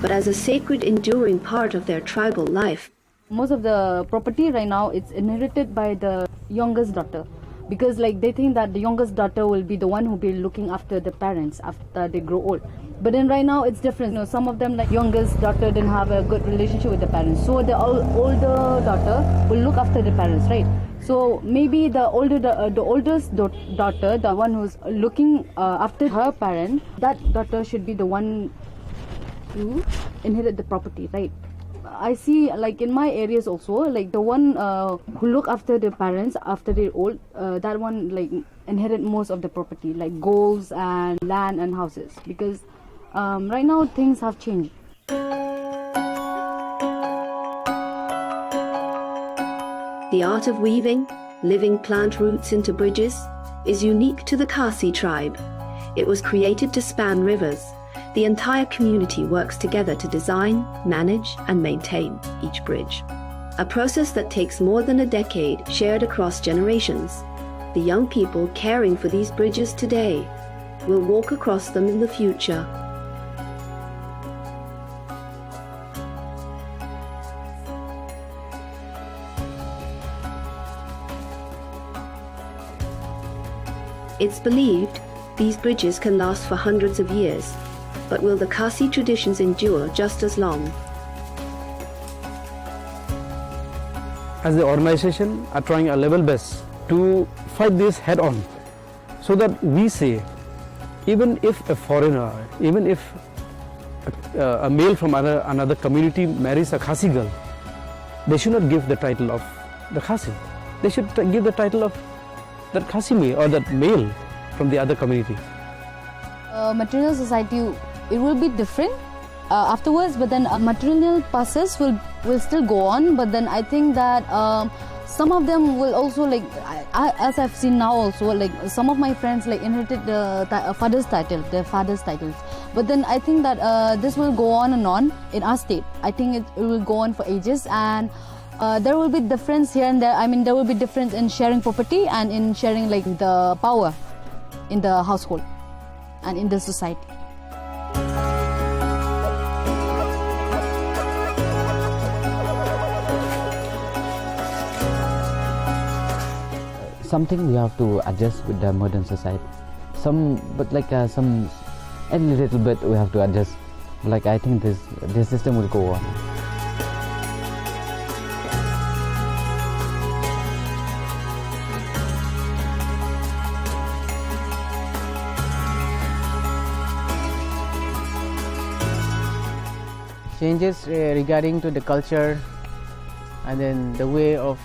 but as a sacred, enduring part of their tribal life. Most of the property right now, it's inherited by the youngest daughter. Because like they think that the youngest daughter will be the one who will be looking after the parents after they grow old. But then right now it's different. You know, some of them like youngest daughter didn't have a good relationship with the parents. So the older daughter will look after the parents, right? So maybe the oldest daughter, the one who's looking after her parent, that daughter should be the one to inherit the property, right? I see like in my areas also, like the one who look after the parents after they're old, that one like inherit most of the property, like golds and land and houses, because right now things have changed. The art of weaving, living plant roots into bridges, is unique to the Khasi tribe. It was created to span rivers. The entire community works together to design, manage, and maintain each bridge. A process that takes more than a decade, shared across generations. The young people caring for these bridges today will walk across them in the future. It's believed these bridges can last for hundreds of years. But will the Khasi traditions endure just as long? As the organization are trying our level best to fight this head on, so that we say, even if a foreigner, even if a male from another community marries a Khasi girl, they should not give the title of the Khasi. They should give the title of that Khasi male or that male from the other community. Material society, it will be different afterwards, but then material process will still go on. But then I think that some of them will also, like as I've seen now also, like some of my friends like inherited the father's title, their father's titles. But then I think that this will go on and on in our state. I think it will go on for ages, and there will be difference here and there. I mean, there will be difference in sharing property and in sharing like the power in the household and in the society. something we have to adjust with the modern society. Some a little bit we have to adjust. Like I think this system will go on. Changes regarding to the culture, and then the way of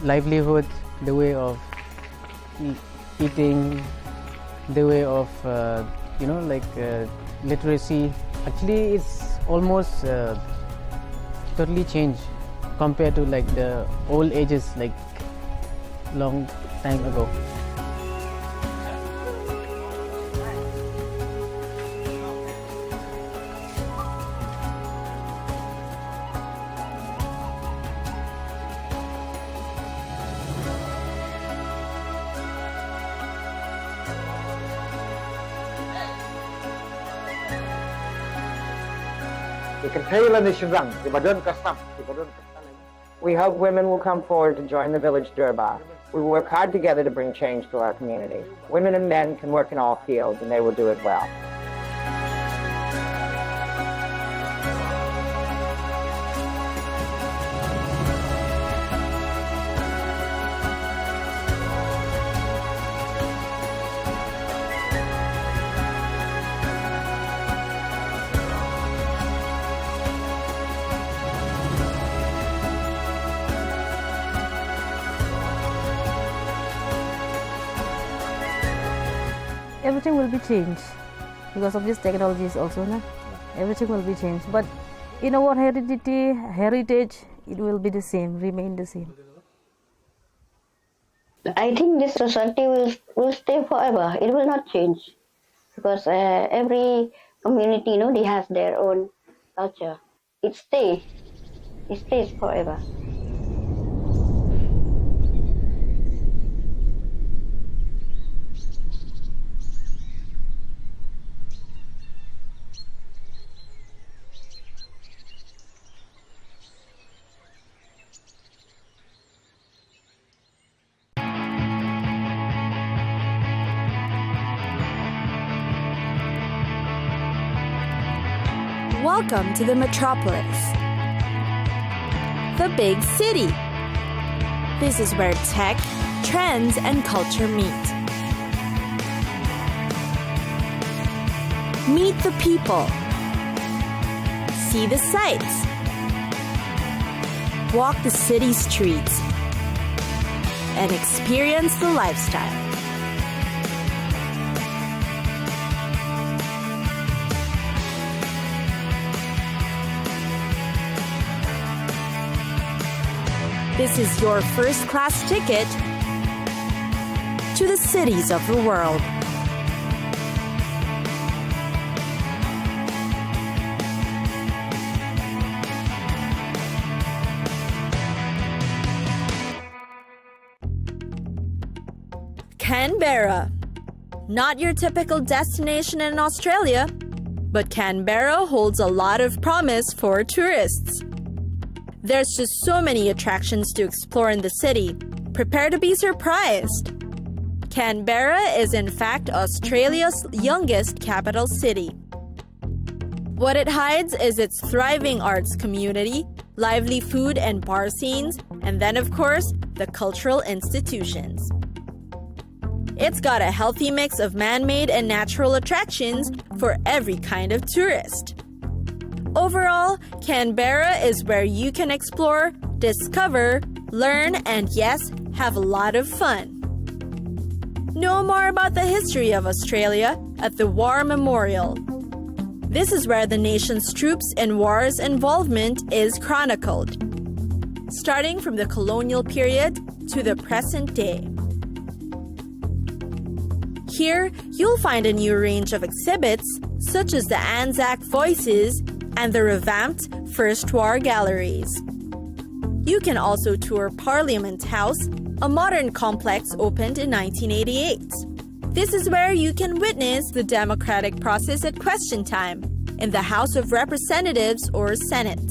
livelihood, the way of eating, the way of literacy. Actually, it's almost totally changed compared to like the old ages, like long time ago. We hope women will come forward to join the village Durbar. We will work hard together to bring change to our community. Women and men can work in all fields, and they will do it well. Everything will be changed because of this technologies also, no? Everything will be changed, but in our heritage, it will be the same, remain the same. I think this society will stay forever. It will not change because every community, they have their own culture. It stays forever. Welcome to the metropolis, the big city. This is where tech, trends, and culture meet. Meet the people. See the sights. Walk the city streets. And experience the lifestyle. This is your first-class ticket to the cities of the world. Canberra. Not your typical destination in Australia, but Canberra holds a lot of promise for tourists. There's just so many attractions to explore in the city. Prepare to be surprised. Canberra is in fact Australia's youngest capital city. What it hides is its thriving arts community, lively food and bar scenes, and then of course, the cultural institutions. It's got a healthy mix of man-made and natural attractions for every kind of tourist. Overall, Canberra is where you can explore, discover, learn, and yes, have a lot of fun. Know more about the history of Australia at the War Memorial. This is where the nation's troops and war's involvement is chronicled, starting from the colonial period to the present day. Here, you'll find a new range of exhibits, such as the Anzac Voices and the revamped First War Galleries. You can also tour Parliament House, a modern complex opened in 1988. This is where you can witness the democratic process at question time in the House of Representatives or Senate.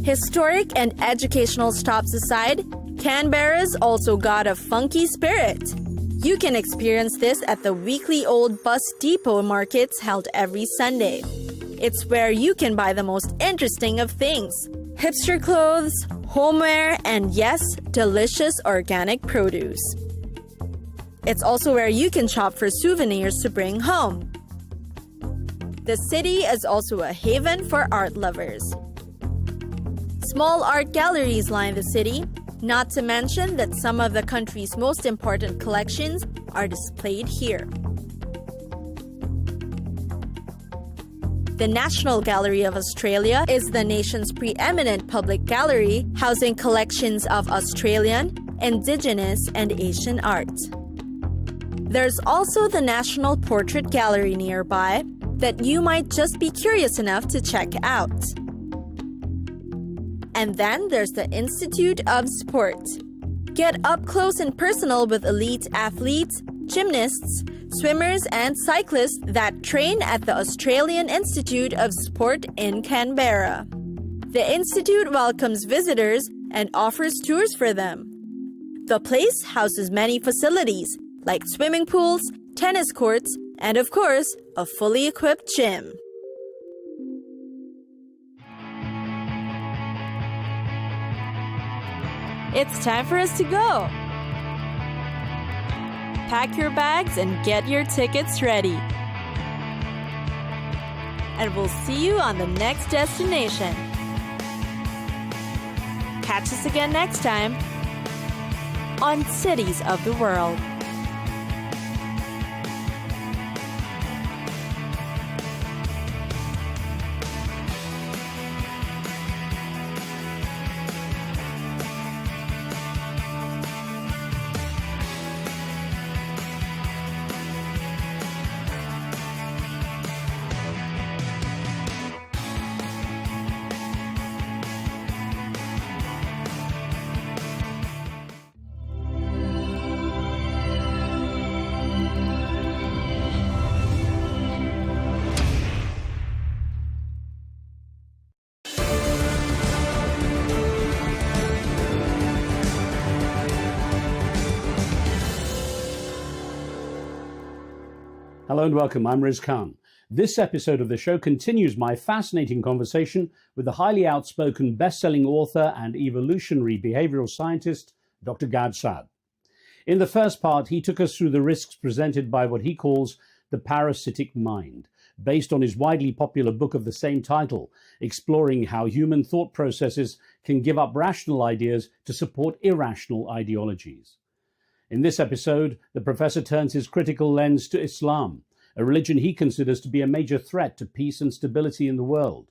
Historic and educational stops aside, Canberra's also got a funky spirit. You can experience this at the weekly Old Bus Depot markets held every Sunday. It's where you can buy the most interesting of things: hipster clothes, homeware, and yes, delicious organic produce. It's also where you can shop for souvenirs to bring home. The city is also a haven for art lovers. Small art galleries line the city, not to mention that some of the country's most important collections are displayed here. The National Gallery of Australia is the nation's preeminent public gallery, housing collections of Australian, Indigenous, and Asian art. There's also the National Portrait Gallery nearby that you might just be curious enough to check out. And then there's the Institute of Sport. Get up close and personal with elite athletes, gymnasts, swimmers, and cyclists that train at the Australian Institute of Sport in Canberra. The Institute welcomes visitors and offers tours for them. The place houses many facilities like swimming pools, tennis courts, and of course, a fully equipped gym. It's time for us to go. Pack your bags and get your tickets ready. And we'll see you on the next destination. Catch us again next time on Cities of the World. Hello and welcome, I'm Riz Khan. This episode of the show continues my fascinating conversation with the highly outspoken best-selling author and evolutionary behavioral scientist, Dr. Gad Saad. In the first part, he took us through the risks presented by what he calls the parasitic mind, based on his widely popular book of the same title, exploring how human thought processes can give up rational ideas to support irrational ideologies. In this episode, the professor turns his critical lens to Islam, a religion he considers to be a major threat to peace and stability in the world.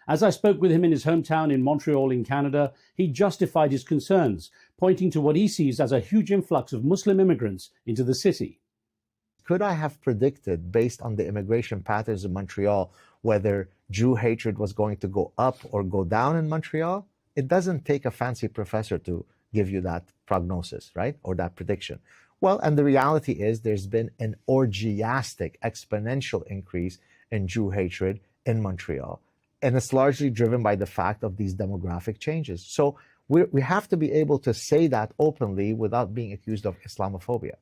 As I spoke with him in his hometown in Montreal in Canada, he justified his concerns, pointing to what he sees as a huge influx of Muslim immigrants into the city. Could I have predicted, based on the immigration patterns in Montreal, whether Jew hatred was going to go up or go down in Montreal? It doesn't take a fancy professor to give you that prognosis, right? Or that prediction. Well, and the reality is there's been an orgiastic, exponential increase in Jew hatred in Montreal. And it's largely driven by the fact of these demographic changes. So we have to be able to say that openly without being accused of Islamophobia.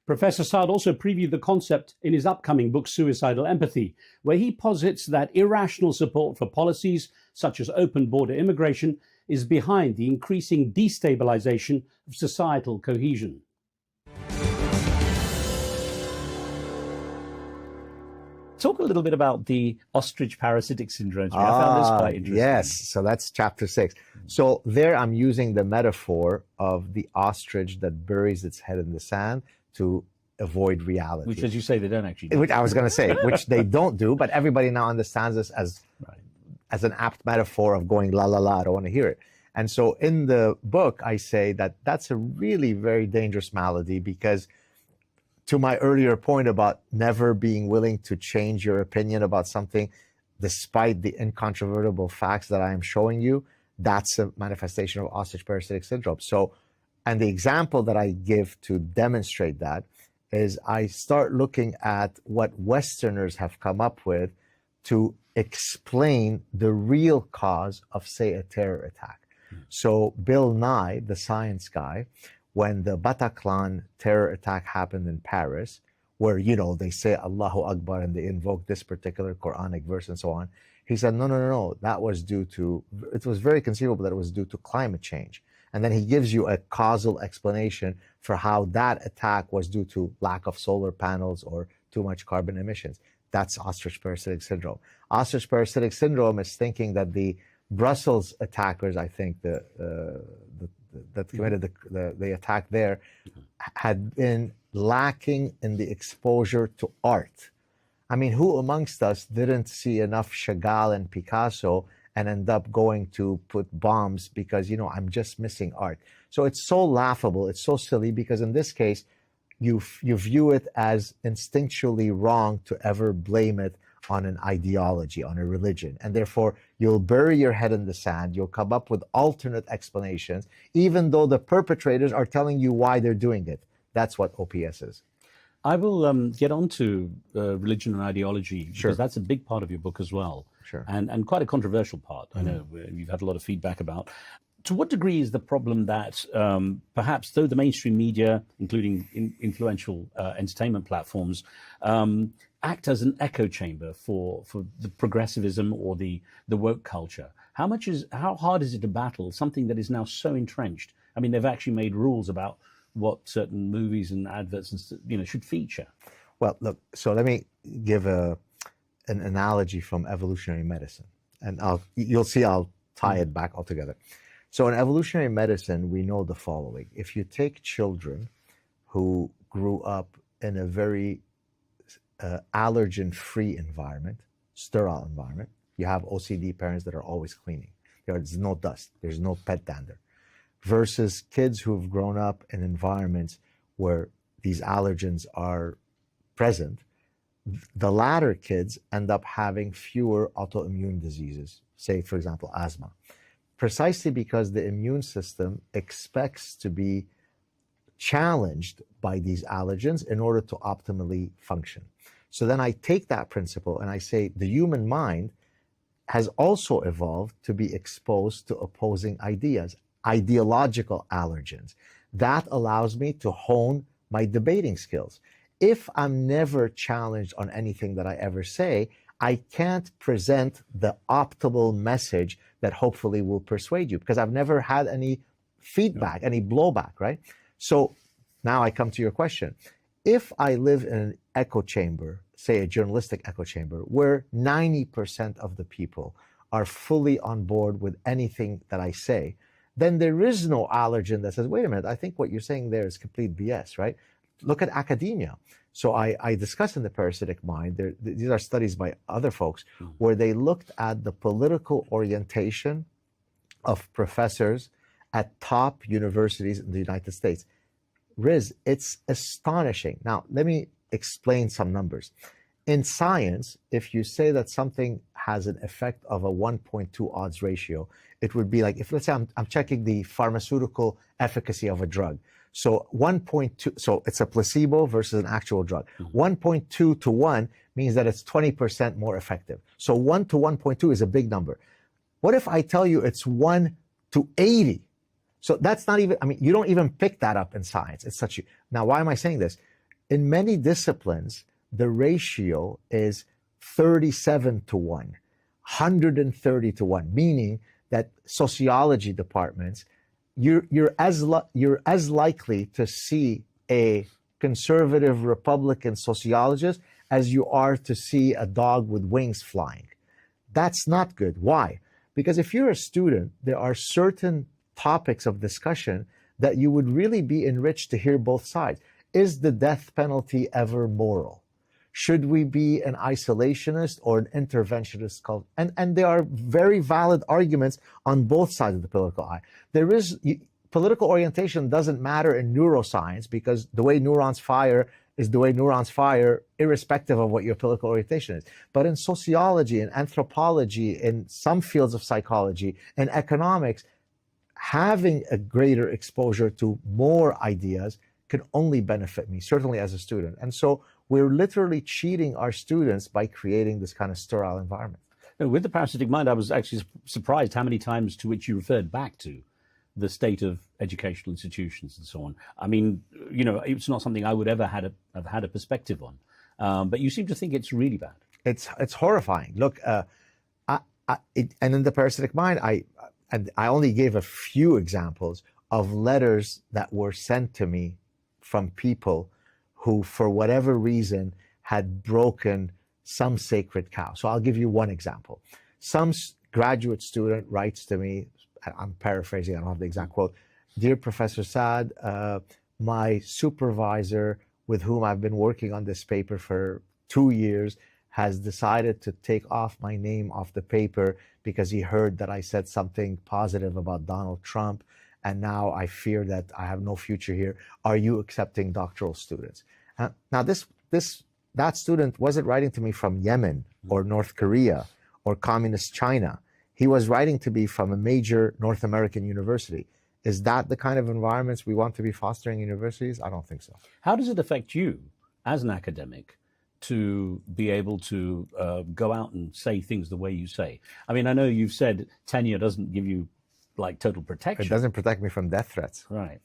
Professor Saad also previewed the concept in his upcoming book, Suicidal Empathy, where he posits that irrational support for policies such as open border immigration is behind the increasing destabilization of societal cohesion. Talk a little bit about the ostrich parasitic syndrome. I found this quite interesting. Yes, so that's chapter 6. So there I'm using the metaphor of the ostrich that buries its head in the sand to avoid reality. Which, as you say, they don't actually do. Which I was going to say, which they don't do, but everybody now understands this as an apt metaphor of going la la la, I don't want to hear it. And so in the book, I say that that's a really very dangerous malady, because to my earlier point about never being willing to change your opinion about something, despite the incontrovertible facts that I am showing you, that's a manifestation of ostrich parasitic syndrome. So, and the example that I give to demonstrate that is I start looking at what Westerners have come up with to explain the real cause of, say, a terror attack. So Bill Nye, the science guy, when the Bataclan terror attack happened in Paris, where, you know, they say Allahu Akbar and they invoke this particular Quranic verse and so on, he said, no, that was due to, it was very conceivable that it was due to climate change. And then he gives you a causal explanation for how that attack was due to lack of solar panels or too much carbon emissions. That's ostrich parasitic syndrome. Ostrich parasitic syndrome is thinking that the Brussels attackers, I think, that committed the attack there, had been lacking in the exposure to art. I mean, who amongst us didn't see enough Chagall and Picasso and end up going to put bombs because, you know, I'm just missing art? So it's so laughable, it's so silly, because in this case, you view it as instinctually wrong to ever blame it on an ideology, on a religion. And therefore, you'll bury your head in the sand, you'll come up with alternate explanations, even though the perpetrators are telling you why they're doing it. That's what OPS is. I will get on to religion and ideology, because that's a big part of your book as well. Sure. And quite a controversial part. I know you've had a lot of feedback about. To what degree is the problem that perhaps though the mainstream media, including influential entertainment platforms, act as an echo chamber for the progressivism or the woke culture? How hard is it to battle something that is now so entrenched? I mean, they've actually made rules about what certain movies and adverts should feature. Well, look, so let me give an analogy from evolutionary medicine, and you'll see I'll tie it back all together. So in evolutionary medicine, we know the following. If you take children who grew up in a very allergen-free environment, sterile environment, you have OCD parents that are always cleaning. There's no dust. There's no pet dander. Versus kids who've grown up in environments where these allergens are present, the latter kids end up having fewer autoimmune diseases, say, for example, asthma, precisely because the immune system expects to be challenged by these allergens in order to optimally function. So then I take that principle and I say the human mind has also evolved to be exposed to opposing ideas, ideological allergens. That allows me to hone my debating skills. If I'm never challenged on anything that I ever say, I can't present the optimal message that hopefully will persuade you, because I've never had any feedback, any blowback, right? So now I come to your question. If I live in an echo chamber, say a journalistic echo chamber, where 90% of the people are fully on board with anything that I say, then there is no allergen that says, wait a minute, I think what you're saying there is complete BS, right? Look at academia. So I discuss in the Parasitic Mind, these are studies by other folks, where they looked at the political orientation of professors at top universities in the United States. Riz, it's astonishing. Now, let me explain some numbers. In science, if you say that something has an effect of a 1.2 odds ratio, it would be like, if let's say I'm checking the pharmaceutical efficacy of a drug. So 1.2, so it's a placebo versus an actual drug. 1.2 to 1 means that it's 20% more effective. So 1 to 1.2 is a big number. What if I tell you it's 1 to 80? So that's not even, I mean, you don't even pick that up in science. It's such a, now why am I saying this? In many disciplines, the ratio is 37 to 1, 130 to 1, meaning that sociology departments, you're as likely to see a conservative Republican sociologist as you are to see a dog with wings flying. That's not good. Why? Because if you're a student, there are certain topics of discussion that you would really be enriched to hear both sides. Is the death penalty ever moral? Should we be an isolationist or an interventionist cult? And there are very valid arguments on both sides of the political eye. There is, political orientation doesn't matter in neuroscience, because the way neurons fire is the way neurons fire, irrespective of what your political orientation is. But in sociology, in anthropology, in some fields of psychology, in economics, having a greater exposure to more ideas can only benefit me, certainly as a student. And so we're literally cheating our students by creating this kind of sterile environment. With the parasitic mind, I was actually surprised how many times to which you referred back to the state of educational institutions and so on. I mean, you know, it's not something I would ever have had a perspective on. But you seem to think it's really bad. It's horrifying. Look, and in the parasitic mind, I only gave a few examples of letters that were sent to me from people who, for whatever reason, had broken some sacred cow. So I'll give you one example. Some graduate student writes to me, I'm paraphrasing, I don't have the exact quote, "Dear Professor Saad, my supervisor with whom I've been working on this paper for 2 years has decided to take off my name off the paper because he heard that I said something positive about Donald Trump, and now I fear that I have no future here. Are you accepting doctoral students?" Now that student wasn't writing to me from Yemen or North Korea or communist China. He was writing to me from a major North American university. Is that the kind of environments we want to be fostering in universities? I don't think so. How does it affect you as an academic to be able to go out and say things the way you say? I mean, I know you've said tenure doesn't give you like total protection. It doesn't protect me from death threats. Right.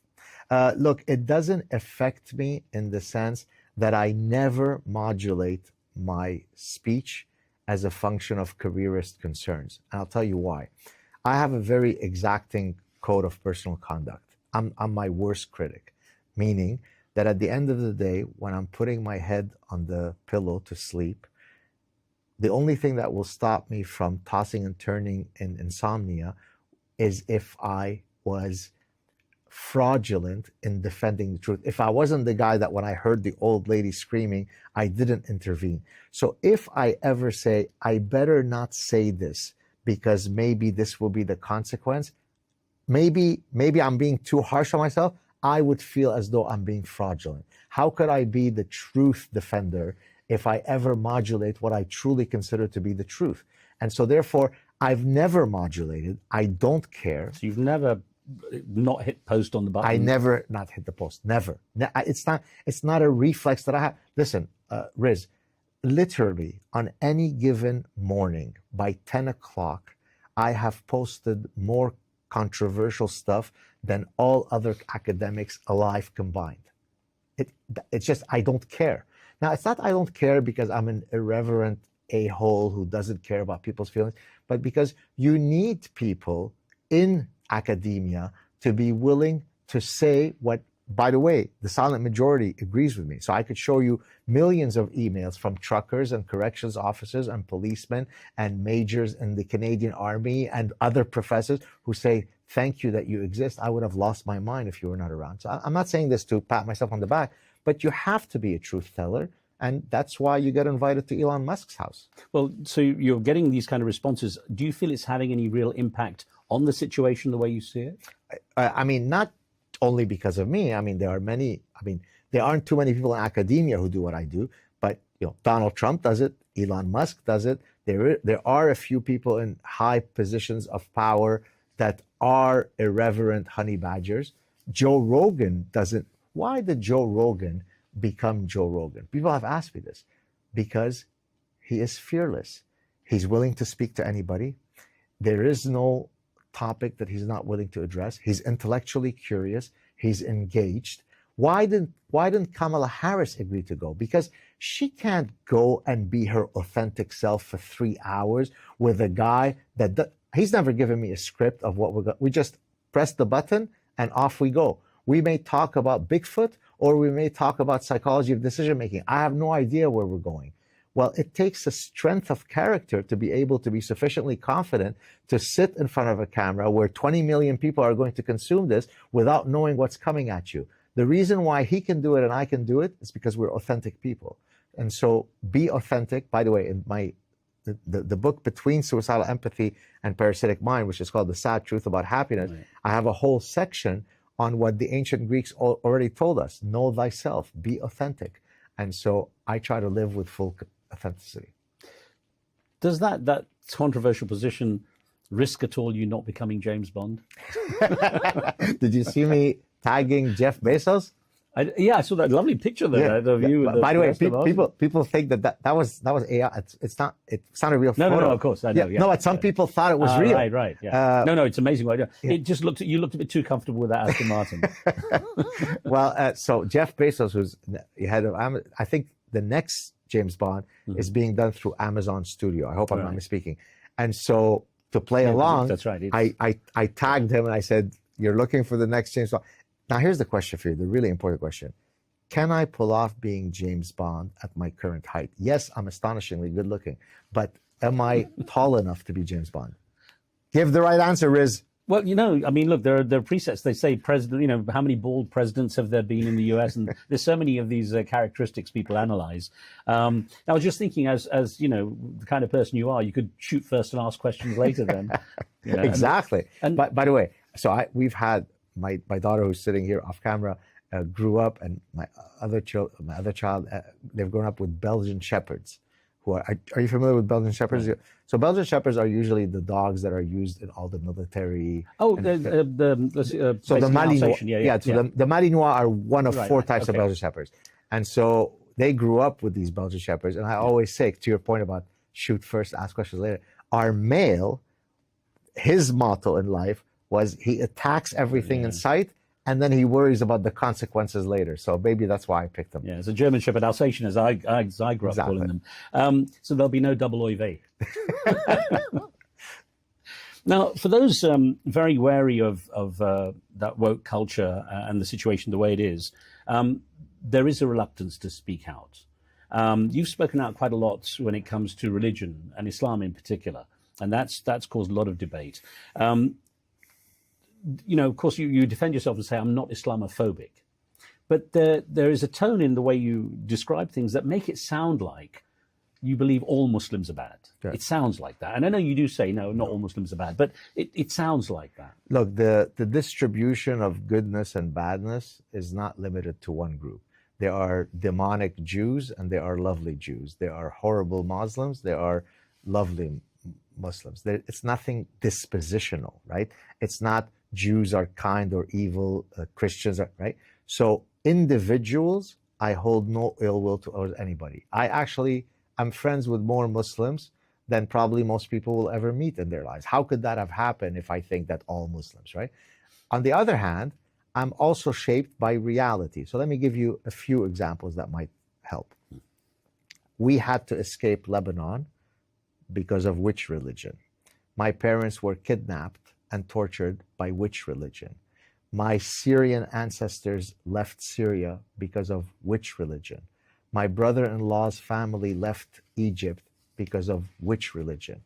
Look, it doesn't affect me in the sense that I never modulate my speech as a function of careerist concerns. And I'll tell you why. I have a very exacting code of personal conduct. I'm my worst critic, meaning that at the end of the day, when I'm putting my head on the pillow to sleep, the only thing that will stop me from tossing and turning in insomnia is if I was fraudulent in defending the truth. If I wasn't the guy that when I heard the old lady screaming, I didn't intervene. So if I ever say, I better not say this because maybe this will be the consequence, maybe I'm being too harsh on myself, I would feel as though I'm being fraudulent. How could I be the truth defender if I ever modulate what I truly consider to be the truth? And so therefore, I've never modulated. I don't care. So you've never not hit post on the button? I never not hit the post. Never. It's not a reflex that I have. Listen, Riz, literally on any given morning by 10 o'clock, I have posted more controversial stuff than all other academics alive combined. It's just, I don't care. Now, it's not I don't care because I'm an irreverent a-hole who doesn't care about people's feelings, but because you need people in academia to be willing to say what, by the way, the silent majority agrees with me. So I could show you millions of emails from truckers and corrections officers and policemen and majors in the Canadian Army and other professors who say, thank you that you exist. I would have lost my mind if you were not around. So I'm not saying this to pat myself on the back, but you have to be a truth teller. And that's why you get invited to Elon Musk's house. Well, so you're getting these kind of responses. Do you feel it's having any real impact on the situation the way you see it? I mean, not only because of me. I mean, there aren't too many people in academia who do what I do, but Donald Trump does it, Elon Musk does it. There are a few people in high positions of power that are irreverent honey badgers. Joe Rogan doesn't. Why did Joe Rogan become Joe Rogan? People have asked me this. Because he is fearless. He's willing to speak to anybody. There is no topic that he's not willing to address. He's intellectually curious. He's engaged. Why didn't Kamala Harris agree to go? Because she can't go and be her authentic self for 3 hours with a guy that he's never given me a script of what we just press the button and off we go. We may talk about Bigfoot or we may talk about psychology of decision making. I have no idea where we're going. Well, it takes a strength of character to be able to be sufficiently confident to sit in front of a camera where 20 million people are going to consume this without knowing what's coming at you. The reason why he can do it and I can do it is because we're authentic people. And so be authentic. By the way, in the book Between Suicidal Empathy and Parasitic Mind, which is called The Sad Truth About Happiness, right. I have a whole section on what the ancient Greeks already told us. Know thyself, be authentic. And so I try to live with full authenticity. Does that controversial position risk at all you not becoming James Bond? Did you see me tagging Jeff Bezos? I saw that lovely picture there of you. By the way, people think that was AI. It's not. It's not a real photo. No, of course. I know, No, but some people thought it was real. Right. Yeah. No, it's amazing. It just looked. You looked a bit too comfortable with that Aston Martin. Well, so Jeff Bezos, who's the head of Amazon, I think the next James Bond is being done through Amazon Studio. I hope I'm not misspeaking. And so to play along, that's right. I tagged him and I said, "You're looking for the next James Bond." Now, here's the question for you, the really important question. Can I pull off being James Bond at my current height? Yes, I'm astonishingly good looking, but am I tall enough to be James Bond? Give the right answer, Riz. Well, I mean, look, there are presets. They say president, how many bald presidents have there been in the US? And there's so many of these characteristics people analyze. I was just thinking, as the kind of person you are, you could shoot first and ask questions later then. Exactly. And by the way, so we've had my daughter who's sitting here off camera grew up, and my other child, they've grown up with Belgian Shepherds. Are you familiar with Belgian Shepherds? Right. So Belgian Shepherds are usually the dogs that are used in all the military. Oh, the Malinois. The Malinois are one of four types of Belgian Shepherds, and so they grew up with these Belgian Shepherds. And I always say, to your point about shoot first, ask questions later, our male, his motto in life was he attacks everything in sight, and then he worries about the consequences later. So maybe that's why I picked them. Yeah, it's a German Shepherd Alsatian, as I grew up calling them. So there'll be no double oive. Now, for those very wary of that woke culture and the situation the way it is, there is a reluctance to speak out. You've spoken out quite a lot when it comes to religion and Islam in particular, and that's caused a lot of debate. Of course, you defend yourself and say, I'm not Islamophobic. But there is a tone in the way you describe things that make it sound like you believe all Muslims are bad. Yeah. It sounds like that. And I know you do say, no, not all Muslims are bad, but it sounds like that. Look, the distribution of goodness and badness is not limited to one group. There are demonic Jews and there are lovely Jews. There are horrible Muslims. There are lovely Muslims. It's nothing dispositional, right? It's not Jews are kind or evil, Christians are, right? So individuals, I hold no ill will towards anybody. I'm friends with more Muslims than probably most people will ever meet in their lives. How could that have happened if I think that all Muslims, right? On the other hand, I'm also shaped by reality. So let me give you a few examples that might help. We had to escape Lebanon because of which religion? My parents were kidnapped and tortured by which religion? My Syrian ancestors left Syria because of which religion? My brother-in-law's family left Egypt because of which religion?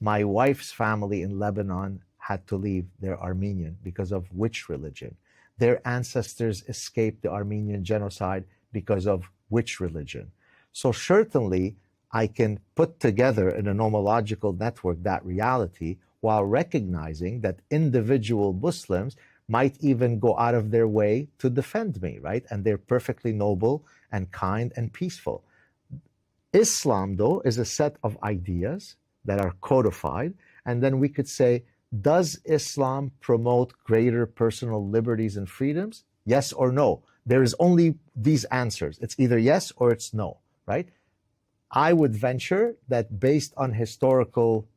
My wife's family in Lebanon had to leave, they're Armenian, because of which religion? Their ancestors escaped the Armenian genocide because of which religion? So certainly, I can put together in a nomological network that reality while recognizing that individual Muslims might even go out of their way to defend me, right? And they're perfectly noble and kind and peaceful. Islam, though, is a set of ideas that are codified. And then we could say, does Islam promote greater personal liberties and freedoms? Yes or no? There is only these answers. It's either yes or it's no, right? I would venture that based on historical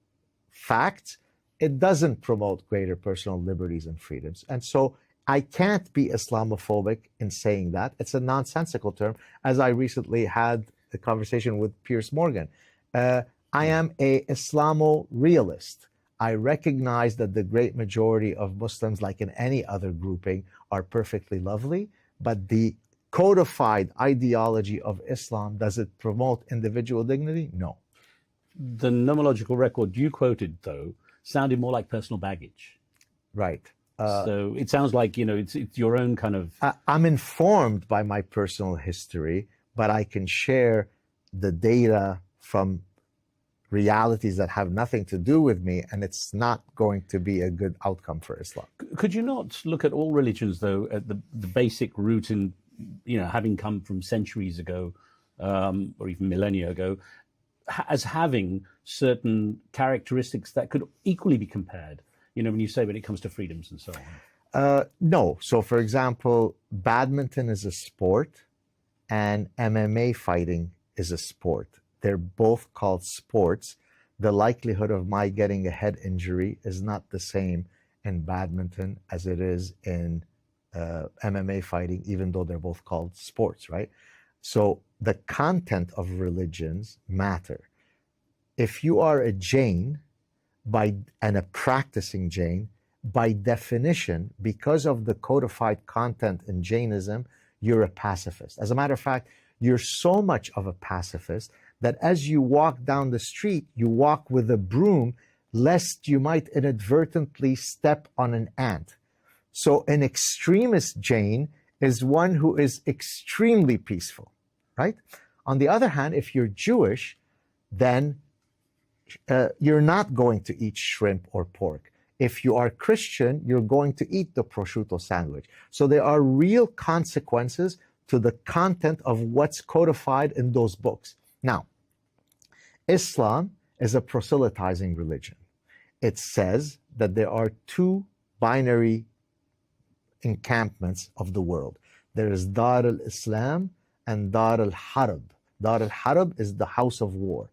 facts, it doesn't promote greater personal liberties and freedoms. And so I can't be Islamophobic in saying that. It's a nonsensical term, as I recently had a conversation with Piers Morgan. I am a Islamo-realist. I recognize that the great majority of Muslims, like in any other grouping, are perfectly lovely, but the codified ideology of Islam, does it promote individual dignity? No. The nomological record you quoted, though, sounded more like personal baggage. Right. So it sounds like, it's your own kind of... I'm informed by my personal history, but I can share the data from realities that have nothing to do with me, and it's not going to be a good outcome for Islam. Could you not look at all religions, though, at the basic root in, having come from centuries ago, or even millennia ago, as having certain characteristics that could equally be compared, when you say when it comes to freedoms and so No. So, for example, badminton is a sport and MMA fighting is a sport. They're both called sports. The likelihood of my getting a head injury is not the same in badminton as it is in MMA fighting, even though they're both called sports, right? So the content of religions matter. If you are a Jain and a practicing Jain, by definition, because of the codified content in Jainism, you're a pacifist. As a matter of fact, you're so much of a pacifist that as you walk down the street, you walk with a broom, lest you might inadvertently step on an ant. So an extremist Jain is one who is extremely peaceful, right? On the other hand, if you're Jewish, then you're not going to eat shrimp or pork. If you are Christian, you're going to eat the prosciutto sandwich. So there are real consequences to the content of what's codified in those books. Now, Islam is a proselytizing religion. It says that there are two binary encampments of the world. There is Dar al-Islam and Dar al-Harb. Dar al-Harb is the house of war.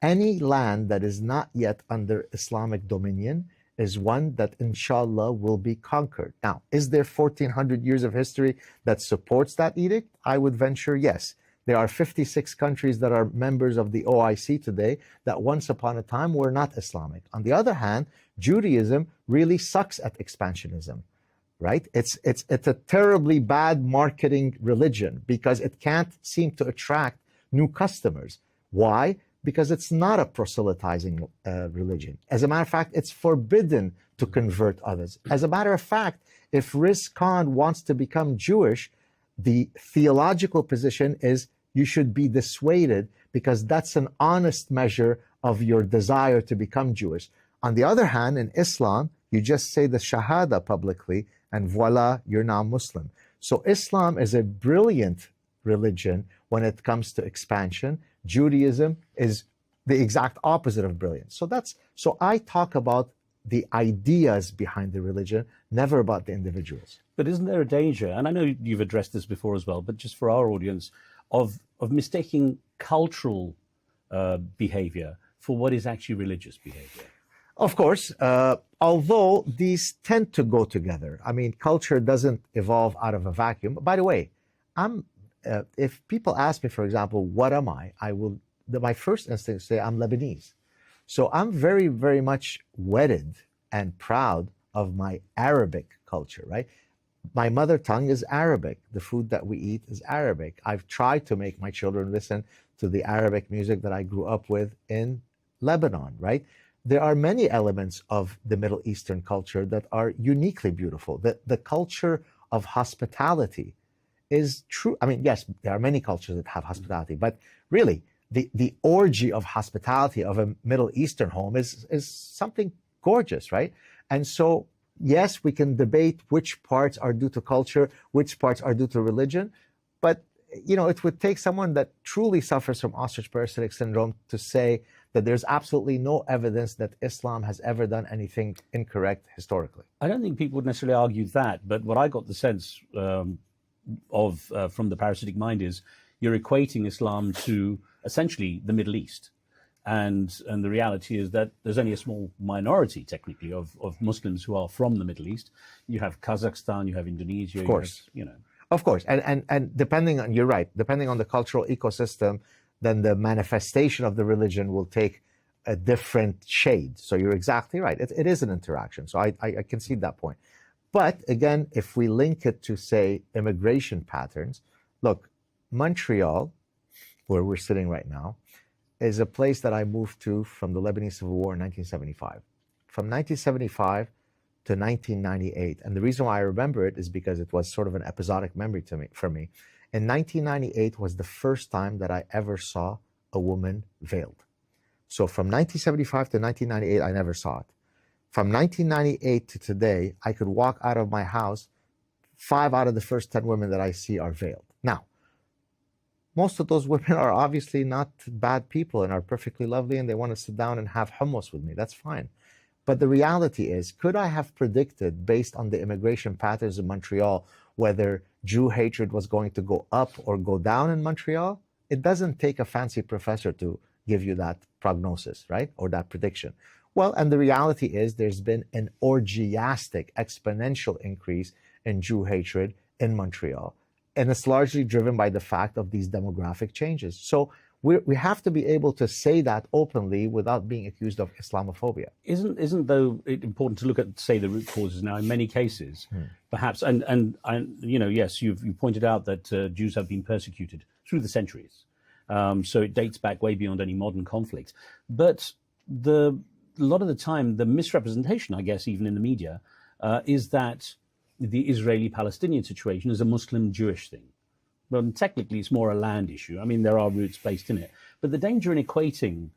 Any land that is not yet under Islamic dominion is one that inshallah will be conquered. Now, is there 1400 years of history that supports that edict? I would venture yes. There are 56 countries that are members of the OIC today that once upon a time were not Islamic. On the other hand, Judaism really sucks at expansionism, right? It's a terribly bad marketing religion because it can't seem to attract new customers. Why? Because it's not a proselytizing religion. As a matter of fact, it's forbidden to convert others. As a matter of fact, if Riz Khan wants to become Jewish, the theological position is you should be dissuaded because that's an honest measure of your desire to become Jewish. On the other hand, in Islam, you just say the Shahada publicly and voila, you're now Muslim. So Islam is a brilliant religion when it comes to expansion. Judaism is the exact opposite of brilliant. So I talk about the ideas behind the religion, never about the individuals. But isn't there a danger, and I know you've addressed this before as well, but just for our audience, of mistaking cultural behavior for what is actually religious behavior? Of course, although these tend to go together. I mean, culture doesn't evolve out of a vacuum. By the way, if people ask me, for example, what am I? My first instinct is to say I'm Lebanese. So I'm very, very much wedded and proud of my Arabic culture, right? My mother tongue is Arabic. The food that we eat is Arabic. I've tried to make my children listen to the Arabic music that I grew up with in Lebanon, right? There are many elements of the Middle Eastern culture that are uniquely beautiful. The culture of hospitality is true. I mean, yes, there are many cultures that have hospitality, but really, the orgy of hospitality of a Middle Eastern home is something gorgeous, right? And so, yes, we can debate which parts are due to culture, which parts are due to religion, but it would take someone that truly suffers from ostrich parasitic syndrome to say that there's absolutely no evidence that Islam has ever done anything incorrect historically. I don't think people would necessarily argue that, but what I got the sense from the parasitic mind is you're equating Islam to essentially the Middle East. And the reality is that there's only a small minority, technically, of Muslims who are from the Middle East. You have Kazakhstan, you have Indonesia. Of course. Of course. And depending on, you're right, depending on the cultural ecosystem, then the manifestation of the religion will take a different shade. So you're exactly right. It is an interaction. So I concede that point. But again, if we link it to, say, immigration patterns, look, Montreal, where we're sitting right now, is a place that I moved to from the Lebanese Civil War in 1975. From 1975 to 1998, and the reason why I remember it is because it was sort of an episodic memory for me. In 1998 was the first time that I ever saw a woman veiled. So from 1975 to 1998, I never saw it. From 1998 to today, I could walk out of my house, 5 out of the first 10 women that I see are veiled. Now, most of those women are obviously not bad people and are perfectly lovely and they want to sit down and have hummus with me. That's fine. But the reality is, could I have predicted, based on the immigration patterns in Montreal, whether Jew hatred was going to go up or go down in Montreal? It doesn't take a fancy professor to give you that prognosis, right? Or that prediction. Well, and the reality is there's been an orgiastic, exponential increase in Jew hatred in Montreal. And it's largely driven by the fact of these demographic changes. So we have to be able to say that openly without being accused of Islamophobia. Isn't though it important to look at, say, the root causes now in many cases, perhaps, and you know, yes, you've pointed out that Jews have been persecuted through the centuries. So it dates back way beyond any modern conflict. But a lot of the time, the misrepresentation, I guess, even in the media, is that the Israeli-Palestinian situation is a Muslim-Jewish thing. Well, technically, it's more a land issue. I mean, there are roots based in it. But the danger in equating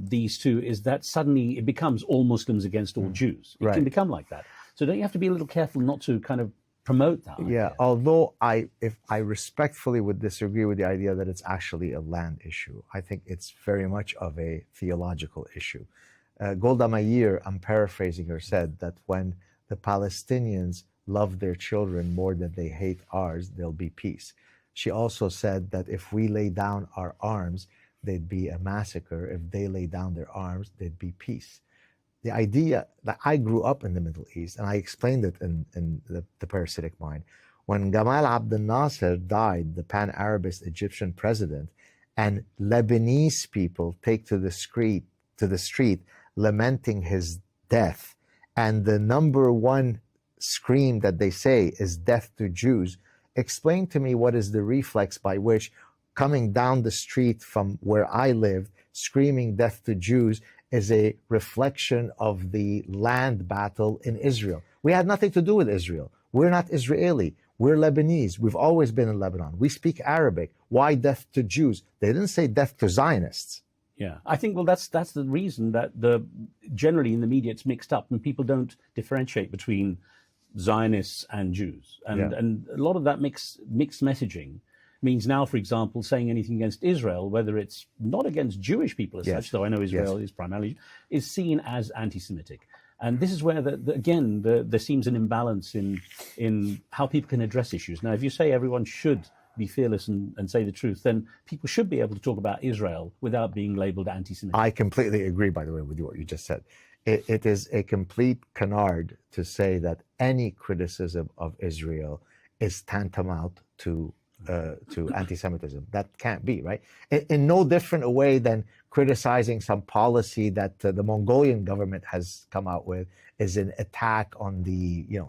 these two is that suddenly it becomes all Muslims against all Jews. It can become like that. So don't you have to be a little careful not to kind of promote that idea? Yeah, although I respectfully would disagree with the idea that it's actually a land issue. I think it's very much of a theological issue. Golda Meir, I'm paraphrasing her, said that when the Palestinians love their children more than they hate ours, there'll be peace. She also said that if we lay down our arms, there'd be a massacre. If they lay down their arms, there'd be peace. The idea that I grew up in the Middle East, and I explained it in the Parasitic Mind. When Gamal Abdel Nasser died, the Pan-Arabist Egyptian president, and Lebanese people take to the street lamenting his death, and the number one scream that they say is death to Jews, explain to me what is the reflex by which coming down the street from where I lived, screaming death to Jews, is a reflection of the land battle in Israel. We had nothing to do with Israel. We're not Israeli. We're Lebanese. We've always been in Lebanon. We speak Arabic. Why death to Jews? They didn't say death to Zionists. Yeah, I think, well, that's the reason that generally in the media it's mixed up and people don't differentiate between Zionists and Jews. And a lot of that mixed messaging means now, for example, saying anything against Israel, whether it's not against Jewish people as such, though I know Israel is primarily, is seen as anti-Semitic. And this is where, there seems an imbalance in how people can address issues. Now, if you say everyone should be fearless and say the truth, then people should be able to talk about Israel without being labeled anti-Semitic. I completely agree, by the way, with what you just said. It is a complete canard to say that any criticism of Israel is tantamount to anti-Semitism. That can't be, right? In no different a way than criticizing some policy that the Mongolian government has come out with is an attack on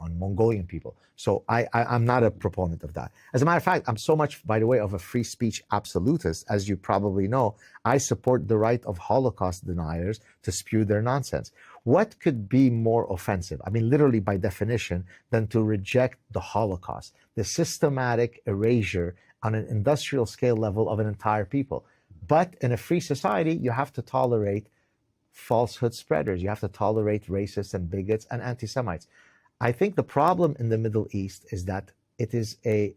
on Mongolian people. So I'm not a proponent of that. As a matter of fact, I'm so much, by the way, of a free speech absolutist, as you probably know. I support the right of Holocaust deniers to spew their nonsense. What could be more offensive, I mean, literally by definition, than to reject the Holocaust, the systematic erasure on an industrial scale level of an entire people? But in a free society, you have to tolerate falsehood spreaders. You have to tolerate racists and bigots and anti-Semites. I think the problem in the Middle East is that it is a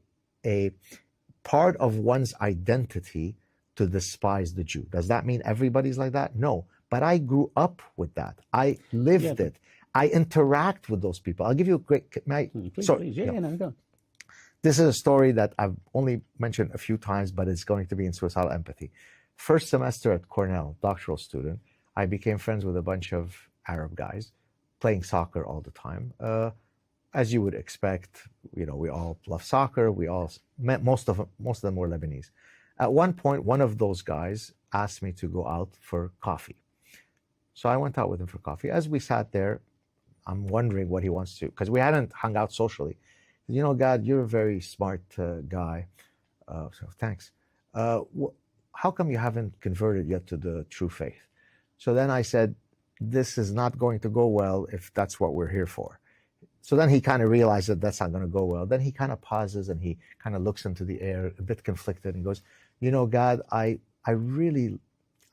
part of one's identity to despise the Jew. Does that mean everybody's like that? No. But I grew up with that. I lived it. I interact with those people. I'll give you a great... Please. Go. This is a story that I've only mentioned a few times, but it's going to be in suicidal empathy. First semester at Cornell, doctoral student, I became friends with a bunch of Arab guys playing soccer all the time. As you would expect, we all love soccer. Most of them were Lebanese. At one point, one of those guys asked me to go out for coffee. So I went out with him for coffee. As we sat there, I'm wondering what he wants to, because we hadn't hung out socially. Gad, you're a very smart guy. So thanks. How come you haven't converted yet to the true faith? So then I said, this is not going to go well if that's what we're here for. So then he kind of realized that that's not going to go well. Then he kind of pauses and he kind of looks into the air, a bit conflicted, and goes, God, I really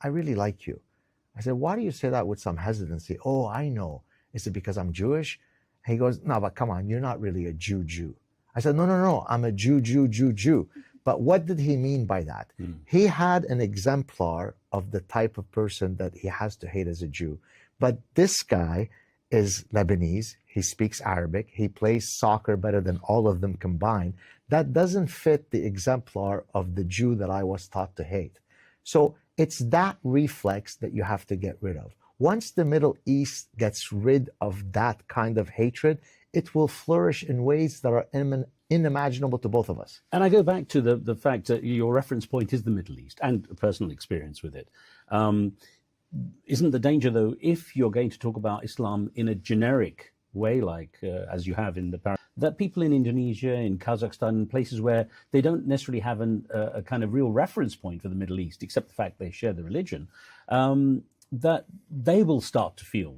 like you. I said, why do you say that with some hesitancy? Oh, I know. Is it because I'm Jewish? He goes, no, but come on, you're not really a Jew. I said, no, I'm a Jew. But what did he mean by that? He had an exemplar of the type of person that he has to hate as a Jew. But this guy is Lebanese. He speaks Arabic. He plays soccer better than all of them combined. That doesn't fit the exemplar of the Jew that I was taught to hate. So it's that reflex that you have to get rid of. Once the Middle East gets rid of that kind of hatred, it will flourish in ways that are unimaginable to both of us. And I go back to the fact that your reference point is the Middle East and personal experience with it. Isn't the danger, though, if you're going to talk about Islam in a generic way, like as you have in the Piracy, that people in Indonesia, in Kazakhstan, places where they don't necessarily have a kind of real reference point for the Middle East, except the fact they share the religion, that they will start to feel,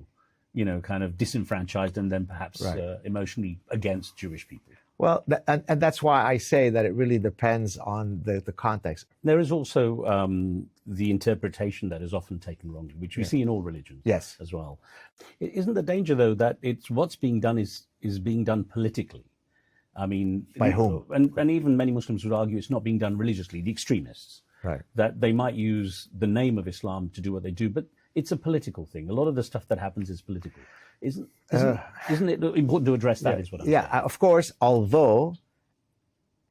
kind of disenfranchised and then perhaps emotionally against Jewish people. Well, and that's why I say that it really depends on the context. There is also the interpretation that is often taken wrongly, which we see in all religions as well. Isn't the danger, though, that it's what's being done is being done politically? I mean, by whom? And even many Muslims would argue it's not being done religiously, the extremists. Right. That they might use the name of Islam to do what they do, but it's a political thing. A lot of the stuff that happens is political. Isn't it important to address that? Is what I'm saying. Of course, although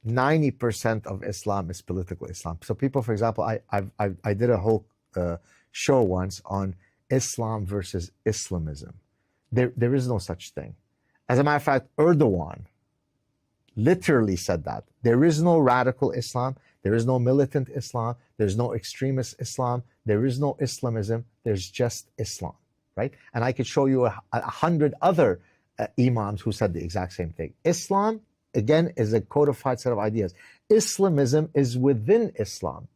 90% of Islam is political Islam. So people, for example, I did a whole show once on Islam versus Islamism. There is no such thing. As a matter of fact, Erdogan literally said that. There is no radical Islam. There is no militant Islam. There's no extremist Islam. There is no Islamism. There's just Islam, right? And I could show you 100 other imams who said the exact same thing. Islam, again, is a codified set of ideas. Islamism is within Islam.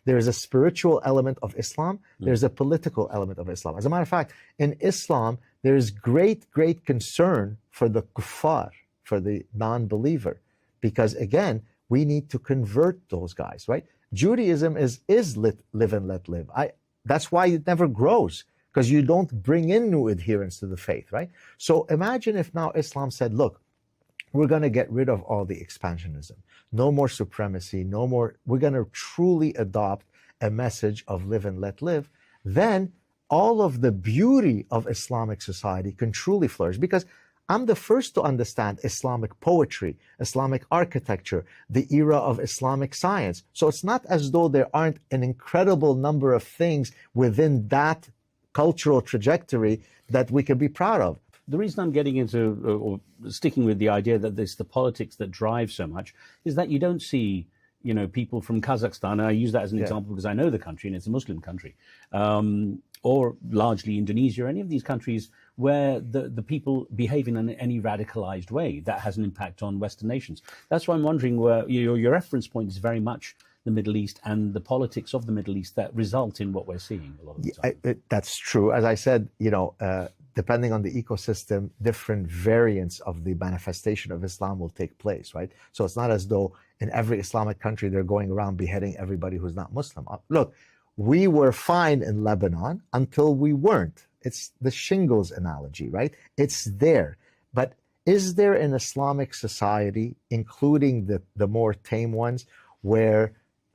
There is a spiritual element of Islam. There's a political element of Islam. As a matter of fact, in Islam, there is great concern for the kuffar, for the non-believer, because again, we need to convert those guys, right? Judaism is live and let live. That's why it never grows, because you don't bring in new adherents to the faith, right? So imagine if now Islam said, look, we're going to get rid of all the expansionism. No more supremacy, no more. We're going to truly adopt a message of live and let live. Then all of the beauty of Islamic society can truly flourish, because I'm the first to understand Islamic poetry, Islamic architecture, the era of Islamic science. So it's not as though there aren't an incredible number of things within that cultural trajectory that we can be proud of. The reason I'm getting into, or sticking with the idea that it's the politics that drive so much, is that you don't see, people from Kazakhstan, and I use that as an example because I know the country and it's a Muslim country, or largely Indonesia, or any of these countries where the people behave in any radicalized way that has an impact on Western nations. That's why I'm wondering where your reference point is very much the Middle East and the politics of the Middle East that result in what we're seeing a lot of the time. That's true. As I said, depending on the ecosystem, different variants of the manifestation of Islam will take place, right? So it's not as though in every Islamic country they're going around beheading everybody who's not Muslim. Look, we were fine in Lebanon until we weren't. It's the shingles analogy, right? It's there. But is there an Islamic society, including the more tame ones, where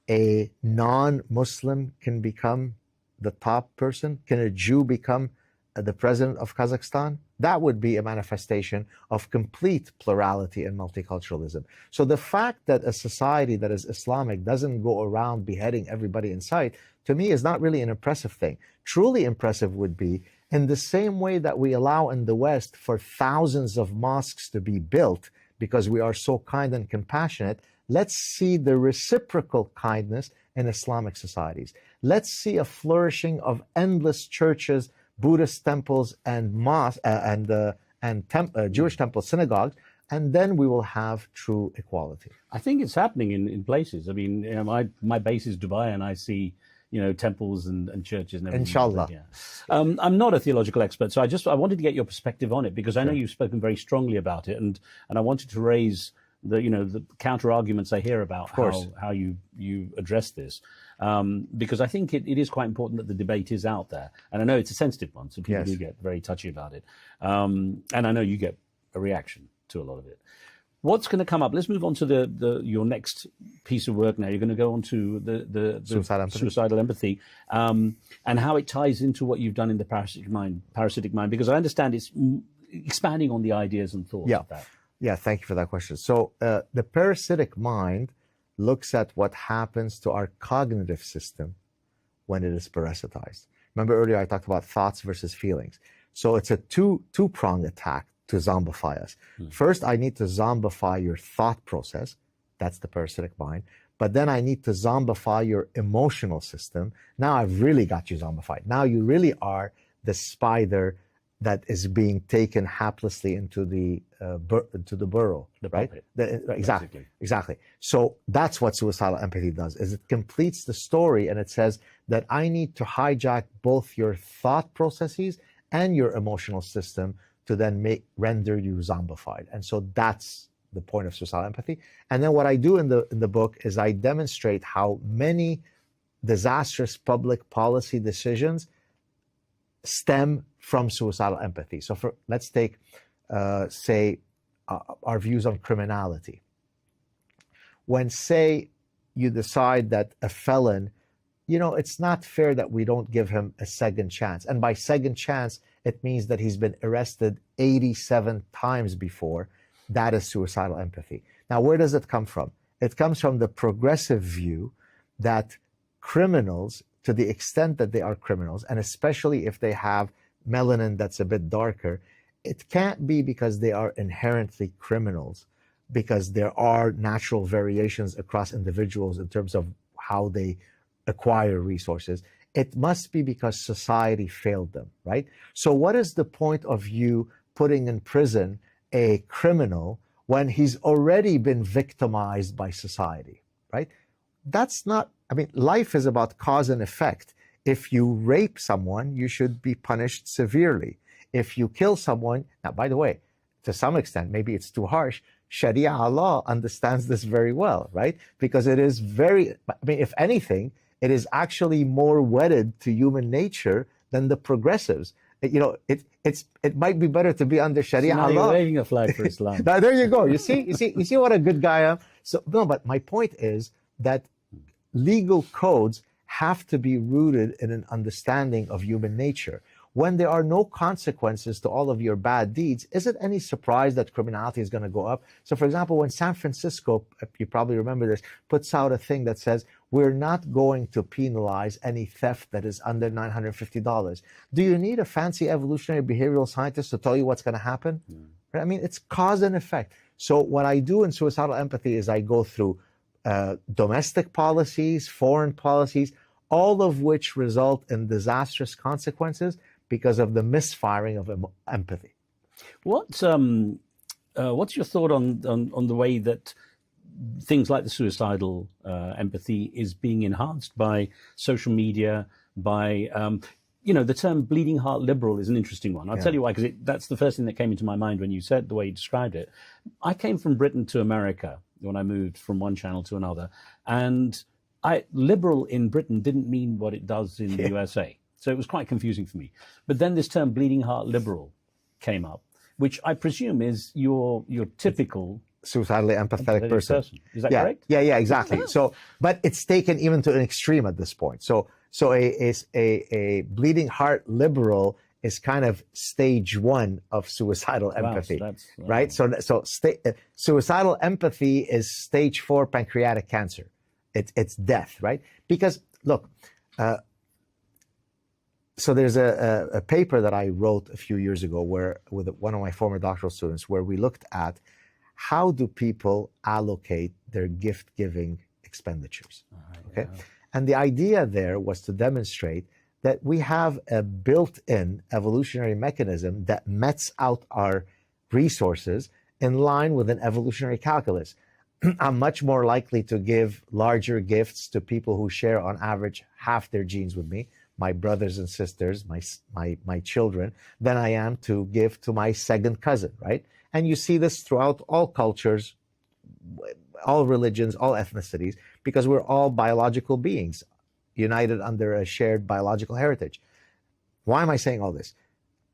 a non-Muslim can become the top person? Can a Jew become the president of Kazakhstan? That would be a manifestation of complete plurality and multiculturalism. So the fact that a society that is Islamic doesn't go around beheading everybody in sight, to me, is not really an impressive thing. Truly impressive would be in the same way that we allow in the West for thousands of mosques to be built because we are so kind and compassionate, let's see the reciprocal kindness in Islamic societies. Let's see a flourishing of endless churches, Buddhist temples, and mosques, Jewish temples, synagogues, and then we will have true equality. I think it's happening in places. I mean, my base is Dubai, and I see temples and churches and everything. Inshallah. Yeah. I'm not a theological expert, so I wanted to get your perspective on it, because I know you've spoken very strongly about it, and I wanted to raise the counter arguments I hear about how you address this, because I think it is quite important that the debate is out there, and I know it's a sensitive one, so people do get very touchy about it, and I know you get a reaction to a lot of it. What's going to come up? Let's move on to your next piece of work now. You're going to go on to the suicidal empathy, and how it ties into what you've done in the parasitic mind, because I understand it's expanding on the ideas and thoughts of that. Yeah, thank you for that question. So the parasitic mind looks at what happens to our cognitive system when it is parasitized. Remember earlier I talked about thoughts versus feelings. So it's a two-pronged attack to zombify us. First, I need to zombify your thought process. That's the parasitic mind. But then I need to zombify your emotional system. Now I've really got you zombified. Now you really are the spider that is being taken haplessly into the burrow, right? Exactly. So that's what suicidal empathy does, is it completes the story, and it says that I need to hijack both your thought processes and your emotional system to then render you zombified. And so that's the point of suicidal empathy. And then what I do in the book is I demonstrate how many disastrous public policy decisions stem from suicidal empathy. So let's take, say, our views on criminality. When, say, you decide that a felon, it's not fair that we don't give him a second chance. And by second chance, it means that he's been arrested 87 times before. That is suicidal empathy. Now, where does it come from? It comes from the progressive view that criminals, to the extent that they are criminals, and especially if they have melanin that's a bit darker, it can't be because they are inherently criminals, because there are natural variations across individuals in terms of how they acquire resources. It must be because society failed them, right? So what is the point of you putting in prison a criminal when he's already been victimized by society, right? That's not, life is about cause and effect. If you rape someone, you should be punished severely. If you kill someone, now, by the way, to some extent, maybe it's too harsh, Sharia law understands this very well, right? Because it is if anything, it is actually more wedded to human nature than the progressives. It might be better to be under Sharia law. You're waving a flag for Islam. Now, there you go. You see what a good guy I am. So no, but my point is that legal codes have to be rooted in an understanding of human nature. When there are no consequences to all of your bad deeds, is it any surprise that criminality is going to go up? So, for example, when San Francisco, you probably remember this, puts out a thing that says, we're not going to penalize any theft that is under $950. Do you need a fancy evolutionary behavioral scientist to tell you what's going to happen? It's cause and effect. So what I do in suicidal empathy is I go through domestic policies, foreign policies, all of which result in disastrous consequences because of the misfiring of empathy. What's your thought on the way that things like the suicidal empathy is being enhanced by social media, by the term bleeding heart liberal is an interesting one. I'll tell you why, because that's the first thing that came into my mind when you said the way you described it. I came from Britain to America when I moved from one channel to another, and liberal in Britain didn't mean what it does in the USA. So it was quite confusing for me. But then this term bleeding heart liberal came up, which I presume is your typical suicidally empathetic person. Is that correct? Yeah, exactly. So, but it's taken even to an extreme at this point. So a bleeding heart liberal is kind of stage one of suicidal empathy, right? So suicidal empathy is stage 4 pancreatic cancer. It's death, right? Because look, so there's a paper that I wrote a few years ago with one of my former doctoral students, where we looked at how do people allocate their gift-giving expenditures, okay? And the idea there was to demonstrate that we have a built-in evolutionary mechanism that mets out our resources in line with an evolutionary calculus. I'm much more likely to give larger gifts to people who share on average half their genes with me, my brothers and sisters, my children, than I am to give to my second cousin, right? And you see this throughout all cultures, all religions, all ethnicities, because we're all biological beings united under a shared biological heritage. Why am I saying all this?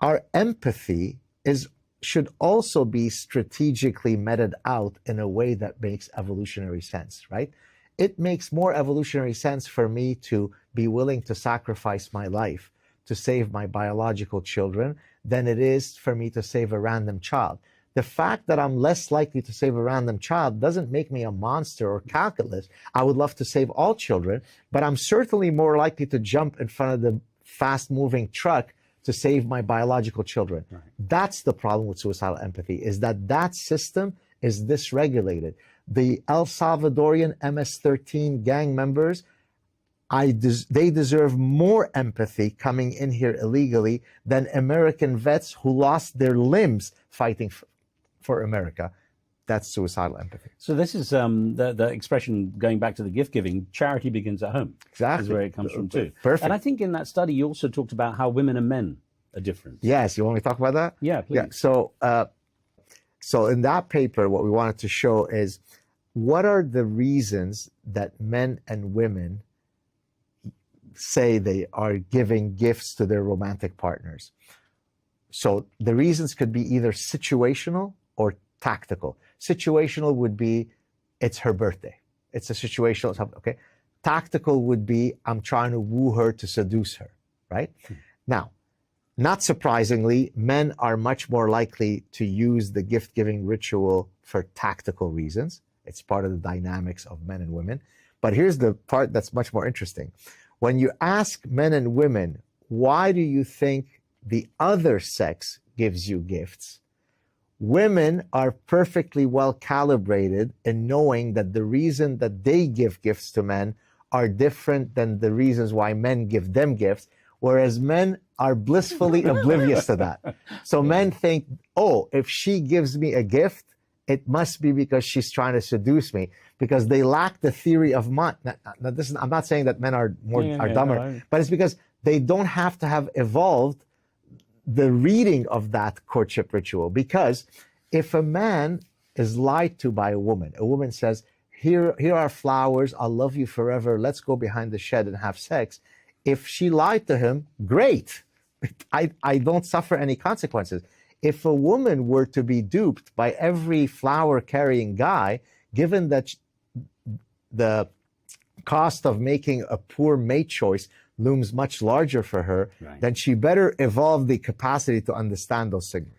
Our empathy is should also be strategically meted out in a way that makes evolutionary sense, right? It makes more evolutionary sense for me to be willing to sacrifice my life to save my biological children than it is for me to save a random child. The fact that I'm less likely to save a random child doesn't make me a monster or calculus. I would love to save all children, but I'm certainly more likely to jump in front of the fast-moving truck to save my biological children. Right. That's the problem with suicidal empathy, is that that system is dysregulated. The El Salvadorian MS-13 gang members, they deserve more empathy coming in here illegally than American vets who lost their limbs fighting for America. That's suicidal empathy. So this is the expression, going back to the gift giving, charity begins at home. Exactly. Is where it comes from too. Perfect. And I think in that study you also talked about how women and men are different. Yes, you want me to talk about that? Yeah, please. Yeah. So in that paper, what we wanted to show is what are the reasons that men and women say they are giving gifts to their romantic partners. So the reasons could be either situational or tactical. Situational would be, it's her birthday. It's a situational something, okay? Tactical would be, I'm trying to woo her to seduce her, right? Now, not surprisingly, men are much more likely to use the gift-giving ritual for tactical reasons. It's part of the dynamics of men and women. But here's the part that's much more interesting. When you ask men and women, why do you think the other sex gives you gifts? Women are perfectly well calibrated in knowing that the reason that they give gifts to men are different than the reasons why men give them gifts, whereas men are blissfully oblivious to that. So men think, oh, if she gives me a gift, it must be because she's trying to seduce me, because they lack the theory of mind. Now, I'm not saying that men are dumber, but it's because they don't have to have evolved the reading of that courtship ritual. Because if a man is lied to by a woman says, here are flowers, I'll love you forever, let's go behind the shed and have sex. If she lied to him, great. I don't suffer any consequences. If a woman were to be duped by every flower-carrying guy, given that the cost of making a poor mate choice looms much larger for her, right, then she better evolve the capacity to understand those signals.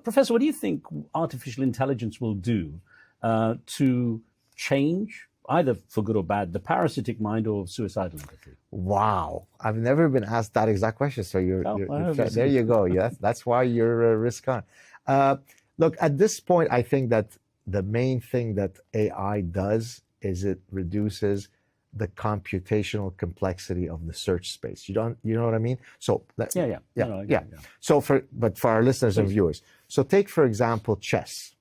Professor, what do you think artificial intelligence will do to change, either for good or bad, the parasitic mind or suicidal empathy? Wow, I've never been asked that exact question. So there you go. Yes, that's why you're Riz Khan. Look, at this point, I think that the main thing that AI does is it reduces the computational complexity of the search space. You know what I mean? So yeah. So for our listeners and viewers, so take for example chess.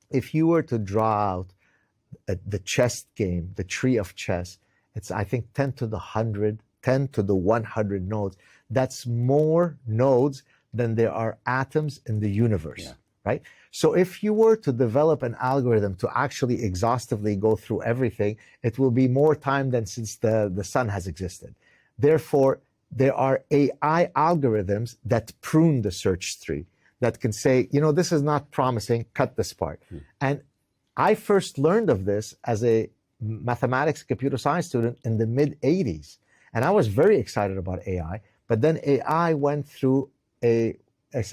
If you were to draw out the chess game, the tree of chess, it's I think 10 to the 100 nodes. That's more nodes than there are atoms in the universe, right? So if you were to develop an algorithm to actually exhaustively go through everything, it will be more time than since the sun has existed. Therefore, there are AI algorithms that prune the search tree, that can say, this is not promising, cut this part. And I first learned of this as a mathematics computer science student in the mid-'80s. And I was very excited about AI, but then AI went through a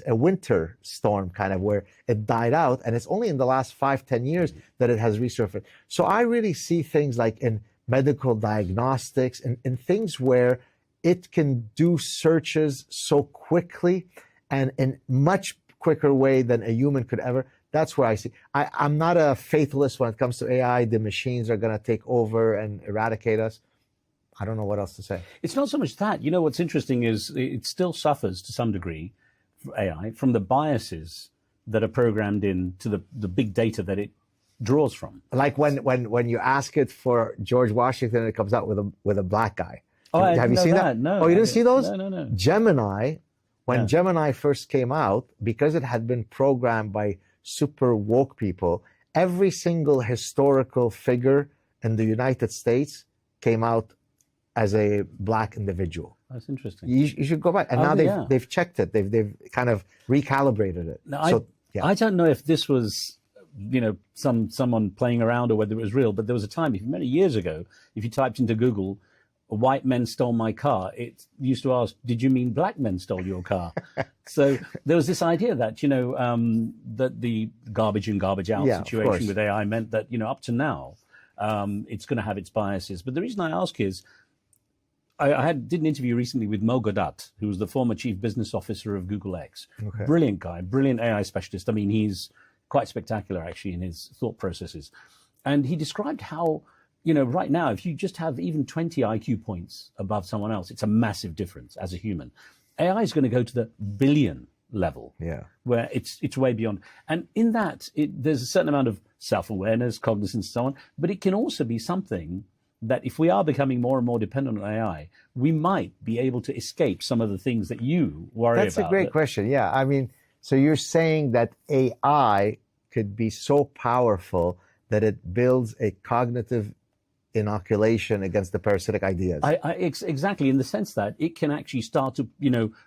winter storm kind of where it died out, and it's only in the last 5-10 years that it has resurfaced. So I really see things like in medical diagnostics and in things where it can do searches so quickly and in much quicker way than a human could ever. That's where I see. I'm not a fatalist when it comes to AI. The machines are going to take over and eradicate us. I don't know what else to say. It's not so much that. What's interesting is it still suffers to some degree, AI, from the biases that are programmed into the big data that it draws from. Like when you ask it for George Washington, it comes out with a black guy. Oh, have you seen that? No. Oh, you didn't see those? No. Gemini, when Gemini first came out, because it had been programmed by super woke people, every single historical figure in the United States came out as a black individual. That's interesting. You should go back. And now they've checked it. They've kind of recalibrated it. Now, I don't know if this was, someone playing around or whether it was real, but there was a time, many years ago, if you typed into Google, white men stole my car, it used to ask, did you mean black men stole your car? So there was this idea that, that the garbage in, garbage out situation with AI meant that, up to now, it's going to have its biases. But the reason I ask is, I did an interview recently with Mo Gaudat, who was the former chief business officer of Google X. Okay. Brilliant guy, brilliant AI specialist. I mean, he's quite spectacular, actually, in his thought processes. And he described how, right now, if you just have even 20 IQ points above someone else, it's a massive difference as a human. AI is going to go to the billion level, where it's way beyond. And in that, there's a certain amount of self-awareness, cognizance, and so on. But it can also be something that if we are becoming more and more dependent on AI, we might be able to escape some of the things that you worry about. That's a great question. Yeah. I mean, so you're saying that AI could be so powerful that it builds a cognitive inoculation against the parasitic ideas. Exactly, in the sense that it can actually start to,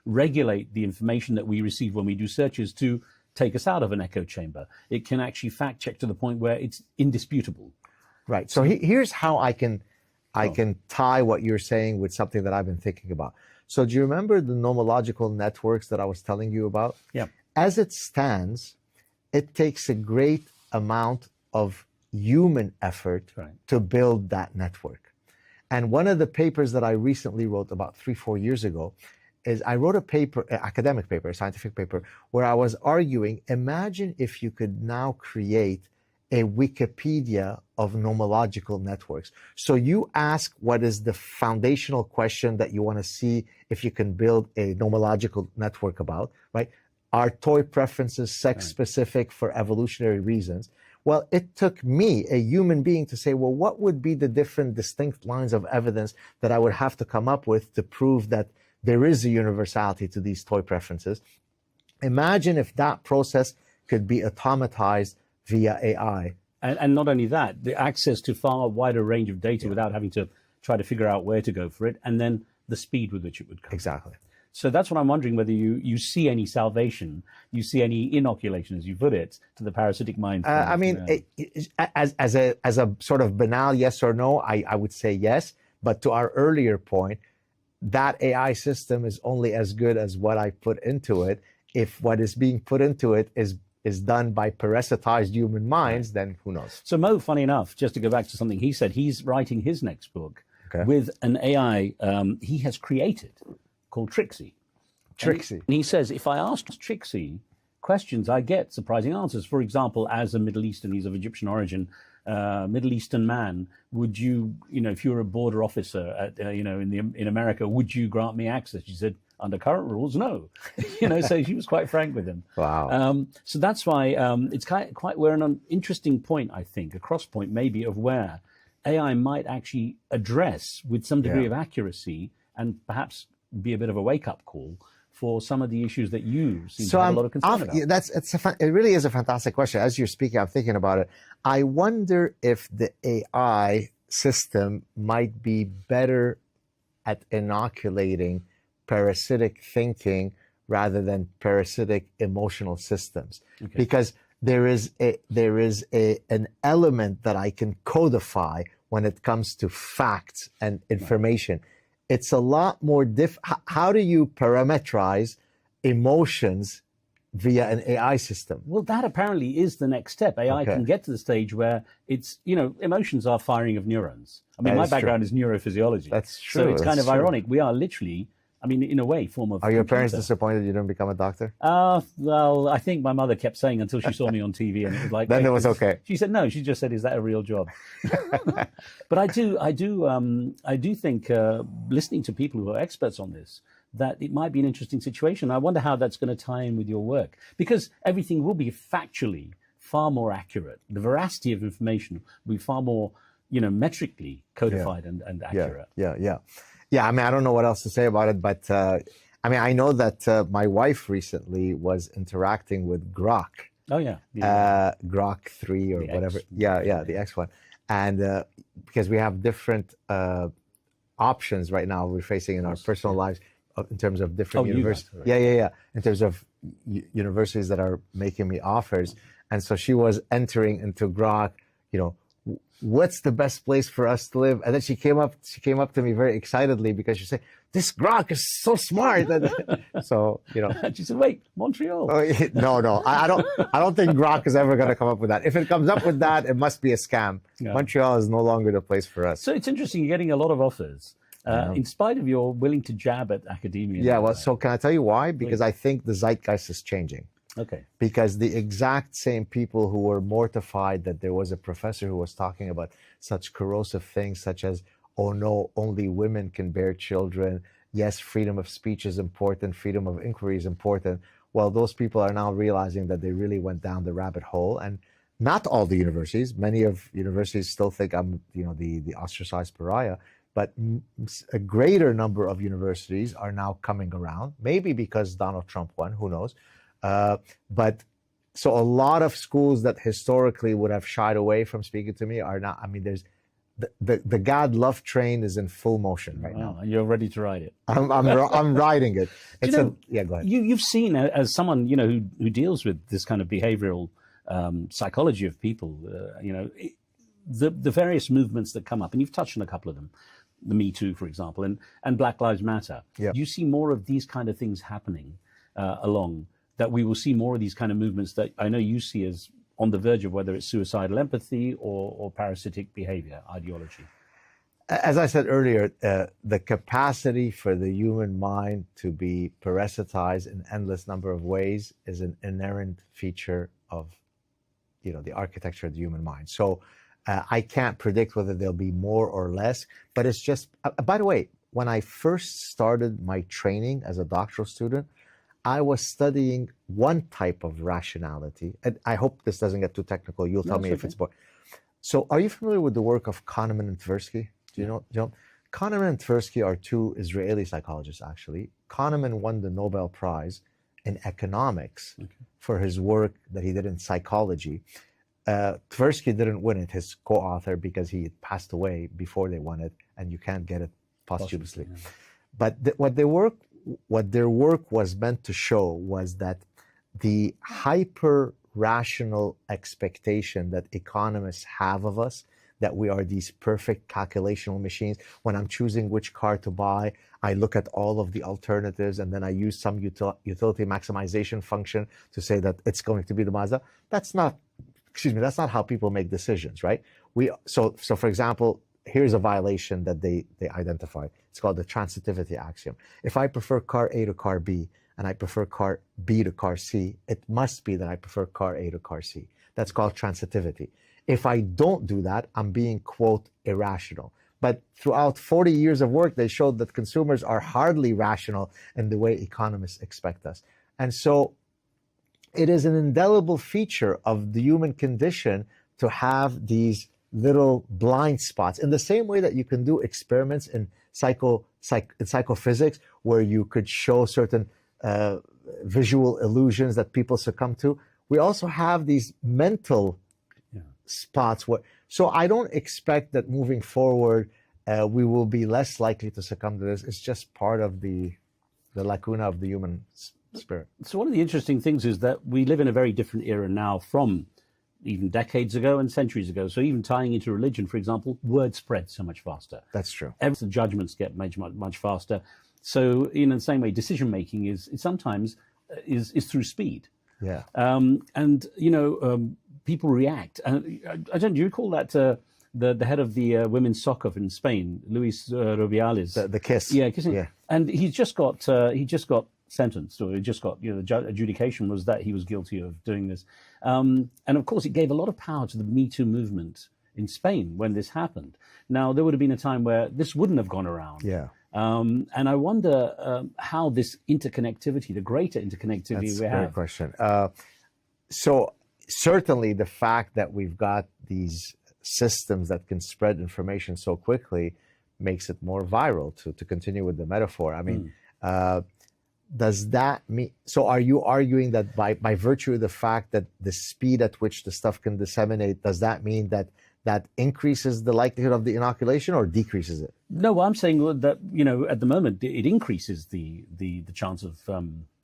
regulate the information that we receive when we do searches to take us out of an echo chamber. It can actually fact check to the point where it's indisputable. Right. So here's how I can tie what you're saying with something that I've been thinking about. So do you remember the nomological networks that I was telling you about? Yeah. As it stands, it takes a great amount of human effort to build that network. And one of the papers that I recently wrote about 3-4 years ago is I wrote a paper, an academic paper, a scientific paper, where I was arguing, imagine if you could now create a Wikipedia of nomological networks. So you ask what is the foundational question that you want to see if you can build a nomological network about, right? Are toy preferences sex-specific for evolutionary reasons? Well, it took me, a human being, to say, well, what would be the different distinct lines of evidence that I would have to come up with to prove that there is a universality to these toy preferences? Imagine if that process could be automatized via AI. And not only that, the access to far wider range of data without having to try to figure out where to go for it, and then the speed with which it would come. Exactly. So that's what I'm wondering, whether you see any salvation, you see any inoculation, as you put it, to the parasitic mind. I mean, as a sort of banal yes or no, I would say yes. But to our earlier point, that AI system is only as good as what I put into it. If what is being put into it is done by parasitized human minds, then who knows? So Mo, funny enough, just to go back to something he said, he's writing his next book with an AI he has created called Trixie. Trixie. And he says, if I ask Trixie questions, I get surprising answers. For example, as a Middle Eastern, he's of Egyptian origin, Middle Eastern man, would you, if you were a border officer at, in America, would you grant me access? She said, under current rules, no. So she was quite frank with him. Wow. So that's why it's quite we're on an interesting point, I think, a cross point maybe of where AI might actually address with some degree of accuracy and perhaps be a bit of a wake-up call for some of the issues that you seem to have a lot of concern about. It really is a fantastic question. As you're speaking, I'm thinking about it. I wonder if the AI system might be better at inoculating parasitic thinking rather than parasitic emotional systems, because there is an element that I can codify when it comes to facts and information. It's a lot more how do you parameterize emotions via an AI system? Well, that apparently is the next step. AI can get to the stage where it's, emotions are firing of neurons. I mean, my background is neurophysiology. That's true. So it's kind of ironic. We are literally, in a way, form of. Are your parents disappointed you didn't become a doctor? Well, I think my mother kept saying until she saw me on TV, and it was like. Then it was okay. She said no. She just said, "Is that a real job?" But I do think listening to people who are experts on this, that it might be an interesting situation. I wonder how that's going to tie in with your work, because everything will be factually far more accurate. The veracity of information will be far more, metrically codified and accurate. Yeah, I mean, I don't know what else to say about it, but I know that my wife recently was interacting with Grok. Oh, yeah. Grok 3 or whatever. The X one. And because we have different options right now we're facing in our personal lives in terms of different universities. Right. Yeah. In terms of universities that are making me offers. And so she was entering into Grok, what's the best place for us to live? And then she came up to me very excitedly because she said, this Grok is so smart. So, She said, wait, Montreal. No. I don't think Grok is ever going to come up with that. If it comes up with that, it must be a scam. Yeah. Montreal is no longer the place for us. So it's interesting, you're getting a lot of offers. In spite of your willing to jab at academia. Yeah, well, so can I tell you why? Because I think the zeitgeist is changing. Okay. Because the exact same people who were mortified that there was a professor who was talking about such corrosive things such as, oh no, only women can bear children. Yes, freedom of speech is important. Freedom of inquiry is important. Well, those people are now realizing that they really went down the rabbit hole. And not all the universities. Many of universities still think I'm, the ostracized pariah. But a greater number of universities are now coming around, maybe because Donald Trump won, who knows. But so a lot of schools that historically would have shied away from speaking to me are now, there's the God love train is in full motion right now. And you're ready to ride it. I'm riding it. Yeah, go ahead. You've seen, as someone, who deals with this kind of behavioral psychology of people, the various movements that come up, and you've touched on a couple of them. The Me Too, for example, and Black Lives Matter. Yeah. Do you see more of these kind of things happening along, that we will see more of these kind of movements that I know you see as on the verge of whether it's suicidal empathy or parasitic behavior ideology? As I said earlier, the capacity for the human mind to be parasitized in endless number of ways is an inherent feature of, the architecture of the human mind. So I can't predict whether there'll be more or less, but it's just, by the way, when I first started my training as a doctoral student, I was studying one type of rationality. And I hope this doesn't get too technical. You'll tell me if it's boring. So are you familiar with the work of Kahneman and Tversky? Do you know? Kahneman and Tversky are two Israeli psychologists, actually. Kahneman won the Nobel Prize in economics for his work that he did in psychology. Tversky didn't win it, his co-author, because he had passed away before they won it, and you can't get it posthumously. Yeah. But what their work was meant to show was that the hyper-rational expectation that economists have of us, that we are these perfect calculational machines. When I'm choosing which car to buy, I look at all of the alternatives, and then I use some utility maximization function to say that it's going to be the Mazda. That's not how people make decisions, right? So for example, here's a violation that they identified. It's called the transitivity axiom. If I prefer car A to car B, and I prefer car B to car C, it must be that I prefer car A to car C. That's called transitivity. If I don't do that, I'm being, quote, irrational. But throughout 40 years of work, they showed that consumers are hardly rational in the way economists expect us. And so it is an indelible feature of the human condition to have these little blind spots, in the same way that you can do experiments in psychophysics where you could show certain visual illusions that people succumb to. We also have these mental spots so I don't expect that moving forward we will be less likely to succumb to this. It's just part of the lacuna of the human spirit. So one of the interesting things is that we live in a very different era now from even decades ago and centuries ago. So even tying into religion, for example, word spreads so much faster. That's true. The judgments get much faster. So in the same way, decision making is sometimes through speed. Yeah. People react. I don't. Do you recall that the head of the women's soccer in Spain, Luis Rubiales? The kiss. Yeah, kissing. Yeah. And he just got sentenced, or he just got the adjudication was that he was guilty of doing this. And of course, it gave a lot of power to the Me Too movement in Spain when this happened. Now, there would have been a time where this wouldn't have gone around. Yeah. And I wonder how this interconnectivity, the greater interconnectivity we have. That's a great question. So certainly the fact that we've got these systems that can spread information so quickly makes it more viral, to continue with the metaphor. I mean, does that mean, so are you arguing that by virtue of the fact that the speed at which the stuff can disseminate, does that mean that that increases the likelihood of the inoculation or decreases it? No, I'm saying that, at the moment it increases the chance of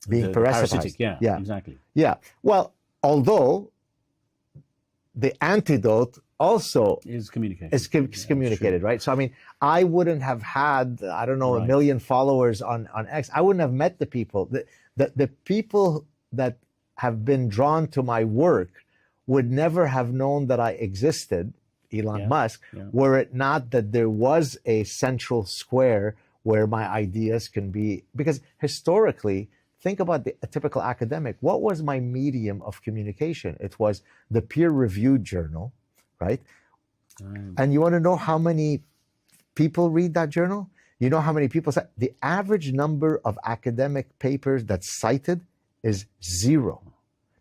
being the parasitic. Yeah, exactly. Yeah. Well, although the antidote also is communicated. Communicated, right? So, I mean, I wouldn't have had, I don't know, 1 million followers on X. I wouldn't have met the people. The people that have been drawn to my work would never have known that I existed, Elon Musk, were it not that there was a central square where my ideas can be, because historically, think about a typical academic. What was my medium of communication? It was the peer-reviewed journal, right? And you want to know how many people read that journal? You know how many people cite? The average number of academic papers that's cited is 0.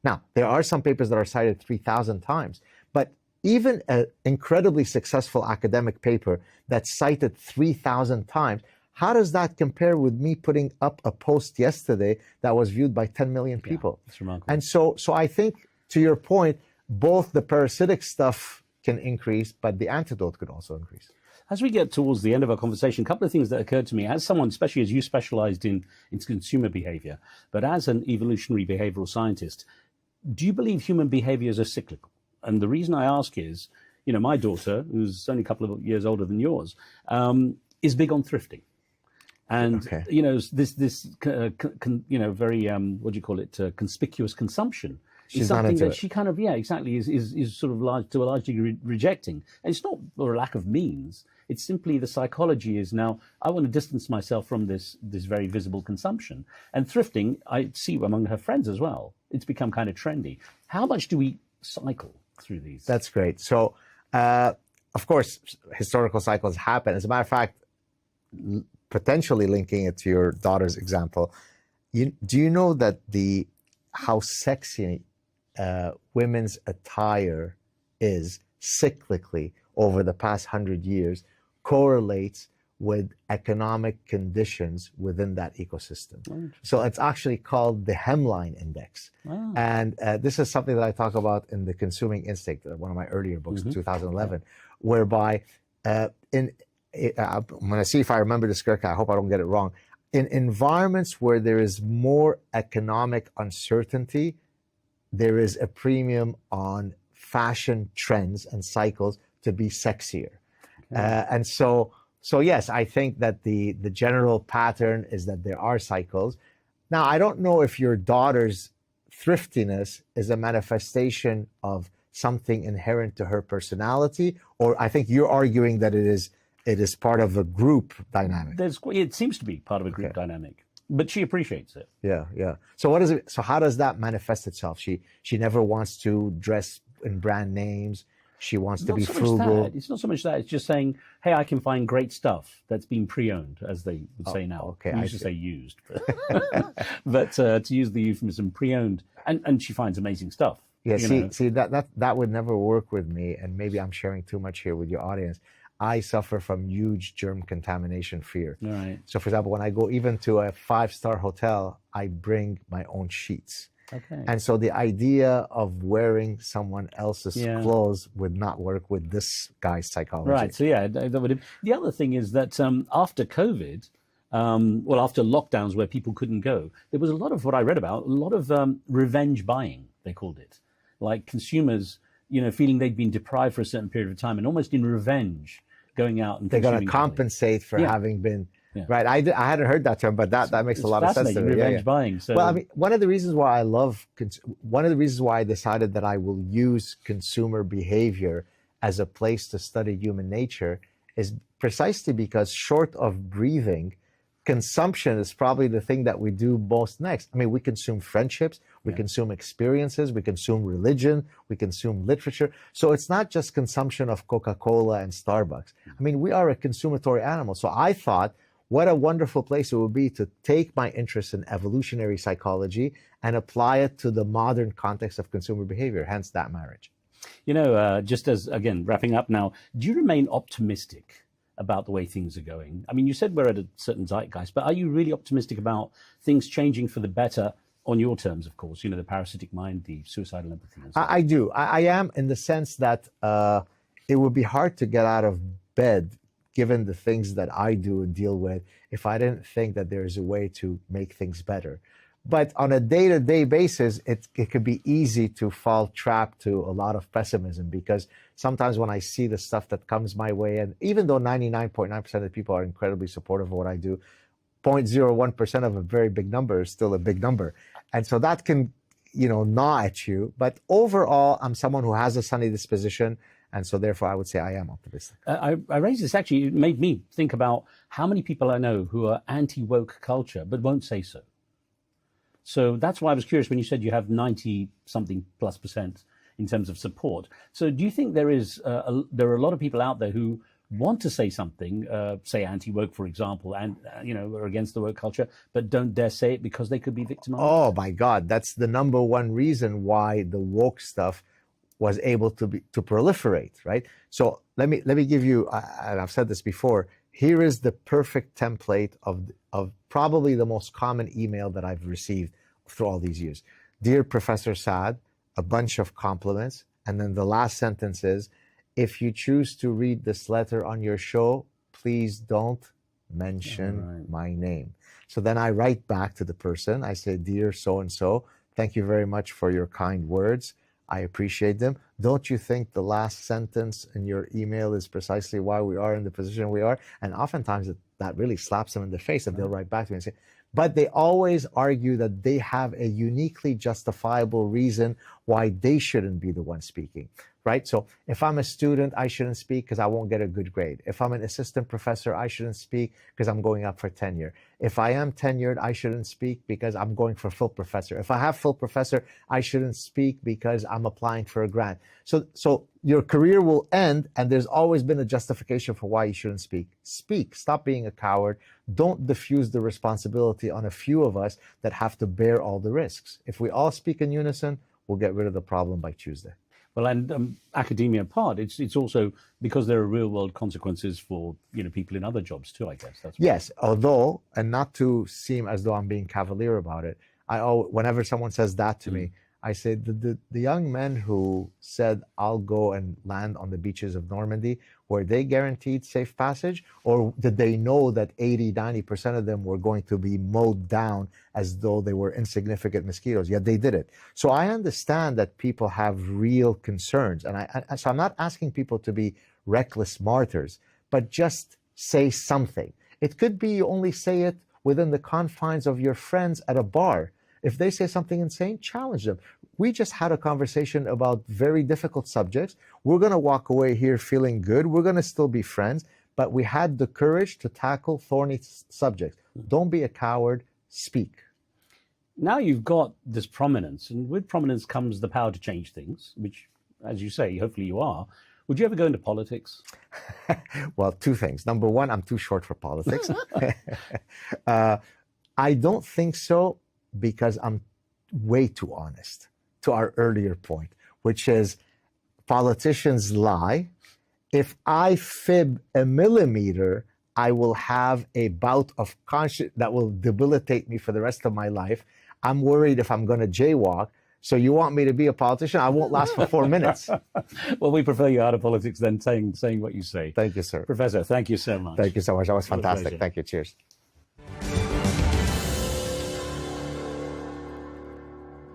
Now, there are some papers that are cited 3,000 times, but even an incredibly successful academic paper that's cited 3,000 times, how does that compare with me putting up a post yesterday that was viewed by 10 million people? That's remarkable. And so I think, to your point, both the parasitic stuff can increase, but the antidote could also increase. As we get towards the end of our conversation, a couple of things that occurred to me as someone, especially as you specialized in consumer behavior, but as an evolutionary behavioral scientist, do you believe human behaviors are cyclical? And the reason I ask is, my daughter, who's only a couple of years older than yours, is big on thrifting. And, this very, what do you call it, conspicuous consumption is something that she kind of, is sort of to a large degree rejecting. And it's not for a lack of means. It's simply the psychology is now, I want to distance myself from this very visible consumption. And thrifting, I see among her friends as well. It's become kind of trendy. How much do we cycle through these? That's great. So, of course, historical cycles happen. As a matter of fact, potentially linking it to your daughter's example, do you know that how sexy women's attire is cyclically over the past 100 years correlates with economic conditions within that ecosystem? So it's actually called the hemline index. Wow. And this is something that I talk about in The Consuming Instinct, one of my earlier books in 2011, whereby I'm going to see if I remember this correctly. I hope I don't get it wrong. In environments where there is more economic uncertainty, there is a premium on fashion trends and cycles to be sexier. And so yes, I think that the general pattern is that there are cycles. Now, I don't know if your daughter's thriftiness is a manifestation of something inherent to her personality, or I think you're arguing that it is part of a group dynamic. It seems to be part of a group dynamic, but she appreciates it. Yeah. So how does that manifest itself? She never wants to dress in brand names. She wants to be frugal. It's not so much that. It's just saying, hey, I can find great stuff that's been pre-owned, as they would say now. Okay, we used to say used. But to use the euphemism pre-owned, and she finds amazing stuff. Yeah, see that would never work with me, and maybe I'm sharing too much here with your audience. I suffer from huge germ contamination fear. Right. So, for example, when I go even to a 5-star hotel, I bring my own sheets. Okay. And so the idea of wearing someone else's clothes would not work with this guy's psychology. Right. So that would. The other thing is that after COVID, after lockdowns where people couldn't go, there was a lot of what I read about, a lot of revenge buying, they called it, like consumers, feeling they'd been deprived for a certain period of time and almost in revenge going out and they're going to compensate for having been. Yeah. Right, I hadn't heard that term, but that makes a lot of sense to me. Revenge buying. So. Well, I mean, one of the reasons why I decided that I will use consumer behavior as a place to study human nature is precisely because, short of breathing, consumption is probably the thing that we do most next. I mean, we consume friendships, we consume experiences, we consume religion, we consume literature. So it's not just consumption of Coca-Cola and Starbucks. I mean, we are a consumatory animal. So I thought, what a wonderful place it would be to take my interest in evolutionary psychology and apply it to the modern context of consumer behavior, hence that marriage. Just as, again, wrapping up now, do you remain optimistic about the way things are going? I mean, you said we're at a certain zeitgeist, but are you really optimistic about things changing for the better on your terms, of course, the parasitic mind, the suicidal empathy? And so I do. I am, in the sense that it would be hard to get out of bed, given the things that I do and deal with, if I didn't think that there's a way to make things better. But on a day-to-day basis, it could be easy to fall trapped to a lot of pessimism, because sometimes when I see the stuff that comes my way, and even though 99.9% of the people are incredibly supportive of what I do, 0.01% of a very big number is still a big number. And so that can, gnaw at you. But overall, I'm someone who has a sunny disposition. And so therefore, I would say I am optimistic. I raised this, actually, it made me think about how many people I know who are anti-woke culture, but won't say so. So that's why I was curious when you said you have 90-something plus% in terms of support. So do you think there are a lot of people out there who want to say something, say anti-woke, for example, and, or against the woke culture, but don't dare say it because they could be victimized? Oh, my God. That's the number one reason why the woke stuff was able to proliferate, right? So let me give you, and I've said this before, here is the perfect template of probably the most common email that I've received through all these years. Dear Professor Saad, a bunch of compliments, and then the last sentence is, if you choose to read this letter on your show, please don't mention my name. So then I write back to the person. I say, dear so-and-so, thank you very much for your kind words. I appreciate them. Don't you think the last sentence in your email is precisely why we are in the position we are? And oftentimes that really slaps them in the face, and they'll write back to me and say, but they always argue that they have a uniquely justifiable reason why they shouldn't be the one speaking, right? So if I'm a student, I shouldn't speak because I won't get a good grade. If I'm an assistant professor, I shouldn't speak because I'm going up for tenure. If I am tenured, I shouldn't speak because I'm going for full professor. If I have full professor, I shouldn't speak because I'm applying for a grant. So your career will end, and there's always been a justification for why you shouldn't speak. Speak. Stop being a coward. Don't diffuse the responsibility on a few of us that have to bear all the risks. If we all speak in unison, we'll get rid of the problem by Tuesday. Well, and academia apart, it's also because there are real-world consequences for people in other jobs too, I guess. That's yes, although, and not to seem as though I'm being cavalier about it, whenever someone says that to me, I say the young men who said, I'll go and land on the beaches of Normandy, were they guaranteed safe passage? Or did they know that 80-90% of them were going to be mowed down as though they were insignificant mosquitoes? Yet they did it. So I understand that people have real concerns. And so I'm not asking people to be reckless martyrs, but just say something. It could be you only say it within the confines of your friends at a bar. If they say something insane, challenge them. We just had a conversation about very difficult subjects. We're going to walk away here feeling good. We're going to still be friends, but we had the courage to tackle thorny subjects. Don't be a coward. Speak. Now you've got this prominence, and with prominence comes the power to change things, which, as you say, hopefully you are. Would you ever go into politics? Well, two things. Number one, I'm too short for politics. I don't think so, because I'm way too honest, to our earlier point, which is politicians lie. If I fib a millimeter, I will have a bout of conscience that will debilitate me for the rest of my life. I'm worried if I'm going to jaywalk. So you want me to be a politician? I won't last for 4 minutes. Well, we prefer you out of politics than saying what you say. Thank you, sir. Professor, thank you so much. Thank you so much. That was fantastic. Thank you. Cheers.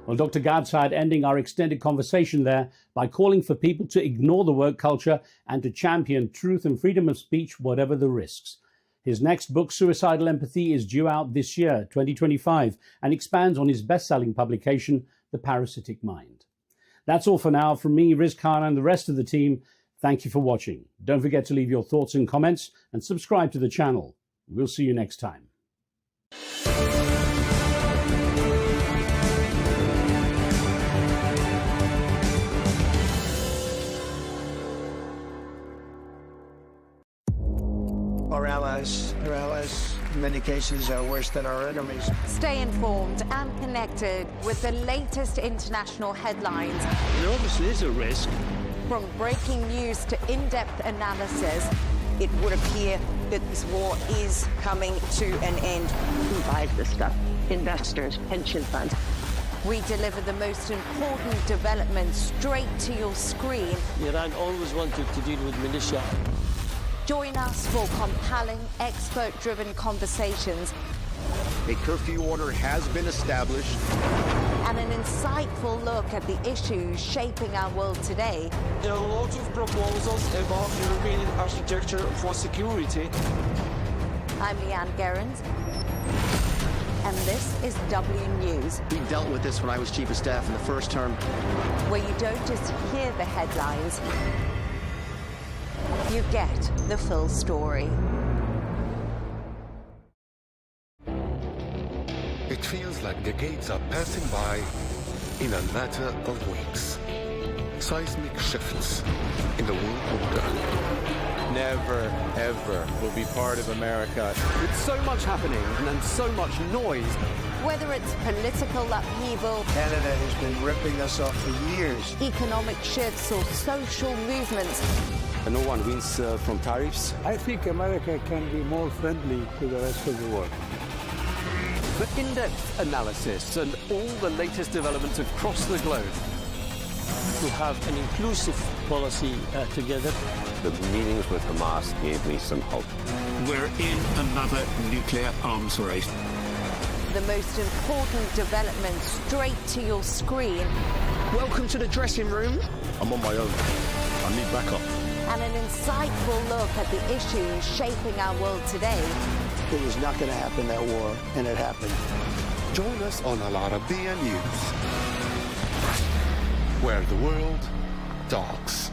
Well, Dr. Saad ending our extended conversation there by calling for people to ignore the woke culture and to champion truth and freedom of speech, whatever the risks. His next book, Suicidal Empathy, is due out this year, 2025, and expands on his best-selling publication, The Parasitic Mind. That's all for now. From me, Riz Khan, and the rest of the team, thank you for watching. Don't forget to leave your thoughts and comments and subscribe to the channel. We'll see you next time. Our allies, in many cases, are worse than our enemies. Stay informed and connected with the latest international headlines. There obviously is a risk. From breaking news to in-depth analysis, it would appear that this war is coming to an end. Who buys this stuff? Investors, pension funds. We deliver the most important developments straight to your screen. Iran always wanted to deal with militia. Join us for compelling, expert-driven conversations. A curfew order has been established. And an insightful look at the issues shaping our world today. There are a lot of proposals about European architecture for security. I'm Leigh Ann Gerrans, and this is W News. We dealt with this when I was Chief of Staff in the first term. Where you don't just hear the headlines, you get the full story. It feels like decades are passing by in a matter of weeks. Seismic shifts in the world order. Never, ever will be part of America. With so much happening and so much noise. Whether it's political upheaval, Canada has been ripping us off for years. Economic shifts or social movements. And no one wins from tariffs. I think America can be more friendly to the rest of the world. The in-depth analysis and all the latest developments across the globe. To have an inclusive policy together. The meetings with Hamas gave me some hope. We're in another nuclear arms race. The most important developments straight to your screen. Welcome to the dressing room. I'm on my own. I need backup. And an insightful look at the issues shaping our world today. It was not going to happen, that war, and it happened. Join us on Arabiya News, where the world talks.